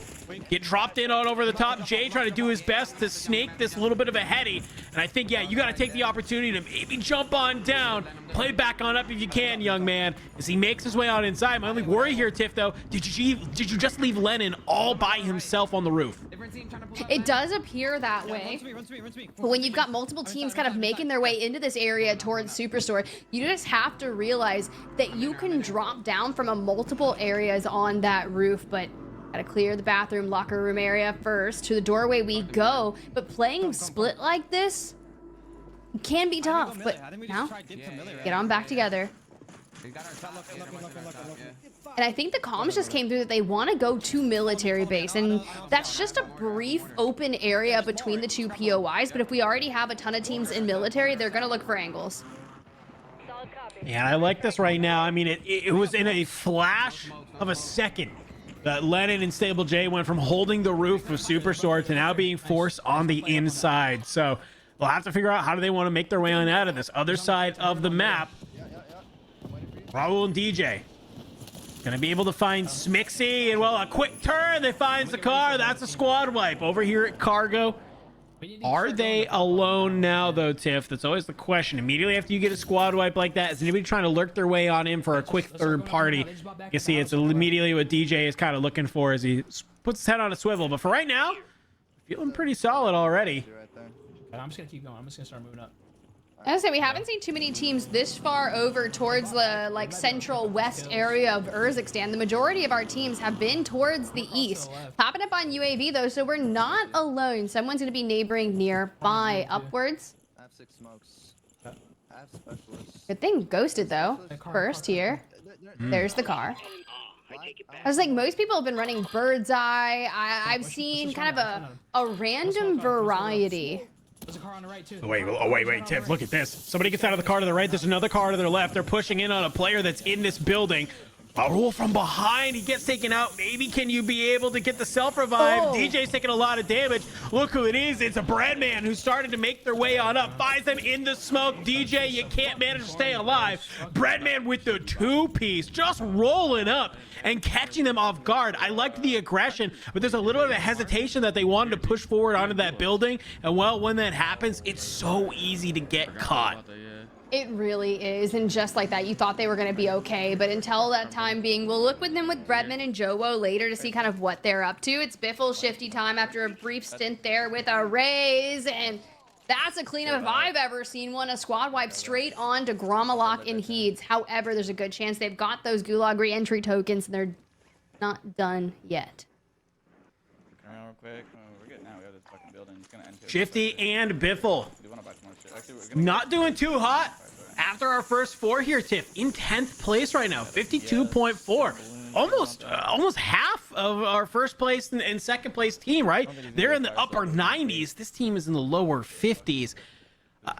get dropped in on over the top. Jay trying to do his best to snake this little bit of a heady. And I think, yeah, you got to take the opportunity to maybe jump on down. Play back on up if you can, young man, as he makes his way on inside. My only worry here, Tiff, though, did you just leave Lennon all by himself on the roof? It does appear that way. But when you've got multiple teams kind of making their way into this area towards Superstore, you just have to realize that you can drop down from a multiple areas on that roof, but gotta clear the bathroom, locker room area first. To the doorway we go. But playing split like this can be tough, but now get on back together. And I think the comms just came through that they want to go to military base, and that's just a brief open area between the two POIs, but if we already have a ton of teams in military, they're going to look for angles. Yeah, I like this right now. I mean, it was in a flash of a second that Lennon and Stable J went from holding the roof of Superstore to now being forced on the inside. So they'll have to figure out how do they want to make their way on out of this other side of the map. Raul and DJ Gonna be able to find Smixy, and well, a quick turn, they finds the car. That's a squad wipe over here at Cargo. Are they alone now, though, Tiff? That's always the question. Immediately after you get a squad wipe like that, is anybody trying to lurk their way on in for a quick third party? You can see it's immediately what DJ is kind of looking for as he puts his head on a swivel. But for right now, feeling pretty solid already. I'm just gonna keep going. I'm just gonna start moving up. I was gonna say, we haven't seen too many teams this far over towards the like central west area of Urzikstan. The majority of our teams have been towards the east. Popping up on UAV though, so we're not alone. Someone's gonna be neighboring nearby upwards. I have 6 smokes. I have specialists. Good thing ghosted though. First here. There's the car. I was like, most people have been running bird's eye. I've seen kind of a random variety. There's a car on the right too. Wait, Tiff, look at this. Somebody gets out of the car to the right. There's another car to their left. They're pushing in on a player that's in this building. Raul from behind, he gets taken out. Maybe can you be able to get the self-revive? Oh. DJ's taking a lot of damage. Look who it is. It's a Breadman who started to make their way on up. Finds them in the smoke. DJ, you can't manage to stay alive. Breadman with the 2-piece, just rolling up and catching them off guard. I liked the aggression, but there's a little bit of a hesitation that they wanted to push forward onto that building. And well, when that happens, it's so easy to get caught. It really is, and just like that, you thought they were going to be okay, but until that time being, we'll look with them with Breadman and Jowo later to see kind of what they're up to. It's Biffle Shifty time after a brief stint there with a raise, and that's a cleanup if I've ever seen one. A squad wipe straight on to gromalokk and Heeds. However, there's a good chance they've got those Gulag re-entry tokens, and they're not done yet. Real quick. We're good now. We have this fucking building. It's gonna end. Shifty and Biffle. Not doing too hot after our first 4 here, Tiff. In 10th place right now, 52.4. Almost half of our first place and second place team, right? They're in the upper 90s. This team is in the lower 50s.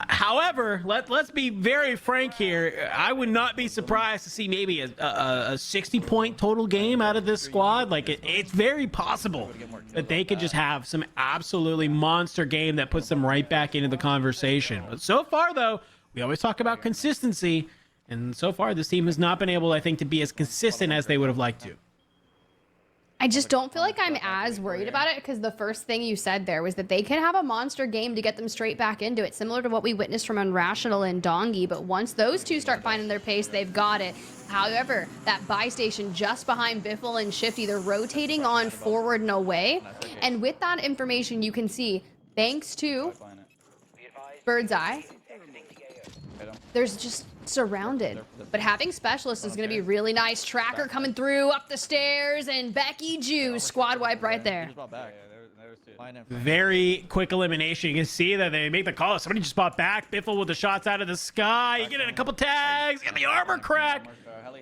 However, let's be very frank here. I would not be surprised to see maybe a 60-point total game out of this squad. Like, it's very possible that they could just have some absolutely monster game that puts them right back into the conversation. But so far, though, we always talk about consistency, and so far this team has not been able, I think, to be as consistent as they would have liked to. I just don't feel like I'm as worried about it, because the first thing you said there was that they could have a monster game to get them straight back into it, similar to what we witnessed from Unrational and Dongi. But once those two start finding their pace, they've got it. However, that buy station just behind Biffle and Shifty, they're rotating on forward and away. And with that information, you can see, thanks to Bird's Eye, there's just surrounded. But having specialists is going to be really nice. Tracker coming through up the stairs, and Becky Jew squad wipe right there. Very quick elimination. You can see that they make the call. Somebody just bought back. Biffle with the shots out of the sky. You get in a couple tags. Get the armor crack.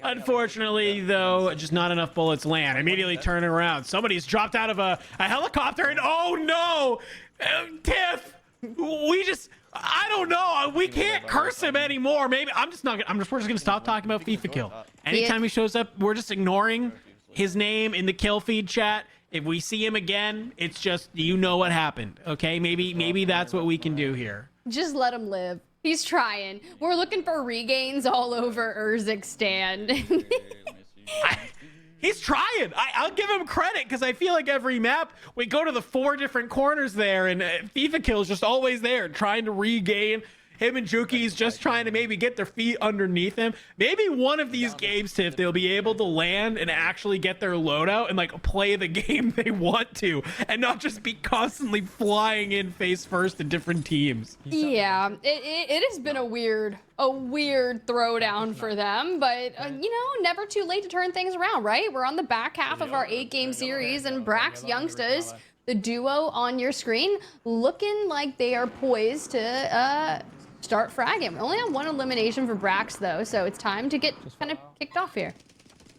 Unfortunately, though, just not enough bullets land. Immediately turning around. Somebody's dropped out of a helicopter, and oh no! Tiff! I don't know. We can't curse him anymore. Maybe we're just gonna stop talking about FIFA kill. Anytime he shows up, we're just ignoring his name in the kill feed chat. If we see him again, it's just, you know what happened. Okay, maybe that's what we can do here. Just let him live. He's trying. We're looking for regains all over Urzikstan. He's trying. I'll give him credit, because I feel like every map we go to the 4 different corners there, and FIFA Kill is just always there trying to regain. Him and Juki's just trying to maybe get their feet underneath him. Maybe one of these games, Tiff, they'll be able to land and actually get their loadout and like play the game they want to, and not just be constantly flying in face first to different teams. Yeah, it has been a weird throwdown for them, but you know, never too late to turn things around, right? We're on the back half of our 8-game series, and Brax Youngsters, the duo on your screen, looking like they are poised to start fragging. We only have 1 elimination for Brax, though, so it's time to get kind of kicked off here.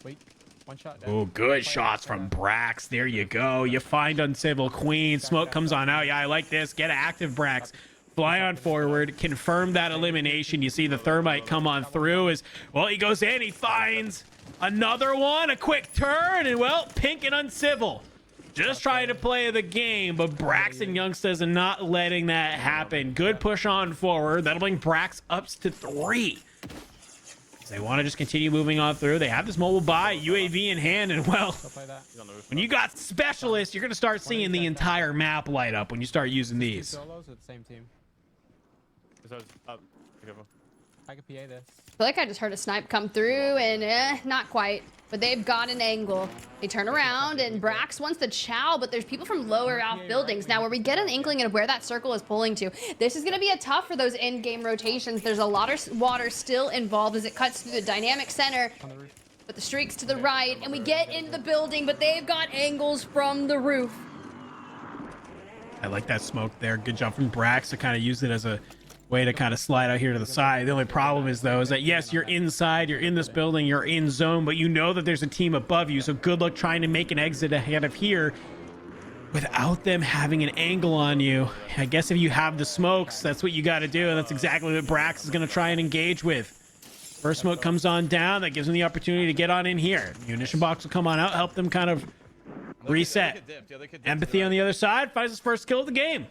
Wait, 1 shot. Oh, good shots from Brax. There you go. You find Uncivil Queen. Smoke comes on out. Yeah, I like this. Get active, Brax. Fly on forward. Confirm that elimination. You see the thermite come on through as, well, he goes in. He finds another one. A quick turn. And, well, Pink and Uncivil just trying to play the game, but Brax and Youngsters are not letting that happen. Good push on forward. That'll bring Brax up to 3. They want to just continue moving on through. They have this mobile buy, UAV in hand, and well, when you got specialists, you're going to start seeing the entire map light up when you start using these. Solos or the same team? I could PA this. I feel like I just heard a snipe come through, and not quite. But they've got an angle. They turn around, and Brax wants the chow, but there's people from lower out buildings. Now, where we get an inkling of where that circle is pulling to, this is going to be a tough for those in-game rotations. There's a lot of water still involved as it cuts through the dynamic center. But the streaks to the right, and we get into the building, but they've got angles from the roof. I like that smoke there. Good job from Brax to kind of use it as a way to kind of slide out here to the side. The only problem is, though, is that yes, you're inside, you're in this building, you're in zone, but you know that there's a team above you. So good luck trying to make an exit ahead of here without them having an angle on you. I guess if you have the smokes, that's what you got to do. And that's exactly what Brax is going to try and engage with. First smoke comes on down. That gives them the opportunity to get on in here. Munition box will come on out, help them kind of reset. Empathy on the other side finds his first kill of the game.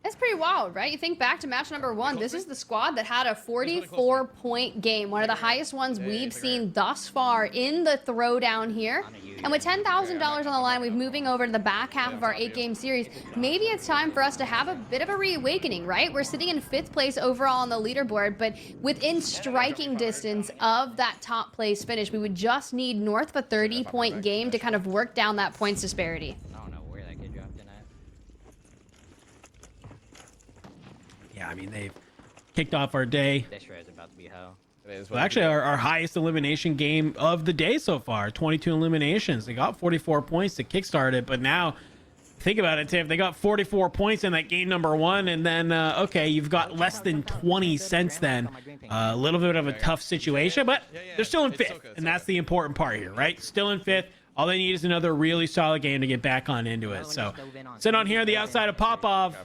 That's pretty wild, right? You think back to match number 1. This is the squad that had a 44-point game, one of the highest ones we've seen thus far in the throwdown here. And with $10,000 on the line, we're moving over to the back half of our 8-game series. Maybe it's time for us to have a bit of a reawakening, right? We're sitting in 5th place overall on the leaderboard, but within striking distance of that top place finish, we would just need north of a 30-point game to kind of work down that points disparity. Yeah, I mean, they've kicked off our day. This raid is about to be hell. Well, actually, our highest elimination game of the day so far. 22 eliminations. They got 44 points to kickstart it, but now, think about it, Tiff. They got 44 points in that game number 1, and then, okay, you've got less than 20 since then. A little bit of a tough situation, but they're still in 5th, and that's the important part here, right? Still in 5th. All they need is another really solid game to get back on into it. So, sit on here on the outside of Popov.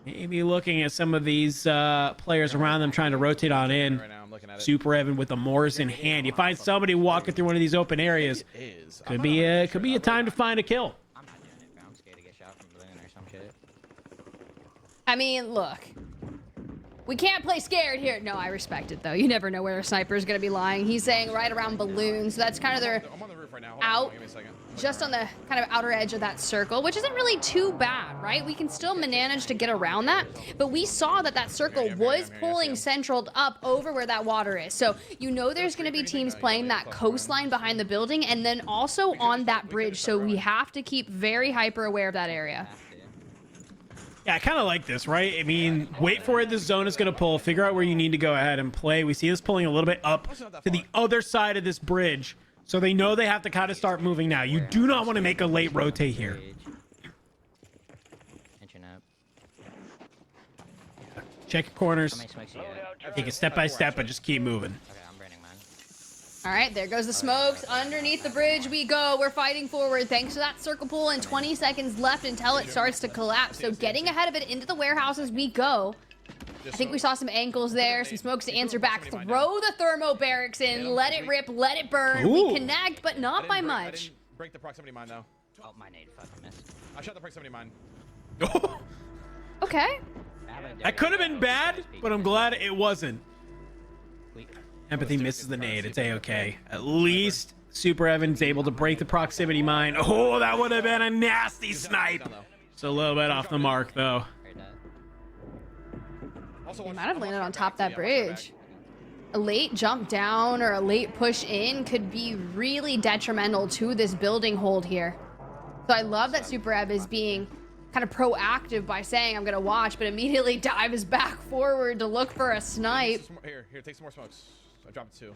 Maybe looking at some of these players around them trying to rotate on in. Superevan with the Morris in hand. You find somebody walking through one of these open areas. Could be a time to find a kill. I mean, look. We can't play scared here. No, I respect it, though. You never know where a sniper is going to be lying. He's saying right around balloons. So that's kind of their out. Just on the kind of outer edge of that circle, which isn't really too bad, right? We can still manage to get around that, but we saw that that circle was pulling centraled up over where that water is. So you know there's going to be teams playing that coastline behind the building and then also on that bridge. So we have to keep very hyper aware of that area. Yeah, I kind of like this, right? I mean, wait for it. The zone is going to pull. Figure out where you need to go ahead and play. We see this pulling a little bit up to the other side of this bridge. So they know they have to kind of start moving now. You do not want to make a late rotate here. Check your corners. Take it step by step, but just keep moving. All right, there goes the smokes. Underneath the bridge we go. We're fighting forward thanks to that circle pull, and 20 seconds left until it starts to collapse. So getting ahead of it into the warehouses we go. I think we saw some ankles there, some smokes to answer back. Throw the thermo barracks in, let it rip, let it burn. We connect, but not by much. I didn't break the proximity mine, though. Oh, my nade fucking missed. I shot the proximity mine. Okay. That could have been bad, but I'm glad it wasn't. Empathy misses the nade. It's A-okay. At least Superevan's able to break the proximity mine. Oh, that would have been a nasty snipe. Just a little bit off the mark, though. He might have landed on top of that bridge. A late jump down or a late push in could be really detrimental to this building hold here. So I love that Superev is being kind of proactive by saying, I'm going to watch, but immediately dives back forward to look for a snipe. Here, take some more smokes. I dropped 2.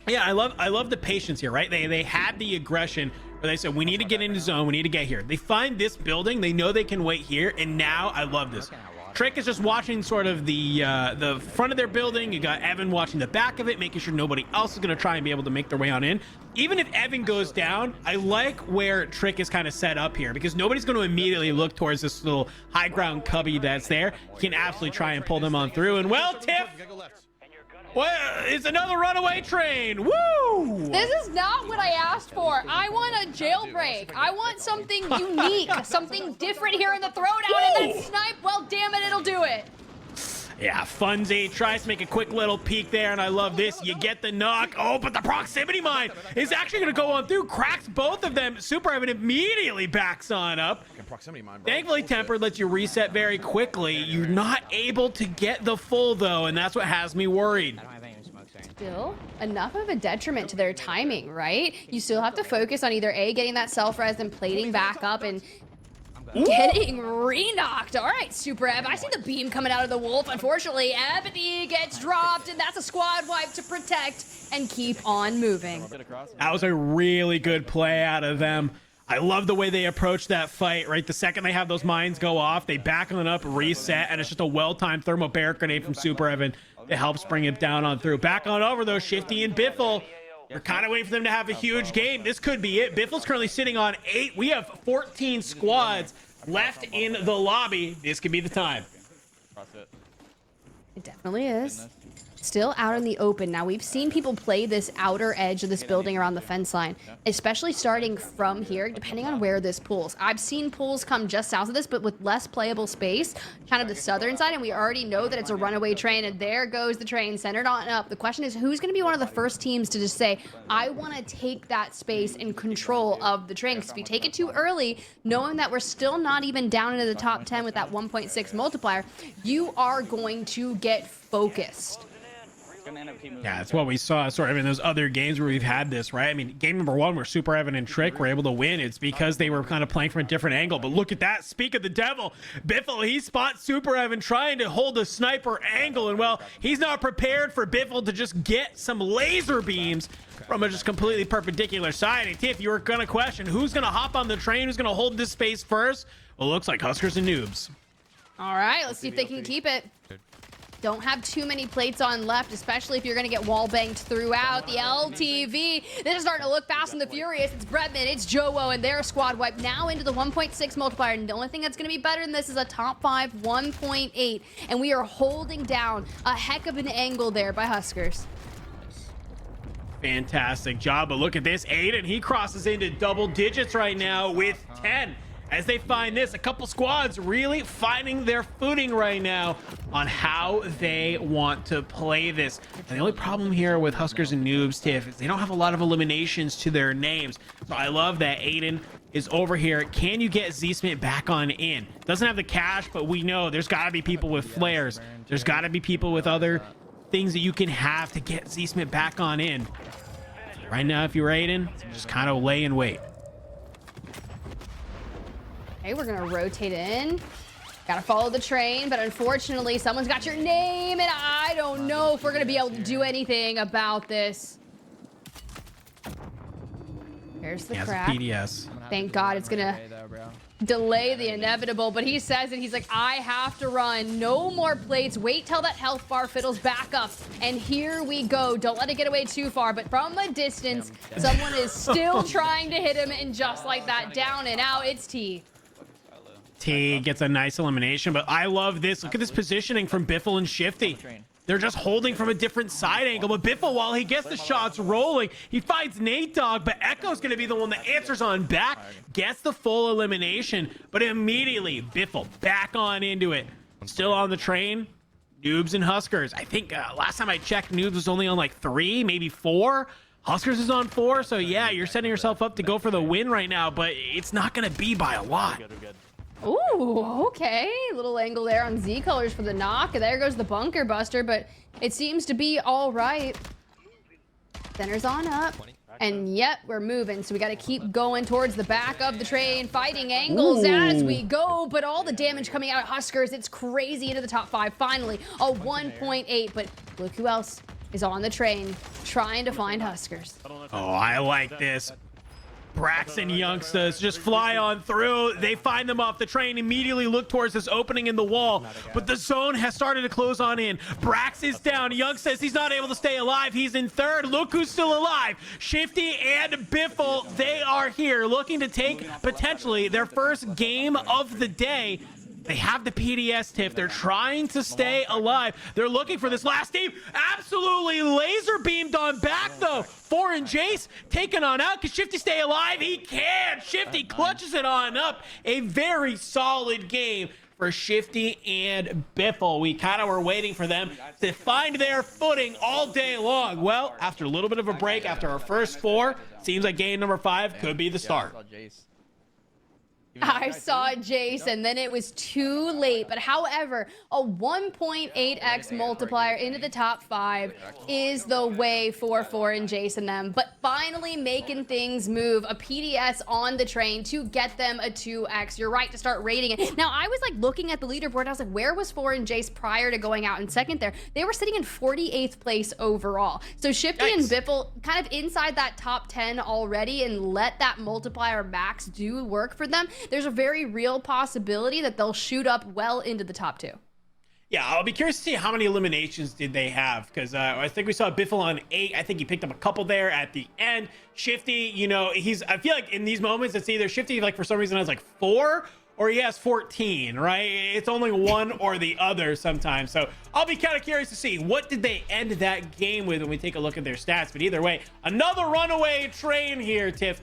Yeah, I love the patience here, right? They had the aggression where they said, we need to get into zone, we need to get here. They find this building, they know they can wait here, and now I love this. Trick is just watching sort of the front of their building. You got Evan watching the back of it, making sure nobody else is going to try and be able to make their way on in. Even if Evan goes down, I like where Trick is kind of set up here because nobody's going to immediately look towards this little high ground cubby that's there. You can absolutely try and pull them on through. And well, Tiff, well, it's another runaway train. Woo! This is not what I asked for. I want a jailbreak. I want something unique, something different here in the throwdown. And that snipe, well, damn it, it'll do it. Yeah, Funzy tries to make a quick little peek there, and I love this. You get the knock. Oh, but the proximity mine is actually going to go on through, cracks both of them. Superevan immediately backs on up. Proximity mine, bro. Thankfully, Tempered lets you reset very quickly. You're not able to get the full, though, and that's what has me worried. Still enough of a detriment to their timing, right? You still have to focus on either A, getting that self-res and plating back up and getting re-knocked. All right, Superev. I see the beam coming out of the wolf. Unfortunately, Empathy gets dropped, and that's a squad wipe to protect and keep on moving. That was a really good play out of them. I love the way they approach that fight, right? The second they have those mines go off, they back on up, reset, and it's just a well-timed thermobaric grenade from Superevan. It helps bring it down on through. Back on over, though, Shifty and Biffle. We're kind of waiting for them to have a huge game. This could be it. Biffle's currently sitting on 8. We have 14 squads left in the lobby. This could be the time. It definitely is. Still out in the open. Now, we've seen people play this outer edge of this building around the fence line, especially starting from here, depending on where this pulls. I've seen pulls come just south of this, but with less playable space, kind of the southern side, and we already know that it's a runaway train, and there goes the train centered on up. The question is, who's going to be one of the first teams to just say, I want to take that space and control of the train? Because if you take it too early, knowing that we're still not even down into the top 10 with that 1.6 multiplier, you are going to get focused. Yeah, that's what we saw sort of in those other games where we've had this, right? I mean, game number 1 where Superevan and Trick were able to win, it's because they were kind of playing from a different angle. But look at that. Speak of the devil. Biffle, he spots Superevan trying to hold a sniper angle. And, well, he's not prepared for Biffle to just get some laser beams from a just completely perpendicular side. And Tiff, you were going to question who's going to hop on the train, who's going to hold this space first? Well, it looks like Huskers and Noobs. All right, let's see if they can keep it. Don't have too many plates on left, especially if you're going to get wall banged throughout. The LTV, this is starting to look fast and the furious. It's Bretman, it's Jowo, and their squad wipe now into the 1.6 multiplier. And the only thing that's going to be better than this is a top 5 1.8. And we are holding down a heck of an angle there by Huskers. Fantastic job, but look at this. Aydan, he crosses into double digits right now with 10. As they find this, a couple squads really finding their footing right now on how they want to play this. And the only problem here with Huskers and Noobs, Tiff, is they don't have a lot of eliminations to their names. So I love that Aydan is over here. Can you get Z-Smith back on in? Doesn't have the cash, but we know there's got to be people with flares. There's got to be people with other things that you can have to get Z-Smith back on in. Right now, if you're Aydan, just kind of lay and wait. Okay, we're gonna rotate in. Gotta follow the train, but unfortunately, someone's got your name, and I don't know if we're gonna be able to do anything about this. There's the crack. PDS. Thank God it's gonna delay the inevitable, but he says it. He's like, I have to run. No more plates. Wait till that health bar fiddles back up. And here we go. Don't let it get away too far, but from a distance, someone is still trying to hit him, and just like that, down and out, it's T. T gets a nice elimination, but I love this. Look at this positioning from Biffle and Shifty. They're just holding from a different side angle, but Biffle, while he gets the shots rolling, he finds natedogg, but Echo's going to be the one that answers on back, gets the full elimination, but immediately Biffle back on into it. Still on the train, Noobs and Huskers. I think last time I checked, Noobs was only on like 3, maybe 4. Huskers is on 4, so yeah, you're setting yourself up to go for the win right now, but it's not going to be by a lot. Ooh, okay. Little angle there on Z colors for the knock. There goes the bunker buster, but it seems to be all right. Center's on up. And yep, we're moving. So we got to keep going towards the back of the train, fighting angles as we go. But all the damage coming out of Huskers, it's crazy into the top 5. Finally, a 1.8. But look who else is on the train trying to find Huskers. Oh, I like this. Brax and Youngsters just fly on through. They find them off the train, immediately look towards this opening in the wall, but the zone has started to close on in. Brax is down. Young says he's not able to stay alive. He's in 3rd. Look who's still alive. Shifty and Biffle, they are here looking to take potentially their first game of the day. They have the PDS, Tiff. They're trying to stay alive. They're looking for this last team. Absolutely laser beamed on back, though. Foreign Jace taken on out. Can Shifty stay alive? He can. Shifty clutches it on up. A very solid game for Shifty and Biffle. We kind of were waiting for them to find their footing all day long. Well, after a little bit of a break, after our first 4, seems like game number 5 could be the start. I saw Jace, and then it was too late. But however, a 1.8x multiplier into the top 5 is the way for and Jace and them. But finally making things move. A PDS on the train to get them a 2x. You're right to start rating it. Now, I was like looking at the leaderboard. I was like, where was and Jace prior to going out in second there? They were sitting in 48th place overall. So Shifty and Biffle kind of inside that top 10 already, and let that multiplier max do work for them. There's a very real possibility that they'll shoot up well into the top 2. Yeah, I'll be curious to see how many eliminations did they have, because I think we saw Biffle on 8. I think he picked up a couple there at the end. Shifty, you know, I feel like in these moments, it's either Shifty, like for some reason, has like 4, or he has 14, right? It's only one or the other sometimes. So I'll be kind of curious to see what did they end that game with when we take a look at their stats. But either way, another runaway train here, Tiff.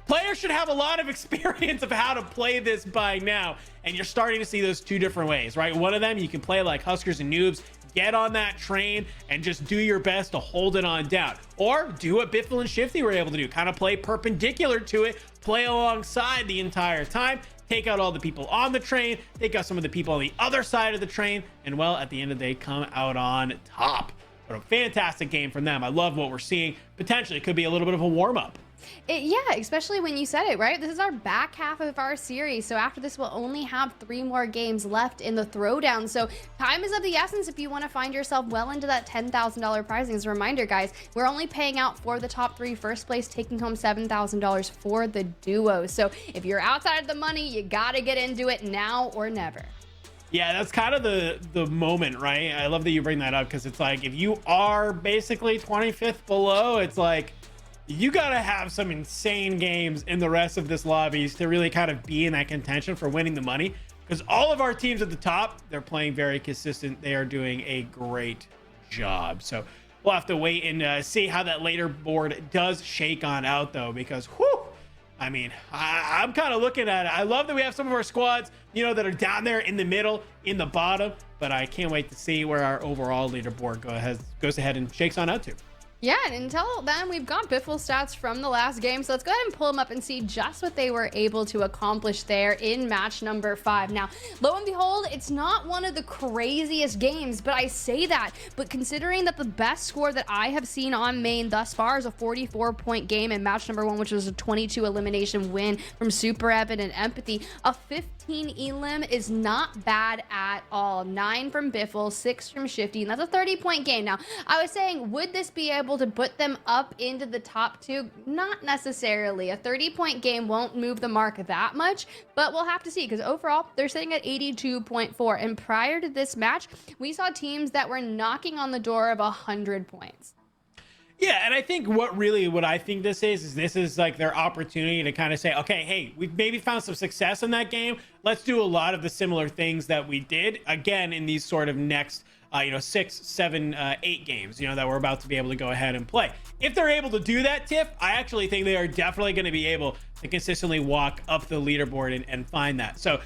Players should have a lot of experience of how to play this by now, and you're starting to see those 2 different ways, right? One of them, you can play like Huskers and Noobs, get on that train and just do your best to hold it on down, or do what Biffle and Shifty were able to do, kind of play perpendicular to it, play alongside the entire time, take out all the people on the train, take out some of the people on the other side of the train, and well, at the end of the day, come out on top. But a fantastic game from them. I love what we're seeing. Potentially, it could be a little bit of a warm-up. Yeah, especially when you said it, right? This is our back half of our series. So after this, we'll only have 3 more games left in the Throwdown. So time is of the essence if you want to find yourself well into that $10,000 prizing. As a reminder, guys, we're only paying out for the top 3 first place, taking home $7,000 for the duo. So if you're outside of the money, you got to get into it now or never. Yeah, that's kind of the moment, right? I love that you bring that up, because it's like if you are basically 25th below, it's like you got to have some insane games in the rest of this lobbies to really kind of be in that contention for winning the money, because all of our teams at the top, they're playing very consistent. They are doing a great job. So we'll have to wait and see how that later board does shake on out, though, because whew, I mean, I'm kind of looking at it. I love that we have some of our squads, you know, that are down there in the middle, in the bottom, but I can't wait to see where our overall leaderboard goes ahead and shakes on out to. Yeah, and until then, we've got Biffle stats from the last game, so let's go ahead and pull them up and see just what they were able to accomplish there in match number 5. Now, lo and behold, it's not one of the craziest games, but I say that, but considering that the best score that I have seen on main thus far is a 44-point game in match number 1, which was a 22 elimination win from Superevan and Empathy, a 15 elim is not bad at all. 9 from Biffle, 6 from Shifty, and that's a 30-point game. Now, I was saying, would this be able to put them up into the top 2? Not necessarily. A 30-point game won't move the mark that much, but we'll have to see, because overall they're sitting at 82.4, and prior to this match we saw teams that were knocking on the door of 100 points. Yeah, and I think what I think this is like their opportunity to kind of say, okay, hey, we've maybe found some success in that game. Let's do a lot of the similar things that we did again in these sort of next 6, 7, 8 games, that we're about to be able to go ahead and play. If they're able to do that, Tiff, I actually think they are definitely going to be able to consistently walk up the leaderboard and find that. So,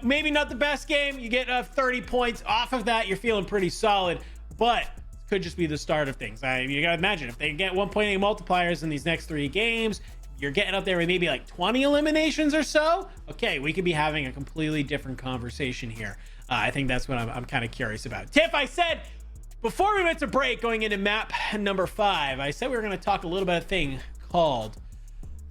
maybe not the best game. You get 30 points off of that. You're feeling pretty solid, but could just be the start of things. You gotta imagine if they get 1.8 multipliers in these next 3 games, you're getting up there with maybe like 20 eliminations or so. Okay, we could be having a completely different conversation here. I think that's what I'm kind of curious about. Tiff, I said before we went to break going into map number 5, I said we were going to talk a little bit of a thing called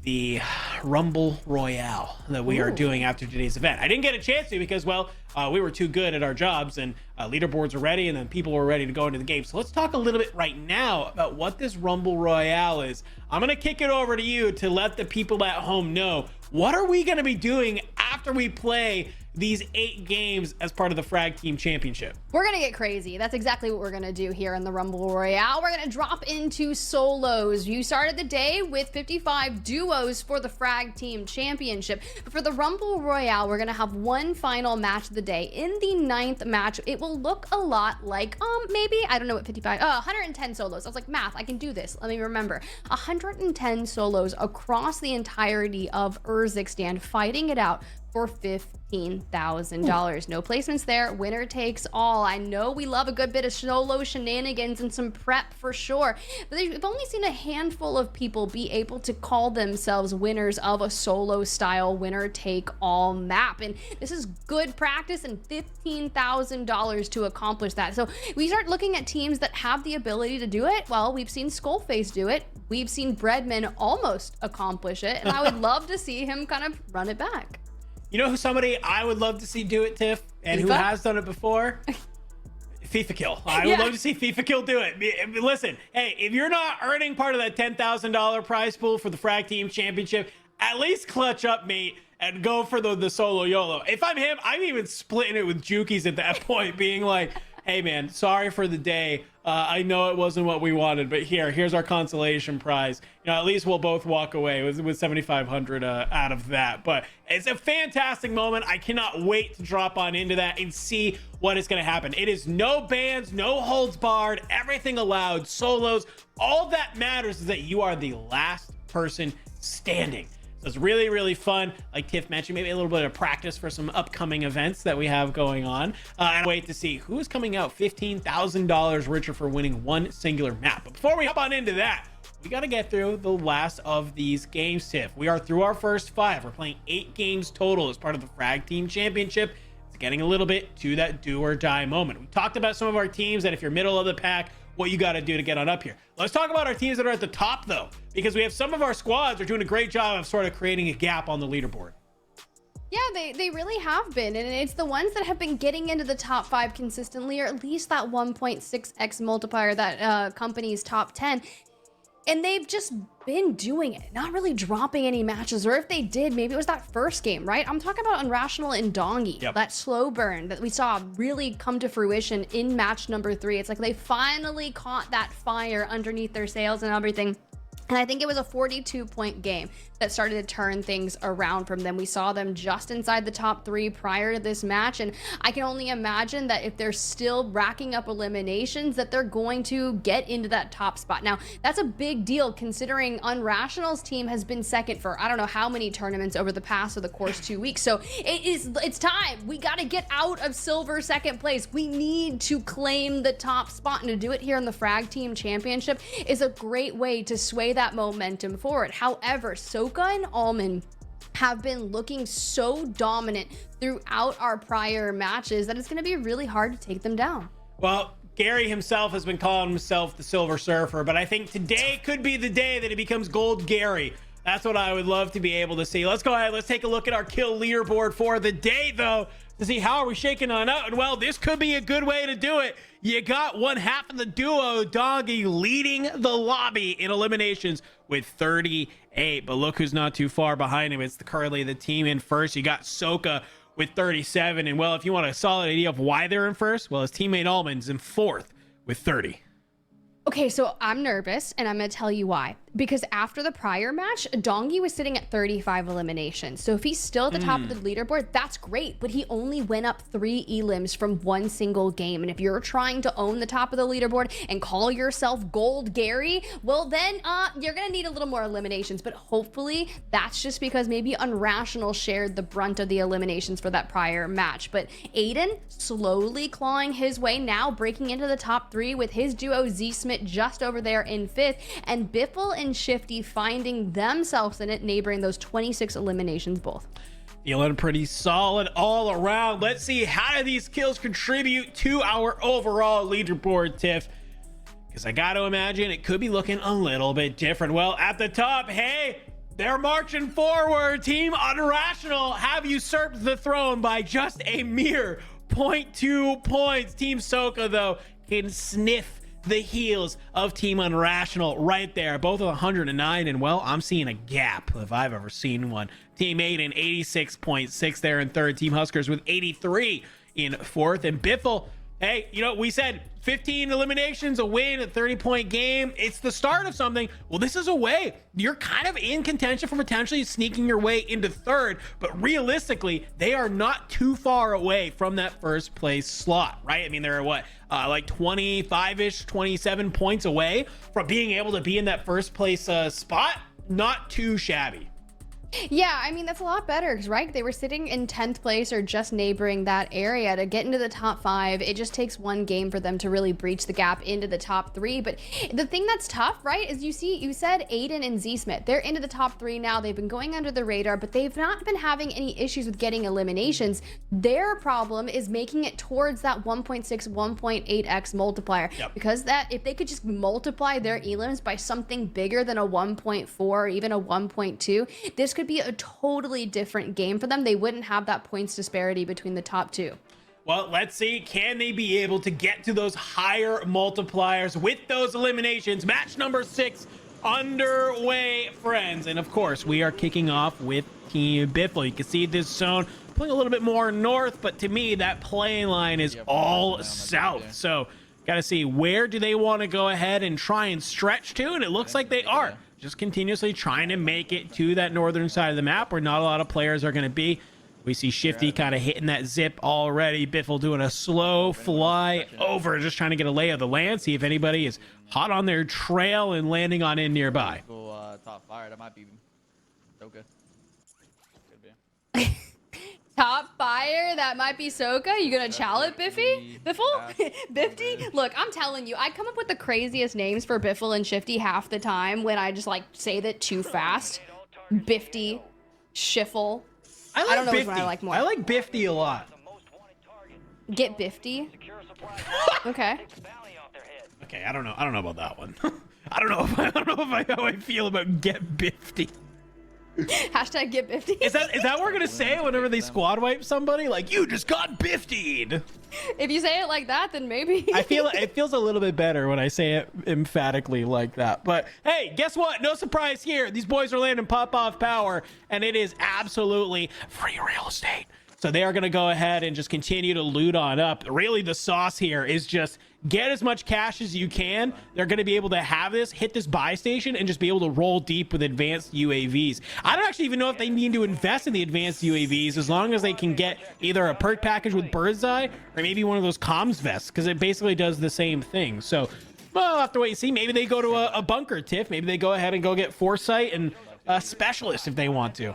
the Rumble Royale that we are doing after today's event. I didn't get a chance to because, we were too good at our jobs, and leaderboards were ready, and then people were ready to go into the game. So let's talk a little bit right now about what this Rumble Royale is. I'm going to kick it over to you to let the people at home know, what are we going to be doing after we play these 8 games as part of the Frag Team Championship? We're gonna get crazy. That's exactly what we're gonna do here in the Rumble Royale. We're gonna drop into solos. You started the day with 55 duos for the Frag Team Championship. But for the Rumble Royale, we're gonna have one final match of the day. In the 9th match, it will look a lot like, maybe, I don't know what 110 solos. I was like, math, I can do this. Let me remember. 110 solos across the entirety of Urzikstan, fighting it out for $15,000. $15,000. No placements there. Winner takes all. I know we love a good bit of solo shenanigans and some prep for sure, but we've only seen a handful of people be able to call themselves winners of a solo style winner take all map. And this is good practice and $15,000 to accomplish that. So we start looking at teams that have the ability to do it. Well, we've seen Skullface do it. We've seen Breadman almost accomplish it. And I would love to see him kind of run it back. You know who somebody I would love to see do it, Tiff, and who has done it before? FIFA Kill. I would love to see FIFA Kill do it. Listen, hey, if you're not earning part of that $10,000 prize pool for the Frag Team Championship, at least clutch up, mate, and go for the solo YOLO. If I'm him, I'm even splitting it with Jukies at that point, being like, hey, man, sorry for the day. I know it wasn't what we wanted, but here's our consolation prize. You know, at least we'll both walk away with 7,500 out of that. But it's a fantastic moment. I cannot wait to drop on into that and see what is going to happen. It is no bans, no holds barred, everything allowed, solos. All that matters is that you are the last person standing. So it's really, really fun. Like Tiff mentioned, maybe a little bit of practice for some upcoming events that we have going on. And wait to see who is coming out $15,000 richer for winning one singular map. But before we hop on into that, we got to get through the last of these games, Tiff. We are through our first 5. We're playing 8 games total as part of the Frag Team Championship. It's getting a little bit to that do or die moment. We talked about some of our teams that if you're middle of the pack, what you got to do to get on up here. Let's talk about our teams that are at the top, though, because we have some of our squads are doing a great job of sort of creating a gap on the leaderboard. Yeah, they really have been, and it's the ones that have been getting into the top 5 consistently, or at least that 1.6x multiplier that company's top 10. And they've just been doing it, not really dropping any matches, or if they did, maybe it was that first game, right? I'm talking about Unrational and Dongi, that slow burn that we saw really come to fruition in match number 3. It's like they finally caught that fire underneath their sails and everything. And I think it was a 42-point game that started to turn things around from them. We saw them just inside the top 3 prior to this match, and I can only imagine that if they're still racking up eliminations, that they're going to get into that top spot. Now, that's a big deal considering Unrational's team has been second for I don't know how many tournaments over the past of the course 2 weeks. So it's time. We got to get out of silver second place. We need to claim the top spot, and to do it here in the Frag Team Championship is a great way to sway that momentum forward. However, Soka and Almond have been looking so dominant throughout our prior matches that it's going to be really hard to take them down. Well, Gary himself has been calling himself the Silver Surfer, but I think today could be the day that he becomes Gold Gary. That's what I would love to be able to see. Let's go ahead. Let's take a look at our kill leaderboard for the day, though, to see how are we shaking on out. And well, this could be a good way to do it. You got one half of the duo, Doggy, leading the lobby in eliminations with 38. But look who's not too far behind him. It's currently the team in first. You got Soka with 37. And well, if you want a solid idea of why they're in first, well, his teammate Almond's in fourth with 30. Okay, so I'm nervous, and I'm going to tell you why. Because after the prior match, Dongi was sitting at 35 eliminations. So if he's still at the top of the leaderboard, that's great. But he only went up 3 elims from one single game. And if you're trying to own the top of the leaderboard and call yourself Gold Gary, well then you're going to need a little more eliminations. But hopefully that's just because maybe Unrational shared the brunt of the eliminations for that prior match. But Aydan slowly clawing his way now, breaking into the top 3 with his duo Z-Smith just over there in 5th, and Biffle and Shifty finding themselves in it, neighboring those 26 eliminations both. Feeling pretty solid all around. Let's see how do these kills contribute to our overall leaderboard, Tiff, because I got to imagine it could be looking a little bit different. Well, at the top, hey, they're marching forward. Team Unrational have usurped the throne by just a mere 0.2 points. Team Soka, though, can sniff the heels of Team Unrational right there, both of 109, and well, I'm seeing a gap if I've ever seen one. Team Aydan 86.6 there in third. Team Huskers with 83 in fourth, and Biffle, hey, you know, we said 15 eliminations, a win, a 30-point game. It's the start of something. Well, this is a way. You're kind of in contention for potentially sneaking your way into third, but realistically, they are not too far away from that first place slot, right? I mean, they're what, like 25-ish, 27 points away from being able to be in that first place spot. Not too shabby. Yeah, I mean, that's a lot better, right? They were sitting in 10th place or just neighboring that area. To get into the top 5, it just takes one game for them to really breach the gap into the top 3. But the thing that's tough, right, is you said Aydan and zsmith. They're into the top 3 now. They've been going under the radar, but they've not been having any issues with getting eliminations. Their problem is making it towards that 1.6, 1.8x multiplier. Because that, if they could just multiply their elims by something bigger than a 1.4 or even a 1.2, this could be a totally different game for them. They wouldn't have that points disparity between the top 2. Well, let's see, can they be able to get to those higher multipliers with those eliminations? Match number 6 underway, friends. And of course, we are kicking off with Team Biffle. You can see this zone pulling a little bit more north, but to me, that play line is all south. So got to see, where do they want to go ahead and try and stretch to? And it looks like they are just continuously trying to make it to that northern side of the map where not a lot of players are going to be. We see Shifty kind of hitting that zip already. Biffle doing a slow fly over, just trying to get a lay of the land, see if anybody is hot on their trail and landing on in nearby. Top fire, that might be so good. Top fire, that might be Soka. You gonna chow it, Biffy? Biffle? Bifty? Look, I'm telling you, I come up with the craziest names for Biffle and Shifty half the time when I just like say that too fast. Bifty, Shiffle. I don't know which one I like more. I like Bifty a lot. Get Bifty? Okay. Okay, I don't know about that one. I don't know how I feel about get Bifty. Hashtag get Bifty. Is that what we're gonna say whenever they squad wipe somebody? Like, you just got Biftied. If you say it like that, then maybe. I feel it feels a little bit better when I say it emphatically like that. But hey, guess what? No surprise here. These boys are landing pop-off power, and it is absolutely free real estate. So they are going to go ahead and just continue to loot on up. Really, the sauce here is just get as much cash as you can. They're going to be able to have this, hit this buy station, and just be able to roll deep with advanced UAVs. I don't actually even know if they need to invest in the advanced UAVs, as long as they can get either a perk package with bird's eye or maybe one of those comms vests, because it basically does the same thing. So, well, I'll have to wait and see. Maybe they go to a bunker, Tiff. Maybe they go ahead and go get foresight and a specialist if they want to.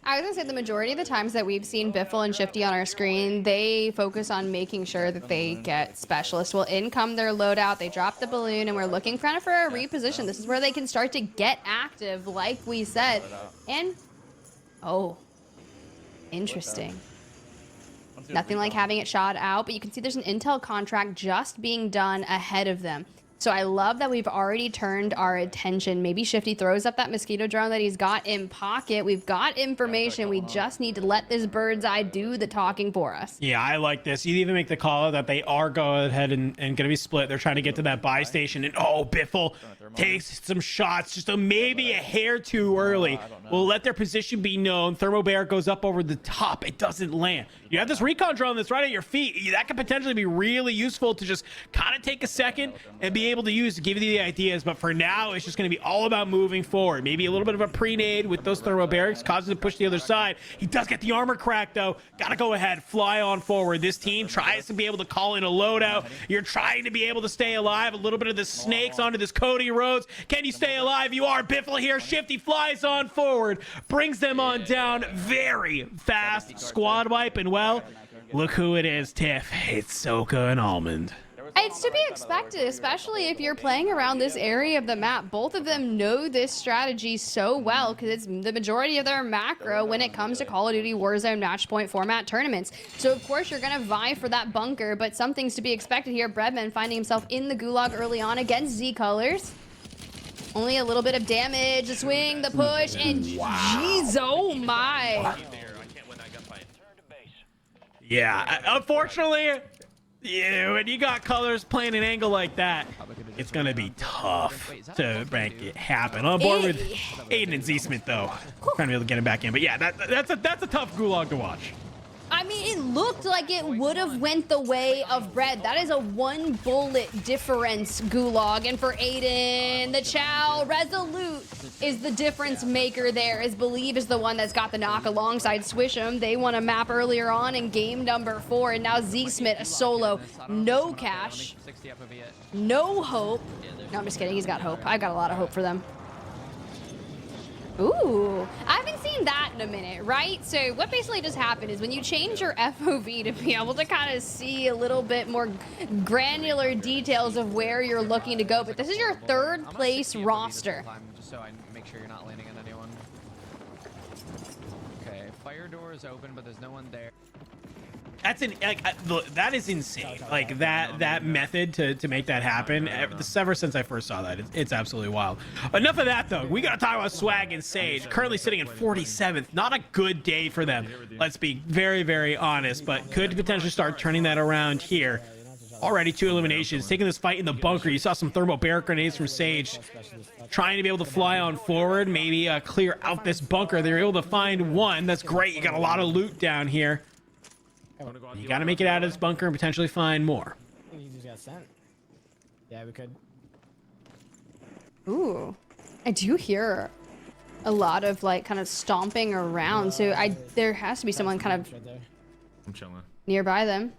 I was gonna say the majority of the times that we've seen Biffle and Shifty on our screen, they focus on making sure that they get specialists. Well, in come their loadout, they drop the balloon, and we're looking kind of for a reposition. This is where they can start to get active, like we said. And, oh, interesting. Nothing like having it shot out, but you can see there's an intel contract just being done ahead of them. So I love that we've already turned our attention. Maybe Shifty throws up that mosquito drone that he's got in pocket. We've got information. We just need to let this bird's eye do the talking for us. Yeah, I like this. You even make the call that they are going ahead and going to be split. They're trying to get to that buy station. And oh, Biffle takes some shots, just maybe a hair too early. We'll let their position be known. Thermobear goes up over the top. It doesn't land. You have this recon drone that's right at your feet. That could potentially be really useful to just kind of take a second and be able to use to give you the ideas. But for now, it's just going to be all about moving forward. Maybe a little bit of a pre-nade with those thermal barracks causes him to push the other side. He does get the armor crack though. Gotta go ahead, fly on forward. This team tries to be able to call in a loadout. You're trying to be able to stay alive. A little bit of the snakes onto this Cody Rhodes. Can you stay alive? You are. Biffle here. Shifty flies on forward, brings them on down very fast. Squad wipe, and well, look who it is, Tiff. It's Soka and Almond. It's to be expected, especially if you're playing around this area of the map. Both of them know this strategy so well because it's the majority of their macro when it comes to Call of Duty Warzone match point format tournaments. So, of course, you're going to vie for that bunker, but something's to be expected here. Breadman finding himself in the gulag early on against Z Colors. Only a little bit of damage, the swing, the push, and jeez, oh my. Yeah, unfortunately, yeah, when you got Colors playing an angle like that, it's going to be tough to make it happen. On board with Aydan and zsmith, though. Trying to be able to get him back in. But yeah, that's a tough gulag to watch. I mean, it looked like it would have went the way of Bread. That is a 1 bullet difference gulag. And for Aydan, the chow, Resolute is the difference maker there, as Bulieve is the one that's got the knock alongside Swish'em. They won a map earlier on in game number 4, and now zsmith, a solo, no cash, no hope. No, I'm just kidding, he's got hope. I've got a lot of hope for them. Ooh, I haven't seen that in a minute, right? So what basically just happened is when you change your FOV to be able to kind of see a little bit more granular details of where you're looking to go, but this is your third place roster. Just so I make sure you're not landing on anyone. Okay, fire door is open, but there's no one there. That's that is insane. Like that method to make that happen. Ever since I first saw that, it's absolutely wild. Enough of that though. We gotta talk about Swag and Sage. Currently sitting in 47th. Not a good day for them. Let's be very, very honest. But could potentially start turning that around here. Already 2 eliminations. Taking this fight in the bunker. You saw some thermal barrack grenades from Sage. Trying to be able to fly on forward. Maybe clear out this bunker. They're able to find one. That's great. You got a lot of loot down here. You got to make it out of this bunker and potentially find more. He just got sent. Yeah, we could. Ooh, I do hear a lot of like kind of stomping around. So there has to be someone kind of I'm chilling. nearby them.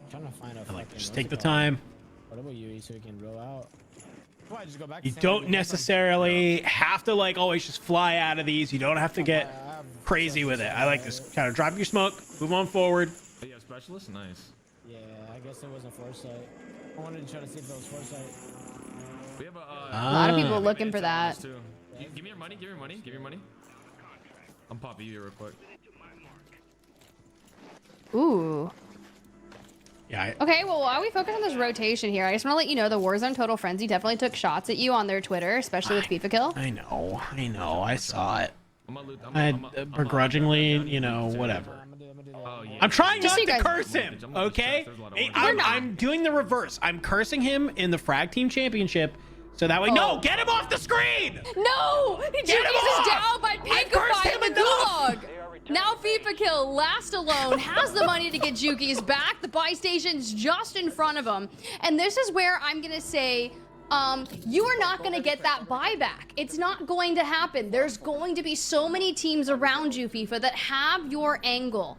I'm trying to find a Like, just take the time. What about you so we can roll out? Why, just go back You don't necessarily have to like always just fly out of these. You don't have to get crazy with it. I like this. Kind of drop your smoke, move on forward. Yeah, specialist, nice. Yeah, I guess it wasn't foresight. I wanted to try to see if it was foresight. We have A lot of people looking for that. Give me your money. Give me your money. Give me your money. I'm popping you real quick. Ooh. Yeah. Okay, well, while we focus on this rotation here, I just want to let you know the Warzone Total Frenzy definitely took shots at you on their Twitter, especially with FIFA Kill. I know. I saw it. I begrudgingly, you know, whatever. I'm trying not to curse him, okay? I'm doing the reverse. I'm cursing him in the Frag Team Championship, so that way. No, get him off the screen! No! Juki's is down by Pinkify in the Gulag! Now FIFA Kill, last alone, has the money to get Juki's back. The buy station's just in front of him. And this is where I'm gonna say, you are not gonna get that buyback. It's not going to happen. There's going to be so many teams around you, FIFA, that have your angle.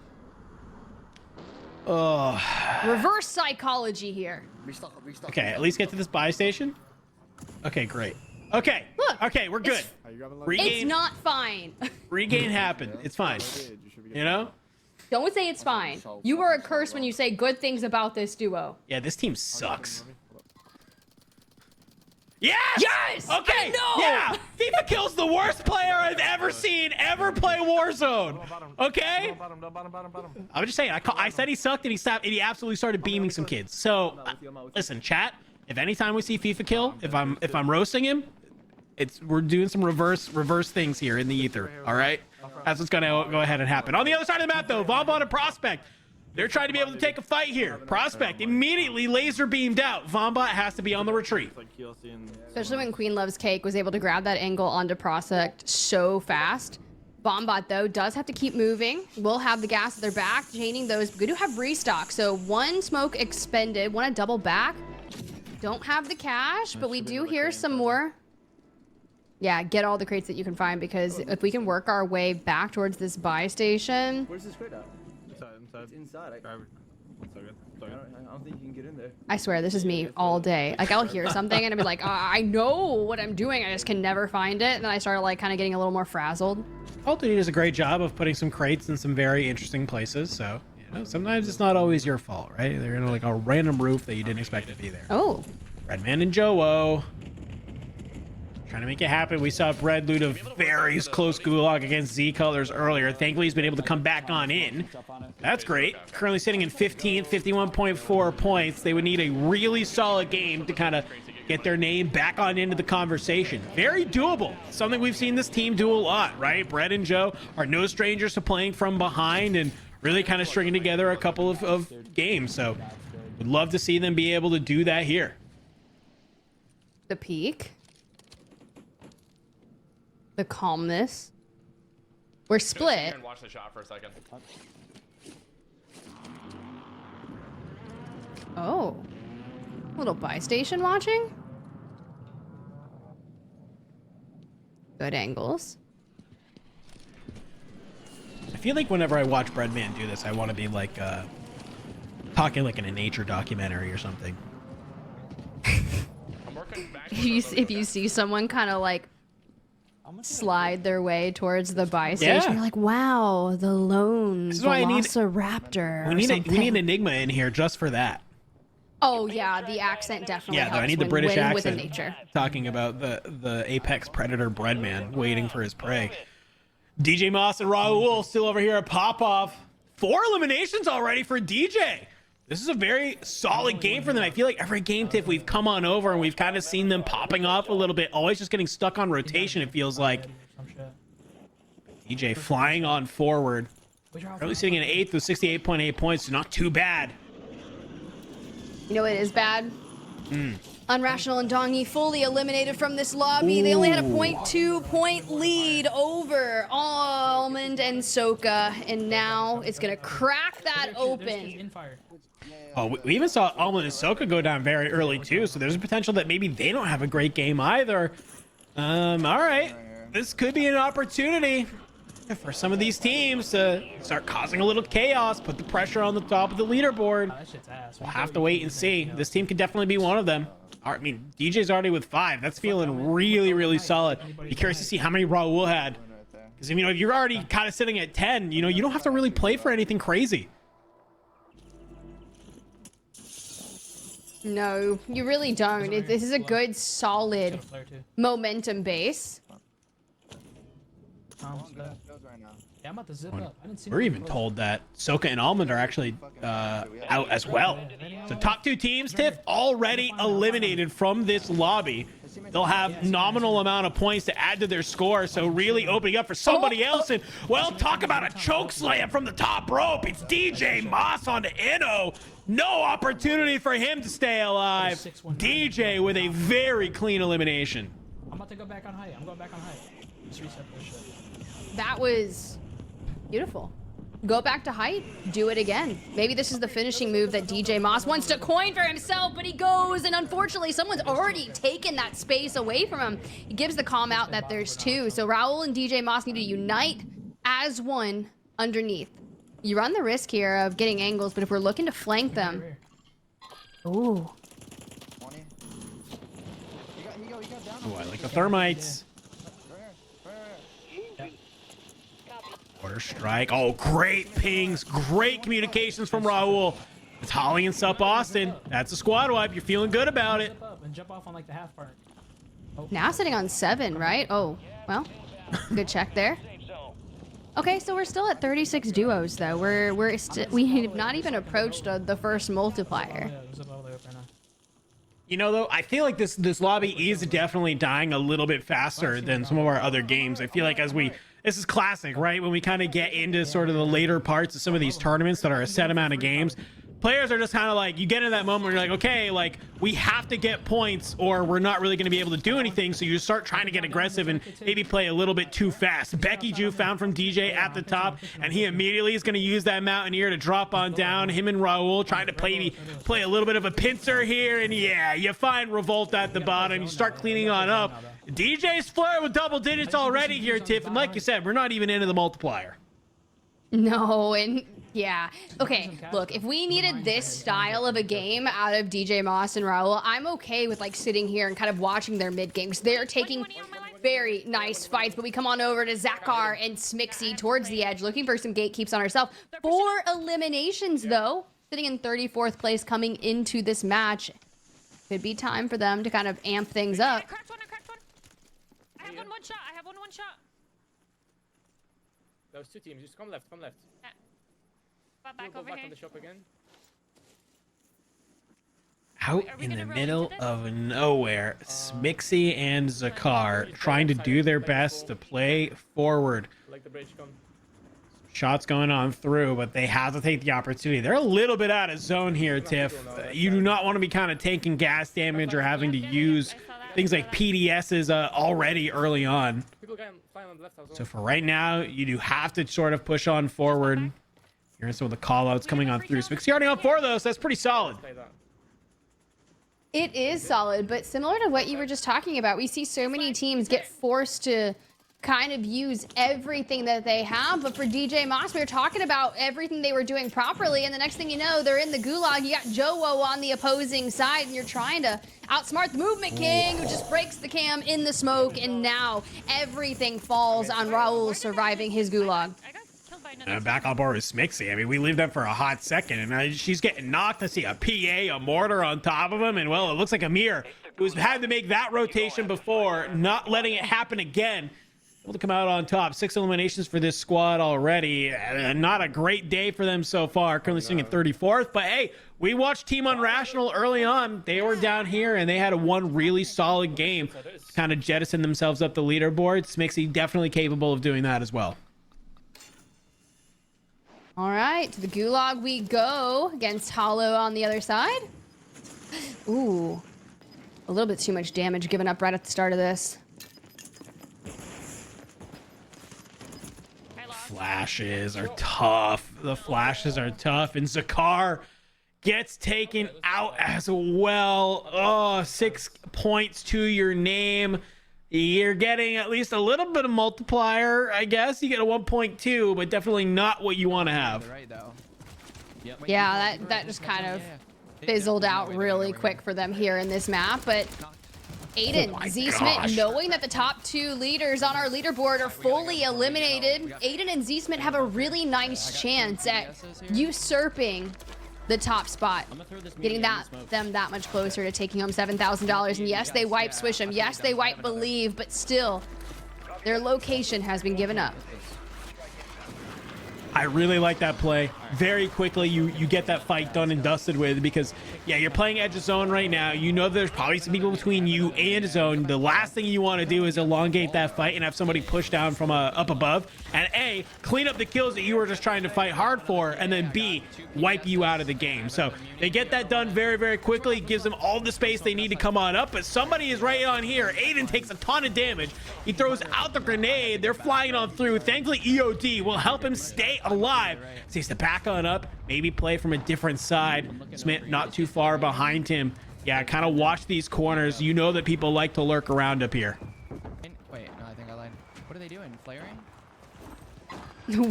Reverse psychology here. Okay, at least get to this buy station. Okay, great. Okay. Look, okay, we're good. It's not fine. Regain happened. It's fine. You know? Don't say it's fine. You are a curse when you say good things about this duo. Yeah, this team sucks. Yes! Yes! Okay! I know! Yeah! FIFA Kill's the worst player I've ever seen ever play Warzone. Okay? I'm just saying, I said he sucked and he absolutely started beaming some kids. So, listen, chat, if anytime we see FIFA Kill, if I'm roasting him, we're doing some reverse things here in the ether, all right? That's what's gonna go ahead and happen. On the other side of the map, though, vonbot and Propect, they're trying to be able to take a fight here. Propect immediately laser beamed out. vonbot has to be on the retreat. Especially when Queen Loves Cake was able to grab that angle onto Propect so fast. vonbot, though, does have to keep moving. Will have the gas at their back, chaining those. We do have restock, so one smoke expended. Want to double back. Don't have the cash, but we do hear some more. Yeah, get all the crates that you can find, because if we can work our way back towards this buy station. Where's this crate at? Inside. It's inside. I don't think you can get in there. I swear, this is me all day. Like, I'll hear something and I'll be like, I know what I'm doing. I just can never find it. And then I start like kind of getting a little more frazzled. Altitude does a great job of putting some crates in some very interesting places. So, you know, sometimes it's not always your fault, right? They're in like a random roof that you didn't expect to be there. Oh. Redman and Joe-O. Trying to make it happen. We saw Bread loot a very close gulag against Z Colors earlier. Thankfully, he's been able to come back on in. That's great. Currently sitting in 15th, 51.4 points. They would need a really solid game to kind of get their name back on into the conversation. Very doable. Something we've seen this team do a lot, right? Bread and Joe are no strangers to playing from behind and really kind of stringing together a couple of games. So would love to see them be able to do that here. The peak. The calmness. We're split. And watch the shot for a second. Oh. Little buy station watching. Good angles. I feel like whenever I watch Breadman do this, I want to be like talking like in a nature documentary or something. I'm working back if you see someone kind of like slide their way towards the buy station, you're like, wow, the lone velociraptor. We need Enigma in here just for that. Oh yeah, the accent definitely helps. I need the British accent. With the nature. Talking about the apex predator breadman waiting for his prey. DJ Moss and Raul still over here at Pop-Off. 4 eliminations already for DJ. This is a very solid game for them. I feel like every game tip we've come on over and we've kind of seen them popping off a little bit, always just getting stuck on rotation, it feels like. DJ flying on forward. Currently sitting in 8th with 68.8 points, so not too bad. You know it is bad? Unrational and Dongi fully eliminated from this lobby. They only had a 0.2 point lead over Almond and Soka, and now it's gonna crack that open. Oh, we even saw Almond and Soka go down very early too, so there's a potential that maybe they don't have a great game either. All right, this could be an opportunity for some of these teams to start causing a little chaos, put the pressure on the top of the leaderboard. We'll have to wait and see. This team could definitely be one of them. I mean, DJ's already with 5. That's feeling really, really solid. Be curious to see how many Raul had. Because, if you're already kind of sitting at 10, you don't have to really play for anything crazy. No, you really don't. This is a good, solid momentum base. Yeah, I'm about to zip up. I didn't see We're even told that Soka and Almond are actually out as well. So top 2 teams, Tiff, already eliminated from this lobby. They'll have nominal amount of points to add to their score, so really opening up for somebody else. And, well, talk about a choke slam from the top rope. It's DJ Moss onto Inno. No opportunity for him to stay alive. DJ with a very clean elimination. I'm about to go back on height. I'm going back on height. Let's reset this shit. That was beautiful. Go back to height, do it again. Maybe this is the finishing move that DJ Moss wants to coin for himself, but he goes, and unfortunately someone's already taken that space away from him. He gives the calm out that there's 2. So Raul and DJ Moss need to unite as one underneath. You run the risk here of getting angles, but if we're looking to flank them. Ooh. Oh, I like the thermites. Order strike. Oh, great pings. Great communications from Raul. It's Holly and Sup Austin. That's a squad wipe. You're feeling good about it. And jump off on like the half part. Now sitting on 7, right? Oh, well, good check there. Okay, so we're still at 36 duos though. We have not even approached the first multiplier. Though, I feel like this lobby is definitely dying a little bit faster than some of our other games. I feel like this is classic, right? When we kind of get into sort of the later parts of some of these tournaments that are a set amount of games, players are just kind of like, you get in that moment where you're like, okay, like, we have to get points or we're not really going to be able to do anything. So you start trying to get aggressive and maybe play a little bit too fast. Becky Ju found from DJ at the top, and he immediately is going to use that Mountaineer to drop on down. Him and Raul trying to play a little bit of a pincer here. And yeah, you find Revolt at the bottom. You start cleaning on up. DJ's flirting with double digits already here, Tiff. And like you said, we're not even into the multiplier. No, and yeah. Okay, look, if we needed this style of a game out of DJ Moss and Raul, I'm okay with like sitting here and kind of watching their mid games. They're taking very nice fights, but we come on over to Zakar and Smixy towards the edge, looking for some gatekeeps on herself. 4 eliminations though, sitting in 34th place coming into this match. Could be time for them to kind of amp things up. I cracked one. I have one shot. I have one shot. Those 2 teams, just come left. Yeah. Back over back here. on the shop again. Out in the middle of nowhere, Smixy and Zakar trying to do their best to play forward. Like the bridge come. Shots going on through, but they have to take the opportunity. They're a little bit out of zone here, Tiff. You do not want to be kind of taking gas damage or having to use things like PDSs already early on. So for right now, you do have to sort of push on forward. Here's some of the call-outs coming on through. Smixy already on 4 of those, so that's pretty solid. It is solid, but similar to what you were just talking about, we see so many teams get forced to kind of use everything that they have. But for DJ Moss, we were talking about everything they were doing properly, and the next thing you know, they're in the gulag. You got Jowo on the opposing side, and you're trying to outsmart the Movement King, who just breaks the cam in the smoke, and now everything falls on Raul surviving his gulag. Back on board with Smixy. I mean, we leave them for a hot second, and she's getting knocked. I see a PA, a mortar on top of him, and well, it looks like Amir, who's had to make that rotation before, not letting it happen again. Able to come out on top. 6 eliminations for this squad already. Not a great day for them so far. Currently sitting at 34th, but hey, we watched Team Unrational early on. They were down here, and they had one really solid game to kind of jettison themselves up the leaderboard. Smixy definitely capable of doing that as well. All right, to the gulag we go against Hollow on the other side. Ooh, a little bit too much damage given up right at the start of this. Flashes are tough. The flashes are tough, and Zakar gets taken out as well. Oh, 6 points to your name. You're getting at least a little bit of multiplier, I guess. You get a 1.2, but definitely not what you want to have. Yeah, that just kind of fizzled out really quick for them here in this map, but Aydan, zsmit, knowing that the top 2 leaders on our leaderboard are fully eliminated, Aydan and zsmit have a really nice chance at usurping the top spot, getting them that much closer to taking home $7,000. And yes, they wipe Swish'em. Yes, they wipe Bulieve, but still, their location has been given up. I really like that play. Very quickly, you get that fight done and dusted with, because, yeah, you're playing edge of zone right now. You know there's probably some people between you and zone. The last thing you want to do is elongate that fight and have somebody push down from up above, and A, clean up the kills that you were just trying to fight hard for, and then B, wipe you out of the game. So they get that done very, very quickly. It gives them all the space they need to come on up, but somebody is right on here. Aydan takes a ton of damage. He throws out the grenade. They're flying on through. Thankfully, EOD will help him stay alive. So he has to back on up, maybe play from a different side. Smith not too far behind him. Yeah, kind of watch these corners. You know that people like to lurk around up here. Wait, no, I think I lied. What are they doing? Flaring?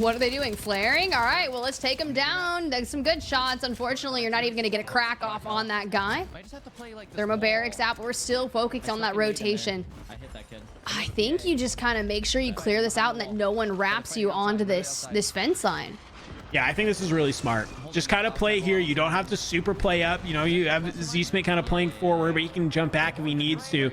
What are they doing? Flaring? All right, well, let's take them down. There's some good shots. Unfortunately, you're not even going to get a crack off on that guy. Thermobarracks out, but we're still focused on that rotation. I think you just kind of make sure you clear this out and that no one wraps you onto this fence line. Yeah, I think this is really smart. Just kind of play here. You don't have to super play up. You know, you have zsmit kind of playing forward, but he can jump back if he needs to.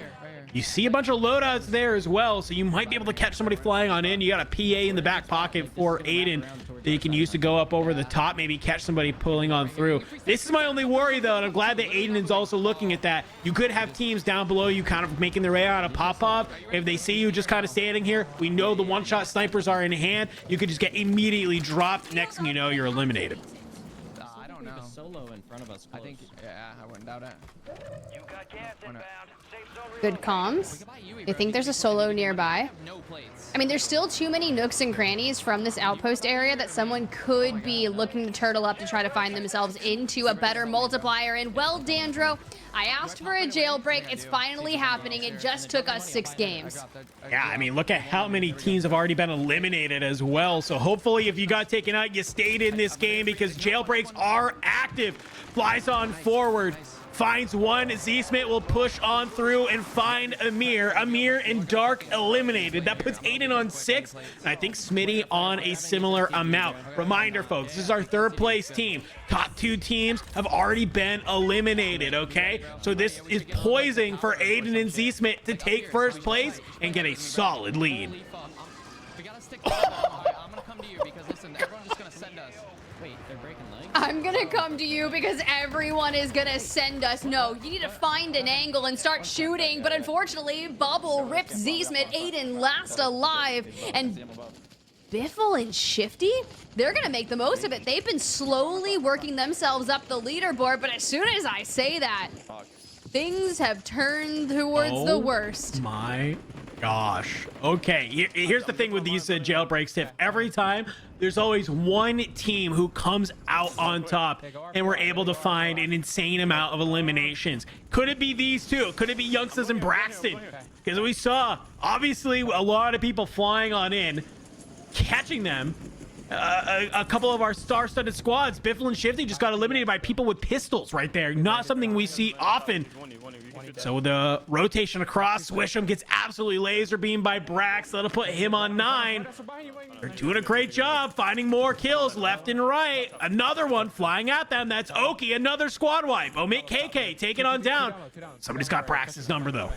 You see a bunch of loadouts there as well, so you might be able to catch somebody flying on in. You got a PA in the back pocket for Aydan that you can use to go up over the top, maybe catch somebody pulling on through. This is my only worry, though, and I'm glad that Aydan is also looking at that. You could have teams down below you kind of making their way out of pop-off. If they see you just kind of standing here, we know the one-shot snipers are in hand. You could just get immediately dropped. Next thing you know, you're eliminated. I don't know. Solo in front of us. I think, yeah, I wouldn't doubt it. You got gas inbound. Good comms. I think there's a solo nearby. I mean, there's still too many nooks and crannies from this outpost area that someone could be looking to turtle up to try to find themselves into a better multiplier. And well, Dandro, I asked for a jailbreak. It's finally happening. It just took us 6 games. Yeah, I mean, look at how many teams have already been eliminated as well. So hopefully if you got taken out, you stayed in this game, because jailbreaks are active. Flies on forward. Finds one. zsmit will push on through and find Amir. Amir and Dark eliminated. That puts Aydan on 6, and I think Smitty on a similar amount. Reminder, folks, this is our 3rd place team. Top 2 teams have already been eliminated, okay? So this is poising for Aydan and zsmit to take 1st place and get a solid lead. We gotta stick together. I'm gonna come to you because, listen, everyone's just gonna send us. Wait, they're breaking legs? I'm gonna come to you because everyone is gonna send us. No, you need to find an angle and start shooting, but unfortunately, Bubble rips zsmit. Aydan last alive, and Biffle and Shifty, they're gonna make the most of it. They've been slowly working themselves up the leaderboard, but as soon as I say that, things have turned towards the worst. My gosh. Okay, here's the thing with these jailbreaks, Tiff. Every time, there's always one team who comes out on top, and we're able to find an insane amount of eliminations. Could it be these two? Could it be Youngsters and Braxton? Because we saw, obviously, a lot of people flying on in, catching them. A couple of our star-studded squads, Biffle and Shifty, just got eliminated by people with pistols right there. Not something we see often. So the rotation across, Swisham gets absolutely laser beamed by Brax. That'll put him on 9. They're doing a great job finding more kills left and right. Another one flying at them. That's oekiy, another squad wipe. Omit KK taking on down. Somebody's got Brax's number though.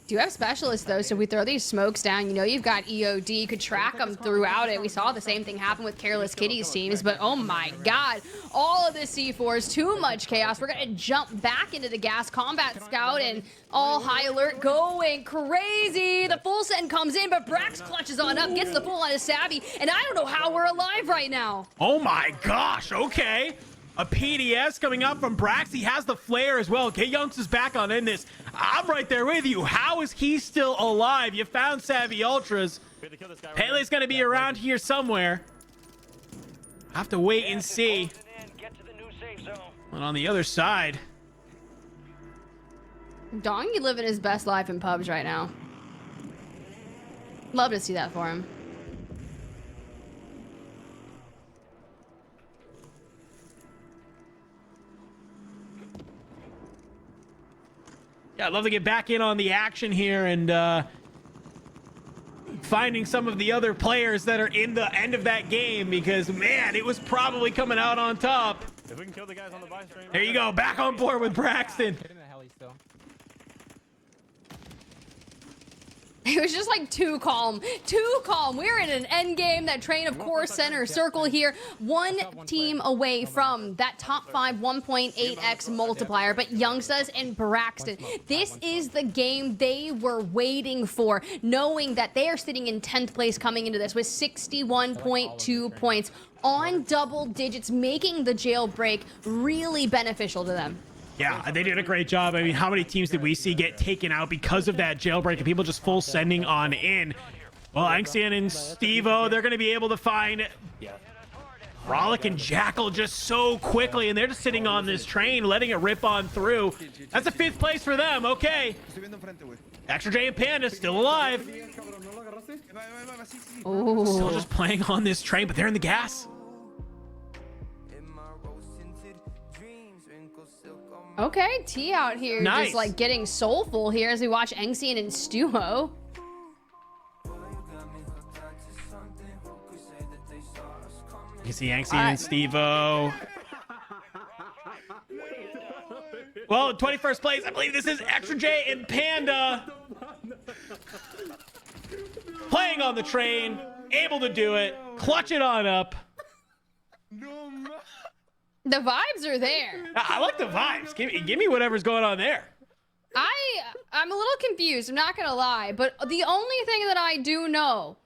Do you have specialists though? So we throw these smokes down. You know, you've got EOD. You could track them throughout it. We saw the same thing happen with Careless Kitty's teams, but oh my God, all of this C4 is too much chaos. We're gonna jump back into the gas combat scout and all high alert going crazy. The full send comes in, but Brax clutches on up, gets the full on his savvy, and I don't know how we're alive right now. Oh my gosh, okay. A PDS coming up from Brax. He has the flare as well. K-Younks is back on in this. I'm right there with you. How is he still alive? You found Savvy Ultras. Pele's going to be around here somewhere. Have to wait and see. And on the other side, Dongy living his best life in pubs right now. Love to see that for him. yeah, I'd love to get back in on the action here and finding some of the other players that are in the end of that game because, man, it was probably coming out on top. If we can kill the guys on the buy stream. There you go, back on board with Braxton. It was just like too calm, too calm. We're in an end game. That train, of course, center circle here. One team away from that top 5 1.8x multiplier, but Youngsters and Braxton. This is the game they were waiting for, knowing that they are sitting in 10th place coming into this with 61.2 points on double digits, making the jailbreak really beneficial to them. Yeah, they did a great job. I mean, how many teams did we see get taken out because of that jailbreak and people just full sending on in? Well, Anxian and Steve-O, they're going to be able to find Frolic and Jackal just so quickly, and they're just sitting on this train, letting it rip on through. That's a 5th place for them. Okay. xressolve and Panda still alive. Ooh. Still just playing on this train, but they're in the gas. Okay, T out here, nice. Just like getting soulful here as we watch Anxian and Stu-O. You see Anxian and Steve-O. Well, 21st place, I believe this is xressolve and Panda. Playing on the train, able to do it, clutch it on up. The vibes are there. I like the vibes. Give me whatever's going on there. I'm a little confused, I'm not gonna lie, but the only thing that I do know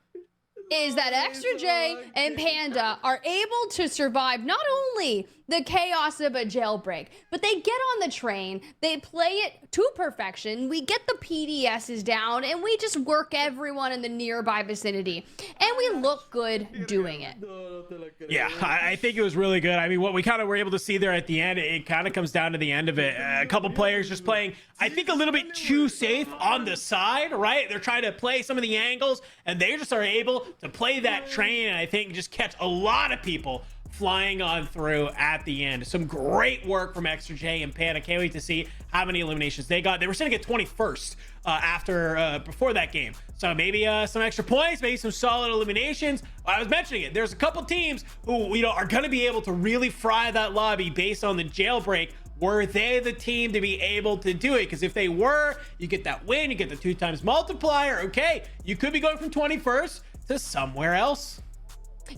is that xressolve and Panda are able to survive not only the chaos of a jailbreak, but they get on the train, they play it to perfection, we get the PDSs down, and we just work everyone in the nearby vicinity. And we look good doing it. Yeah, I think it was really good. I mean, what we kind of were able to see there at the end, it kind of comes down to the end of it. A couple players just playing, I think, a little bit too safe on the side, right? They're trying to play some of the angles, and they just are able to play that train, and I think just catch a lot of people flying on through at the end. Some great work from xressolve and Panda. Can't wait to see how many eliminations they got. They were sitting at 21st before that game. So maybe some extra points, maybe some solid eliminations. I was mentioning it. There's a couple teams who, are going to be able to really fry that lobby based on the jailbreak. Were they the team to be able to do it? Because if they were, you get that win, you get the 2 times multiplier. Okay, you could be going from 21st to somewhere else.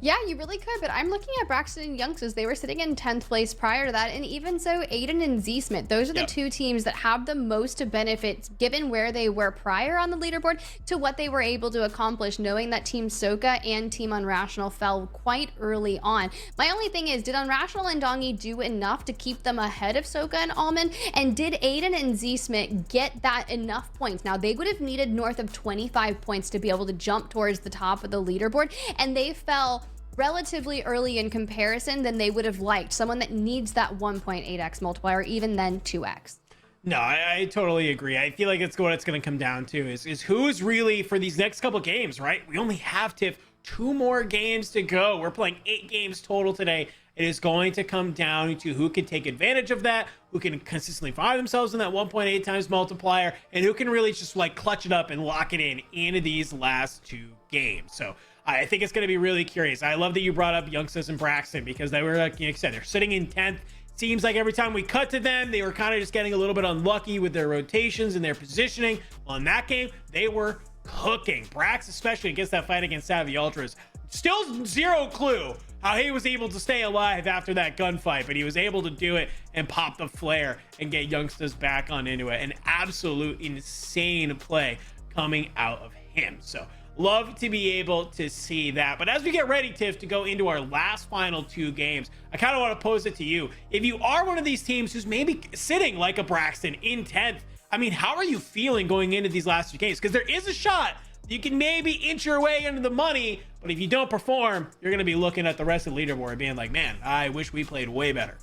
Yeah, you really could, but I'm looking at Braxton and Youngsters. They were sitting in 10th place prior to that, and even so, Aydan and Z-Smith, those are the two teams that have the most to benefit, given where they were prior on the leaderboard to what they were able to accomplish, knowing that Team Soka and Team Unrational fell quite early on. My only thing is, did Unrational and Dongi do enough to keep them ahead of Soka and Almond? And did Aydan and Z-Smith get that enough points? Now, they would have needed north of 25 points to be able to jump towards the top of the leaderboard, and they fell relatively early in comparison than they would have liked. Someone that needs that 1.8x multiplier, even then 2x. No, I totally agree. I feel like it's what it's going to come down to is who's really for these next couple games, right? We only have 2 more games to go. We're playing 8 games total today. It is going to come down to who can take advantage of that, who can consistently find themselves in that 1.8 times multiplier, and who can really just like clutch it up and lock it in into these last 2 games. So I think it's going to be really curious. I love that you brought up Youngsters and Braxton because they were, like you said, they're sitting in 10th. Seems like every time we cut to them, they were kind of just getting a little bit unlucky with their rotations and their positioning. Well, in that game, they were cooking. Brax, especially against that fight against Savvy Ultras, still zero clue how he was able to stay alive after that gunfight, but he was able to do it and pop the flare and get Youngsters back on into it. An absolute insane play coming out of him. So love to be able to see that. But as we get ready, Tiff, to go into our last final 2 games, I kind of want to pose it to you. If you are one of these teams who's maybe sitting like a Braxton in 10th, I mean, how are you feeling going into these last 2 games? Because there is a shot you can maybe inch your way into the money, but if you don't perform, you're going to be looking at the rest of the leaderboard being like, man, I wish we played way better.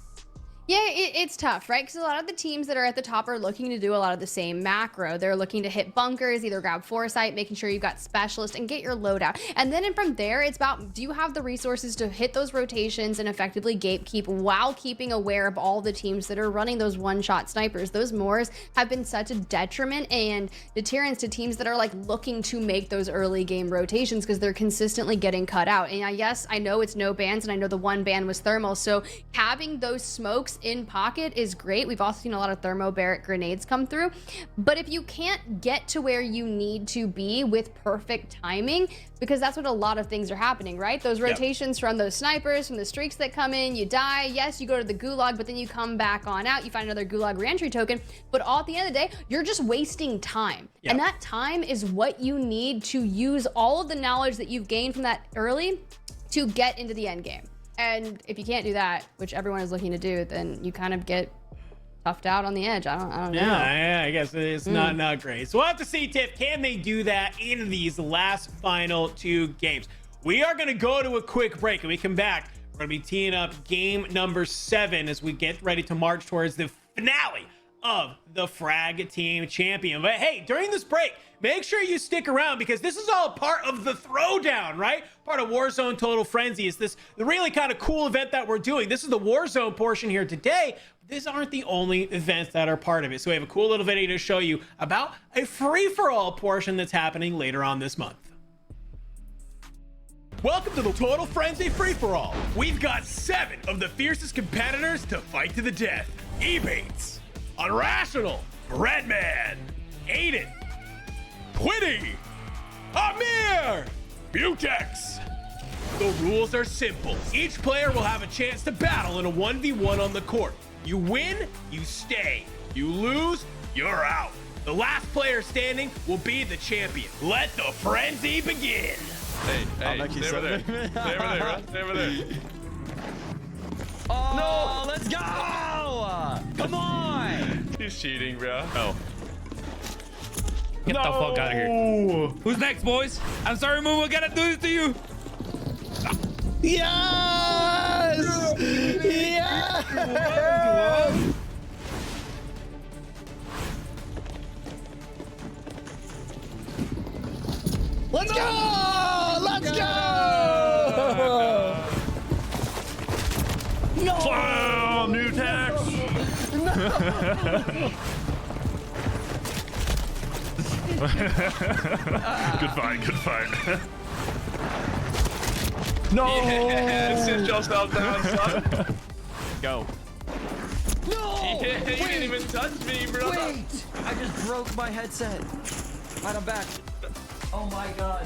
Yeah, it's tough, right? Because a lot of the teams that are at the top are looking to do a lot of the same macro. They're looking to hit bunkers, either grab foresight, making sure you've got specialist, and get your loadout. And then from there, it's about, do you have the resources to hit those rotations and effectively gatekeep while keeping aware of all the teams that are running those one-shot snipers? Those Moors have been such a detriment and deterrence to teams that are like looking to make those early game rotations because they're consistently getting cut out. And yes, I know it's no bans, and I know the one ban was thermal, so having those smokes in pocket is great. We've also seen a lot of thermobaric grenades come through, but if you can't get to where you need to be with perfect timing, because that's what a lot of things are happening, right? Those rotations from those snipers, from the streaks that come in, you die, yes, you go to the gulag, but then you come back on out, you find another gulag reentry token, but all at the end of the day, you're just wasting time. And that time is what you need to use all of the knowledge that you've gained from that early to get into the end game. And if you can't do that, which everyone is looking to do, then you kind of get toughed out on the edge. I don't know. Yeah, I guess it's not great. So we'll have to see, Tiff, can they do that in these last final 2 games? We are going to go to a quick break. When we come back, we're going to be teeing up game number 7 as we get ready to march towards the finale of the Frag Team Champion. But hey, during this break, make sure you stick around because this is all part of the Throwdown, right? Part of Warzone Total Frenzy. Is this the really kind of cool event that we're doing? This is the Warzone portion here today. These aren't the only events that are part of it. So we have a cool little video to show you about a free-for-all portion that's happening later on this month. Welcome to the Total Frenzy free-for-all. We've got 7 of the fiercest competitors to fight to the death. Ebates, Unrational, Redman, Aydan, Twitty, Amir, Butex. The rules are simple. Each player will have a chance to battle in a 1v1 on the court. You win, you stay. You lose, you're out. The last player standing will be the champion. Let the frenzy begin. Hey, stay over there. Stay over there, bro. Stay over there. Oh, no! Let's go! Come on! He's cheating, bro. Oh. Get the fuck out of here. Who's next, boys? I'm sorry, Moo. I gotta do this to you. Yes! Yes! Let's go! Let's go! No! Wow, new tax! No! Good fight, good fight. No! Yeah, sit yourself down, son. Go. No! Yeah, you didn't even touch me, bro. Wait! I just broke my headset. Right, I'm back. Oh my god.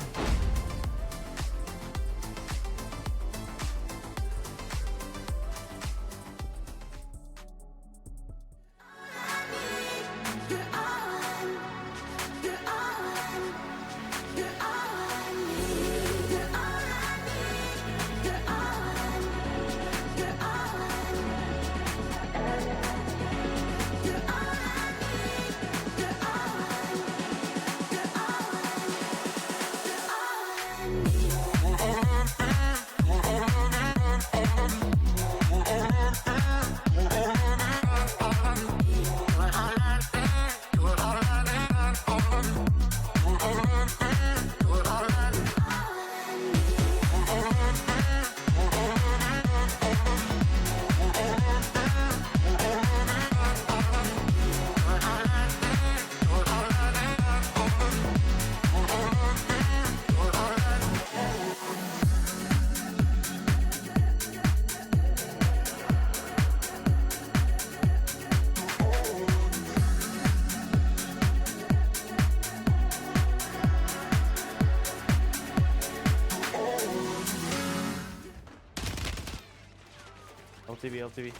LTV.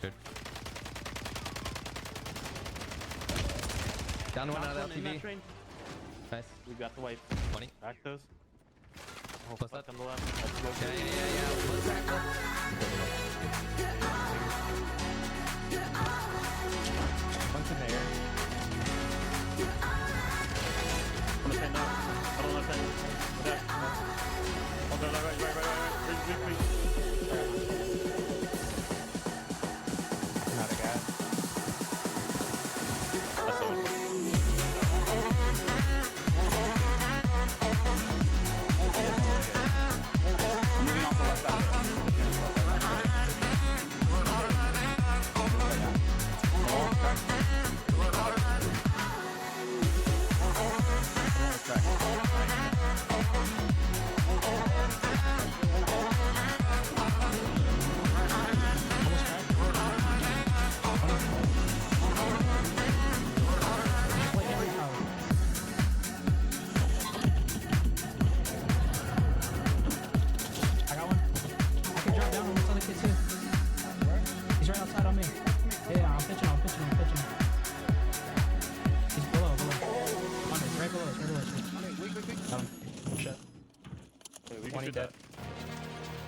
Good. Down one out of LTV. Nice. We got the wipe. 20. Back those. Plus that. On the left. Let's go. Yeah. Plus that. One's in there. I'm gonna no. I don't left hand. Back. Oh, no, right. Not a guy. That's the one.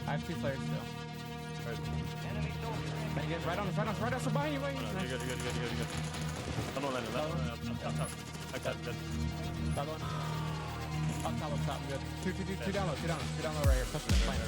I have 2 flares still. Right on us, so behind you, You're good. I'm not landing. Up. Like that, good. Top one. Up top, good. Two down low right here. Push it, flank.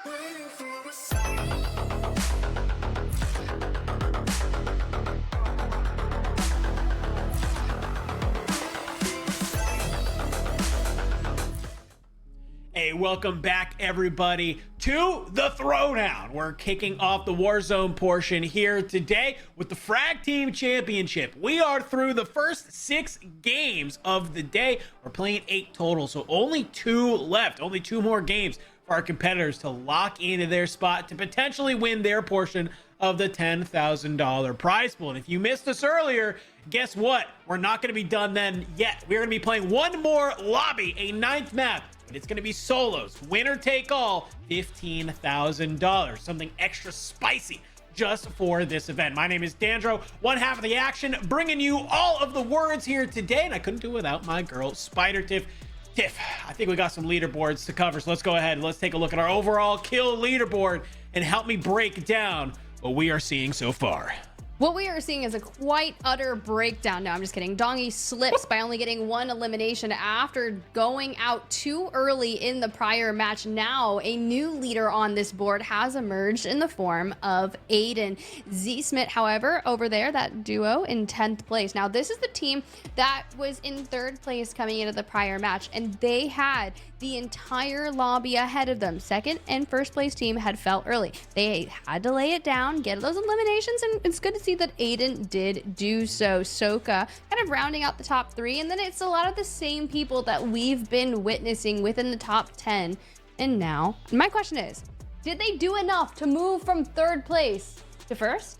Hey, welcome back everybody to the Throwdown. We're kicking off the Warzone portion here today with the Frag Team Championship. We are through the first 6 games of the day. We're playing 8 total, so only 2 left. Only 2 more games for our competitors to lock into their spot to potentially win their portion of the $10,000 prize pool. And if you missed us earlier, guess what? We're not going to be done then yet. We're going to be playing one more lobby, a 9th map. It's going to be solos, winner take all, $15,000, something extra spicy just for this event. My name is Dandro, one half of the action, bringing you all of the words here today, and I couldn't do it without my girl Spider Tiff. Tiff, I think we got some leaderboards to cover, so let's go ahead and let's take a look at our overall kill leaderboard and help me break down what we are seeing so far. What we are seeing is a quite utter breakdown. No, I'm just kidding. Dongy slips by only getting 1 elimination after going out too early in the prior match. Now, a new leader on this board has emerged in the form of Aydan. Z-Smith, however, over there, that duo in 10th place. Now, this is the team that was in 3rd place coming into the prior match, and they had the entire lobby ahead of them. 2nd and 1st place team had fell early. They had to lay it down, get those eliminations, and it's good to see that Aydan did do so. Soka kind of rounding out the top 3, and then it's a lot of the same people that we've been witnessing within the top 10. And now, my question is, did they do enough to move from 3rd place to 1st?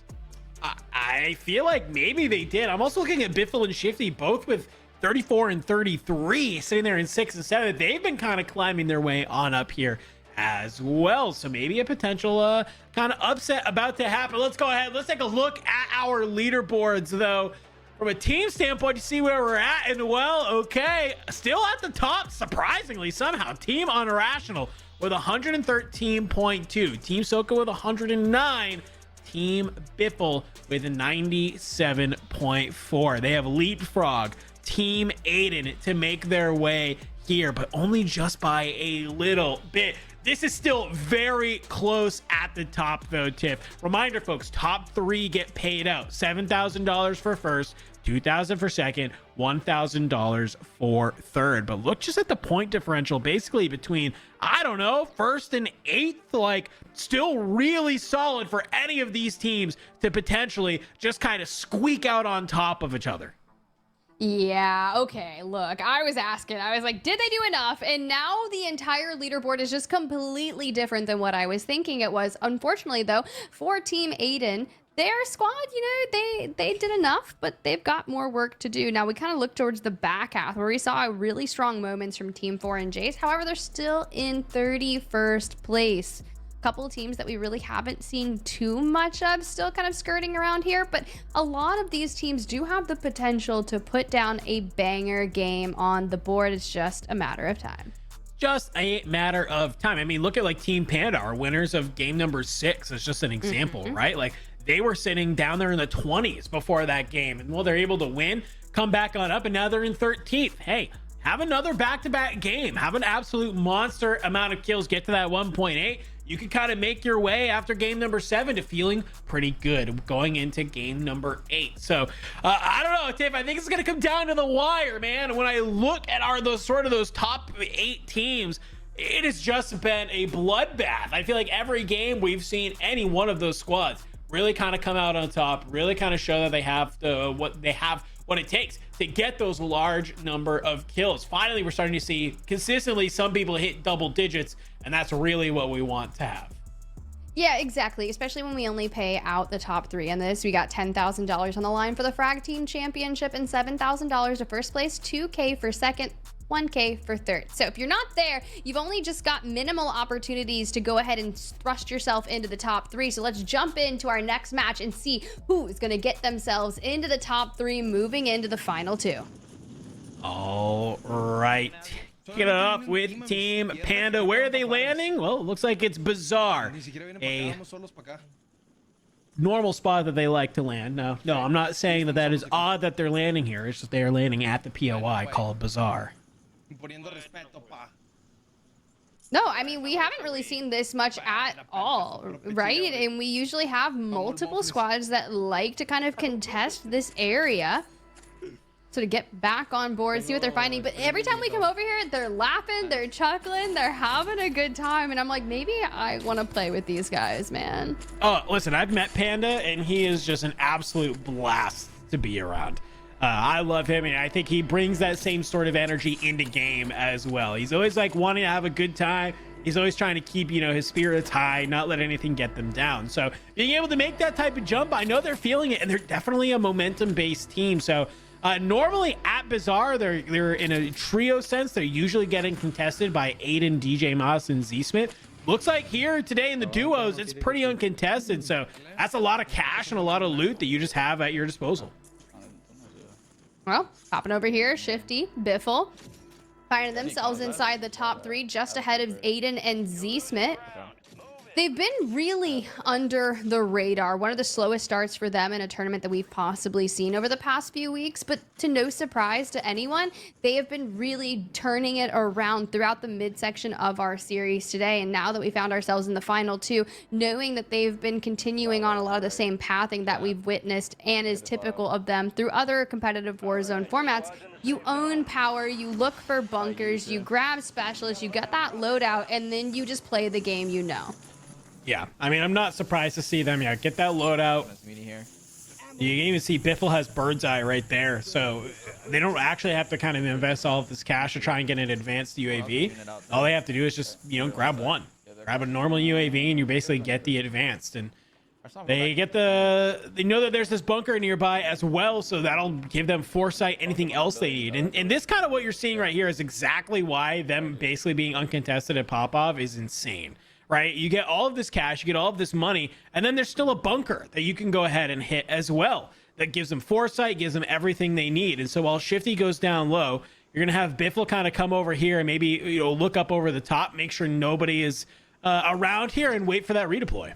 I feel like maybe they did. I'm also looking at Biffle and Shifty, both with 34 and 33, sitting there in 6 and 7. They've been kind of climbing their way on up here as well. So maybe a potential kind of upset about to happen. Let's go ahead. Let's take a look at our leaderboards, though. From a team standpoint, you see where we're at. And, well, okay, still at the top, surprisingly, somehow. Team Unrational with 113.2. Team Soka with 109. Team Biffle with 97.4. They have leapfrog Team Aydan to make their way here, but only just by a little bit. This is still very close at the top, though, Tiff. Reminder, folks, top 3 get paid out. $7,000 for 1st, $2,000 for 2nd, $1,000 for 3rd. But look just at the point differential, basically between, I don't know, 1st and 8th, like still really solid for any of these teams to potentially just kind of squeak out on top of each other. Yeah, okay, look, I was asking, I was like, did they do enough? And now the entire leaderboard is just completely different than what I was thinking it was. Unfortunately, though, for Team Aydan, their squad, you know, they did enough, but they've got more work to do. Now, we kind of look towards the back half where we saw really strong moments from Team 4 and Jace. However, they're still in 31st place. Couple of teams that we really haven't seen too much of still kind of skirting around here, but a lot of these teams do have the potential to put down a banger game on the board. It's just a matter of time. Just a matter of time. I mean, look at like Team Panda, our winners of game number 6 as just an example, right? Like they were sitting down there in the 20s before that game, and well, they're able to win, come back on up, and now they're in 13th. Hey, have another back-to-back game, have an absolute monster amount of kills, get to that 1.8. You can kind of make your way after game number 7 to feeling pretty good going into game number 8. So I don't know, Tiff, I think it's going to come down to the wire, man. When I look at those top 8 teams, it has just been a bloodbath. I feel like every game we've seen any one of those squads really kind of come out on top, really kind of show that they have what it takes to get those large number of kills. Finally, we're starting to see consistently some people hit double digits, and that's really what we want to have. Yeah, exactly. Especially when we only pay out the top 3 in this. We got $10,000 on the line for the Frag Team Championship and $7,000 to 1st place, $2K for 2nd, $1K for 3rd. So if you're not there, you've only just got minimal opportunities to go ahead and thrust yourself into the top 3. So let's jump into our next match and see who is going to get themselves into the top 3 moving into the final 2. All right. Get it off with Team Panda. Where are they landing? Well, it looks like it's Bazaar. A normal spot that they like to land. No, I'm not saying that is odd that they're landing here. It's just they are landing at the POI called Bazaar. No, I mean, we haven't really seen this much at all, right? And we usually have multiple squads that like to kind of contest this area. So to get back on board, see what they're finding. But every time we come over here, they're laughing, they're chuckling, they're having a good time. And I'm like, maybe I want to play with these guys, man. Oh, listen, I've met Panda, and he is just an absolute blast to be around. I love him, and I think he brings that same sort of energy into game as well. He's always like wanting to have a good time. He's always trying to keep, you know, his spirits high, not let anything get them down. So being able to make that type of jump, I know they're feeling it, and they're definitely a momentum-based team. So normally at Bazaar, they're in a trio sense. They're usually getting contested by Aydan, DJ Moss, and Z-Smith. Looks like here today in the duos, it's pretty uncontested. So that's a lot of cash and a lot of loot that you just have at your disposal. Well, popping over here, Shifty, Biffle, finding themselves inside the top 3, just ahead of Aydan and Z-Smith. They've been really under the radar. One of the slowest starts for them in a tournament that we've possibly seen over the past few weeks. But to no surprise to anyone, they have been really turning it around throughout the midsection of our series today. And now that we found ourselves in the final 2, knowing that they've been continuing on a lot of the same pathing that we've witnessed and is typical of them through other competitive Warzone formats, you own power, you look for bunkers, you grab specialists, you get that loadout, and then you just play the game you know. Yeah, I mean, I'm not surprised to see them. Yeah, get that loadout. You can even see Biffle has bird's eye right there, so they don't actually have to kind of invest all of this cash to try and get an advanced UAV. All they have to do is just, you know, grab one, grab a normal UAV, and you basically get the advanced. And they know that there's this bunker nearby as well, so that'll give them foresight, anything else they need. And this kind of what you're seeing right here is exactly why them basically being uncontested at Popov is insane. Right? You get all of this cash, you get all of this money, and then there's still a bunker that you can go ahead and hit as well. That gives them foresight, gives them everything they need. And so while Shifty goes down low, you're going to have Biffle kind of come over here and maybe, you know, look up over the top, make sure nobody is around here and wait for that redeploy.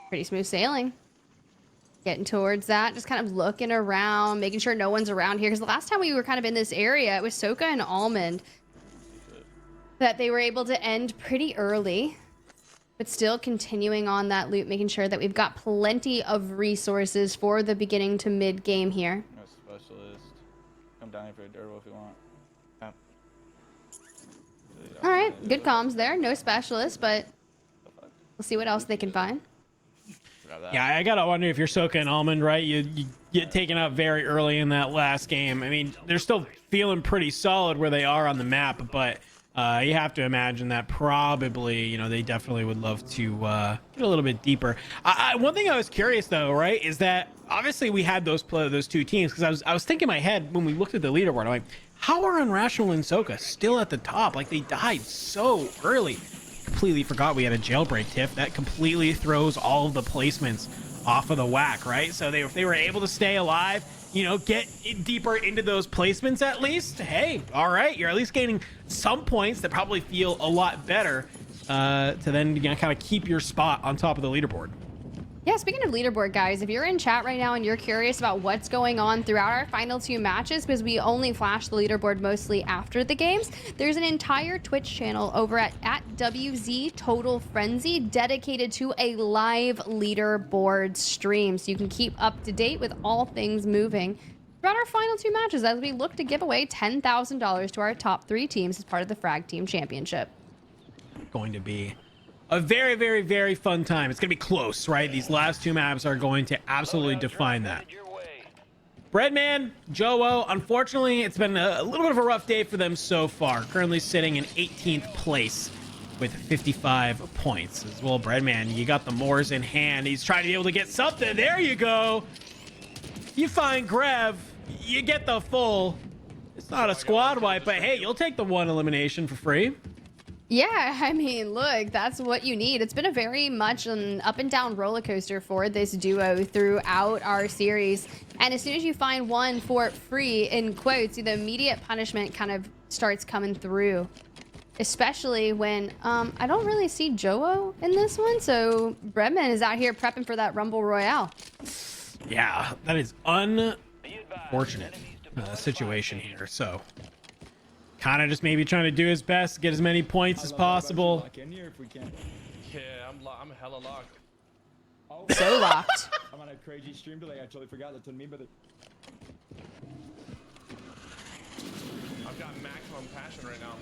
Pretty smooth sailing. Getting towards that, just kind of looking around, making sure no one's around here. Because the last time we were kind of in this area, it was Soka and Almond that they were able to end pretty early, but still continuing on that loot, making sure that we've got plenty of resources for the beginning to mid game here. No specialist. Come down here for a durable if you want. Yeah. All right, good comms there. No specialist, but we'll see what else they can find. Yeah, I gotta wonder if you're Soka and Almond, right? You get taken out very early in that last game. I mean, they're still feeling pretty solid where they are on the map, but you have to imagine that probably, you know, they definitely would love to get a little bit deeper. One thing I was curious though, right, is that obviously we had those two teams, because I was thinking in my head when we looked at the leaderboard, I'm like, how are Unrational and Soka still at the top? Like, they died so early. Completely forgot we had a jailbreak tiff that completely throws all of the placements off of the whack, right? So if they were able to stay alive, you know, get deeper into those placements at least, hey, all right, you're at least gaining some points that probably feel a lot better to then, you know, kind of keep your spot on top of the leaderboard. Yeah, speaking of leaderboard, guys, if you're in chat right now and you're curious about what's going on throughout our final 2 matches, because we only flash the leaderboard mostly after the games, there's an entire Twitch channel over at WZ Total Frenzy dedicated to a live leaderboard stream, so you can keep up to date with all things moving throughout our final 2 matches as we look to give away $10,000 to our top 3 teams as part of the Frag Team Championship. Going to be a very, very, very fun time. It's going to be close, right? These last 2 maps are going to absolutely define that. Breadman, Joe, unfortunately, it's been a little bit of a rough day for them so far. Currently sitting in 18th place with 55 points. As well, Breadman, you got the Moors in hand. He's trying to be able to get something. There you go. You find Grev, you get the full. It's not a squad wipe, but hey, you'll take the 1 elimination for free. Yeah, I mean, look, that's what you need. It's been a very much an up and down roller coaster for this duo throughout our series. And as soon as you find one for free, in quotes, the immediate punishment kind of starts coming through. Especially when I don't really see Joe in this one. So Breadman is out here prepping for that Rumble Royale. Yeah, that is unfortunate situation here. So kind of just maybe trying to do his best to get as many points as possible. Yeah, I'm hella locked. So locked. I'm on a crazy stream delay. I totally forgot. That's on me, brother. I've got maximum passion right now.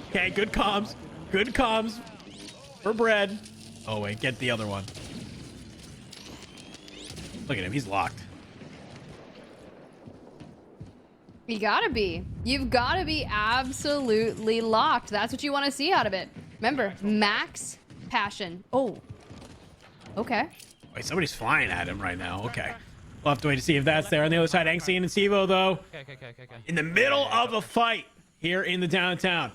Okay, good comms. Good comms for bread. Oh, wait, get the other one. Look at him. He's locked. You gotta be. You've gotta be absolutely locked. That's what you want to see out of it. Remember, max passion. Oh. Okay. Wait, somebody's flying at him right now. Okay. We'll have to wait to see if that's there. On the other side, Angsty and Stevo, though. Okay. In the middle of a fight here in the downtown.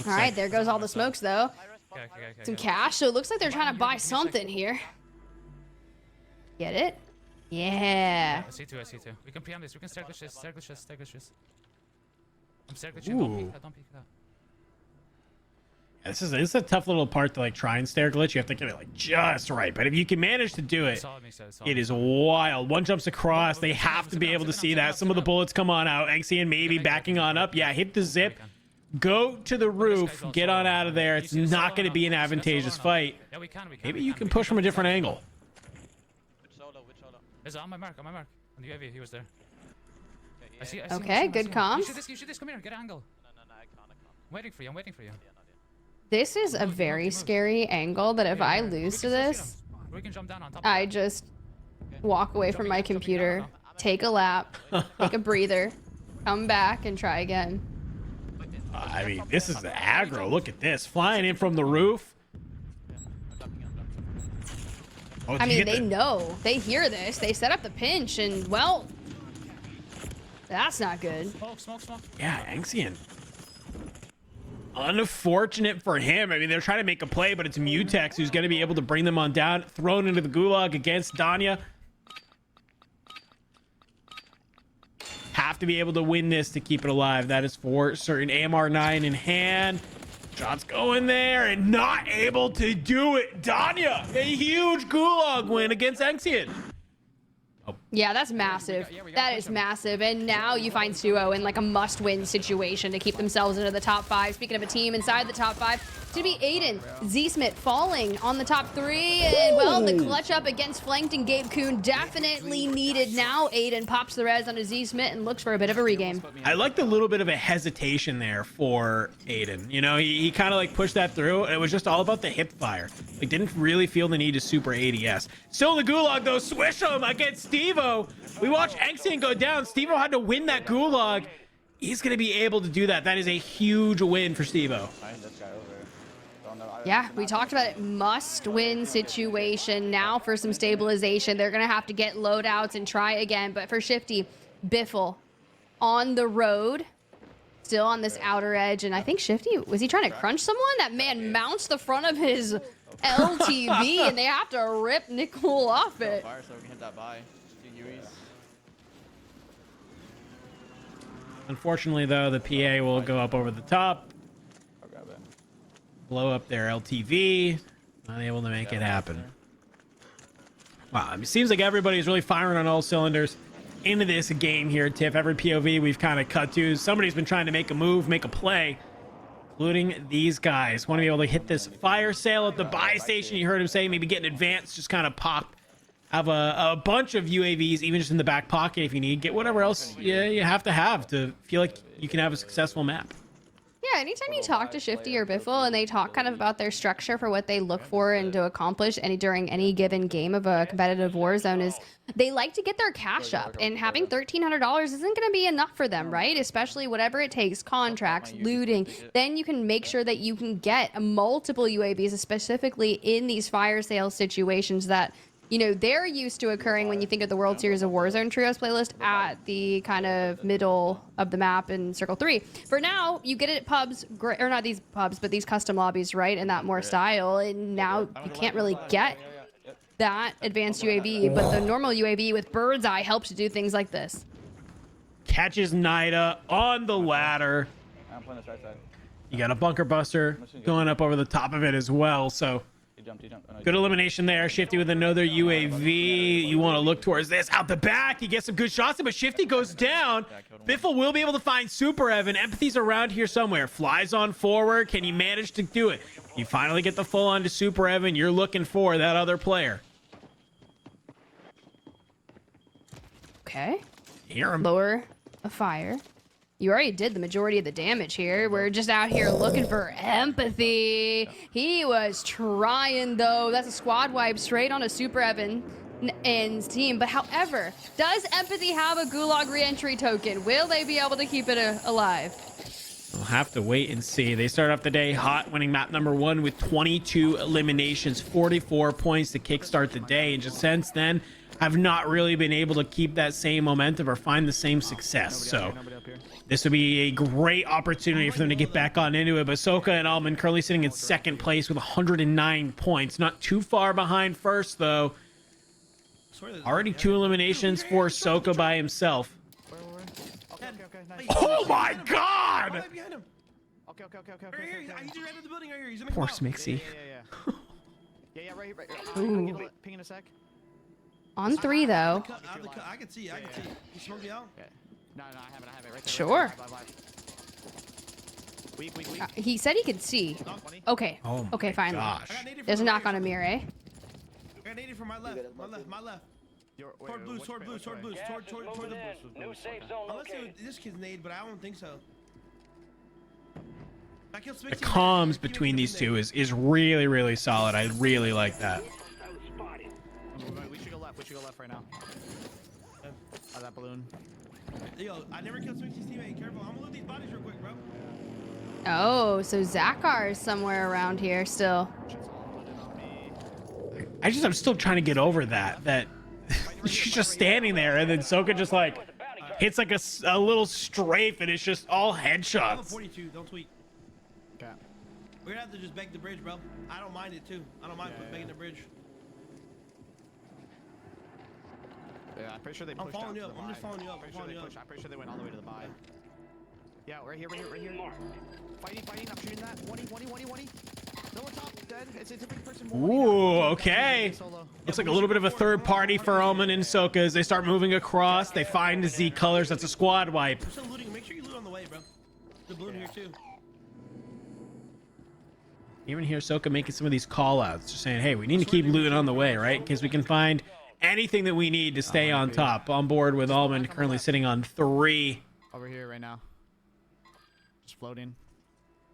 All right, there goes all the smokes, though. Okay. Some cash. So it looks like they're trying to buy something here. Get it? Yeah. I see two. We can preempt this. We can stare glitches. I'm stare glitching. Ooh. Don't peek that. Yeah, this is a tough little part to like try and stare glitch. You have to get it like just right. But if you can manage to do it, it is wild. One jumps across. They have to be able to see that. Some of the bullets come on out. Angsty maybe backing on up. Yeah, hit the zip. Go to the roof. Get on out of there. It's not going to be an advantageous fight. Maybe you can push from a different angle. Is on my mark. On the UAV, he was there. I see Okay, good comms. You shoot this. Come here. Get an angle. No, I can't. I'm waiting for you. This is a very scary angle that if I lose to this, I just walk away from my computer, take a lap, take a breather, come back and try again. I mean, this is the aggro. Look at this. Flying in from the roof. Oh, I mean, they know. They hear this. They set up the pinch, and, well, that's not good. Smoke. Yeah, Angsty. Unfortunate for him. I mean, they're trying to make a play, but it's Mutex who's going to be able to bring them on down. Thrown into the gulag against Danya. Have to be able to win this to keep it alive. That is for certain. AMR9 in hand. Shots going there and not able to do it. Danya, a huge gulag win against Angsty. Yeah, that's massive. That is massive. And now you find Suo in like a must-win situation to keep themselves into the top 5. Speaking of a team inside the top 5, it's going to be Aydan, Z-Smith falling on the top 3. And, well, the clutch up against flanked and gabekun definitely needed now. Aydan pops the res onto Z-Smith and looks for a bit of a regame. I liked a little bit of a hesitation there for Aydan. You know, he kind of like pushed that through. And it was just all about the hip fire. Like, didn't really feel the need to super ADS. Still the gulag, though. Swish him against Stevo. We watched Angsty go down. Stevo had to win that gulag. He's going to be able to do that. That is a huge win for Stevo. Yeah, we talked about it. Must-win situation. Now for some stabilization. They're going to have to get loadouts and try again. But for Shifty, Biffle on the road. Still on this outer edge. And I think Shifty, was he trying to crunch someone? That man mounts the front of his LTV and they have to rip Nicole off it. Unfortunately, though, the PA will go up over the top. Blow up their LTV. Not able to make it happen. Wow, I mean, it seems like everybody's really firing on all cylinders into this game here, Tiff. Every POV we've kind of cut to, somebody's been trying to make a move, make a play, including these guys. Want to be able to hit this fire sale at the buy station. You heard him say maybe get an advance, just kind of pop. Have a bunch of UAVs, even just in the back pocket if you need. Get whatever else you have to feel like you can have a successful map. Yeah, anytime you talk to Shifty or Biffle and they talk kind of about their structure for what they look for and to accomplish during any given game of a competitive Warzone is they like to get their cash up, and having $1,300 isn't going to be enough for them, right? Especially whatever it takes, contracts, looting. Then you can make sure that you can get multiple UAVs, specifically in these fire sale situations that, you know, they're used to occurring when you think of the World Series of Warzone Trios playlist at the kind of middle of the map in Circle 3. For now, you get it at pubs, or not these pubs, but these custom lobbies, right? In that more style. And now you can't really get that advanced UAV, but the normal UAV with bird's eye helps to do things like this. Catches Nida on the ladder. I'm playing this right side. You got a bunker buster going up over the top of it as well, so He jumped. Oh, no, Good elimination there. Shifty with another UAV. You want to look towards this. Out the back. He gets some good shots, but Shifty goes down. Biffle will be able to find Superevan. Empathy's around here somewhere. Flies on forward. Can he manage to do it? You finally get the full on to Superevan. You're looking for that other player. Okay. Hear him. Lower a fire. You already did the majority of the damage here. We're just out here looking for empathy. He was trying, though. That's a squad wipe straight on a Superevan and team. But however, does empathy have a Gulag re-entry token? Will they be able to keep it alive? We'll have to wait and see. They start off the day hot, winning map number 1 with 22 eliminations, 44 points to kickstart the day. And just since then, have not really been able to keep that same momentum or find the same success. So this would be a great opportunity for them to get back on into it. But Soka and Almond currently sitting in second place with 109 points. Not too far behind first, though. Already 2 eliminations for Soka by himself. Oh my god! Okay. Poor Smixy. Yeah, right. Ooh. Ping in a sec. On 3, though. I can see. You smoke me out? Okay. No, I have it right there. Sure. Weak. He said he could see. Okay. Oh okay, fine. gosh. There's a knock on Amir, eh? I got naded from my left. Toward blue. Toward the New safe zone Unless located. this kid's nade, but I don't think so. The comms between these two is really, really solid. I really like that. We should go left right now. That balloon. Yo, I never killed Swixy's teammate. Careful. I'm gonna loot these bodies real quick, bro. Oh, so Zakar is somewhere around here still. I'm still trying to get over that she's just standing there, and then Soka just like hits like a little strafe, and it's just all headshots. 42, don't tweet. Okay. We're gonna have to just beg the bridge, bro. I don't mind it too. I don't mind begging the bridge. Yeah, I'm pretty sure they pushed following you up. I'm just following you up. I'm pretty sure they went all the way to the buy. Yeah, right here. Fighting. I'm shooting that. 20. No, on top. Dead. It's a different person. Ooh, okay. Looks like a little bit of a third party for Omen and Soka as they start moving across. They find the Z colors. That's a squad wipe. I'm still looting. Make sure you loot on the way, bro. The balloon here too. Even here, Soka making some of these call outs, just saying, hey, we need to keep looting on the way, right? Because we can find anything that we need to stay on top. On board with Almond currently sitting on 3. Over here right now. Just floating.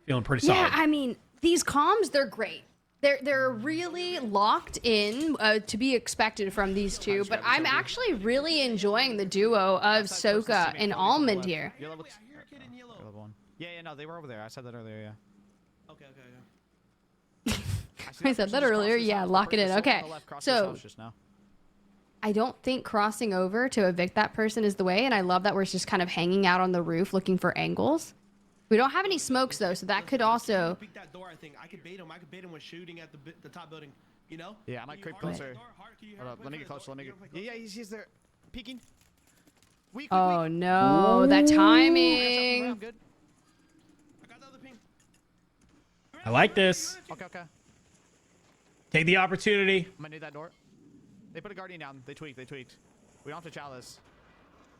Feeling pretty solid. Yeah, I mean, these comms, they're great. They're really locked in to be expected from these two, but I'm actually really enjoying the duo of Soka and Almond here. Yeah, no, they were over there. I said that earlier, yeah. Okay. I said that earlier. Yeah, lock it in. Okay, so I don't think crossing over to evict that person is the way, and I love that we're just kind of hanging out on the roof looking for angles. We don't have any smokes though, so that could also. Peek that door, I think. I could bait him. when shooting at the top building. You know? Yeah, I might creep closer. Hold up, let me get closer. Yeah, he's there, peeking. Oh no, that timing. I like this. Okay. Take the opportunity. I'm gonna need that door. They put a guardian down. They tweaked. We don't have to chalice.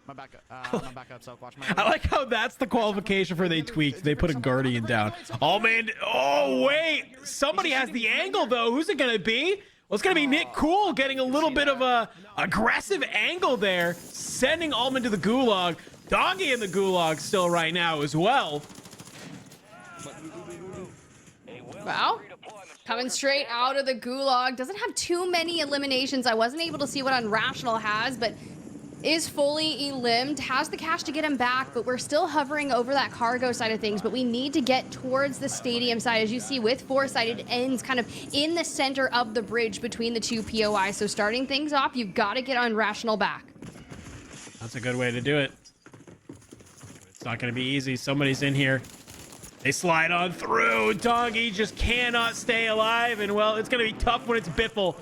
I'm back up, so watch my. I like how that's the qualification for they tweaked. They put a guardian down. Oh man. Oh wait. Somebody has the angle though. Who's it gonna be? Well, it's gonna be Nick Cool getting a little bit of a aggressive angle there, sending Almond to the gulag. Doggy in the gulag still right now as well. Wow. Coming straight out of the gulag. Doesn't have too many eliminations. I wasn't able to see what Unrational has, but is fully elimed. Has the cash to get him back, but we're still hovering over that cargo side of things. But we need to get towards the stadium side, as you see, with four-sided ends kind of in the center of the bridge between the two POIs. So starting things off, you've got to get Unrational back. That's a good way to do it. It's not going to be easy. Somebody's in here. They slide on through. Doggy just cannot stay alive. And, well, it's going to be tough when it's Biffle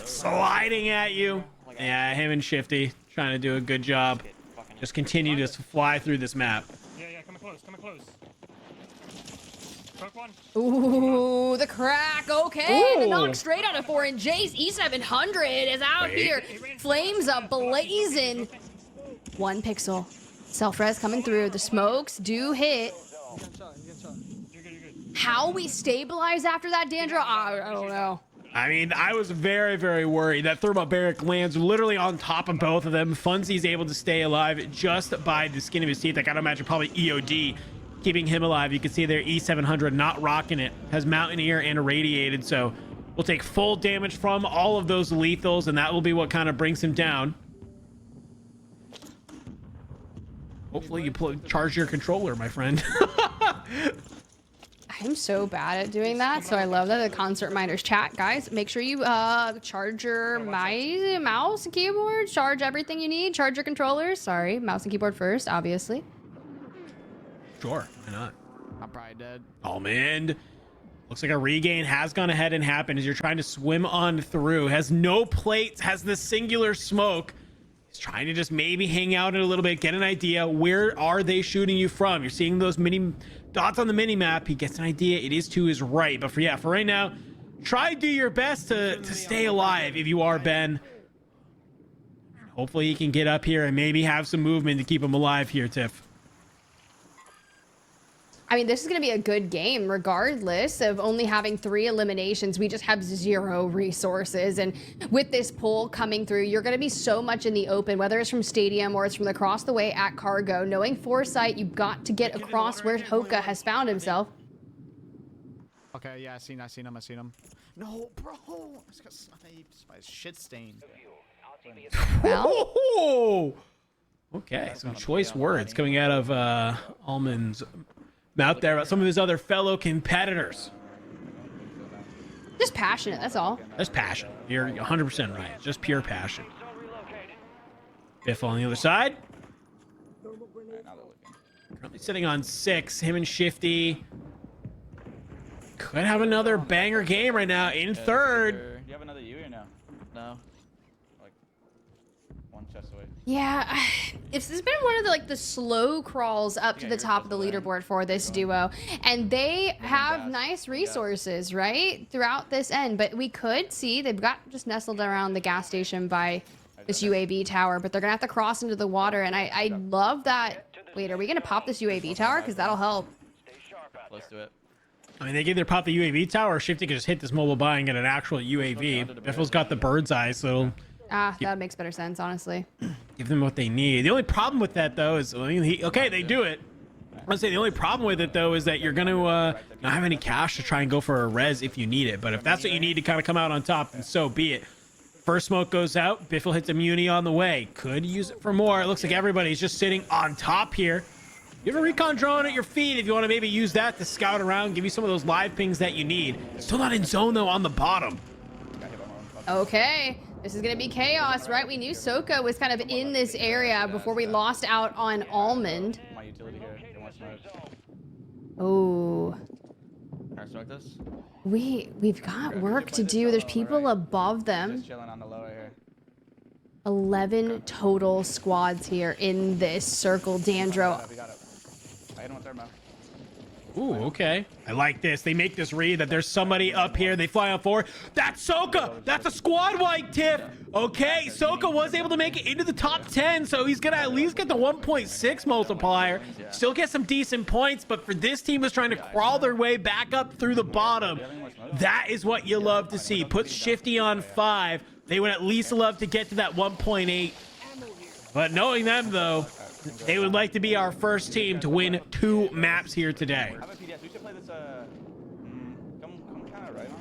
sliding at you. Yeah, him and Shifty trying to do a good job. Just continue to fly through this map. Yeah, coming close. Crook one. Ooh, the crack. Okay, Ooh. the knock straight out of 4, and Jace E700 is out here. Flames up, blazing. 1 pixel. Self-res coming through. The smokes do hit. How we stabilize after that, Dandra? I don't know. I mean, I was very, very worried. That thermobaric lands literally on top of both of them. Funzy's able to stay alive just by the skin of his teeth. I gotta imagine probably EOD keeping him alive. You can see there E700 not rocking it. Has Mountaineer and Irradiated, so we'll take full damage from all of those lethals, and that will be what kind of brings him down. Hopefully you charge your controller, my friend. I'm so bad at doing that, so I love that the concert miners chat. Guys, make sure you charge your mouse and keyboard, charge everything you need, charge your controllers. Sorry, mouse and keyboard first, obviously. Sure, why not? I'm probably dead. Almond. Looks like a regain has gone ahead and happened as you're trying to swim on through. Has no plates, has the singular smoke. He's trying to just maybe hang out in a little bit, get an idea. Where are they shooting you from? You're seeing those mini dots on the mini map. He gets an idea. It is to his right. But for right now, try to do your best to stay alive if you are Ben. Hopefully he can get up here and maybe have some movement to keep him alive here, Tiff. I mean, this is going to be a good game, regardless of only having 3 eliminations. We just have 0 resources. And with this pull coming through, you're going to be so much in the open, whether it's from Stadium or it's from across the way at Cargo. Knowing Foresight, you've got to get across where Hoka has found himself. Okay, yeah, I seen him. No, bro. I just got sniped by a shit stain. Well. Oh, okay, some choice words coming out of Almond's out there about some of his other fellow competitors. Just passionate, that's all. That's passion. You're 100% right. It's just pure passion. Biff on the other side. Currently sitting on 6. Him and Shifty could have another banger game right now in third. Do you have another U or no? No. Like 1 chest away. Yeah, it's been one of the slow crawls up to the top of the leaderboard for this duo, and they have nice resources right throughout this end. But we could see they've got just nestled around the gas station by this UAV tower, but they're gonna have to cross into the water. And I love that. Wait, are we gonna pop this UAV tower? Because that'll help. Let's do it. I mean, they can either pop the UAV tower or Shifty can just hit this mobile buy and get an actual UAV. Biffle's got the bird's eye, so that makes better sense, honestly. give them what they need. The only problem with that, though, is okay, they do it. I'd say the only problem with it, though, is that you're going to not have any cash to try and go for a res if you need it. But if that's what you need to kind of come out on top, then so be it. First smoke goes out. Biffle hits immunity on the way. Could use it for more. It looks like everybody's just sitting on top here. You have a recon drone at your feet if you want to maybe use that to scout around, give you some of those live pings that you need. Still not in zone, though, on the bottom. Okay. This is going to be chaos, right? We knew Soka was kind of in this area before we lost out on Almond. My utility here. They want smoke. Oh. Can I smoke this? We've got work to do. There's people above them. Just chilling on the lower here. 11 total squads here in this circle. Dandro. We got it. I hit him with thermo. Ooh, okay. I like this. They make this read that there's somebody up here. They fly on forward. That's Soka. That's a squad wipe, Tiff. Okay, Soka was able to make it into the top 10, so he's going to at least get the 1.6 multiplier. Still get some decent points, but for this team was trying to crawl their way back up through the bottom. That is what you love to see. Put Shifty on 5. They would at least love to get to that 1.8. But knowing them, though, they would like to be our first team to win 2 maps here today. We should play this, come kind of right on.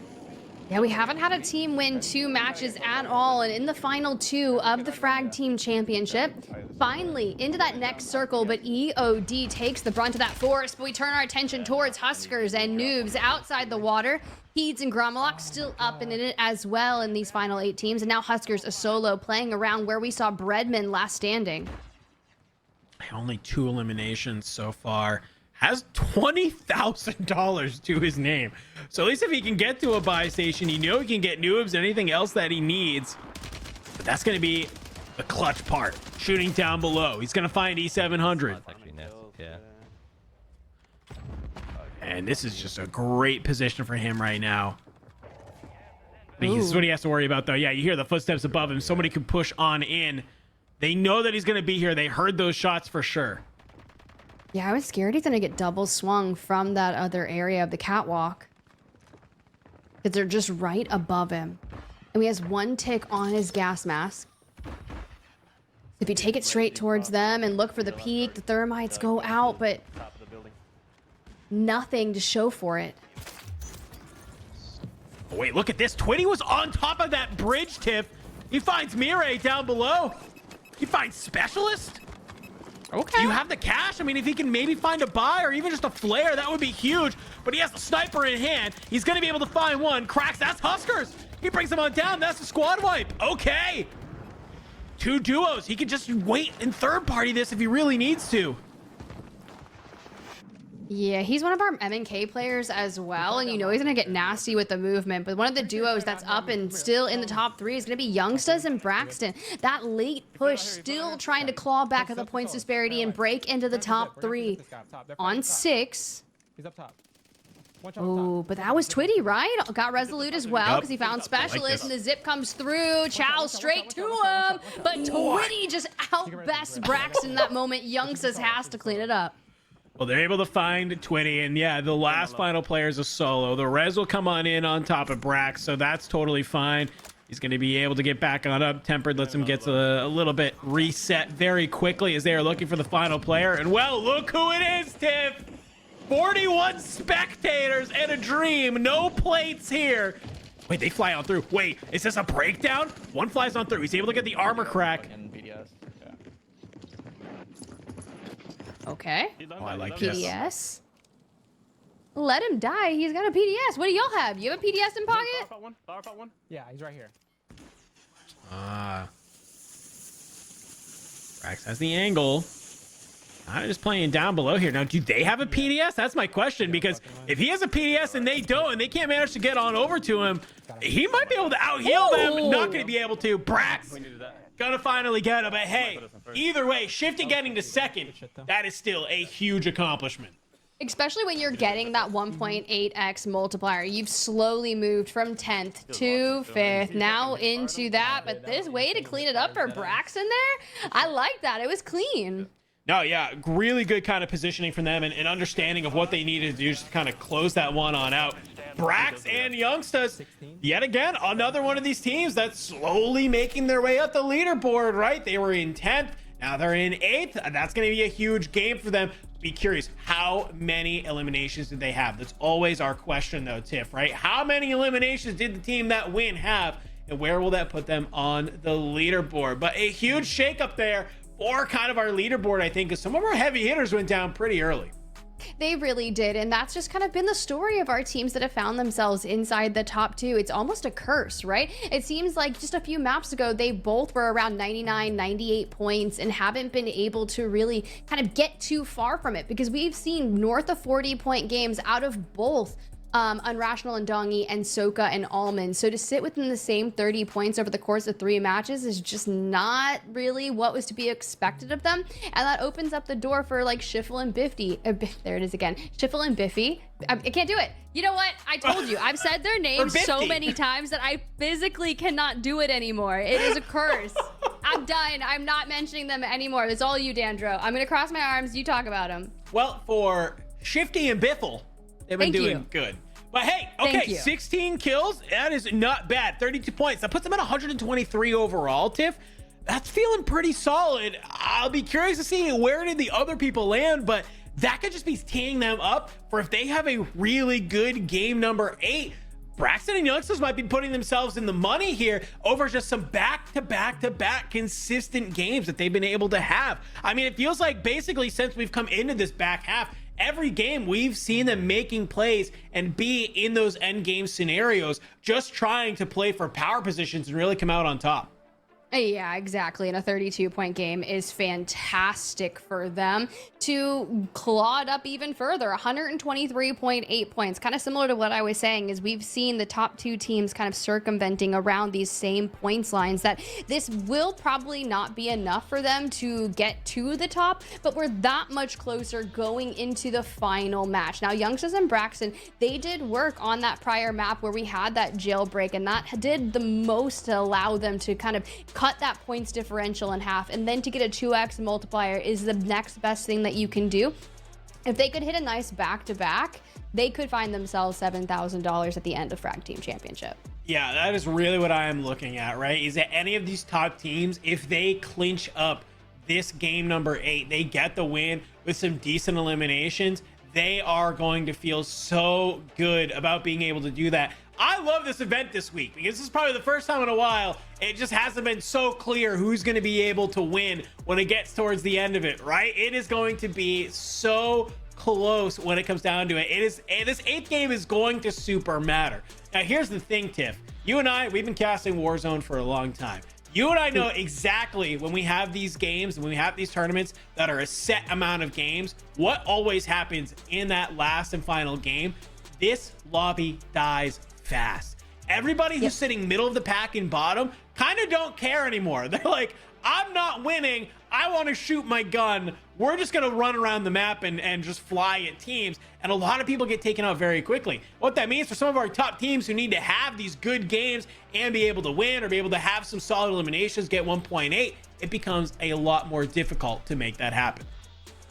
Yeah, we haven't had a team win 2 matches at all, and in the final 2 of the Frag Team Championship, finally into that next circle, but EOD takes the brunt of that force. But we turn our attention towards Huskers and Noobs outside the water. Heeds and gromalokk still up and in it as well in these final 8 teams, and now Huskers a solo playing around where we saw Breadman last standing. Only 2 eliminations so far. Has $20,000 to his name. So at least if he can get to a buy station, you know he can get noobs, anything else that he needs. But that's going to be the clutch part. Shooting down below. He's going to find E700. Yeah. And this is just a great position for him right now. This is what he has to worry about, though. Yeah, you hear the footsteps above him. Somebody could push on in. They know that he's going to be here. They heard those shots for sure. Yeah, I was scared he's going to get double swung from that other area of the catwalk. Because they're just right above him. And he has 1 tick on his gas mask. If you take it straight towards them and look for the peak, the thermites go out, but nothing to show for it. Oh, wait, look at this. Twitty was on top of that bridge, Tiff. He finds Mirai down below. He finds Specialist. Okay. You have the cash? I mean, if he can maybe find a buy or even just a flare, that would be huge. But he has the sniper in hand. He's going to be able to find one. Cracks, that's Huskers. He brings them on down. That's the squad wipe. Okay. 2 duos. He can just wait and third party this if he really needs to. Yeah, he's one of our MNK players as well, and you know he's going to get nasty with the movement, but one of the duos that's up and still in the top 3 is going to be Youngsters and Braxton. That late push still trying to claw back at the points disparity and break into the top 3 on 6. He's up top. Oh, but that was Twitty, right? Got Resolute as well because he found Specialist, and the zip comes through. Chow straight to him, but Twitty just outbests Braxton in that moment. Youngsters has to clean it up. Well, they're able to find Twitty, and yeah, the last final player is a solo. The res will come on in on top of Brax, so that's totally fine. He's going to be able to get back on up. Tempered lets him get a little bit reset very quickly as they are looking for the final player. And well, look who it is, Tiff. 41 spectators and a dream. No plates here. Wait, they fly on through. Wait, is this a breakdown? One flies on through. He's able to get the armor crack. Okay. Oh, I like PDS. this. Let him die. He's got a PDS. What do y'all have? You have a PDS in pocket? Yeah, he's right here. Brax has the angle. I'm just playing down below here. Now, do they have a PDS? That's my question, because if he has a PDS and they don't, and they can't manage to get on over to him, he might be able to out-heal them. Not going to be able to. Brax gonna finally get him. But hey, either way, Shifty getting to second, that is still a huge accomplishment. Especially when you're getting that 1.8x multiplier. You've slowly moved from 10th to 5th, now into that. But this way to clean it up for Braxton there, I like that. It was clean. No, yeah, really good kind of positioning from them and understanding of what they needed to do just to kind of close that one on out. Brax and Youngsters, yet again, another one of these teams that's slowly making their way up the leaderboard, right? They were in 10th, now they're in 8th. That's going to be a huge game for them. Be curious, how many eliminations did they have? That's always our question, though, Tiff, right? How many eliminations did the team that win have, and where will that put them on the leaderboard? But a huge shakeup there for kind of our leaderboard, I think, because some of our heavy hitters went down pretty early. They really did, and that's just kind of been the story of our teams that have found themselves inside the top 2. It's almost a curse, right? It seems like just a few maps ago, they both were around 99, 98 points and haven't been able to really kind of get too far from it, because we've seen north of 40-point games out of both Unrational and Dongi and Soka and Almond. So to sit within the same 30 points over the course of 3 matches is just not really what was to be expected of them. And that opens up the door for like Schiffle and Biffy. There it is again. Schiffle and Biffy. I can't do it. You know what? I told you. I've said their names so many times that I physically cannot do it anymore. It is a curse. I'm done. I'm not mentioning them anymore. It's all you, Dandro. I'm going to cross my arms. You talk about them. Well, for Shifty and Biffle, they've been doing good. But hey, okay, 16 kills. That is not bad. 32 points. That puts them at 123 overall, Tiff. That's feeling pretty solid. I'll be curious to see where did the other people land, but that could just be teeing them up for if they have a really good game number 8. Braxton and Youngsters might be putting themselves in the money here over just some back-to-back consistent games that they've been able to have. I mean, it feels like basically since we've come into this back half, every game we've seen them making plays and be in those end game scenarios, just trying to play for power positions and really come out on top. Yeah, exactly. And a 32-point game is fantastic for them to claw it up even further. 123.8 points. Kind of similar to what I was saying is we've seen the top two teams kind of circumventing around these same points lines, that this will probably not be enough for them to get to the top, but we're that much closer going into the final match. Now, Youngsters and Braxton, they did work on that prior map where we had that jailbreak, and that did the most to allow them to kind of cut that points differential in half, and then to get a 2x multiplier is the next best thing that you can do. If they could hit a nice back-to-back, they could find themselves $7,000 at the end of Frag Team Championship. Yeah, that is really what I am looking at, right? Is that any of these top teams, if they clinch up this game number 8, they get the win with some decent eliminations, they are going to feel so good about being able to do that. I love this event this week because this is probably the first time in a while it just hasn't been so clear who's going to be able to win when it gets towards the end of it, right? It is going to be so close when it comes down to it. This 8th game is going to super matter. Now, here's the thing, Tiff. You and I, we've been casting Warzone for a long time. You and I know exactly when we have these games and when we have these tournaments that are a set amount of games, what always happens in that last and final game. This lobby dies fast. Everybody who's sitting middle of the pack and bottom kind of don't care anymore. They're like, I'm not winning. I want to shoot my gun. We're just going to run around the map and just fly at teams. And a lot of people get taken out very quickly. What that means for some of our top teams who need to have these good games and be able to win or be able to have some solid eliminations, get 1.8, it becomes a lot more difficult to make that happen.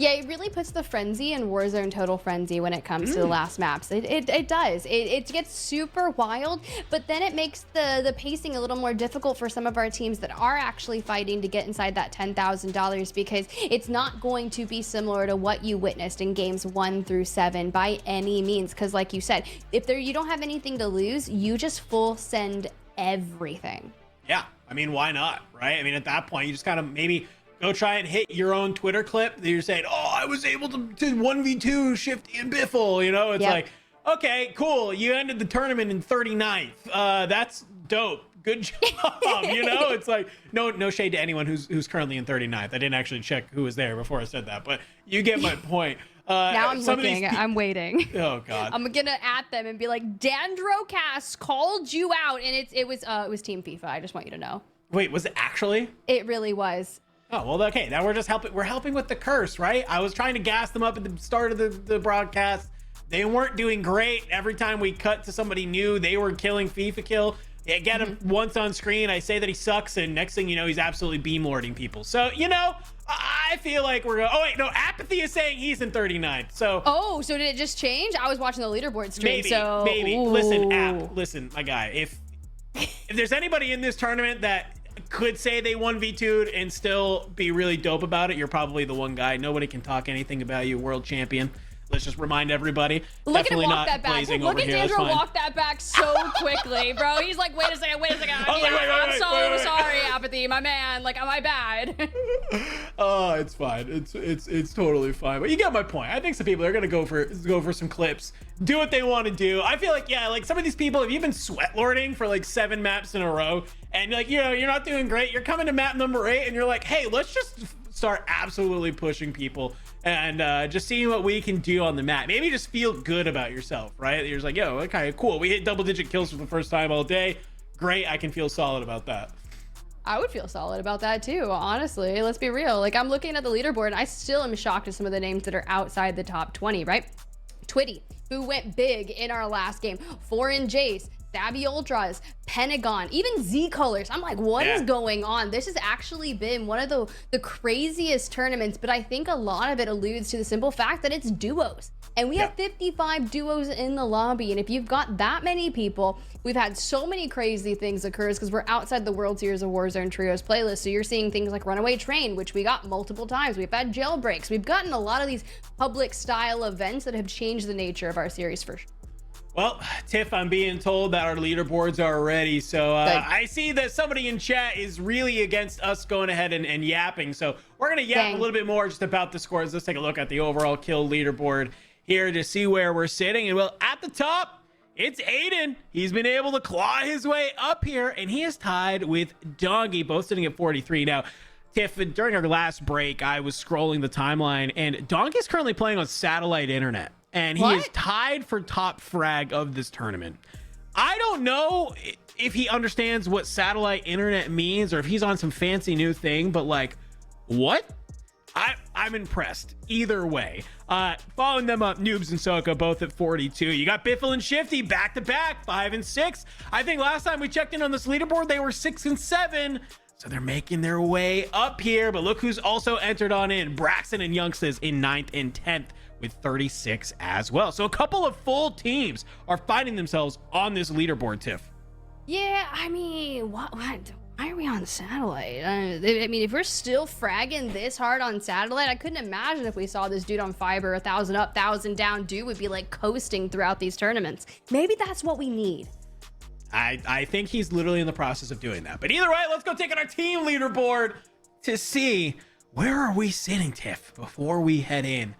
Yeah, it really puts the frenzy in Warzone Total Frenzy when it comes to the last maps. It does. It gets super wild, but then it makes the pacing a little more difficult for some of our teams that are actually fighting to get inside that $10,000, because it's not going to be similar to what you witnessed in games 1 through 7 by any means. Because like you said, if you don't have anything to lose, you just full send everything. Yeah, I mean, why not, right? I mean, at that point, you just kind of maybe go try and hit your own Twitter clip that you're saying, oh, I was able to 1v2 Shifty and Biffle, you know? It's like, okay, cool. You ended the tournament in 39th. That's dope. Good job. You know, it's like, no shade to anyone who's currently in 39th. I didn't actually check who was there before I said that, but you get my point. Now I'm looking. I'm waiting. Oh God. I'm gonna at them and be like, Dandrocast called you out, and it was Team FIFA. I just want you to know. Wait, was it actually? It really was. Oh, well, okay. Now we're just helping. We're helping with the curse, right? I was trying to gas them up at the start of the broadcast. They weren't doing great. Every time we cut to somebody new, they were killing FIFA kill. Yeah, get him once on screen. I say that he sucks, and next thing you know, he's absolutely beam-lording people. So, you know, I feel like we're going. Oh wait, no, Apathy is saying he's in 39th. So. Oh, so did it just change? I was watching the leaderboard stream. Maybe. Ooh. Listen, App. Listen, my guy. If there's anybody in this tournament that could say they 1v2'd and still be really dope about it, you're probably the one guy. Nobody can talk anything about you, world champion. Let's just remind everybody. Look at him walk that back. Look at Dandro walk that back so quickly, bro. He's like, wait a second. I'm so sorry, Apathy, my man. Like, am I bad? Oh, it's fine. It's totally fine. But you get my point. I think some people are gonna go for some clips, do what they want to do. I feel like, yeah, like some of these people, if you've been sweat lording for like 7 maps in a row, and like, you know, you're not doing great, you're coming to map number 8, and you're like, hey, let's just start absolutely pushing people and just seeing what we can do on the map. Maybe just feel good about yourself, right? You're just like, yo, okay, cool. We hit double-digit kills for the first time all day. Great, I can feel solid about that. I would feel solid about that too, honestly. Let's be real. Like, I'm looking at the leaderboard, and I still am shocked at some of the names that are outside the top 20, right? Twitty, who went big in our last game. Foreign Jace, Stabby Ultras, Pentagon, even Z Colors. I'm like, what is going on? This has actually been one of the craziest tournaments, but I think a lot of it alludes to the simple fact that it's duos. And we have 55 duos in the lobby. And if you've got that many people, we've had so many crazy things occur because we're outside the World Series of Warzone Trios playlist. So you're seeing things like Runaway Train, which we got multiple times. We've had jailbreaks. We've gotten a lot of these public style events that have changed the nature of our series for sure. Well, Tiff, I'm being told that our leaderboards are ready. So I see that somebody in chat is really against us going ahead and yapping. So we're going to yap a little bit more just about the scores. Let's take a look at the overall kill leaderboard here to see where we're sitting. And well, at the top It's Aydan. He's been able to claw his way up here, and he is tied with Doggy, both sitting at 43. Now, Tiff, during our last break, I was scrolling the timeline, and Donkey's currently playing on satellite internet, and he is tied for top frag of this tournament. I don't know if he understands what satellite internet means or if he's on some fancy new thing, but like, what? I'm impressed either way. Following them up, Noobs and Soka both at 42. You got Biffle and Shifty back to back, 5 and 6. I think last time we checked in on this leaderboard, they were 6 and 7. So they're making their way up here. But look who's also entered on in. Braxton and Youngsters in 9th and 10th with 36 as well. So a couple of full teams are finding themselves on this leaderboard, Tiff. Yeah, I mean, what? Why are we on satellite? I mean, if we're still fragging this hard on satellite, I couldn't imagine if we saw this dude on fiber, 1,000 up, 1,000 down, dude would be like coasting throughout these tournaments. Maybe that's what we need. I think he's literally in the process of doing that. But either way, let's go take on our team leaderboard to see where are we sitting, Tiff, before we head in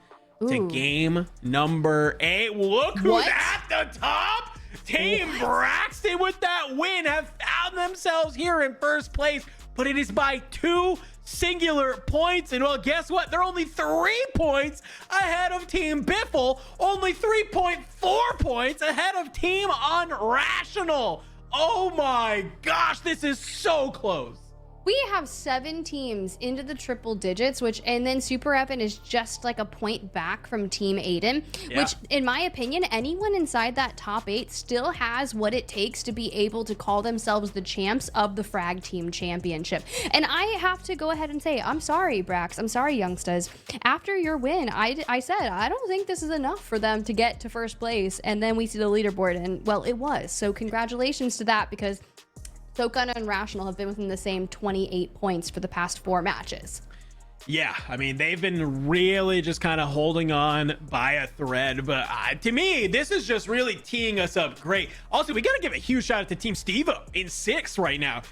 to game number 8. Look who's at the top. Team Braxton with that win have found themselves here in first place, but it is by 2 singular points. And well, guess what? They're only 3 points ahead of Team Biffle, only 3.4 points ahead of Team Unrational. Oh my gosh, this is so close. We have 7 teams into the triple digits, and then Superevan is just like a point back from Team Aydan, which in my opinion, anyone inside that top 8 still has what it takes to be able to call themselves the champs of the Frag Team Championship. And I have to go ahead and say, I'm sorry, Brax. I'm sorry, Youngsters. After your win, I said, I don't think this is enough for them to get to first place. And then we see the leaderboard, and well, it was. So congratulations to that, because Soka and Rational have been within the same 28 points for the past 4 matches. Yeah, I mean, they've been really just kind of holding on by a thread. But to me, this is just really teeing us up great. Also, we got to give a huge shout out to Team Stevo in 6th right now.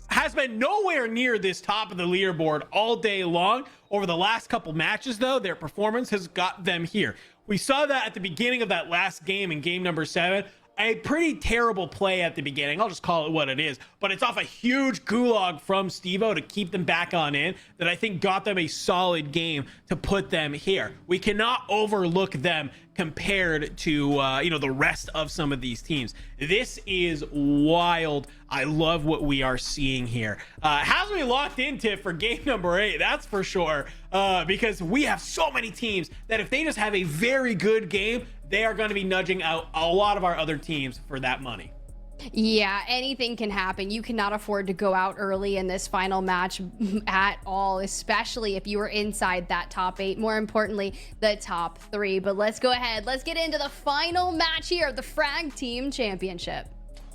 Has been nowhere near this top of the leaderboard all day long. Over the last couple matches, though, their performance has got them here. We saw that at the beginning of that last game in game number 7. A pretty terrible play at the beginning. I'll just call it what it is. But it's off a huge gulag from Stevo to keep them back on in that I think got them a solid game to put them here. We cannot overlook them compared to, the rest of some of these teams. This is wild. I love what we are seeing here. Has me locked in, Tiff, for game number 8. That's for sure. Because we have so many teams that if they just have a very good game, they are going to be nudging out a lot of our other teams for that money. Yeah, anything can happen. You cannot afford to go out early in this final match at all, especially if you were inside that top 8. More importantly, the top 3. But let's go ahead. Let's get into the final match here of the Frag Team Championship.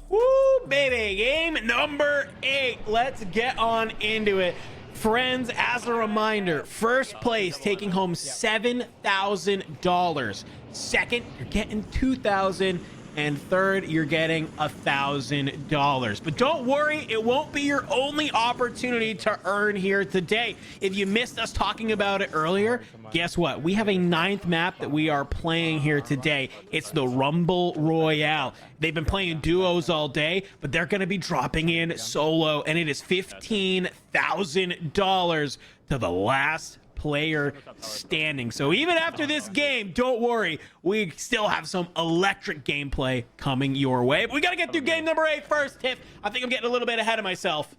Woo, baby. Game number 8. Let's get on into it. Friends, as a reminder, first place taking home $7,000. Second, you're getting $2,000. And third, you're getting $1,000. But don't worry, it won't be your only opportunity to earn here today. If you missed us talking about it earlier, guess what? We have a 9th map that we are playing here today. It's the Rumble Royale. They've been playing duos all day, but they're going to be dropping in solo, and it is $15,000 to the last player standing. So even after this game, don't worry, we still have some electric gameplay coming your way. But we got to get through game number 8 first, Tiff. I think I'm getting a little bit ahead of myself.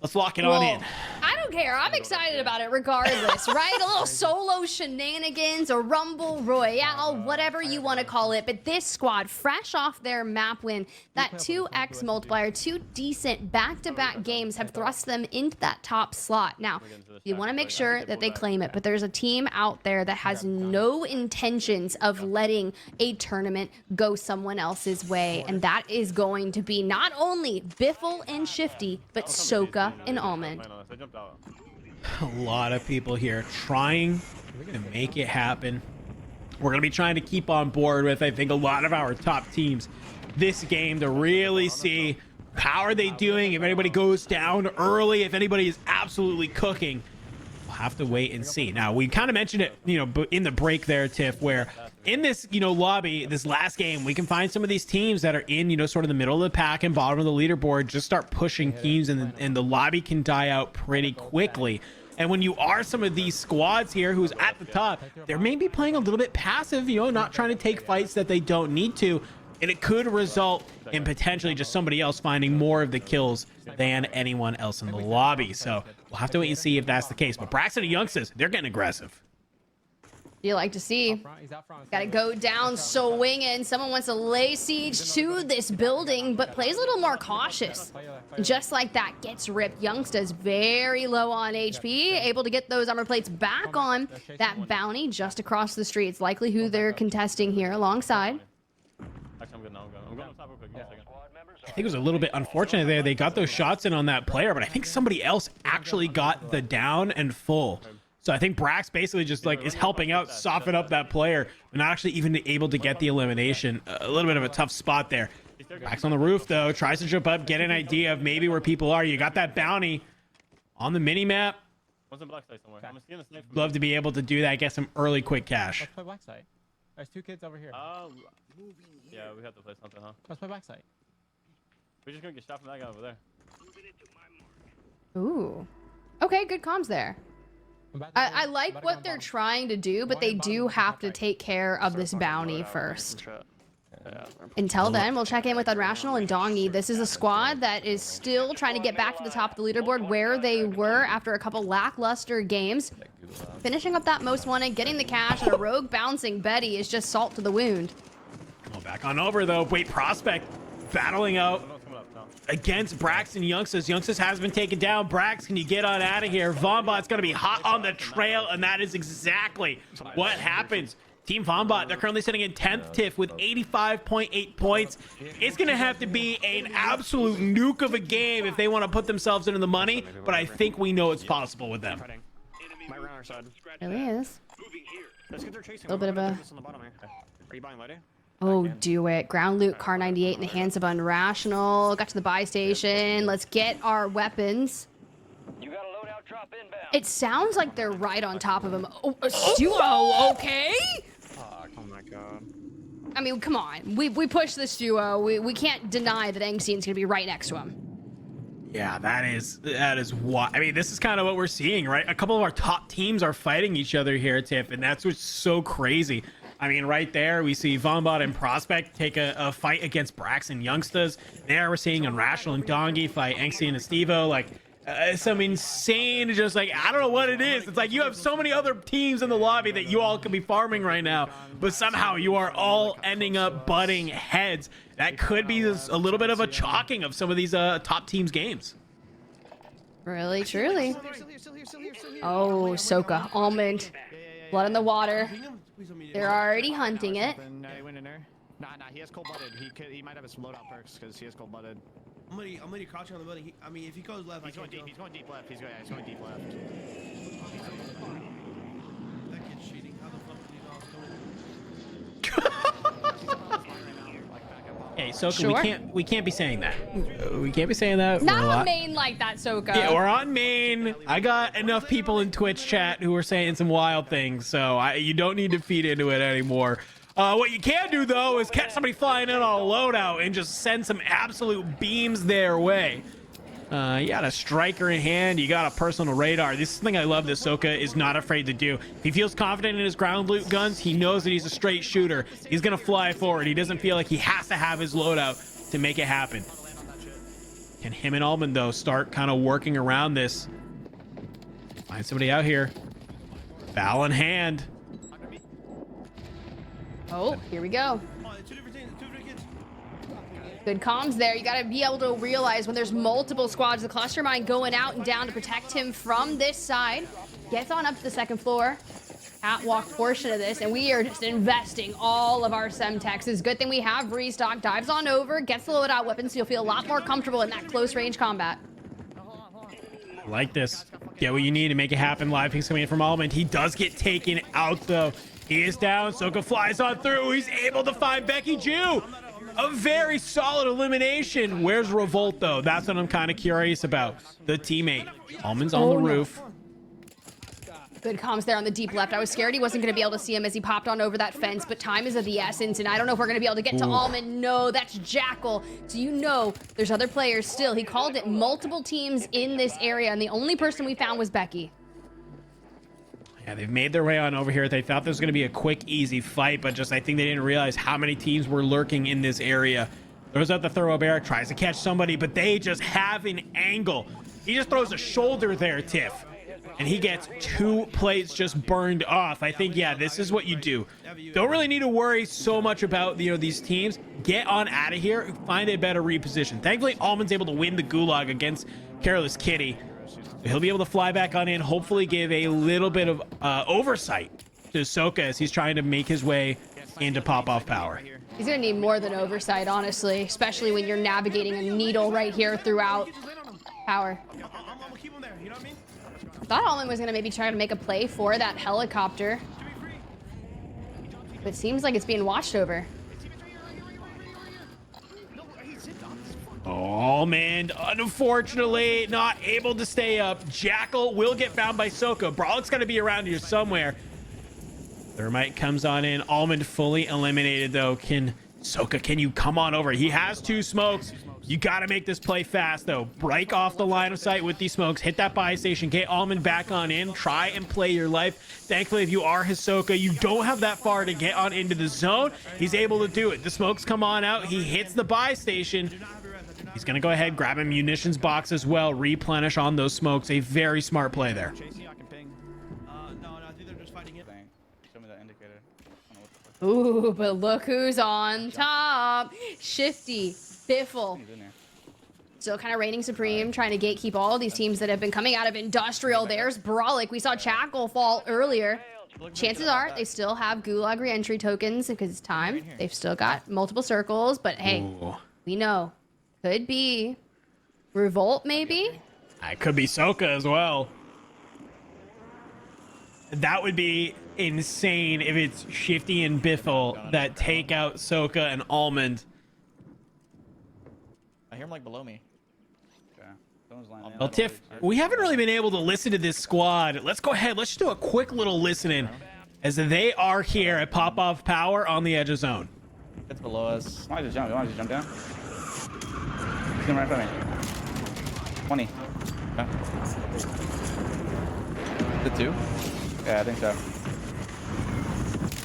Let's lock it on in. I don't care. I'm excited about it regardless, right? A little solo shenanigans, a Rumble Royale, whatever you want to call it. But this squad, fresh off their map win, that 2x multiplier, 2 decent back-to-back games have thrust them into that top slot. Now, you want to make sure that they claim it, but there's a team out there that has no intentions of letting a tournament go someone else's way. And that is going to be not only Biffle and Shifty, but Soka and Almond. A lot of people here trying. We're going to make it happen. We're going to be trying to keep on board with, I think, a lot of our top teams this game to really see how are they doing. If anybody goes down early, if anybody is absolutely cooking, we'll have to wait and see. Now, we kind of mentioned it, in the break there, Tiff, where in this, lobby, this last game, we can find some of these teams that are in, sort of the middle of the pack and bottom of the leaderboard, just start pushing teams, and the lobby can die out pretty quickly. And when you are some of these squads here who's at the top, they're maybe playing a little bit passive, not trying to take fights that they don't need to. And it could result in potentially just somebody else finding more of the kills than anyone else in the lobby. So we'll have to wait and see if that's the case. But Braxton and Youngsters, they're getting aggressive. You like to see. Gotta go down swinging. Someone wants to lay siege to this building, but plays a little more cautious. Just like that, gets ripped. Youngsters very low on HP, able to get those armor plates back on that bounty just across the street. It's likely who they're contesting here alongside. I think it was a little bit unfortunate there. They got those shots in on that player, but I think somebody else actually got the down and full. So I think Brax basically just is helping out, soften up that player, but not actually even able to get the elimination. A little bit of a tough spot there. Brax on the roof though, tries to jump up, get an idea of maybe where people are. You got that bounty on the mini map. Love to be able to do that, get some early quick cash. Let's play black site. There's 2 kids over here. Yeah, we have to play something, huh? Let's play black site. We're just gonna get shot from that guy over there. Ooh. Okay, good comms there. I like what they're trying to do, but they do have to take care of this bounty first. Until then, we'll check in with Unrational and Dongy. This is a squad that is still trying to get back to the top of the leaderboard where they were after a couple lackluster games. Finishing up that most wanted, getting the cash, and a rogue bouncing Betty is just salt to the wound. Well, back on over though. Wait, Prospect battling out against Braxton Youngsters. Youngsters has been taken down. Brax, can you get on out of here? Vonbot's going to be hot on the trail, and that is exactly what happens. Team Vonbot, they're currently sitting in 10th TIFF with 85.8 points. It's going to have to be an absolute nuke of a game if they want to put themselves into the money, but I think we know it's possible with them. Really is. A little bit of a... Are you buying lighting? Oh, do it. Ground loot, car 98 in the hands of Unrational. Got to the buy station. Let's get our weapons. You got a loadout drop inbound. It sounds like they're right on top of him. Oh, a duo, okay? Oh my god. I mean, come on. We pushed this duo. We can't deny that Engstein's gonna be right next to him. Yeah, that is what I mean. This is kind of what we're seeing, right? A couple of our top teams are fighting each other here, Tiff, and that's what's so crazy. I mean, right there, we see Vonbot and Prospect take a fight against Brax and Youngsters. There, we're seeing Unrational and Dongy fight Angsty and Estevo. Like, some insane, just like, I don't know what it is. It's like you have so many other teams in the lobby that you all could be farming right now, but somehow you are all ending up butting heads. That could be a little bit of a chalking of some of these top teams' games. Really, truly. Oh, Soka, Almond, blood in the water. They're already hunting it. Nah, he has cold-blooded. He might have some loadout perks because he has cold-blooded. I'm gonna crouching on the building. I mean, if he goes left, he's going deep. He's going deep left. He's going deep left. That kid's cheating. How the fuck did he know I was coming? Hey, Soka, Sure. we can't be saying that. We can't be saying that. Not on main like that, Soka. Yeah, we're on main. I got enough people in Twitch chat who are saying some wild things, so you don't need to feed into it anymore. What you can do, though, is catch somebody flying in on a loadout and just send some absolute beams their way. You got a striker in hand. You got a personal radar. This is the thing I love that Soka is not afraid to do. If he feels confident in his ground loot guns, he knows that he's a straight shooter. He's going to fly forward. He doesn't feel like he has to have his loadout to make it happen. Can him and Almond, though, start kind of working around this? Find somebody out here. Foul in hand. Oh, here we go. Good comms there. You gotta be able to realize when there's multiple squads, the cluster mine going out and down to protect him from this side. Gets on up to the second floor. Catwalk portion of this, and we are just investing all of our Semtex. It's a good thing we have restock. Dives on over, gets the loadout weapons, so you'll feel a lot more comfortable in that close range combat. Like this. Get what you need to make it happen. Live pings coming in from Almond. He does get taken out, though. He is down. Soka flies on through. He's able to find Becky Jew. A very solid elimination. Where's Revolt, though? That's what I'm kind of curious about. The teammate. Almond's on the roof. Good comms there on the deep left. I was scared he wasn't going to be able to see him as he popped on over that fence, but time is of the essence, and I don't know if we're going to be able to get to Almond. No, that's Jackal. So you know there's other players still. He called it multiple teams in this area, and the only person we found was Becky. Yeah, they've made their way on over here. They thought this was going to be a quick, easy fight, but just I think they didn't realize how many teams were lurking in this area. Throws out the throw bear, tries to catch somebody, but they just have an angle. He just throws a shoulder there, Tiff. And he gets 2 plates just burned off. I think, yeah, this is what you do. Don't really need to worry so much about, these teams. Get on out of here. Find a better reposition. Thankfully, Almond's able to win the gulag against Careless Kitty. He'll be able to fly back on in, hopefully give a little bit of oversight to Soka as he's trying to make his way into pop-off power. He's going to need more than oversight, honestly, especially when you're navigating a needle right here throughout power. Thought Almond was going to maybe try to make a play for that helicopter. But it seems like it's being watched over. Almond, unfortunately, not able to stay up. Jackal will get found by Soka. Brolick's got to be around here somewhere. Thermite comes on in. Almond fully eliminated, though. Soka, can you come on over? He has 2 smokes. You got to make this play fast, though. Break off the line of sight with these smokes. Hit that buy station. Get Almond back on in. Try and play your life. Thankfully, if you are his Soka, you don't have that far to get on into the zone. He's able to do it. The smokes come on out. He hits the buy station. He's going to go ahead, grab a munitions box as well. Replenish on those smokes. A very smart play there. Ooh, but look who's on top. Shifty, Biffle. Still kind of reigning supreme, trying to gatekeep all of these teams that have been coming out of Industrial. There's Brolick. We saw Jackal fall earlier. Chances are they still have Gulag re-entry tokens because it's time. They've still got multiple circles, but hey, we know. Could be Revolt, maybe? It could be Soka as well. That would be insane if it's Shifty and Biffle that take out Soka and Almond. I hear him like below me. Well, Tiff, we haven't really been able to listen to this squad. Let's go ahead. Let's just do a quick little listening as they are here at Pop-Off Power on the edge of zone. It's below us. Why did you jump? Why did you jump down? He's coming right in front of me. 20. Yeah. The 2? Yeah, I think so.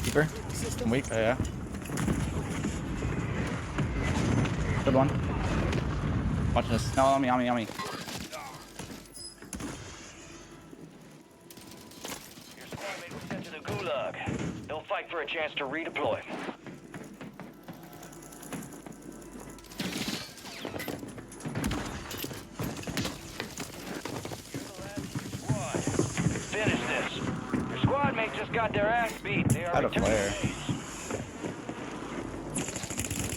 Keeper? I'm weak. Oh, yeah. Good one. Watch this. No, on me. Your squad mate was sent to the Gulag. They'll fight for a chance to redeploy. Finish this. Your squad mate just got their ass beat. They are returning.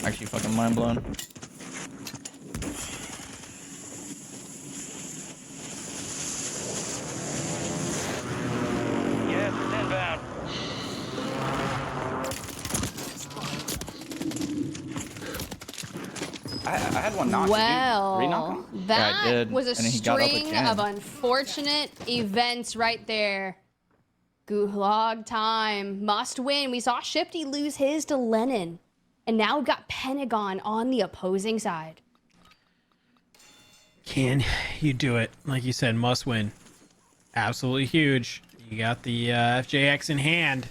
Actually, fucking mind blown. Yes, it's inbound. I had one knocked. Well, that was a and he got up string again. of unfortunate events right there. Gulag time. Must win. We saw Shifty lose his to Lennon. And now we've got Pentagon on the opposing side. Can you do it? Like you said, must win. Absolutely huge. You got the FJX in hand.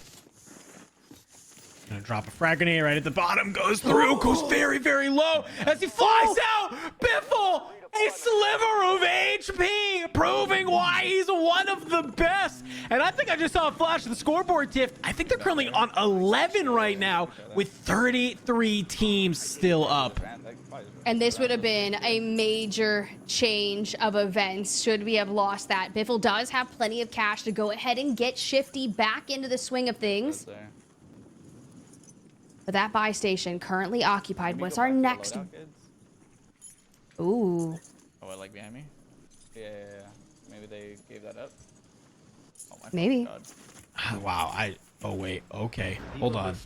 Gonna drop a frag grenade right at the bottom. Goes through. Goes very, very low as he flies out. Biffle, a sliver of HP, proving why he's one of the best. And I think I just saw a flash of the scoreboard, Tiff. I think they're currently on 11 right now with 33 teams still up. And this would have been a major change of events should we have lost that. Biffle does have plenty of cash to go ahead and get Shifty back into the swing of things. But that buy station currently occupied. What's our next? Ooh. Oh, like behind me? Yeah. Maybe they gave that up. Oh, my Maybe. God. Wow. Oh, wait. Okay. Hold on.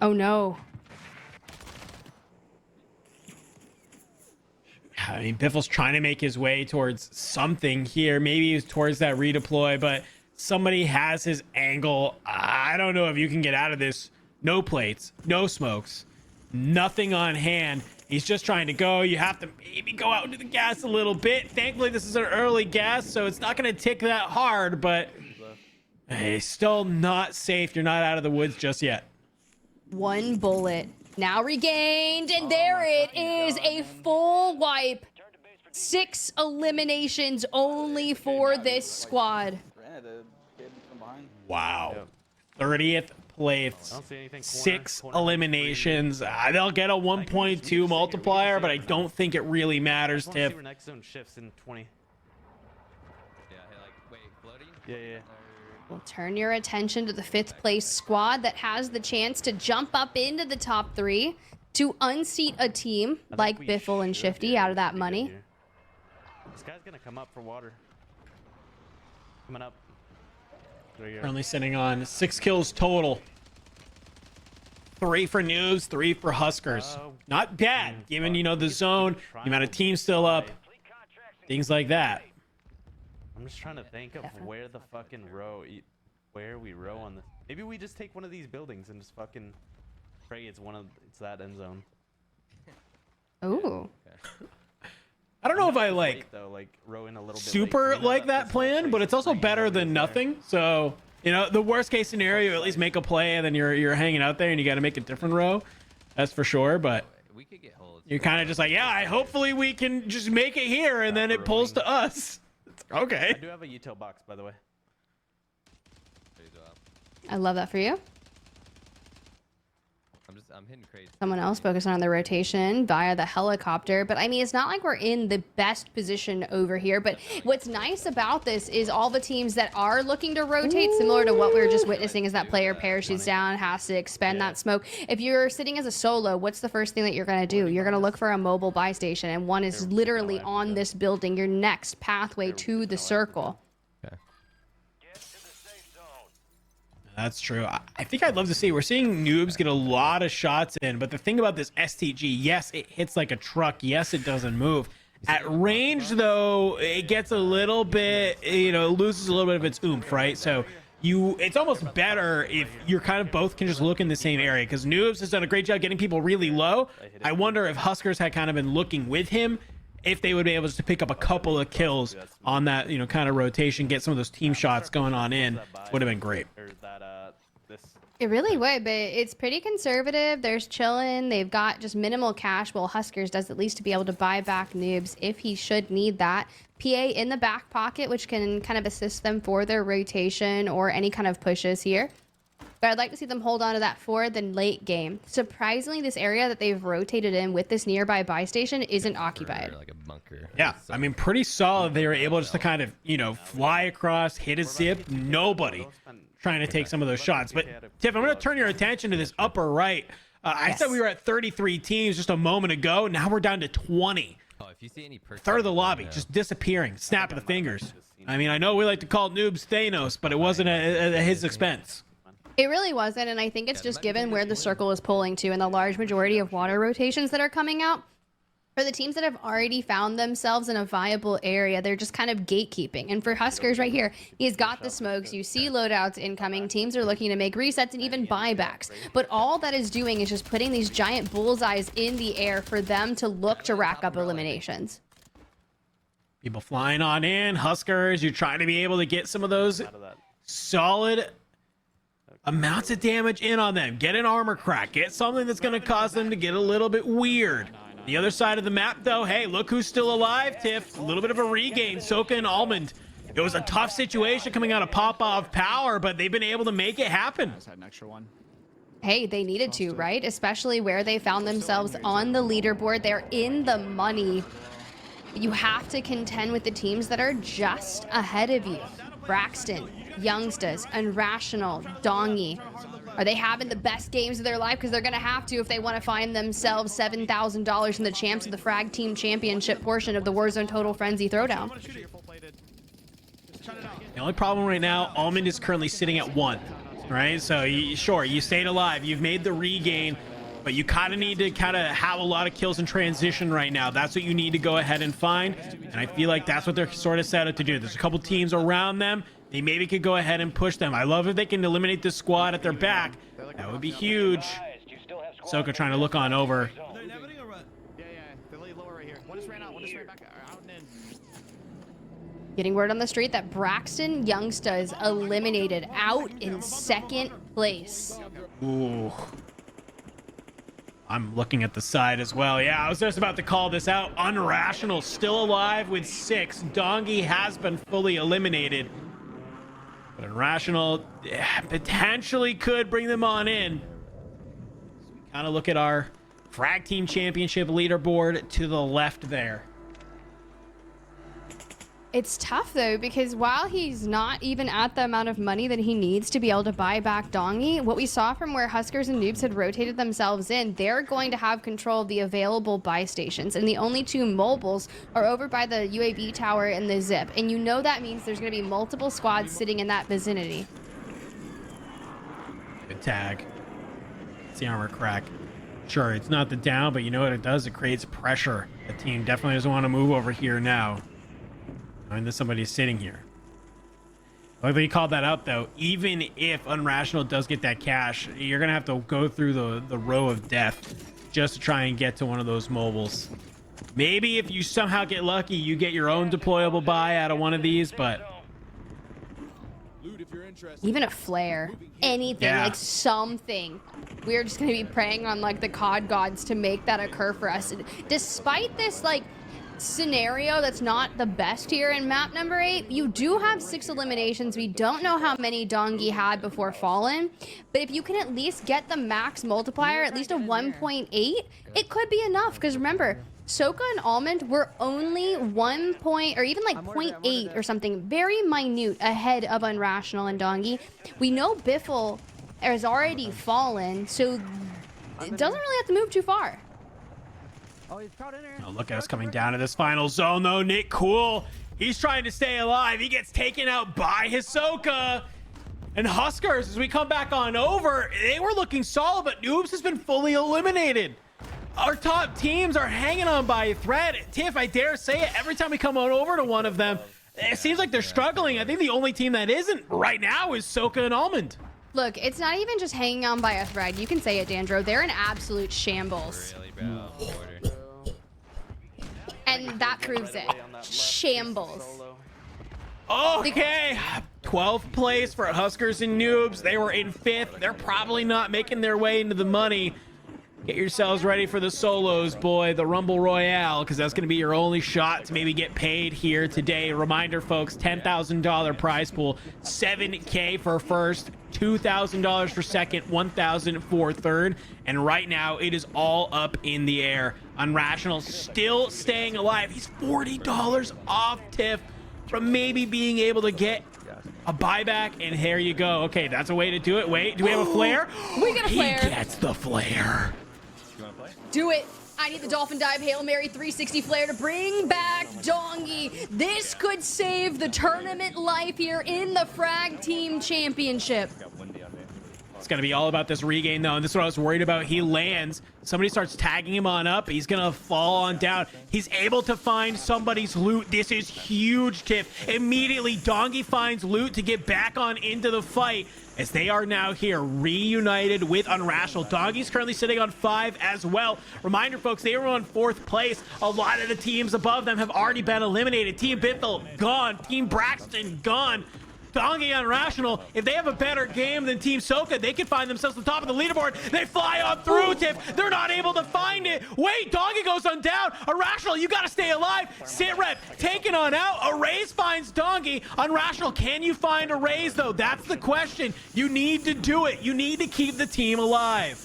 Oh, no. I mean, Biffle's trying to make his way towards something here. Maybe he's towards that redeploy, but Somebody has his angle. I don't know if you can get out of this. No plates, no smokes, nothing on hand. He's just trying to go. You have to maybe go out into the gas a little bit. Thankfully, this is an early gas, so it's not going to tick that hard, but it's still not safe. You're not out of the woods just yet. 1 bullet now regained, and there it is, a full wipe. 6 eliminations only for this squad. Wow. 30th place, 6 eliminations. They'll get a 1.2 multiplier, but I don't think it really matters, Tiff. Next zone shifts in 20. Yeah, like, wait, floating? Yeah. We'll turn your attention to the 5th place squad that has the chance to jump up into the top 3 to unseat a team like Biffle and Shifty out of that money. This guy's gonna come up for water. Coming up. Currently sitting on 6 kills total. 3 for Noobs, 3 for Huskers. Not bad, given, you know, the zone, the amount of teams still up, things like that. I'm just trying to think of where the fucking where we row on this. Maybe we just take one of these buildings and just fucking pray it's that end zone. Ooh. I don't know if I like row in a little bit super like that plan, but it's also better than nothing. So, you know, the worst case scenario, at least make a play and then you're hanging out there and you got to make a different row. That's for sure. But you're kind of just like, yeah, hopefully we can just make it here, and then it pulls to us. Okay. I do have a util box, by the way. I love that for you. I'm hitting crazy. Someone else focusing on the rotation via the helicopter. But I mean, it's not like we're in the best position over here. But what's nice about this is all the teams that are looking to rotate, similar to what we were just witnessing, is that player parachutes down, has to expend that smoke. If you're sitting as a solo, what's the first thing that you're going to do? You're going to look for a mobile buy station, and one is literally on this building, your next pathway to the circle. That's true. I think I'd love to see. We're seeing Noobs get a lot of shots in, but the thing about this STG, yes, it hits like a truck. Yes, it doesn't move. At range, though, it gets a little bit, you know, it loses a little bit of its oomph, right? So it's almost better if you're kind of both can just look in the same area, because Noobs has done a great job getting people really low. I wonder if Huskers had kind of been looking with him, if they would be able to pick up a couple of kills on that, you know, kind of rotation, get some of those team shots going on in, would have been great. It really would, but it's pretty conservative. There's chilling. They've got just minimal cash. Well, Huskers does at least to be able to buy back Noobs if he should need that. PA in the back pocket, which can kind of assist them for their rotation or any kind of pushes here. But I'd like to see them hold on to that for the late game. Surprisingly, this area that they've rotated in with this nearby buy station isn't occupied. Like a bunker. Yeah, I mean, pretty solid. They were able just to kind of, you know, fly across, hit a zip. Nobody trying to take some of those shots. But Tiff, I'm going to turn your attention to this upper right. I said we were at 33 teams just a moment ago. Now we're down to 20. Oh, if you see any third of the lobby just disappearing, snap of the fingers. I mean, I know we like to call Noobs Thanos, but it wasn't at his expense. It really wasn't, and I think it's just given where the circle is pulling to and the large majority of water rotations that are coming out. For the teams that have already found themselves in a viable area, they're just kind of gatekeeping. And for Huskers right here, he's got the smokes. You see loadouts incoming. Teams are looking to make resets and even buybacks. But all that is doing is just putting these giant bullseyes in the air for them to look to rack up eliminations. People flying on in. Huskers, you're trying to be able to get some of those solid amounts of damage in on them. Get an armor crack. Get something that's going to cause them to get a little bit weird. The other side of the map, though, hey, look who's still alive, Tiff. A little bit of a regain. Soka and Almond. It was a tough situation coming out of Pop-Off Power, but they've been able to make it happen. Hey, they needed to, right? Especially where they found themselves on the leaderboard. They're in the money. You have to contend with the teams that are just ahead of you. Braxton, Youngstas, Unrational, Dongy. Are they having the best games of their life? Because they're going to have to if they want to find themselves $7,000 in the champs of the Frag Team Championship portion of the Warzone Total Frenzy Throwdown. The only problem right now, Almond is currently sitting at 1. Right? So, sure, you stayed alive. You've made the regain. But you kind of need to have a lot of kills in transition right now. That's what you need to go ahead and find. And I feel like that's what they're sort of set up to do. There's a couple teams around them. they maybe could go ahead and push them. I love if they can eliminate this squad at their back. That would be huge. Soka trying to look on over. Getting word on the street that Braxton Youngsta is eliminated, out in second place. Ooh. I'm looking at the side as well. Yeah, I was just about to call this out. Unrational still alive with 6. Dongi has been fully eliminated. But Unrational potentially could bring them on in. So we kind of look at our Frag Team Championship leaderboard to the left there. It's tough though, because while he's not even at the amount of money that he needs to be able to buy back Dongi, what we saw from where Huskers and Noobs had rotated themselves in, they're going to have control of the available buy stations. And the only 2 mobiles are over by the UAV tower and the zip. And you know that means there's going to be multiple squads sitting in that vicinity. Good tag. It's the armor crack. Sure, it's not the down, but you know what it does? It creates pressure. The team definitely doesn't want to move over here now. I mean, there's somebody sitting here. Like you called that out, though. Even if Unrational does get that cash, you're going to have to go through the row of death just to try and get to one of those mobiles. Maybe if you somehow get lucky, you get your own deployable buy out of one of these, but... Even a flare, anything, like something. We're just going to be praying on like the COD gods to make that occur for us. And despite this, like, scenario that's not the best here in map number 8, you do have 6 eliminations. We don't know how many Dongi had before Fallen, but if you can at least get the max multiplier, at least a 1.8, it could be enough. Because remember, Soka and Almond were only 1 point, or even like 0.8 or something, very minute ahead of Unrational and Dongi. We know Biffle has already fallen, so it doesn't really have to move too far. Oh, look at us coming down to this final zone, though. Nick Cool, he's trying to stay alive. He gets taken out by Hisoka. And Huskers, as we come back on over, they were looking solid, but Noobs has been fully eliminated. Our top teams are hanging on by a thread. Tiff, I dare say it, every time we come on over to one of them, it seems like they're struggling. I think the only team that isn't right now is Soka and Almond. Look, it's not even just hanging on by a thread. You can say it, Dandro. They're in absolute shambles. Really, bro. And that proves it. Shambles. Okay, 12th place for Huskers and Noobs. They were in 5th. They're probably not making their way into the money. Get yourselves ready for the solos, boy, the Rumble Royale, because that's going to be your only shot to maybe get paid here today. Reminder, folks, $10,000 prize pool, $7K for first, $2,000 for second, $1,000 for third, and right now it is all up in the air. Unrational still staying alive. He's $40 off Tiff from maybe being able to get a buyback, and here you go. Okay, that's a way to do it. Wait, do we have a flare? We get a flare. He gets the flare. Do it. I need the Dolphin Dive Hail Mary 360 flare to bring back Dongi. This could save the tournament life here in the Frag Team Championship. It's going to be all about this regain, though, and this is what I was worried about. He lands. Somebody starts tagging him on up. He's going to fall on down. He's able to find somebody's loot. This is huge, Tiff. Immediately, Dongi finds loot to get back on into the fight, as they are now here reunited with Unrational. Dongi's currently sitting on 5 as well. Reminder, folks, they were on 4th place. A lot of the teams above them have already been eliminated. Team Biffle, gone. Team Braxton, gone. Dongi Unrational, if they have a better game than Team Soka, they could find themselves at the top of the leaderboard. They fly on through, Tiff. They're not able to find it. Wait, Dongi goes on down. Unrational, you got to stay alive. Sit rep, taken on out. Arrays finds Dongi. Unrational, can you find Arrays, though? That's the question. You need to do it. You need to keep the team alive.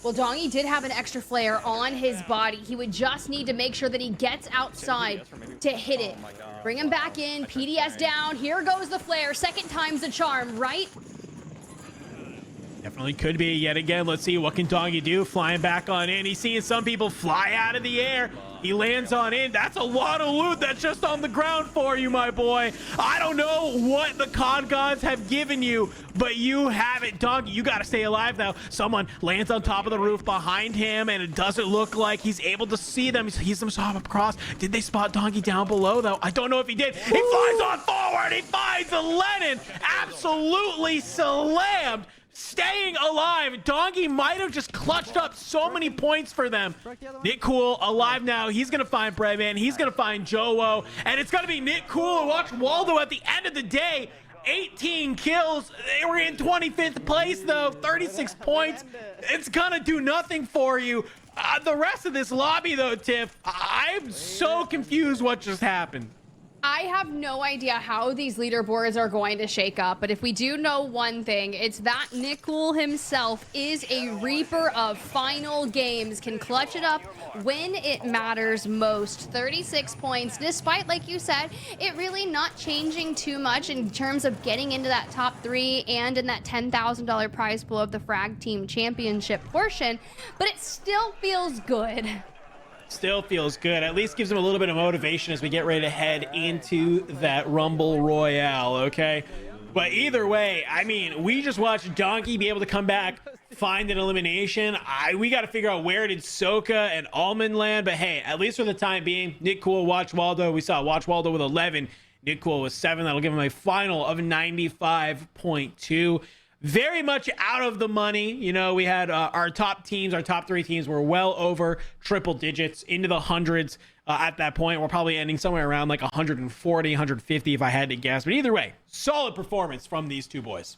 Well, Dongi did have an extra flare on his body. He would just need to make sure that he gets outside to hit it. Bring him back in. PDS down. Here goes the flare. Second time's the charm, right? Definitely could be yet again. Let's see, what can Dongi do? Flying back on in. He's seeing some people fly out of the air. He lands on in. That's a lot of loot that's just on the ground for you, my boy. I don't know what the con gods have given you, but you have it. Donkey, you got to stay alive now. Someone lands on top of the roof behind him, and it doesn't look like he's able to see them. He sees them hop across. Did they spot Donkey down below, though? I don't know if he did. He flies on forward. He finds a Lennon. Absolutely slammed. Staying alive. Donkey might have just clutched up so many points for them. Nick Cool alive now. He's gonna find Breadman. He's gonna find Joe, and it's gonna be Nick Cool. Watch Waldo at the end of the day. 18 kills. They were in 25th place though. 36 points. It's gonna do nothing for you. The rest of this lobby though, Tiff, I'm so confused what just happened. I have no idea how these leaderboards are going to shake up, but if we do know one thing, it's that Nickel himself is a reaper of final games, can clutch it up when it matters most. 36 points, despite, like you said, it really not changing too much in terms of getting into that top 3 and in that $10,000 prize pool of the Frag Team Championship portion, but it still feels good. Still feels good. At least gives him a little bit of motivation as we get ready to head into that Rumble Royale, okay? But either way, I mean, we just watched Donkey be able to come back, find an elimination. We got to figure out where did Soka and Almond land. But hey, at least for the time being, Nick Cool, Watch Waldo. We saw Watch Waldo with 11. Nick Cool with 7. That'll give him a final of 95.2. Very much out of the money. You know, we had our top teams, our top 3 teams were well over triple digits, into the hundreds at that point. We're probably ending somewhere around like 140, 150 if I had to guess. But either way, solid performance from these two boys.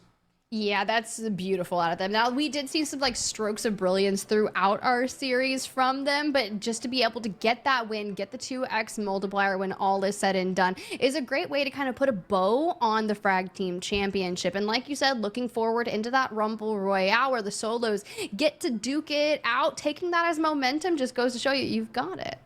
Yeah, that's beautiful out of them. Now, we did see some like strokes of brilliance throughout our series from them, but just to be able to get that win, get the 2x multiplier when all is said and done, is a great way to kind of put a bow on the Frag Team Championship. And like you said, looking forward into that Rumble Royale where the solos get to duke it out, taking that as momentum just goes to show you, you've got it.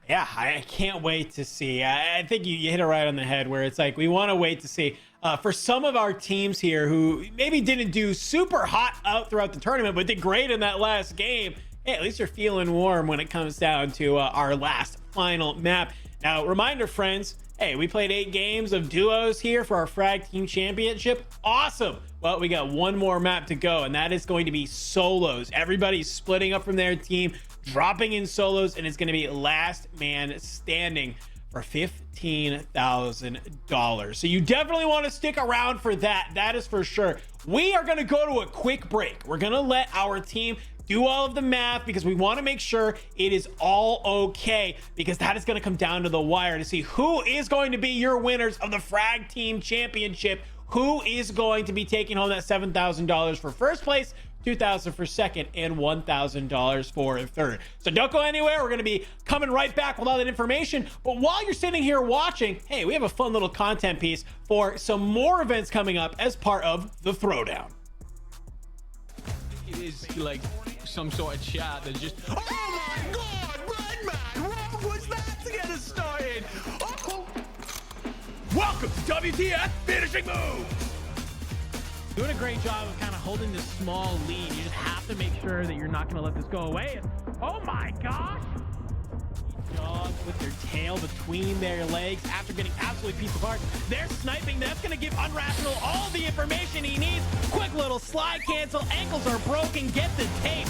Yeah, I can't wait to see. I think you hit it right on the head where it's like we want to wait to see. For some of our teams here who maybe didn't do super hot out throughout the tournament, but did great in that last game, hey, at least you're feeling warm when it comes down to our last final map. Now, reminder, friends, hey, we played 8 games of duos here for our Frag Team Championship. Awesome. Well, we got one more map to go, and that is going to be solos. Everybody's splitting up from their team, dropping in solos, and it's going to be last man standing for $15,000. So you definitely want to stick around for that. That is for sure. We are going to go to a quick break. We're going to let our team do all of the math because we want to make sure it is all okay, because that is going to come down to the wire to see who is going to be your winners of the Frag Team Championship. Who is going to be taking home that $7,000 for first place, $2,000 for second, and $1,000 for third. So don't go anywhere. We're going to be coming right back with all that information. But while you're sitting here watching, hey, we have a fun little content piece for some more events coming up as part of the Throwdown. It is like some sort of chat that just, oh my god, Redman, what was that to get us started? Oh. Welcome to WTF Finishing Move. Doing a great job of kind of holding this small lead. You just have to make sure that you're not going to let this go away. Oh my gosh! Dogs with their tail between their legs after getting absolutely pieced apart. They're sniping. That's going to give Unrational all the information he needs. Quick little slide cancel. Ankles are broken. Get the tape.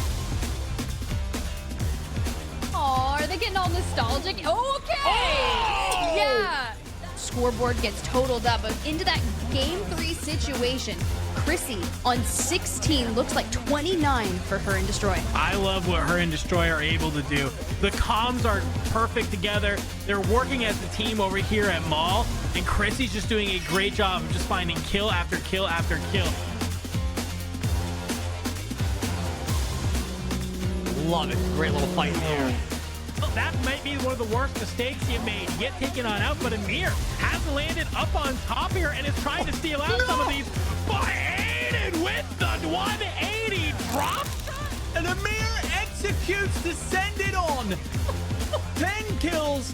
Oh, are they getting all nostalgic? Okay! Oh! Yeah! Scoreboard gets totaled up, but into that game 3 situation, Chrissy on 16 looks like 29 for Her and Destroy. I love what Her and Destroy are able to do. The comms are perfect together. They're working as a team over here at Mall, and Chrissy's just doing a great job of just finding kill after kill after kill. Love it. Great little fight there. Well, that might be one of the worst mistakes you made. You get taken on out, but Amir has landed up on top here and is trying to steal out some of these. But Aiden with the 180 drop shot, and Amir executes to send it on. 10 kills.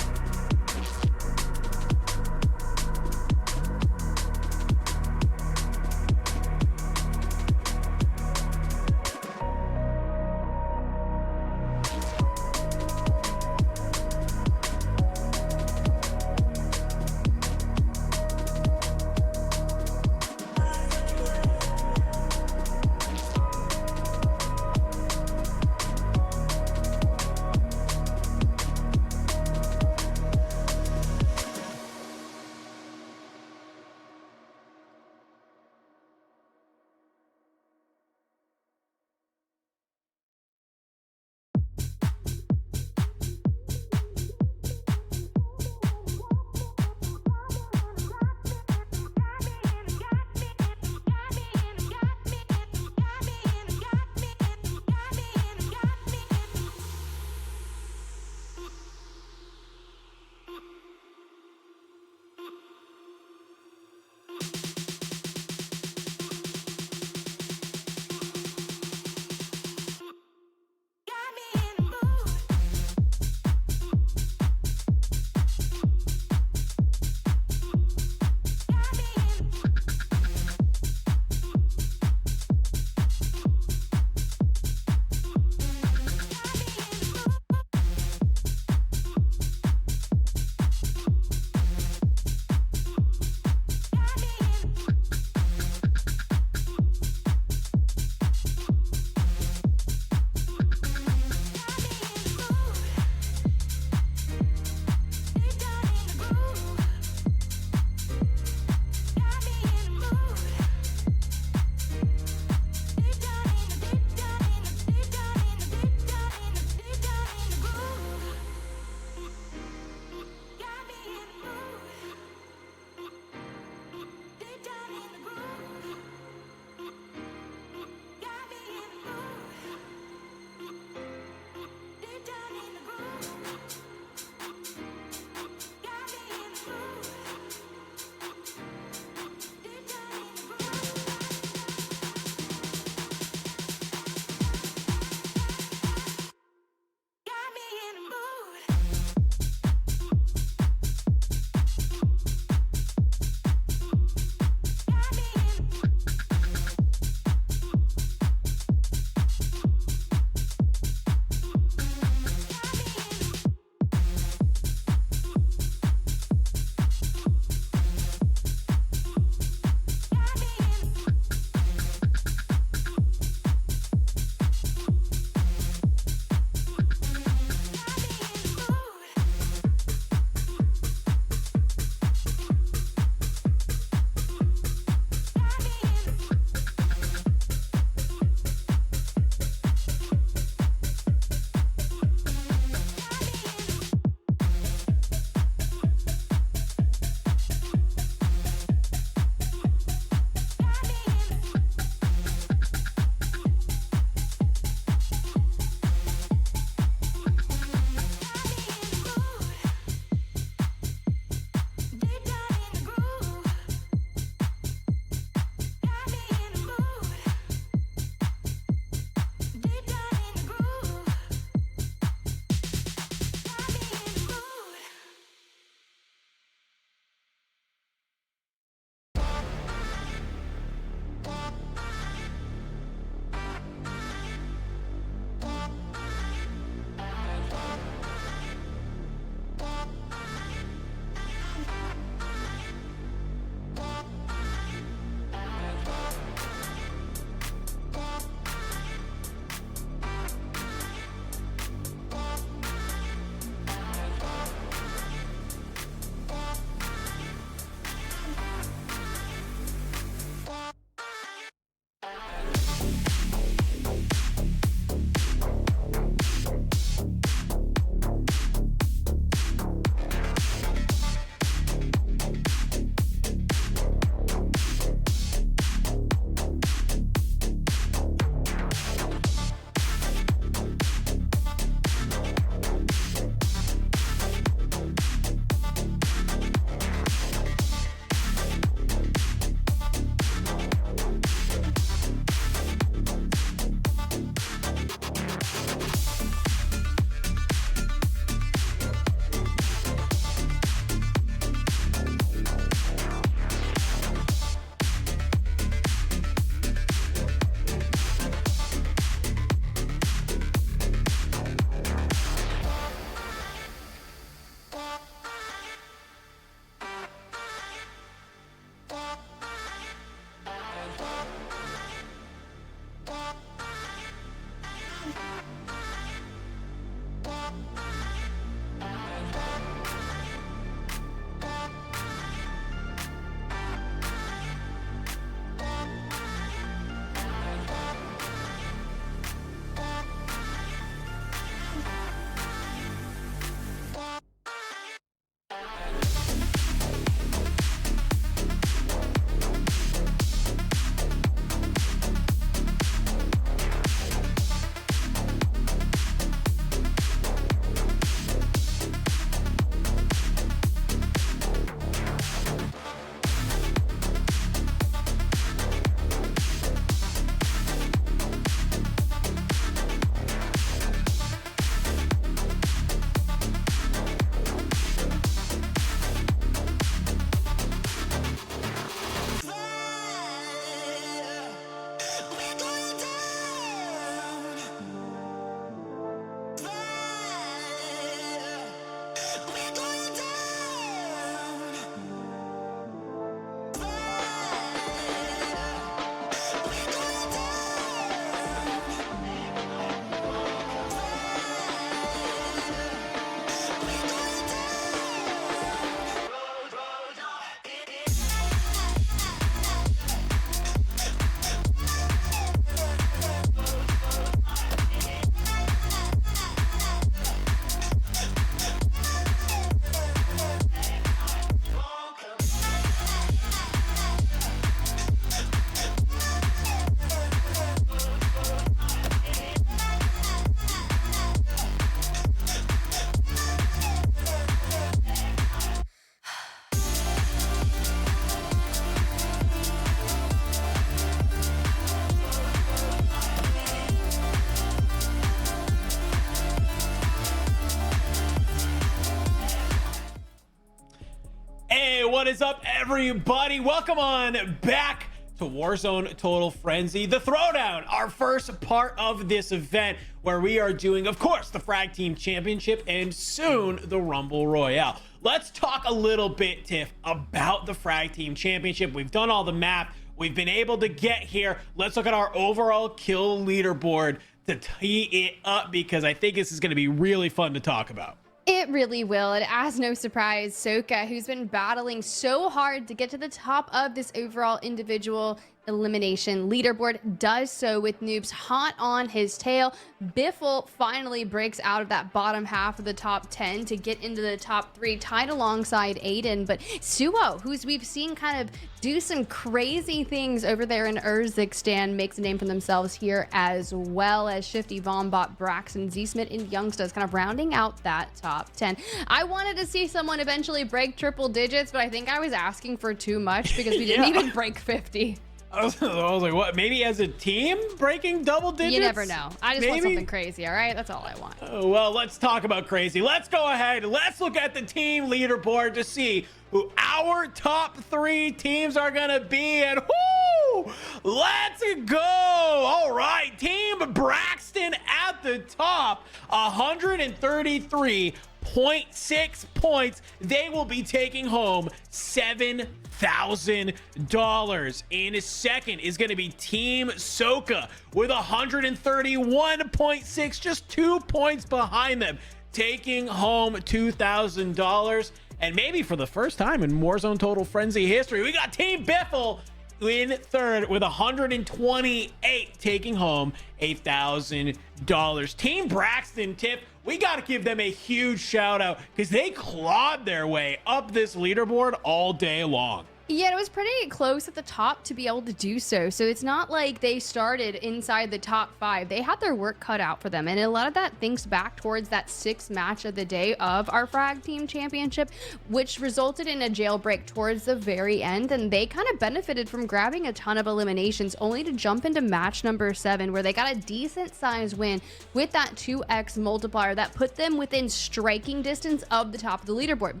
What is up, everybody? Welcome on back to Warzone Total Frenzy, the Throwdown, our first part of this event where we are doing, of course, the Frag Team Championship and soon the Rumble Royale. Let's talk a little bit, Tiff, about the Frag Team Championship. We've done all the math. We've been able to get here. Let's look at our overall kill leaderboard to tee it up because I think this is going to be really fun to talk about. It really will. And as no surprise, Soka, who's been battling so hard to get to the top of this overall individual elimination leaderboard, does so with Noobs hot on his tail. Biffle finally breaks out of that bottom half of the top 10 to get into the top 3, tied alongside Aydan. But Suo, who's we've seen kind of do some crazy things over there in Urzikstan, makes a name for themselves here, as well as Shifty, vonbot, Braxton, zsmit, and Youngsters kind of rounding out that top 10. I wanted to see someone eventually break triple digits, but I think I was asking for too much because we didn't even break 50. I was like, what? Maybe as a team breaking double digits? You never know. I just want something crazy, all right? That's all I want. Well, let's talk about crazy. Let's go ahead. Let's look at the team leaderboard to see who our top 3 teams are going to be. And whoo! Let's go. All right. Team Braxton at the top, 133.6 points. They will be taking home $7,000. In a second is going to be Team Soka with 131.6, just 2 points behind them, taking home $2,000. And maybe for the first time in Warzone Total Frenzy history, we got Team Biffle in third with 128, taking home $1,000. Team Braxton, Tip, we got to give them a huge shout out because they clawed their way up this leaderboard all day long. Yeah, it was pretty close at the top to be able to do so. So it's not like they started inside the top 5. They had their work cut out for them. And a lot of that thinks back towards that 6th match of the day of our Frag Team Championship, which resulted in a jailbreak towards the very end. And they kind of benefited from grabbing a ton of eliminations, only to jump into match number 7, where they got a decent sized win with that 2x multiplier that put them within striking distance of the top of the leaderboard.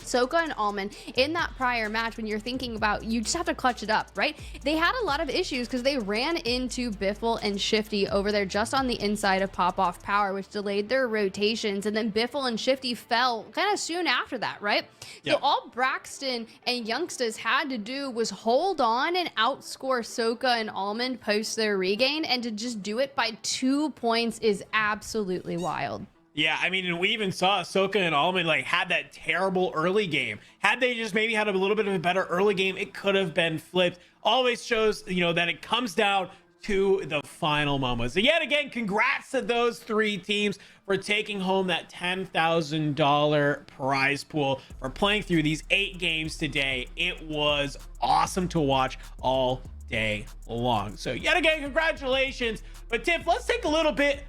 Soka and Almond, in that prior match, when you're thinking about, you just have to clutch it up, right? They had a lot of issues because they ran into Biffle and Shifty over there just on the inside of pop-off power, which delayed their rotations. And then Biffle and Shifty fell kind of soon after that, right? Yep. So all Braxton and Youngsters had to do was hold on and outscore Soka and Almond post their regain, and to just do it by 2 points is absolutely wild. Yeah, I mean, and we even saw Soka and Almond like had that terrible early game. Had they just maybe had a little bit of a better early game, it could have been flipped. Always shows, you know, that it comes down to the final moments. So yet again, congrats to those 3 teams for taking home that $10,000 prize pool for playing through these 8 games today. It was awesome to watch all day long. So yet again, congratulations. But Tiff, let's take a little bit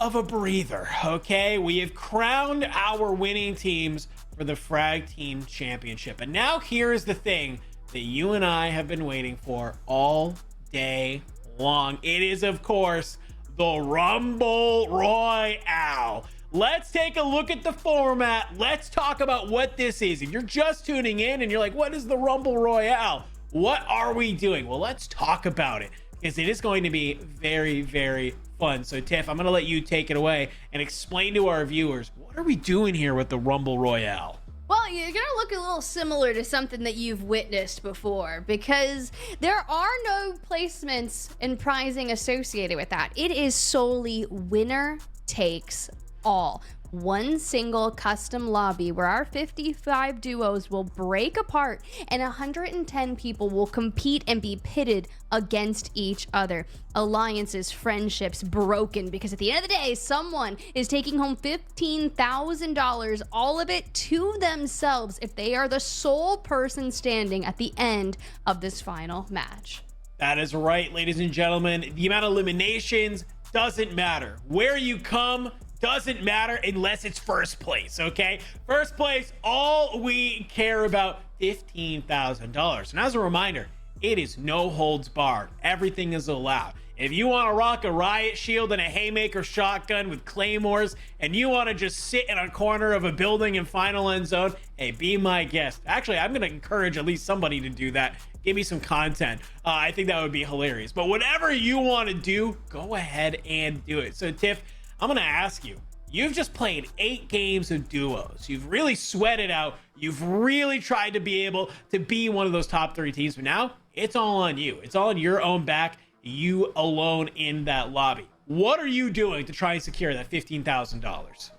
of a breather, okay? We have crowned our winning teams for the Frag Team Championship. And now here is the thing that you and I have been waiting for all day long. It is, of course, the Rumble Royale. Let's take a look at the format. Let's talk about what this is. If you're just tuning in and you're like, what is the Rumble Royale? What are we doing? Well, let's talk about it, because it is going to be very, very fun. So Tiff, I'm going to let you take it away and explain to our viewers, what are we doing here with the Rumble Royale? Well, you're going to look a little similar to something that you've witnessed before, because there are no placements and prizing associated with that. It is solely winner takes all. One single custom lobby where our 55 duos will break apart and 110 people will compete and be pitted against each other. Alliances, friendships broken, because at the end of the day, someone is taking home $15,000, all of it to themselves, if they are the sole person standing at the end of this final match. That is right, ladies and gentlemen. The amount of eliminations doesn't matter. Where you come doesn't matter unless it's first place, okay? First place, all we care about, $15,000. And as a reminder, it is no holds barred. Everything is allowed. If you want to rock a riot shield and a haymaker shotgun with claymores, and you want to just sit in a corner of a building in final end zone, hey, be my guest. Actually, I'm going to encourage at least somebody to do that. Give me some content. I think that would be hilarious. But whatever you want to do, go ahead and do it. So Tiff, I'm going to ask you, you've just played 8 games of duos. You've really sweated out. You've really tried to be able to be one of those top 3 teams. But now it's all on you. It's all on your own back. You alone in that lobby. What are you doing to try and secure that $15,000?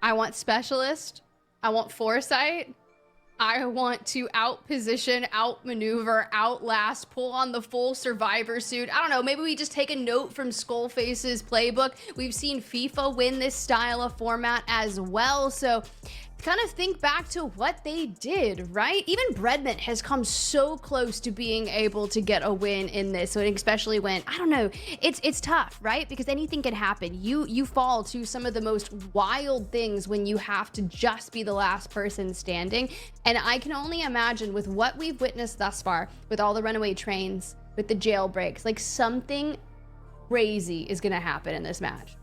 I want specialist. I want foresight. I want to outposition, outmaneuver, outlast, pull on the full survivor suit. I don't know, maybe we just take a note from Skullface's playbook. We've seen FIFA win this style of format as well, so kind of think back to what they did, right? Even Breadman has come so close to being able to get a win in this, so especially when, I don't know, it's tough, right? Because anything can happen. You fall to some of the most wild things when you have to just be the last person standing, and I can only imagine with what we've witnessed thus far, with all the runaway trains, with the jailbreaks, like something crazy is gonna happen in this match.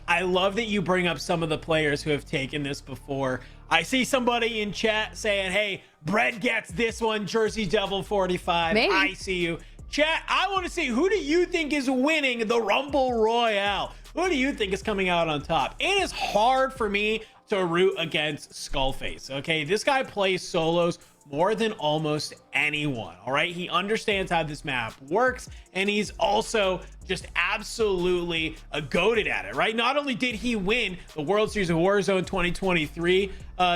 I love that you bring up some of the players who have taken this before. I see somebody in chat saying, hey, Brett gets this one, Jersey Devil 45. Maybe. I see you. Chat, I want to see, who do you think is winning the Rumble Royale? Who do you think is coming out on top? It is hard for me to root against Skullface, okay? This guy plays solos more than almost anyone, all right? He understands how this map works, and he's also just absolutely goated at it, right? Not only did he win the World Series of Warzone 2023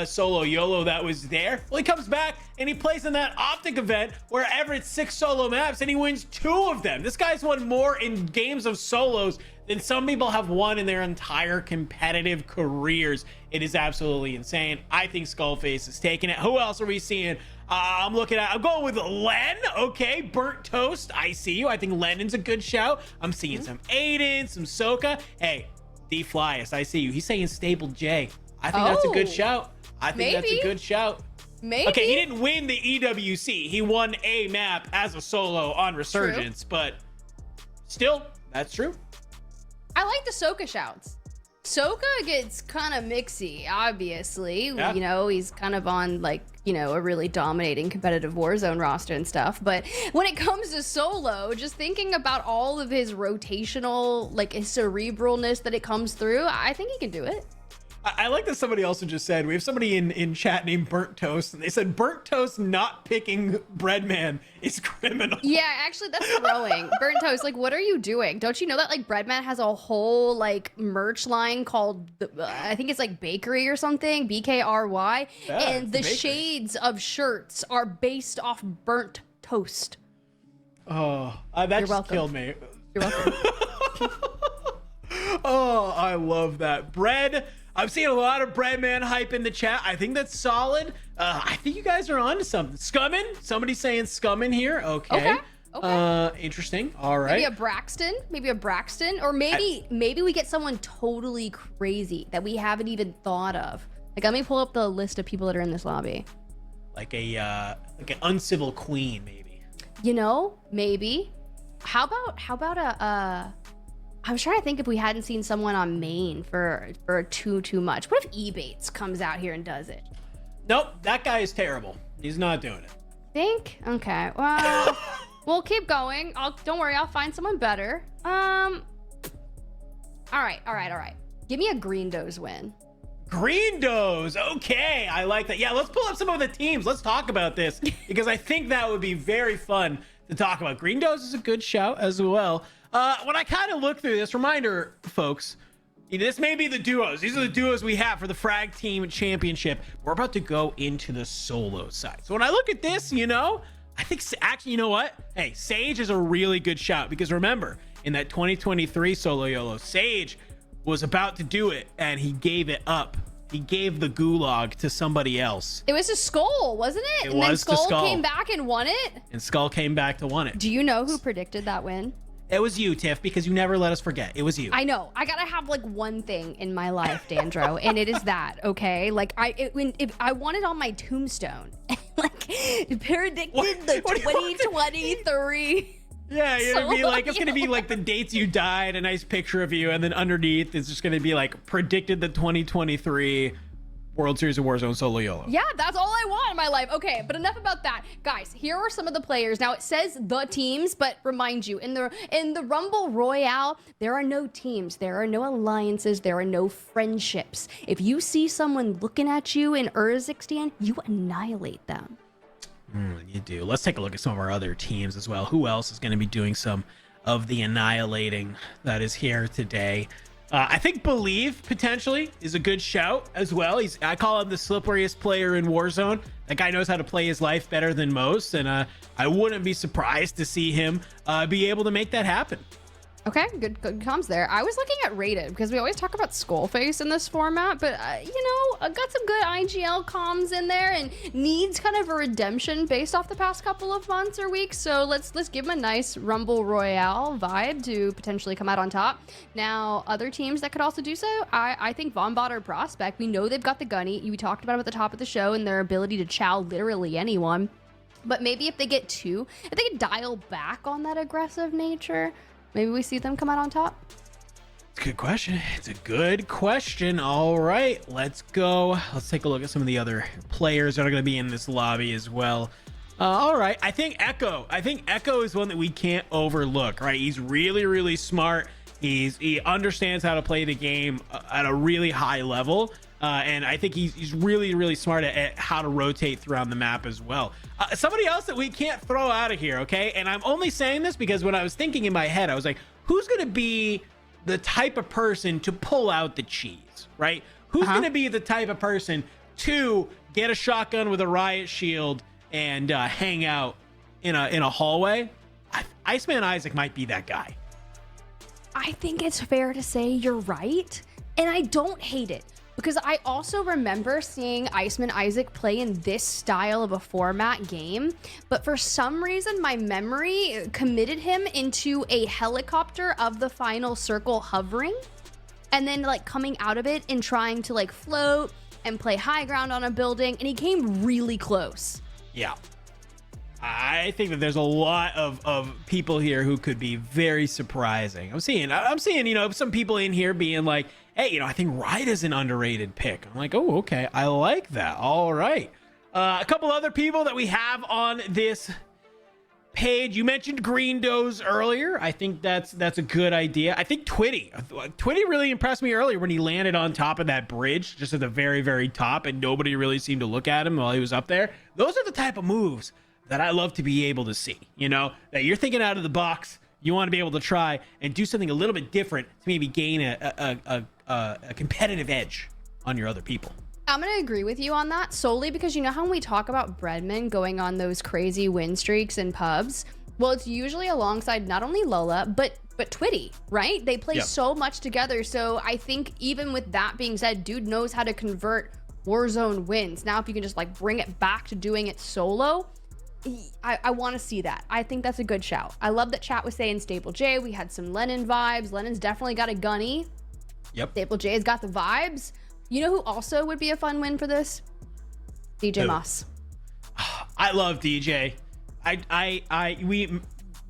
solo YOLO that was there, well, he comes back and he plays in that Optic event wherever it's 6 solo maps, and he wins 2 of them. This guy's won more in games of solos than some people have won in their entire competitive careers. It is absolutely insane. I think Skullface is taking it. Who else are we seeing? I'm going with Len. Okay, Burnt Toast. I see you. I think Lennon's a good shout. I'm seeing some Aydan, some Soka. Hey, D-Flyus, I see you. He's saying Stable J. I think that's a good shout. I think that's a good shout. Maybe. Okay, he didn't win the EWC. He won a map as a solo on Resurgence, but still, that's true. I like the Soka shouts. Soka gets kind of mixy, obviously. Yeah. You know, he's kind of on, like, you know, a really dominating competitive Warzone roster and stuff. But when it comes to solo, just thinking about all of his rotational, like, his cerebralness that it comes through, I think he can do it. I like that somebody also just said, we have somebody in chat named Burnt Toast, and they said Burnt Toast not picking Breadman is criminal. Yeah, actually, that's throwing. Burnt Toast, like, what are you doing? Don't you know that, like, Breadman has a whole, like, merch line called, I think it's, like, Bakery or something, BKRY, Yeah, and the Bakery. shades of shirts are based off Burnt Toast. Oh, that You're just welcome. killed me. You're welcome. Oh, I love that. Bread. I'm seeing a lot of Breadman hype in the chat. I think that's solid. I think you guys are onto something. Scummin'? Somebody's saying Scummin' here. Okay. Interesting. All right. Maybe a Braxton, or maybe we get someone totally crazy that we haven't even thought of. Like, let me pull up the list of people that are in this lobby. Like an uncivil queen, maybe. You know, maybe. How about a I was trying to think if we hadn't seen someone on main for too much. What if Ebates comes out here and does it? Nope, that guy is terrible. He's not doing it. Think? Okay. Well, we'll keep going. Don't worry, I'll find someone better. All right. Give me a Green Doze win. Green Doze. Okay, I like that. Yeah, let's pull up some of the teams. Let's talk about this because I think that would be very fun to talk about. Green Doze is a good shout as well. When I kind of look through this, reminder, folks, this may be the duos. These are the duos we have for the Frag Team Championship. We're about to go into the solo side. So when I look at this, you know, I think actually, you know what? Hey, Sage is a really good shout because remember, in that 2023 solo YOLO, Sage was about to do it and he gave it up. He gave the gulag to somebody else. It was to Skull, wasn't it? It was to Skull. Came back and won it? And Skull came back to win it. Do you know who predicted that win? It was you, Tiff, because you never let us forget. It was you. I know. I gotta have like one thing in my life, Dandro, and it is that. Okay, like if I want it on my tombstone, like predicted the 2023 Yeah, it'll be like, it's gonna be like the dates you died, a nice picture of you, and then underneath it's just gonna be like predicted the 2023 World Series of Warzone solo YOLO. Yeah, that's all I want in my life. Okay, but enough about that. Guys, here are some of the players. Now it says the teams, but remind you, in the Rumble Royale, there are no teams, there are no alliances, there are no friendships. If you see someone looking at you in Urzikstan, you annihilate them. You do. Let's take a look at some of our other teams as well. Who else is going to be doing some of the annihilating that is here today? I think Bulieve potentially is a good shout as well. I call him the slipperiest player in Warzone. That guy knows how to play his life better than most, and I wouldn't be surprised to see him be able to make that happen. Okay, good comms there. I was looking at rated because we always talk about Skullface in this format, but you know, I got some good IGL comms in there and needs kind of a redemption based off the past couple of months or weeks. So let's give him a nice Rumble Royale vibe to potentially come out on top. Now, other teams that could also do so, I think vonbot or propect. We know they've got the gunny. We talked about them at the top of the show and their ability to chow literally anyone. But maybe if they get two, if they could dial back on that aggressive nature, maybe we see them come out on top. It's a good question. It's a good question. All right, let's go. Let's take a look at some of the other players that are going to be in this lobby as well. All right, I think enkeo is one that we can't overlook, right? He's really, really smart. He understands how to play the game at a really high level. And I think he's really, really smart at how to rotate throughout the map as well. Somebody else that we can't throw out of here, okay? And I'm only saying this because when I was thinking in my head, I was like, who's going to be the type of person to pull out the cheese, right? Who's going to be the type of person to get a shotgun with a riot shield and hang out in a hallway? Iceman Isaac might be that guy. I think it's fair to say you're right, and I don't hate it. Because I also remember seeing Iceman Isaac play in this style of a format game, but for some reason my memory committed him into a helicopter of the final circle hovering, and then like coming out of it and trying to like float and play high ground on a building, and he came really close. Yeah. I think that there's a lot of people here who could be very surprising. I'm seeing, you know, some people in here being like, hey, you know, I think Ride is an underrated pick. I'm like, oh, okay. I like that. All right. A couple other people that we have on this page. You mentioned Green Doze earlier. I think that's a good idea. I think Twitty really impressed me earlier when he landed on top of that bridge, just at the very, very top, and nobody really seemed to look at him while he was up there. Those are the type of moves that I love to be able to see, you know, that you're thinking out of the box. You want to be able to try and do something a little bit different to maybe gain a competitive edge on your other people. I'm going to agree with you on that solely because you know how when we talk about Breadman going on those crazy win streaks in pubs, well, it's usually alongside not only Lola, but Twitty, right? They play so much together. So I think even with that being said, dude knows how to convert Warzone wins. Now, if you can just like bring it back to doing it solo, I want to see that. I think that's a good shout. I love that chat was saying Staple J. We had some Lennon vibes. Lennon's definitely got a gunny. Yep. Staple J's got the vibes. You know who also would be a fun win for this? DJ Moss. I love DJ.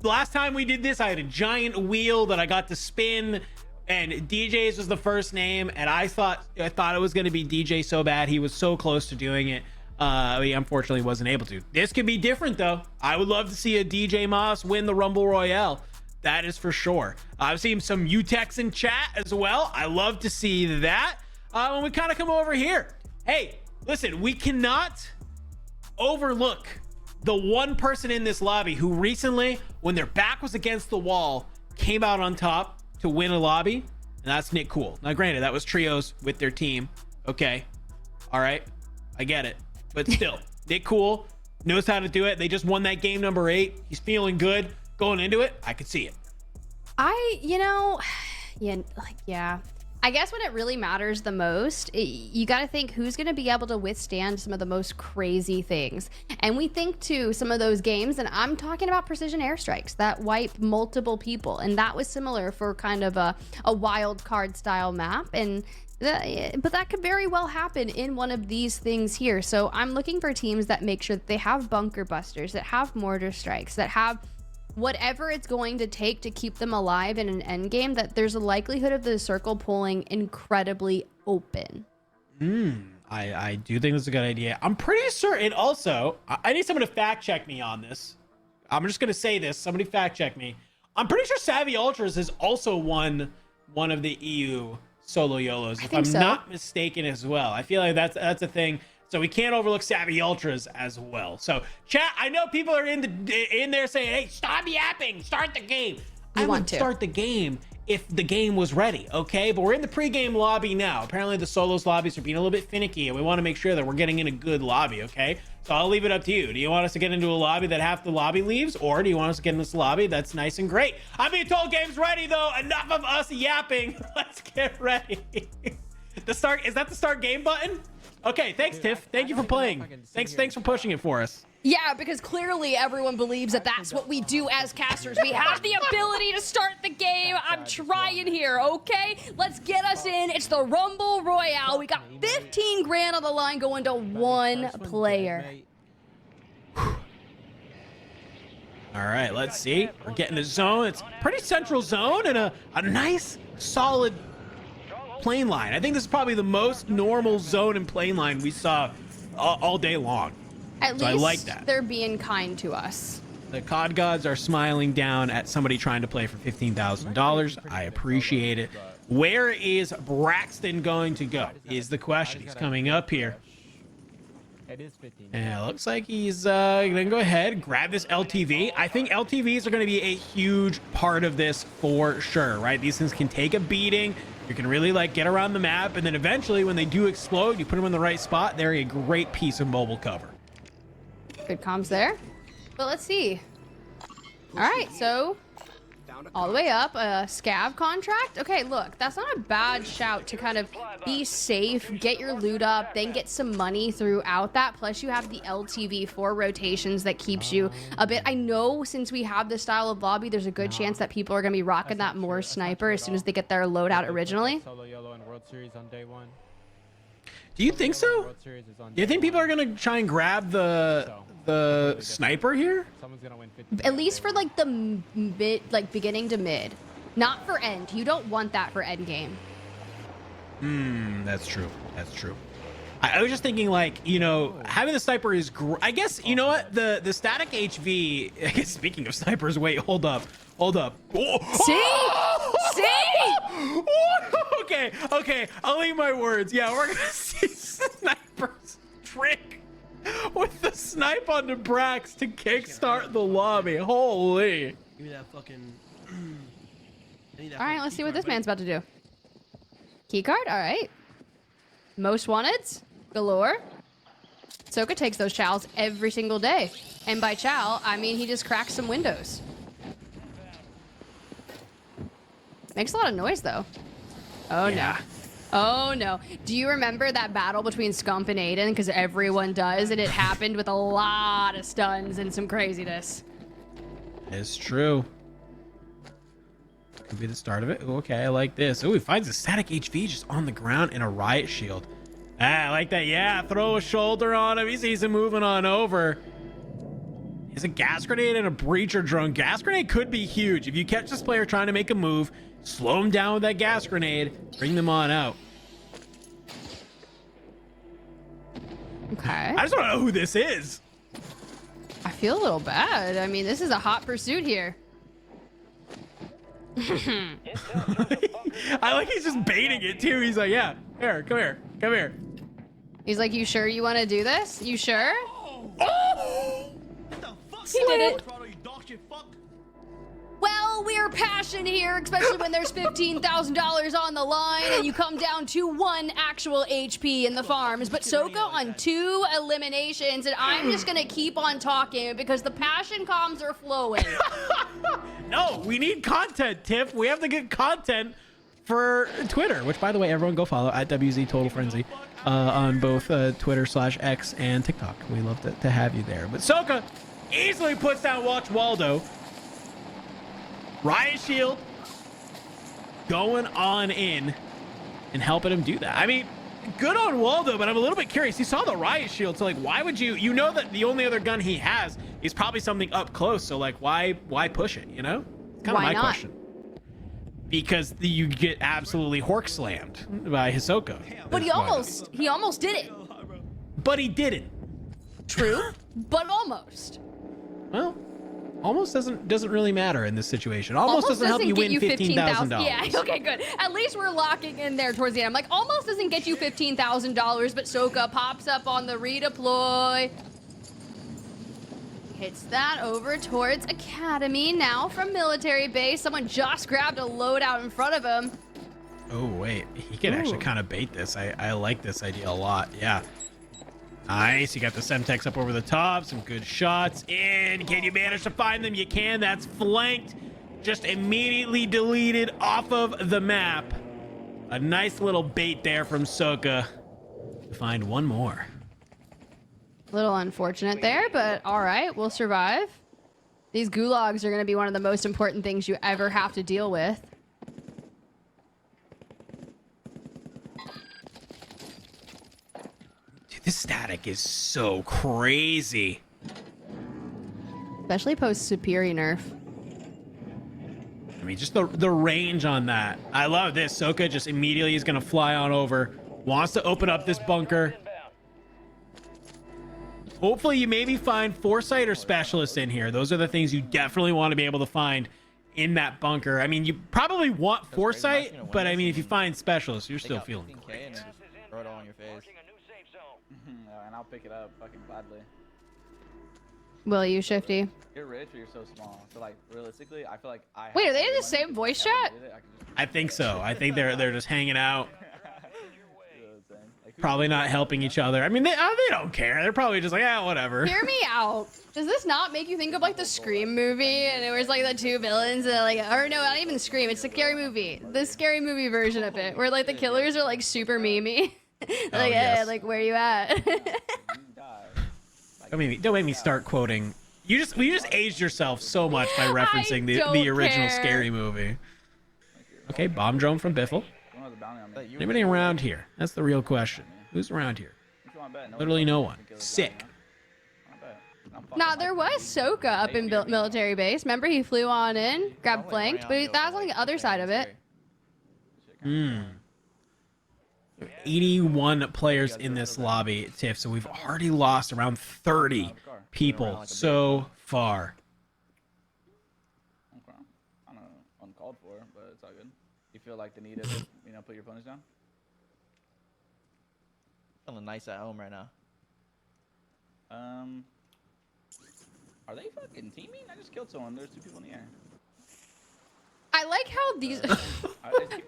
Last time we did this, I had a giant wheel that I got to spin, and DJ's was the first name, and I thought it was going to be DJ so bad. He was so close to doing it. He unfortunately wasn't able to. This could be different though. I would love to see a DJ Moss win the Rumble Royale. That is for sure. I've seen some UTEX in chat as well. I love to see that. When we kind of come over here, hey, listen, we cannot overlook the one person in this lobby who recently, when their back was against the wall, came out on top to win a lobby, and that's Nick Cool. Now, granted, that was trios with their team. Okay. All right. I get it. But still, Nick Cool knows how to do it. They just won that game number 8. He's feeling good going into it. I could see it. I guess when it really matters the most, you got to think who's going to be able to withstand some of the most crazy things. And we think to some of those games, and I'm talking about precision airstrikes that wipe multiple people. And that was similar for kind of a wild card style map. But that could very well happen in one of these things here. So I'm looking for teams that make sure that they have bunker busters, that have mortar strikes, that have whatever it's going to take to keep them alive in an end game, that there's a likelihood of the circle pulling incredibly open. I do think that's a good idea. I'm pretty certain also, I need someone to fact check me on this. I'm just going to say this. Somebody fact check me. I'm pretty sure Savvy Ultras has also won one of the EU solo YOLOs, if I'm not mistaken as well. I feel like that's a thing. So we can't overlook Savvy Ultras as well. So chat, I know people are in there saying, hey, stop yapping, start the game. I would start the game if the game was ready, okay? But we're in the pregame lobby now. Apparently the solos lobbies are being a little bit finicky, and we want to make sure that we're getting in a good lobby, okay? So I'll leave it up to you. Do you want us to get into a lobby that half the lobby leaves, or do you want us to get in this lobby that's nice and great? I'm being told game's ready, though. Enough of us yapping. Let's get ready. Is that the start game button? Okay, thanks, Tiff. Thank you for playing. Thanks for pushing it for us. Yeah, because clearly everyone believes that that's what we do as casters. We have the ability to start the game. I'm trying here, okay? Let's get us in. It's the Rumble Royale. We got 15 grand on the line going to one player. All right, let's see. We're getting the zone. It's a pretty central zone and a nice, solid plane line. I think this is probably the most normal zone and plane line we saw all day long. At least I like that. They're being kind to us. The COD gods are smiling down at somebody trying to play for $15,000. I appreciate it. Where is Braxton going to go is the question. He's coming up here. It is 15. And it looks like he's gonna go ahead, grab this LTV. I think LTVs are gonna be a huge part of this for sure, right? These things can take a beating. You can really like get around the map, and then eventually when they do explode, you put them in the right spot, they're a great piece of mobile cover. Good comms there. But let's see. All right, so all the way up, a scav contract. Okay, look, that's not a bad shout to kind of be safe, get your loot up, then get some money throughout that. Plus you have the LTV for rotations that keeps you a bit. I know since we have this style of lobby, there's a good chance that people are going to be rocking that more sniper as soon as they get their loadout originally. Solo YOLO and World Series on day one. Do you think so? Do you think people are gonna try and grab the sniper here? At least for like the mid, like beginning to mid, not for end. You don't want that for end game. That's true. That's true. I was just thinking, like, you know, having the sniper is I guess, you know what, the static HV. I guess speaking of snipers, wait, hold up. Oh. See? Okay, I'll leave my words. Yeah, we're gonna see snipers trick with the snipe on the Brax to kickstart the lobby. Holy. Give me that fucking. All right, let's see what this man's about to do. Keycard, all right. Most wanteds, galore. Soka takes those chows every single day. And by chow, I mean he just cracks some windows. Makes a lot of noise, though. Oh, yeah. No. Oh, no. Do you remember that battle between Scump and Aydan? Because everyone does, and it happened with a lot of stuns and some craziness. It's true. Could be the start of it. Ooh, okay, I like this. Oh, he finds a static HV just on the ground and a riot shield. Ah, I like that. Yeah, throw a shoulder on him. He sees him moving on over. Is a gas grenade and a breacher drone. Gas grenade could be huge. If you catch this player trying to make a move, slow him down with that gas grenade, bring them on out. Okay. I just want to know who this is. I feel a little bad. I mean, this is a hot pursuit here. I like he's just baiting it too. He's like, yeah, here, come here. He's like, you sure you want to do this? You sure? Oh! He did it. Well, we're passionate here, especially when there's $15,000 on the line and you come down to one actual HP in the farms. But Soka on 2 eliminations, and I'm just going to keep on talking because the passion comms are flowing. No, we need content, Tiff. We have to get content for Twitter, which, by the way, everyone go follow at WZ Total Frenzy on both Twitter/X and TikTok. We love to have you there. But Soka easily puts down Watch Waldo. Riot Shield going on in and helping him do that. I mean, good on Waldo, but I'm a little bit curious. He saw the riot shield, so like, why would you? You know that the only other gun he has is probably something up close. So like, why push it? You know, it's kind of my question. Because you get absolutely hork slammed by Hisoka. But he almost did it. But he didn't. True, but almost. Well, almost doesn't really matter in this situation. Almost doesn't help you win $15,000. Yeah, okay, good. At least we're locking in there towards the end. I'm like, almost doesn't get you $15,000, but Soka pops up on the redeploy. Hits that over towards Academy. Now from military base. Someone just grabbed a loadout in front of him. Oh, wait. He can actually kind of bait this. I like this idea a lot. Yeah. Nice. You got the Semtex up over the top. Some good shots in. Can you manage to find them? You can. That's flanked. Just immediately deleted off of the map. A nice little bait there from Soka to find one more. A little unfortunate there, but all right, we'll survive. These gulags are going to be one of the most important things you ever have to deal with. Dude, this static is so crazy. Especially post superior nerf. I mean, just the range on that. I love this. Soka just immediately is going to fly on over. Wants to open up this bunker. Hopefully you maybe find foresight or specialists in here. Those are the things you definitely want to be able to find in that bunker. I mean, you probably want foresight, but I mean, if you find specialists, you're still feeling great. Throw it all in your face. And I'll pick it up fucking gladly. Will you, Shifty? You're rich or you're so small. So like realistically, I feel like I Wait, are they in the same voice chat? I think so. I think they're just hanging out. Probably not helping each other. I mean, they don't care. They're probably just like, yeah, whatever. Hear me out. Does this not make you think of like the Scream movie? And it was like the two villains and like, or no, not even Scream. It's the Scary Movie. The Scary Movie version of it, where like the killers are like super memey. Like, hey, like where you at? Don't make me start quoting. You just aged yourself so much by referencing the original Scary Movie. Okay, bomb drone from Biffle. Anybody around here? That's the real question. Who's around here? Literally no one. Sick. Nah, there was Soka up in military base. Remember, he flew on in, grabbed flanked, but that was on the other side of it. 81 players in this lobby, Tiff. So we've already lost around 30 people so far. Uncalled for, but it's all good. You feel like the need of put your opponents down? Feeling nice at home right now. Are they fucking teaming? I just killed someone. There's two people in the air. I like how these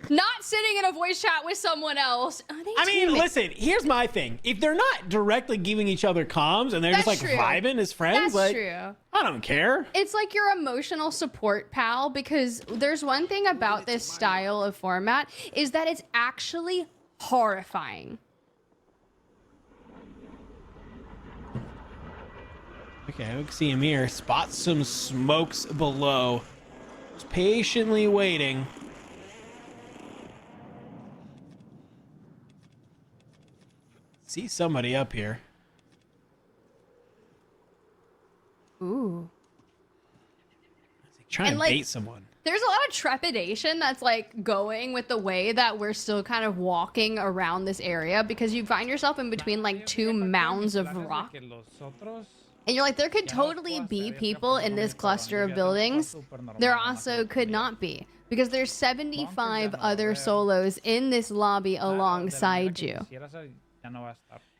not sitting in a voice chat with someone else. I mean, listen, here's my thing. If they're not directly giving each other comms and they're just like vibing as friends, that's like true. I don't care. It's like your emotional support pal, because there's one thing about this style of format is that it's actually horrifying. Okay, we can see Amir spots some smokes below. Just patiently waiting. See somebody up here. Ooh. Trying to bait someone. There's a lot of trepidation that's like going with the way that we're still kind of walking around this area, because you find yourself in between like two mounds of rock. And you're like, there could totally be people in this cluster of buildings. There also could not be, because there's 75 other solos in this lobby alongside you.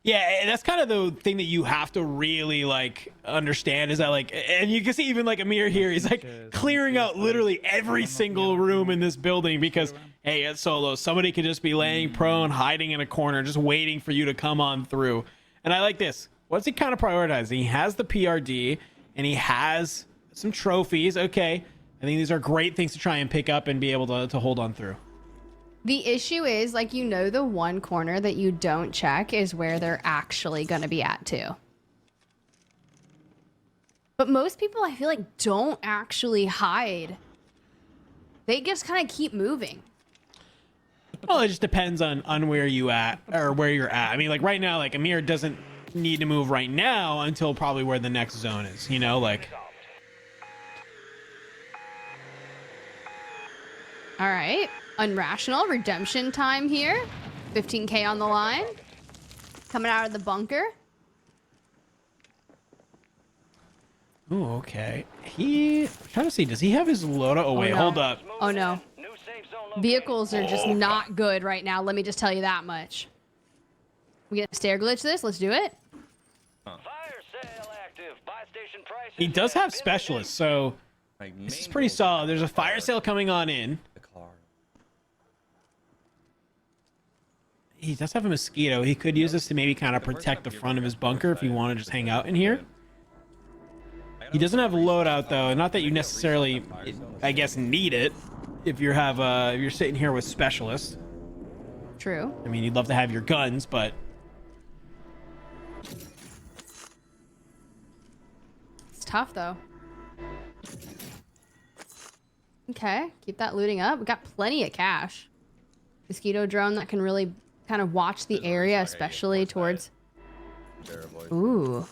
Yeah, that's kind of the thing that you have to really like understand, is that like, and you can see even like Amir here, he's like clearing out literally every single room in this building, because hey, it's solo. Somebody could just be laying prone, hiding in a corner, just waiting for you to come on through. And I like this. What's he kind of prioritizing? He has the PRD and he has some trophies. Okay, I think these are great things to try and pick up and be able to hold on through. The issue is, like, the one corner that you don't check is where they're actually going to be at too. But most people, I feel like, don't actually hide. They just kind of keep moving. Well, it just depends on where you at or where you're at. I mean, like right now, like Amir doesn't need to move right now until probably where the next zone is, you know, like. All right, Unrational redemption time here. 15K on the line. Coming out of the bunker. Ooh, okay. I'm trying to see, does he have his loadout? Oh, wait, no. hold up. Oh no. Vehicles are just not good right now. Let me just tell you that much. We gonna stair glitch this? Let's do it. He does have specialists, so this is pretty solid. There's a fire sale coming on in. He does have a mosquito. He could use this to maybe kind of protect the front of his bunker if you want to just hang out in here. He doesn't have a loadout though. Not that you necessarily, I guess, need it if you have if you're sitting here with specialists. True. I mean, you'd love to have your guns, but it's tough though. Okay, keep that looting up. We got plenty of cash. Mosquito drone that can really kind of watch the area, especially towards. Ooh.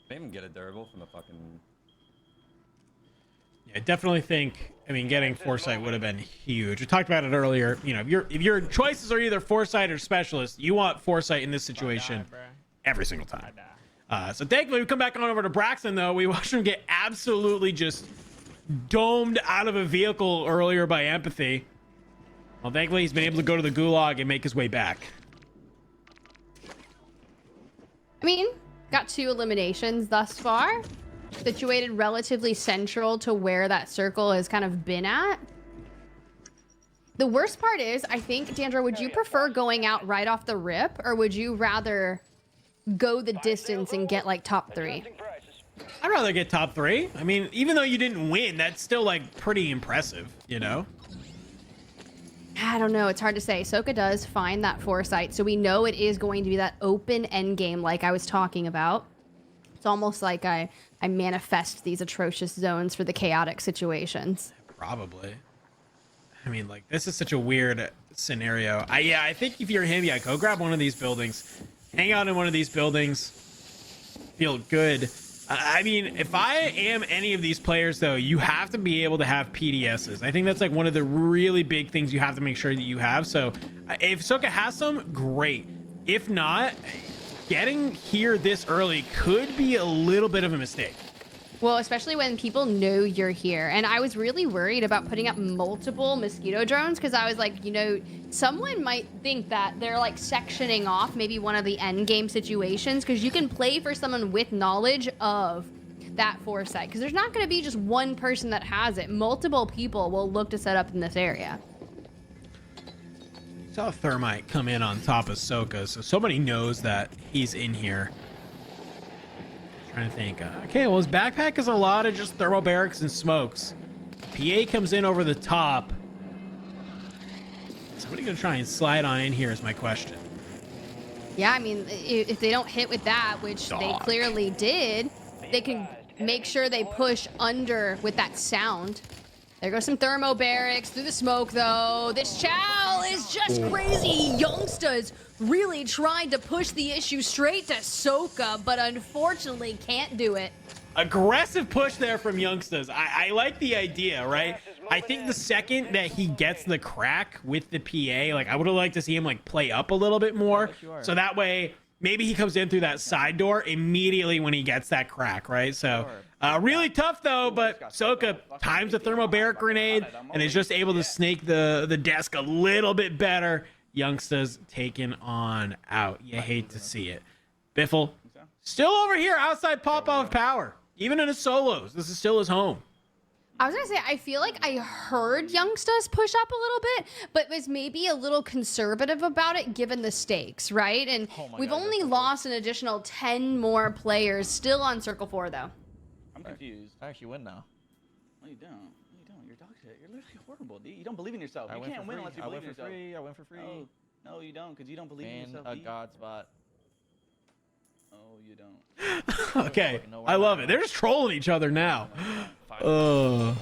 They even get a durable from the fucking. yeah, I definitely think. I mean, getting foresight would have been huge. We talked about it earlier. You know, if your choices are either foresight or specialist, you want foresight in this situation every single time. So thankfully, we come back on over to Braxton though. We watched him get absolutely just domed out of a vehicle earlier by Empathy. Well, thankfully, he's been able to go to the gulag and make his way back. I mean, got 2 eliminations thus far. Situated relatively central to where that circle has kind of been at. The worst part is, I think, Dandra, would you prefer going out right off the rip, or would you rather go the distance and get like top 3? I'd rather get top 3. I mean, even though you didn't win, that's still like pretty impressive, you know? I don't know. It's hard to say. Soka does find that foresight, so we know it is going to be that open end game like I was talking about. It's almost like I manifest these atrocious zones for the chaotic situations. Probably. I mean, like, this is such a weird scenario. I think if you're him, yeah, go grab one of these buildings. Hang out in one of these buildings. Feel good. I mean, if I am any of these players, though, you have to be able to have PDSs. I think that's like one of the really big things you have to make sure that you have. So if Soka has some, great. If not, getting here this early could be a little bit of a mistake. Well, especially when people know you're here. And I was really worried about putting up multiple mosquito drones because I was like, you know, someone might think that they're like sectioning off maybe one of the end game situations because you can play for someone with knowledge of that foresight because there's not going to be just one person that has it. Multiple people will look to set up in this area. Saw a thermite come in on top of Soka, so somebody knows that he's in here. Trying to think. Okay, well, his backpack is a lot of just thermobarics and smokes. PA comes in over the top. Somebody gonna try and slide on in here is my question. Yeah, I mean, if they don't hit with that, which they clearly did, they can make sure they push under with that sound. There goes some thermobarics through the smoke, though. This chow is just crazy. Youngsters really tried to push the issue straight to Soka, but unfortunately can't do it. Aggressive push there from Youngsters. I like the idea, right? I think the second that he gets the crack with the PA, like I would have liked to see him like play up a little bit more. So that way, maybe he comes in through that side door immediately when he gets that crack, right? So really tough though, but Soka times the thermobaric grenade and is just able to snake the desk a little bit better. Youngsters taken on out. You hate to see it. Biffle still over here outside pop-off power. Even in his solos, this is still his home. I was gonna say, I feel like I heard Youngsters push up a little bit, but was maybe a little conservative about it given the stakes, right? And we've only lost an additional 10 more players still on Circle 4, though. I'm confused. I actually win now. No, you don't. No, you don't. You're dog shit. You're literally horrible, dude. You don't believe in yourself. You can't win unless you believe in yourself. I win for free. No, you don't, because you don't believe in yourself. A god spot. Oh, you don't. Okay, I love it. They're just trolling each other now. Oh my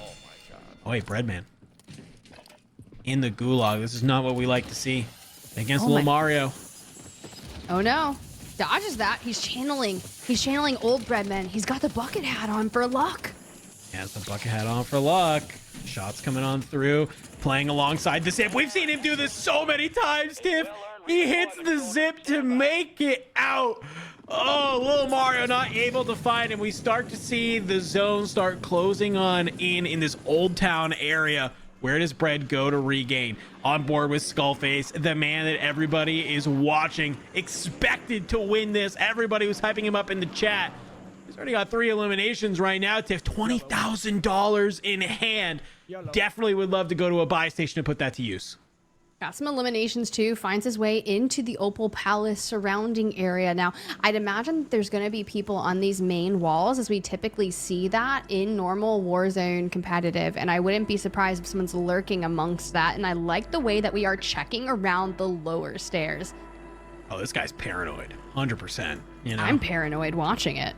god. Oh wait, Breadman. in the gulag. This is not what we like to see against Oh little my- Mario. Oh no. Dodges that. He's channeling old breadman. He's got the bucket hat on for luck. He has the bucket hat on for luck. Shots coming on through, playing alongside the zip. We've seen him do this so many times, Tiff. He hits the zip to make it out. Oh, little Mario not able to find him. We start to see the zone start closing on in this Old Town area. Where does Bread go to regain? On board with Skullface, the man that everybody is watching, expected to win this. Everybody was hyping him up in the chat. He's already got 3 eliminations right now, Tiff. $20,000 in hand. Definitely would love to go to a buy station and put that to use. Got some eliminations too. Finds his way into the Opal Palace surrounding area. Now, I'd imagine there's going to be people on these main walls, as we typically see that in normal Warzone competitive. And I wouldn't be surprised if someone's lurking amongst that. And I like the way that we are checking around the lower stairs. Oh, this guy's paranoid. 100%. You know? I'm paranoid watching it.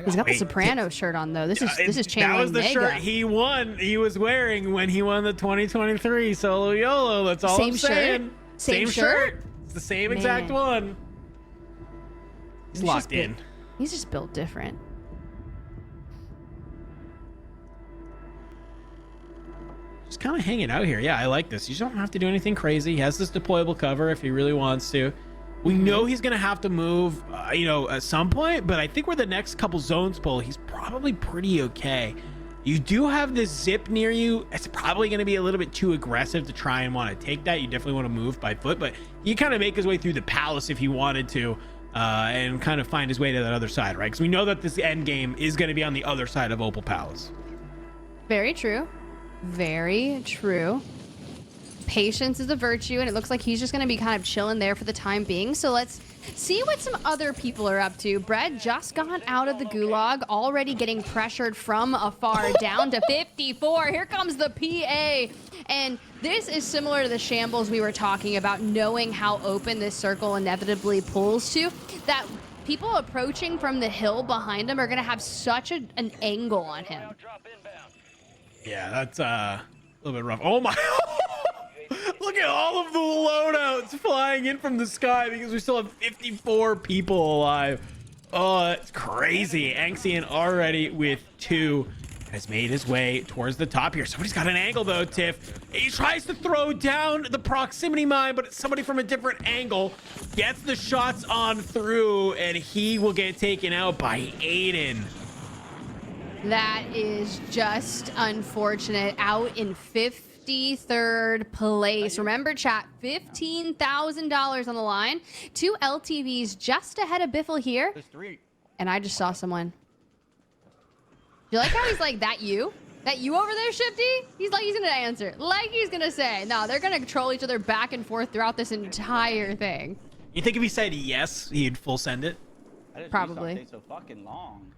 He's got the Soprano shirt on though. This is channeling That was the Mega. shirt he was wearing when he won the 2023 solo YOLO. That's all I'm saying. Same shirt? It's the same exact one. He's locked in. He's just built different. Just kind of hanging out here. Yeah, I like this. You don't have to do anything crazy. He has this deployable cover if he really wants to. We know he's going to have to move, at some point, but I think where the next couple zones pull, he's probably pretty okay. You do have this zip near you. It's probably going to be a little bit too aggressive to try and want to take that. You definitely want to move by foot, but he kind of make his way through the palace if he wanted to, and kind of find his way to that other side, right? Because we know that this end game is going to be on the other side of Opal Palace. Very true. Very true. Patience is a virtue, and it looks like he's just going to be kind of chilling there for the time being. So let's see what some other people are up to. Bread just got out of the gulag, already getting pressured from afar, down to 54. Here comes the PA. And this is similar to the shambles we were talking about, knowing how open this circle inevitably pulls to, that people approaching from the hill behind him are going to have such an angle on him. Yeah, that's a little bit rough. Oh my... Look at all of the loadouts flying in from the sky because we still have 54 people alive. Oh, that's crazy. Anxian already with 2 has made his way towards the top here. Somebody's got an angle though, Tiff. He tries to throw down the proximity mine, but it's somebody from a different angle. Gets the shots on through, and he will get taken out by Aydan. That is just unfortunate. Out in 53rd place. Remember, chat, $15,000 on the line. 2 LTVs just ahead of Biffle here. There's 3. And I just saw someone. You like how he's like, that you? That you over there, Shifty? He's like, he's gonna answer. Like he's gonna say. No, they're gonna troll each other back and forth throughout this entire thing. You think if he said yes, he'd full send it? Probably. Take so fucking long.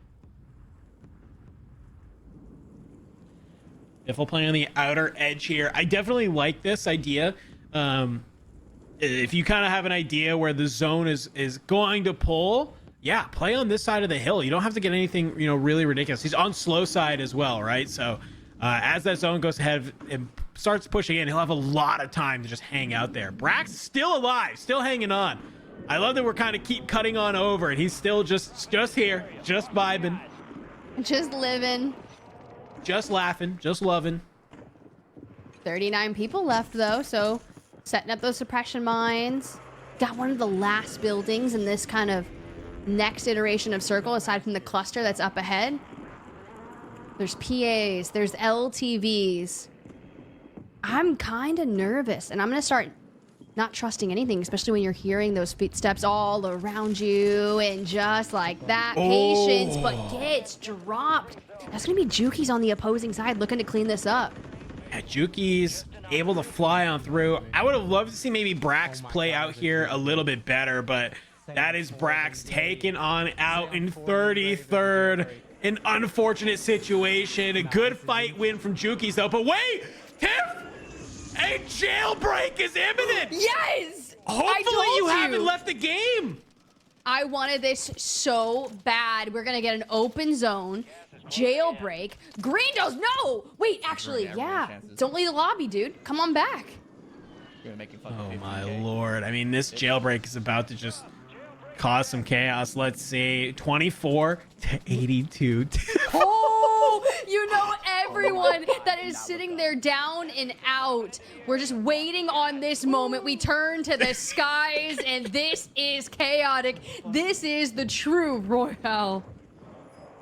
Biffle playing on the outer edge here. I definitely like this idea. If you kind of have an idea where the zone is going to pull, yeah, play on this side of the hill. You don't have to get anything, really ridiculous. He's on slow side as well, right? So as that zone goes ahead and starts pushing in, he'll have a lot of time to just hang out there. Brax still alive, still hanging on. I love that we're kind of keep cutting on over, and he's still just here, just vibing. Just living. Just laughing, just loving. 39 people left though, so setting up those suppression mines. Got one of the last buildings in this kind of next iteration of circle, aside from the cluster that's up ahead. There's PAs, there's LTVs. I'm kind of nervous, and I'm gonna start not trusting anything, especially when you're hearing those footsteps all around you, and just like that, patience, but gets dropped. That's gonna be Juki's on the opposing side looking to clean this up. Yeah, Juki's able to fly on through. I would have loved to see maybe Brax play out here a little bit better, but that is Brax taken on out in 33rd. An unfortunate situation. A good fight win from Juki's though, but wait! Tiff! A jailbreak is imminent! Yes! Hopefully you haven't left the game! I wanted this so bad. We're gonna get an open zone, jailbreak. Grindos, no! Wait, actually, yeah. Don't leave the lobby, dude. Come on back. Oh my lord. I mean, this jailbreak is about to just cause some chaos. Let's see. 24 to 82. Oh, you know everyone that is sitting there down and out. We're just waiting on this moment. We turn to the skies, and this is chaotic. This is the true Royale.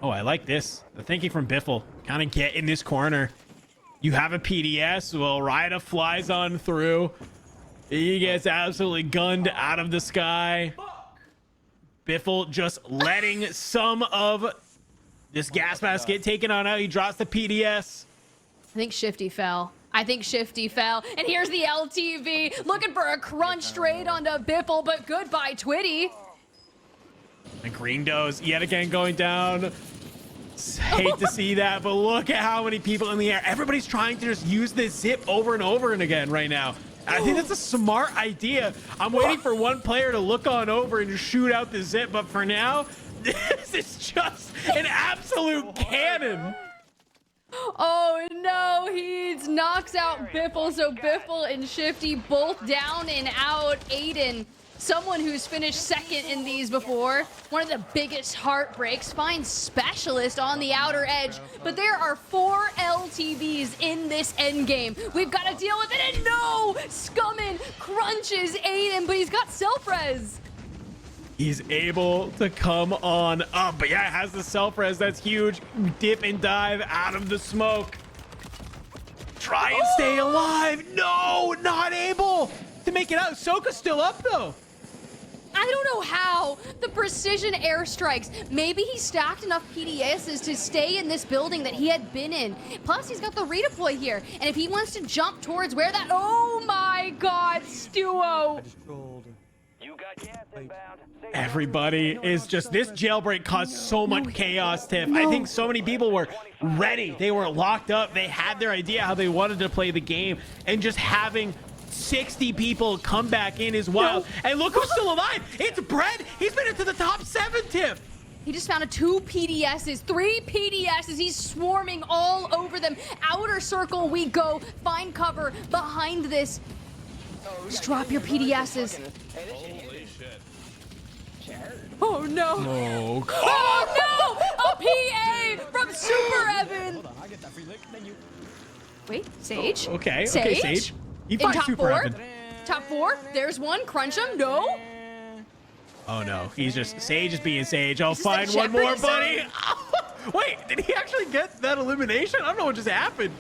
Oh, I like this. The thinking from Biffle. Kind of get in this corner. You have a PDS. Well, Ryda flies on through. He gets absolutely gunned out of the sky. Biffle just letting some of this gas mask get taken on out. He drops the PDS. I think Shifty fell. And here's the LTV. Looking for a crunch straight onto Biffle, but goodbye, Twitty. And Green Doze yet again going down. Hate to see that, but look at how many people in the air. Everybody's trying to just use this zip over and over and again right now. I think that's a smart idea. I'm waiting for one player to look on over and just shoot out the zip, but for now, this is just an absolute cannon. Oh no, he knocks out Biffle, so Biffle and Shifty both down and out. Aydan, someone who's finished second in these before, one of the biggest heartbreaks, finds Specialist on the outer edge, but there are 4 LTVs in this endgame. We've got to deal with it, and no! Scummin crunches Aydan, but he's got self-res. He's able to come on up, but yeah, it has the self-res. That's huge. Dip and dive out of the smoke. Try and stay alive. No, not able to make it out. Soka's still up, though. I don't know how. The precision airstrikes. Maybe he stacked enough PDSs to stay in this building that he had been in. Plus, he's got the redeploy here. And if he wants to jump towards where that... Oh my god, Stuo. Everybody is just... This jailbreak caused so much chaos, Tiff. I think so many people were ready. They were locked up. They had their idea how they wanted to play the game. And just having 60 people come back in is wild. And look who's still alive. It's Brett. He's been into the top 7, Tiff. He just found 2 PDSs, 3 PDSs. He's swarming all over them. Outer circle we go. Find cover behind this. Just drop your PDSs. Holy shit. Oh no. Oh, oh no! A PA from Superevan. Hold on, I get that free lick. Thank you. Wait, Sage? Okay, Sage. You find Superevan. Top 4. There's one. Crunch him. No. Oh no, he's just... Sage is being Sage. I'll find one more, buddy. Wait, did he actually get that elimination? I don't know what just happened.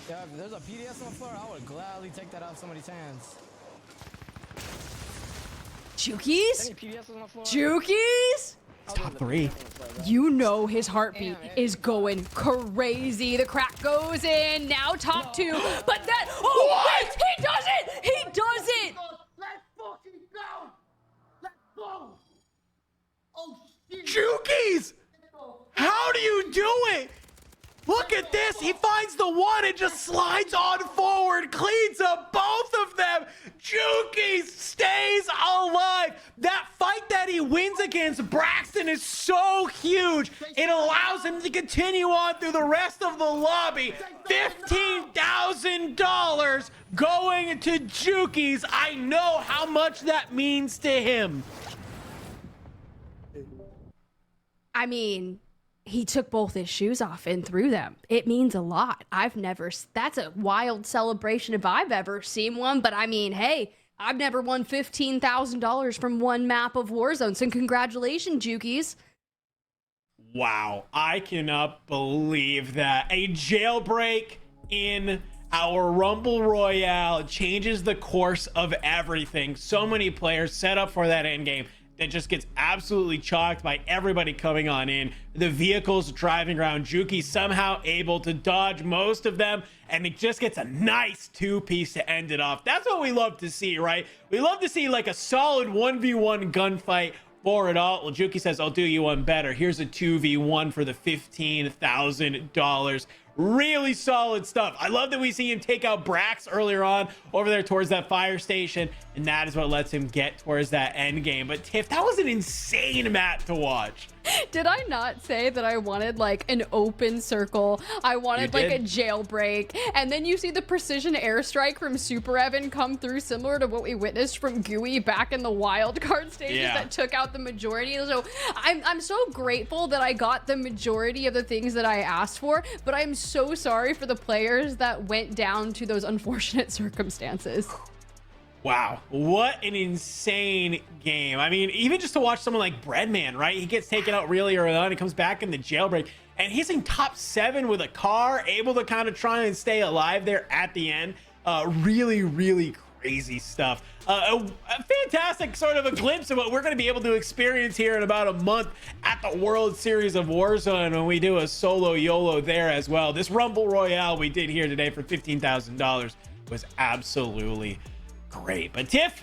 Yeah, if there's a PDS on the floor, I would gladly take that out of somebody's hands. Jukies? Jukies? Top 3. You know his heartbeat is going crazy. The crack goes in. Now top 2. But that... Oh, what? He does it! He does it! Let's fucking go! Let's go! Oh, shit. Jukies! How do you do it? Look at this. He finds the one and just slides on forward, cleans up both of them. Jukies stays alive. That fight that he wins against Braxton is so huge. It allows him to continue on through the rest of the lobby. $15,000 going to Jukies. I know how much that means to him. I mean... He took both his shoes off and threw them. It means a lot. That's a wild celebration if I've ever seen one. But I mean, hey, I've never won $15,000 from one map of Warzone. So congratulations, Jukies. Wow, I cannot believe that. A jailbreak in our Rumble Royale changes the course of everything. So many players set up for that endgame. That just gets absolutely chalked by everybody coming on in. The vehicles driving around. Juki somehow able to dodge most of them, and it just gets a nice 2-piece to end it off. That's what we love to see, right? We love to see like a solid 1v1 gunfight for it all. Well, Juki says, I'll do you one better. Here's a 2v1 for the $15,000. Really solid stuff. I love that we see him take out Brax earlier on over there towards that fire station, and that is what lets him get towards that end game. But Tiff, that was an insane map to watch. Did I not say that I wanted like an open circle? I wanted like a jailbreak. And then you see the precision airstrike from Superevan come through, similar to what we witnessed from Gooey back in the wild card stages that took out the majority. So I'm so grateful that I got the majority of the things that I asked for, but I'm so sorry for the players that went down to those unfortunate circumstances. Wow, what an insane game. I mean, even just to watch someone like Breadman, right? He gets taken out really early on. He comes back in the jailbreak, and he's in top 7 with a car, able to kind of try and stay alive there at the end. Really, really crazy stuff. A fantastic sort of a glimpse of what we're going to be able to experience here in about a month at the World Series of Warzone when we do a solo YOLO there as well. This Rumble Royale we did here today for $15,000 was absolutely great. But Tiff,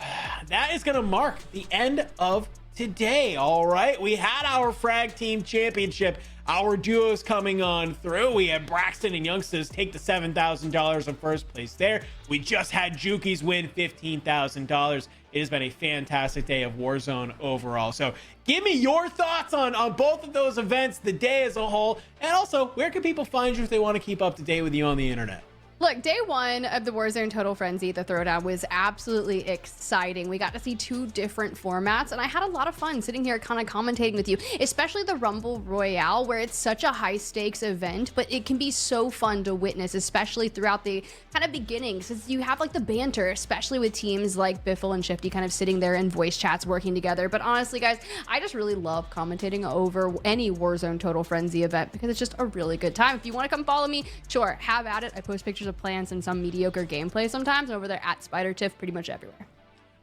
that is going to mark the end of today. All right, we had our frag team championship, our duos coming on through. We had Braxton and Youngsters take the $7,000 in first place there. We just had Jukies win $15,000. It has been a fantastic day of Warzone overall. So give me your thoughts on both of those events, the day as a whole, and also where can people find you if they want to keep up to date with you on the internet? Look, day 1 of the Warzone Total Frenzy, the Throwdown, was absolutely exciting. We got to see 2 different formats, and I had a lot of fun sitting here kind of commentating with you, especially the Rumble Royale, where it's such a high-stakes event, but it can be so fun to witness, especially throughout the kind of beginning, since you have like the banter, especially with teams like Biffle and Shifty kind of sitting there in voice chats working together. But honestly, guys, I just really love commentating over any Warzone Total Frenzy event because it's just a really good time. If you want to come follow me, sure, have at it. I post pictures of plans and some mediocre gameplay sometimes over there at SpiderTiff pretty much everywhere.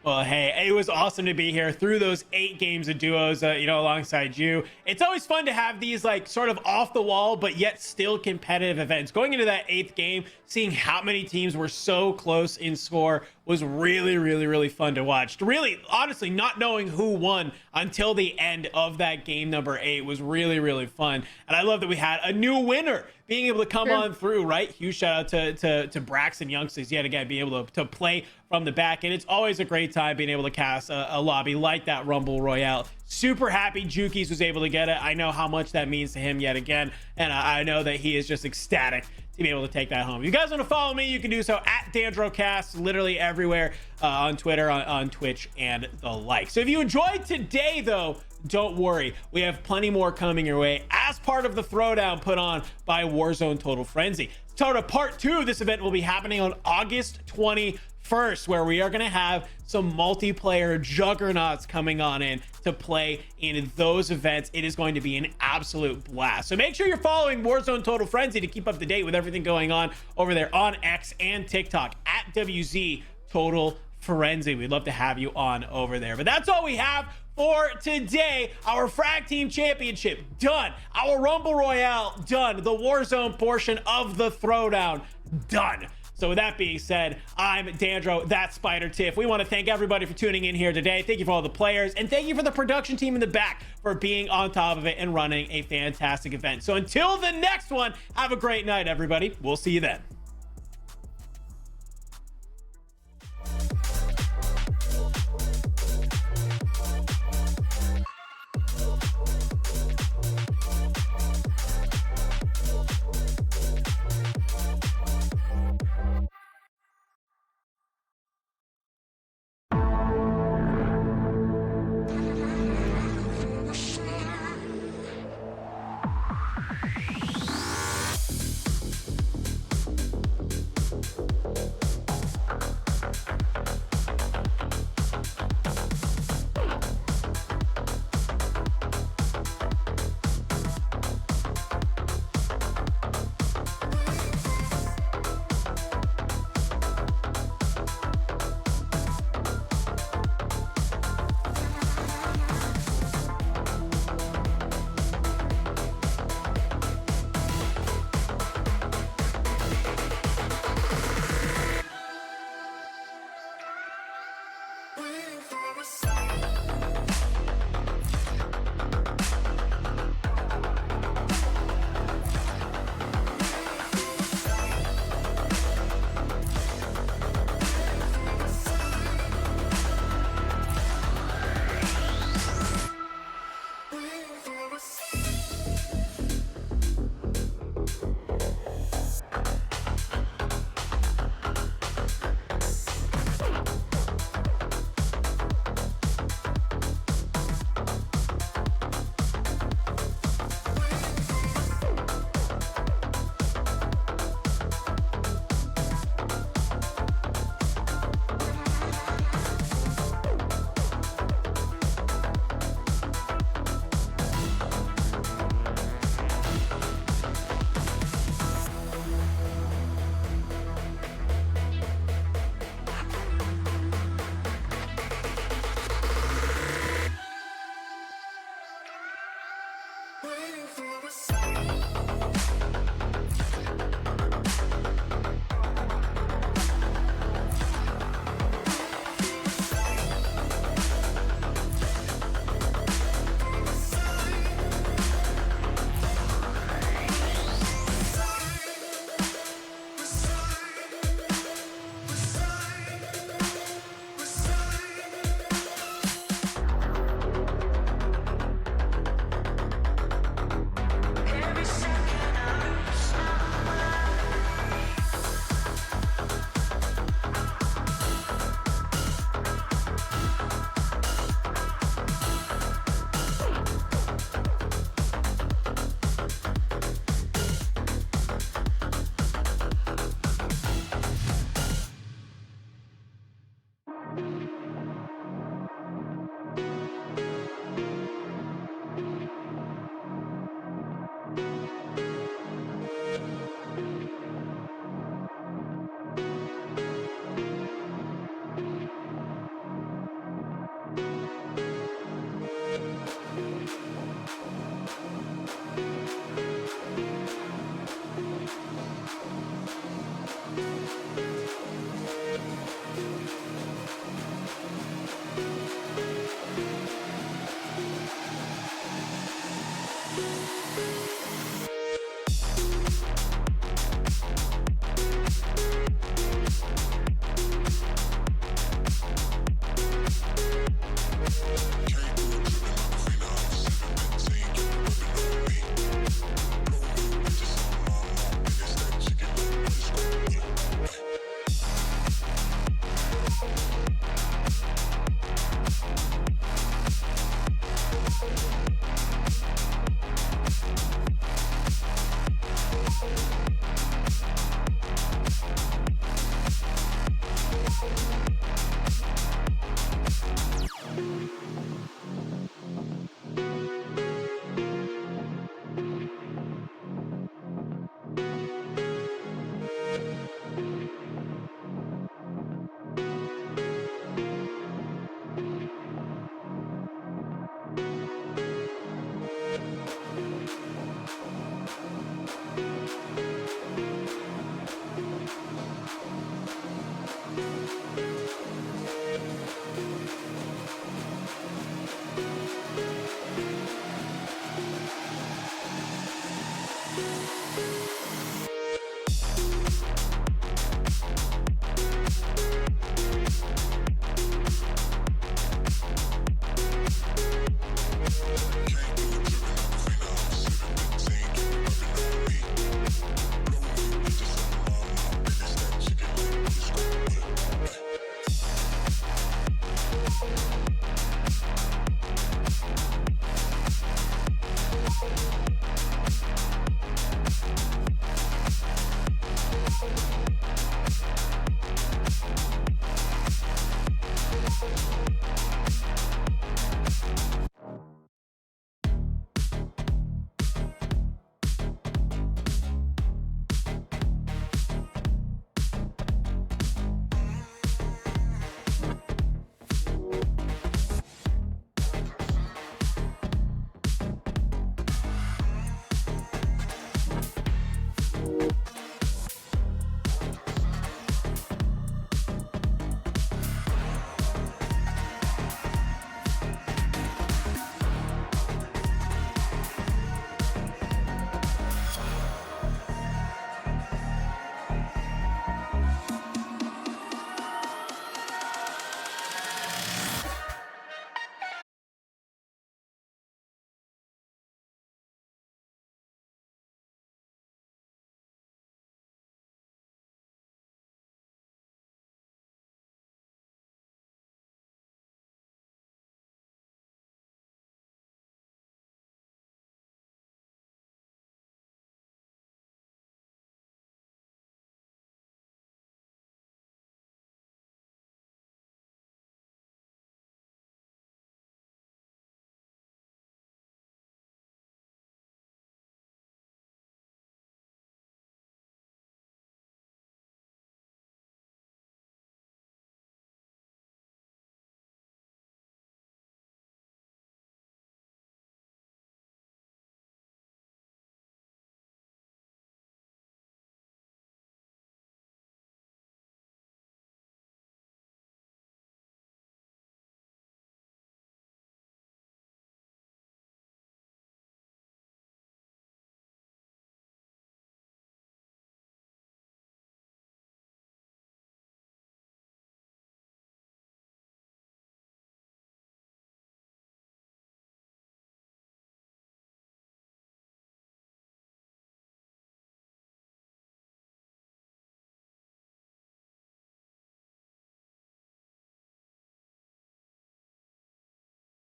Well, hey, it was awesome to be here through those 8 games of duos, alongside you. It's always fun to have these like sort of off the wall, but yet still competitive events. Going into that 8th game, seeing how many teams were so close in score was really, really, really fun to watch. Really, honestly, not knowing who won until the end of that game number 8 was really, really fun. And I love that we had a new winner being able to come on through, right? Huge shout out to Brax and Youngsters yet again, being able to play from the back. And it's always a great time being able to cast a lobby like that Rumble Royale. Super happy Jukies was able to get it. I know how much that means to him yet again. And I know that he is just ecstatic to be able to take that home. If you guys want to follow me, you can do so at DandroCast, literally everywhere, on Twitter, on Twitch, and the like. So if you enjoyed today, though, don't worry. We have plenty more coming your way as part of the Throwdown put on by Warzone Total Frenzy. So part 2 of this event will be happening on August 21st, where we are going to have some multiplayer juggernauts coming on in to play in those events. It is going to be an absolute blast. So make sure you're following Warzone Total Frenzy to keep up to date with everything going on over there on X and TikTok at WZ Total Frenzy. We'd love to have you on over there. But that's all we have for today. Our frag team championship done, our Rumble Royale done, the Warzone portion of the Throwdown done. So with that being said, I'm Dandro, that's SpiderTiff. We want to thank everybody for tuning in here today. Thank you for all the players, and thank you for the production team in the back for being on top of it and running a fantastic event. So until the next one, have a great night, everybody. We'll see you then.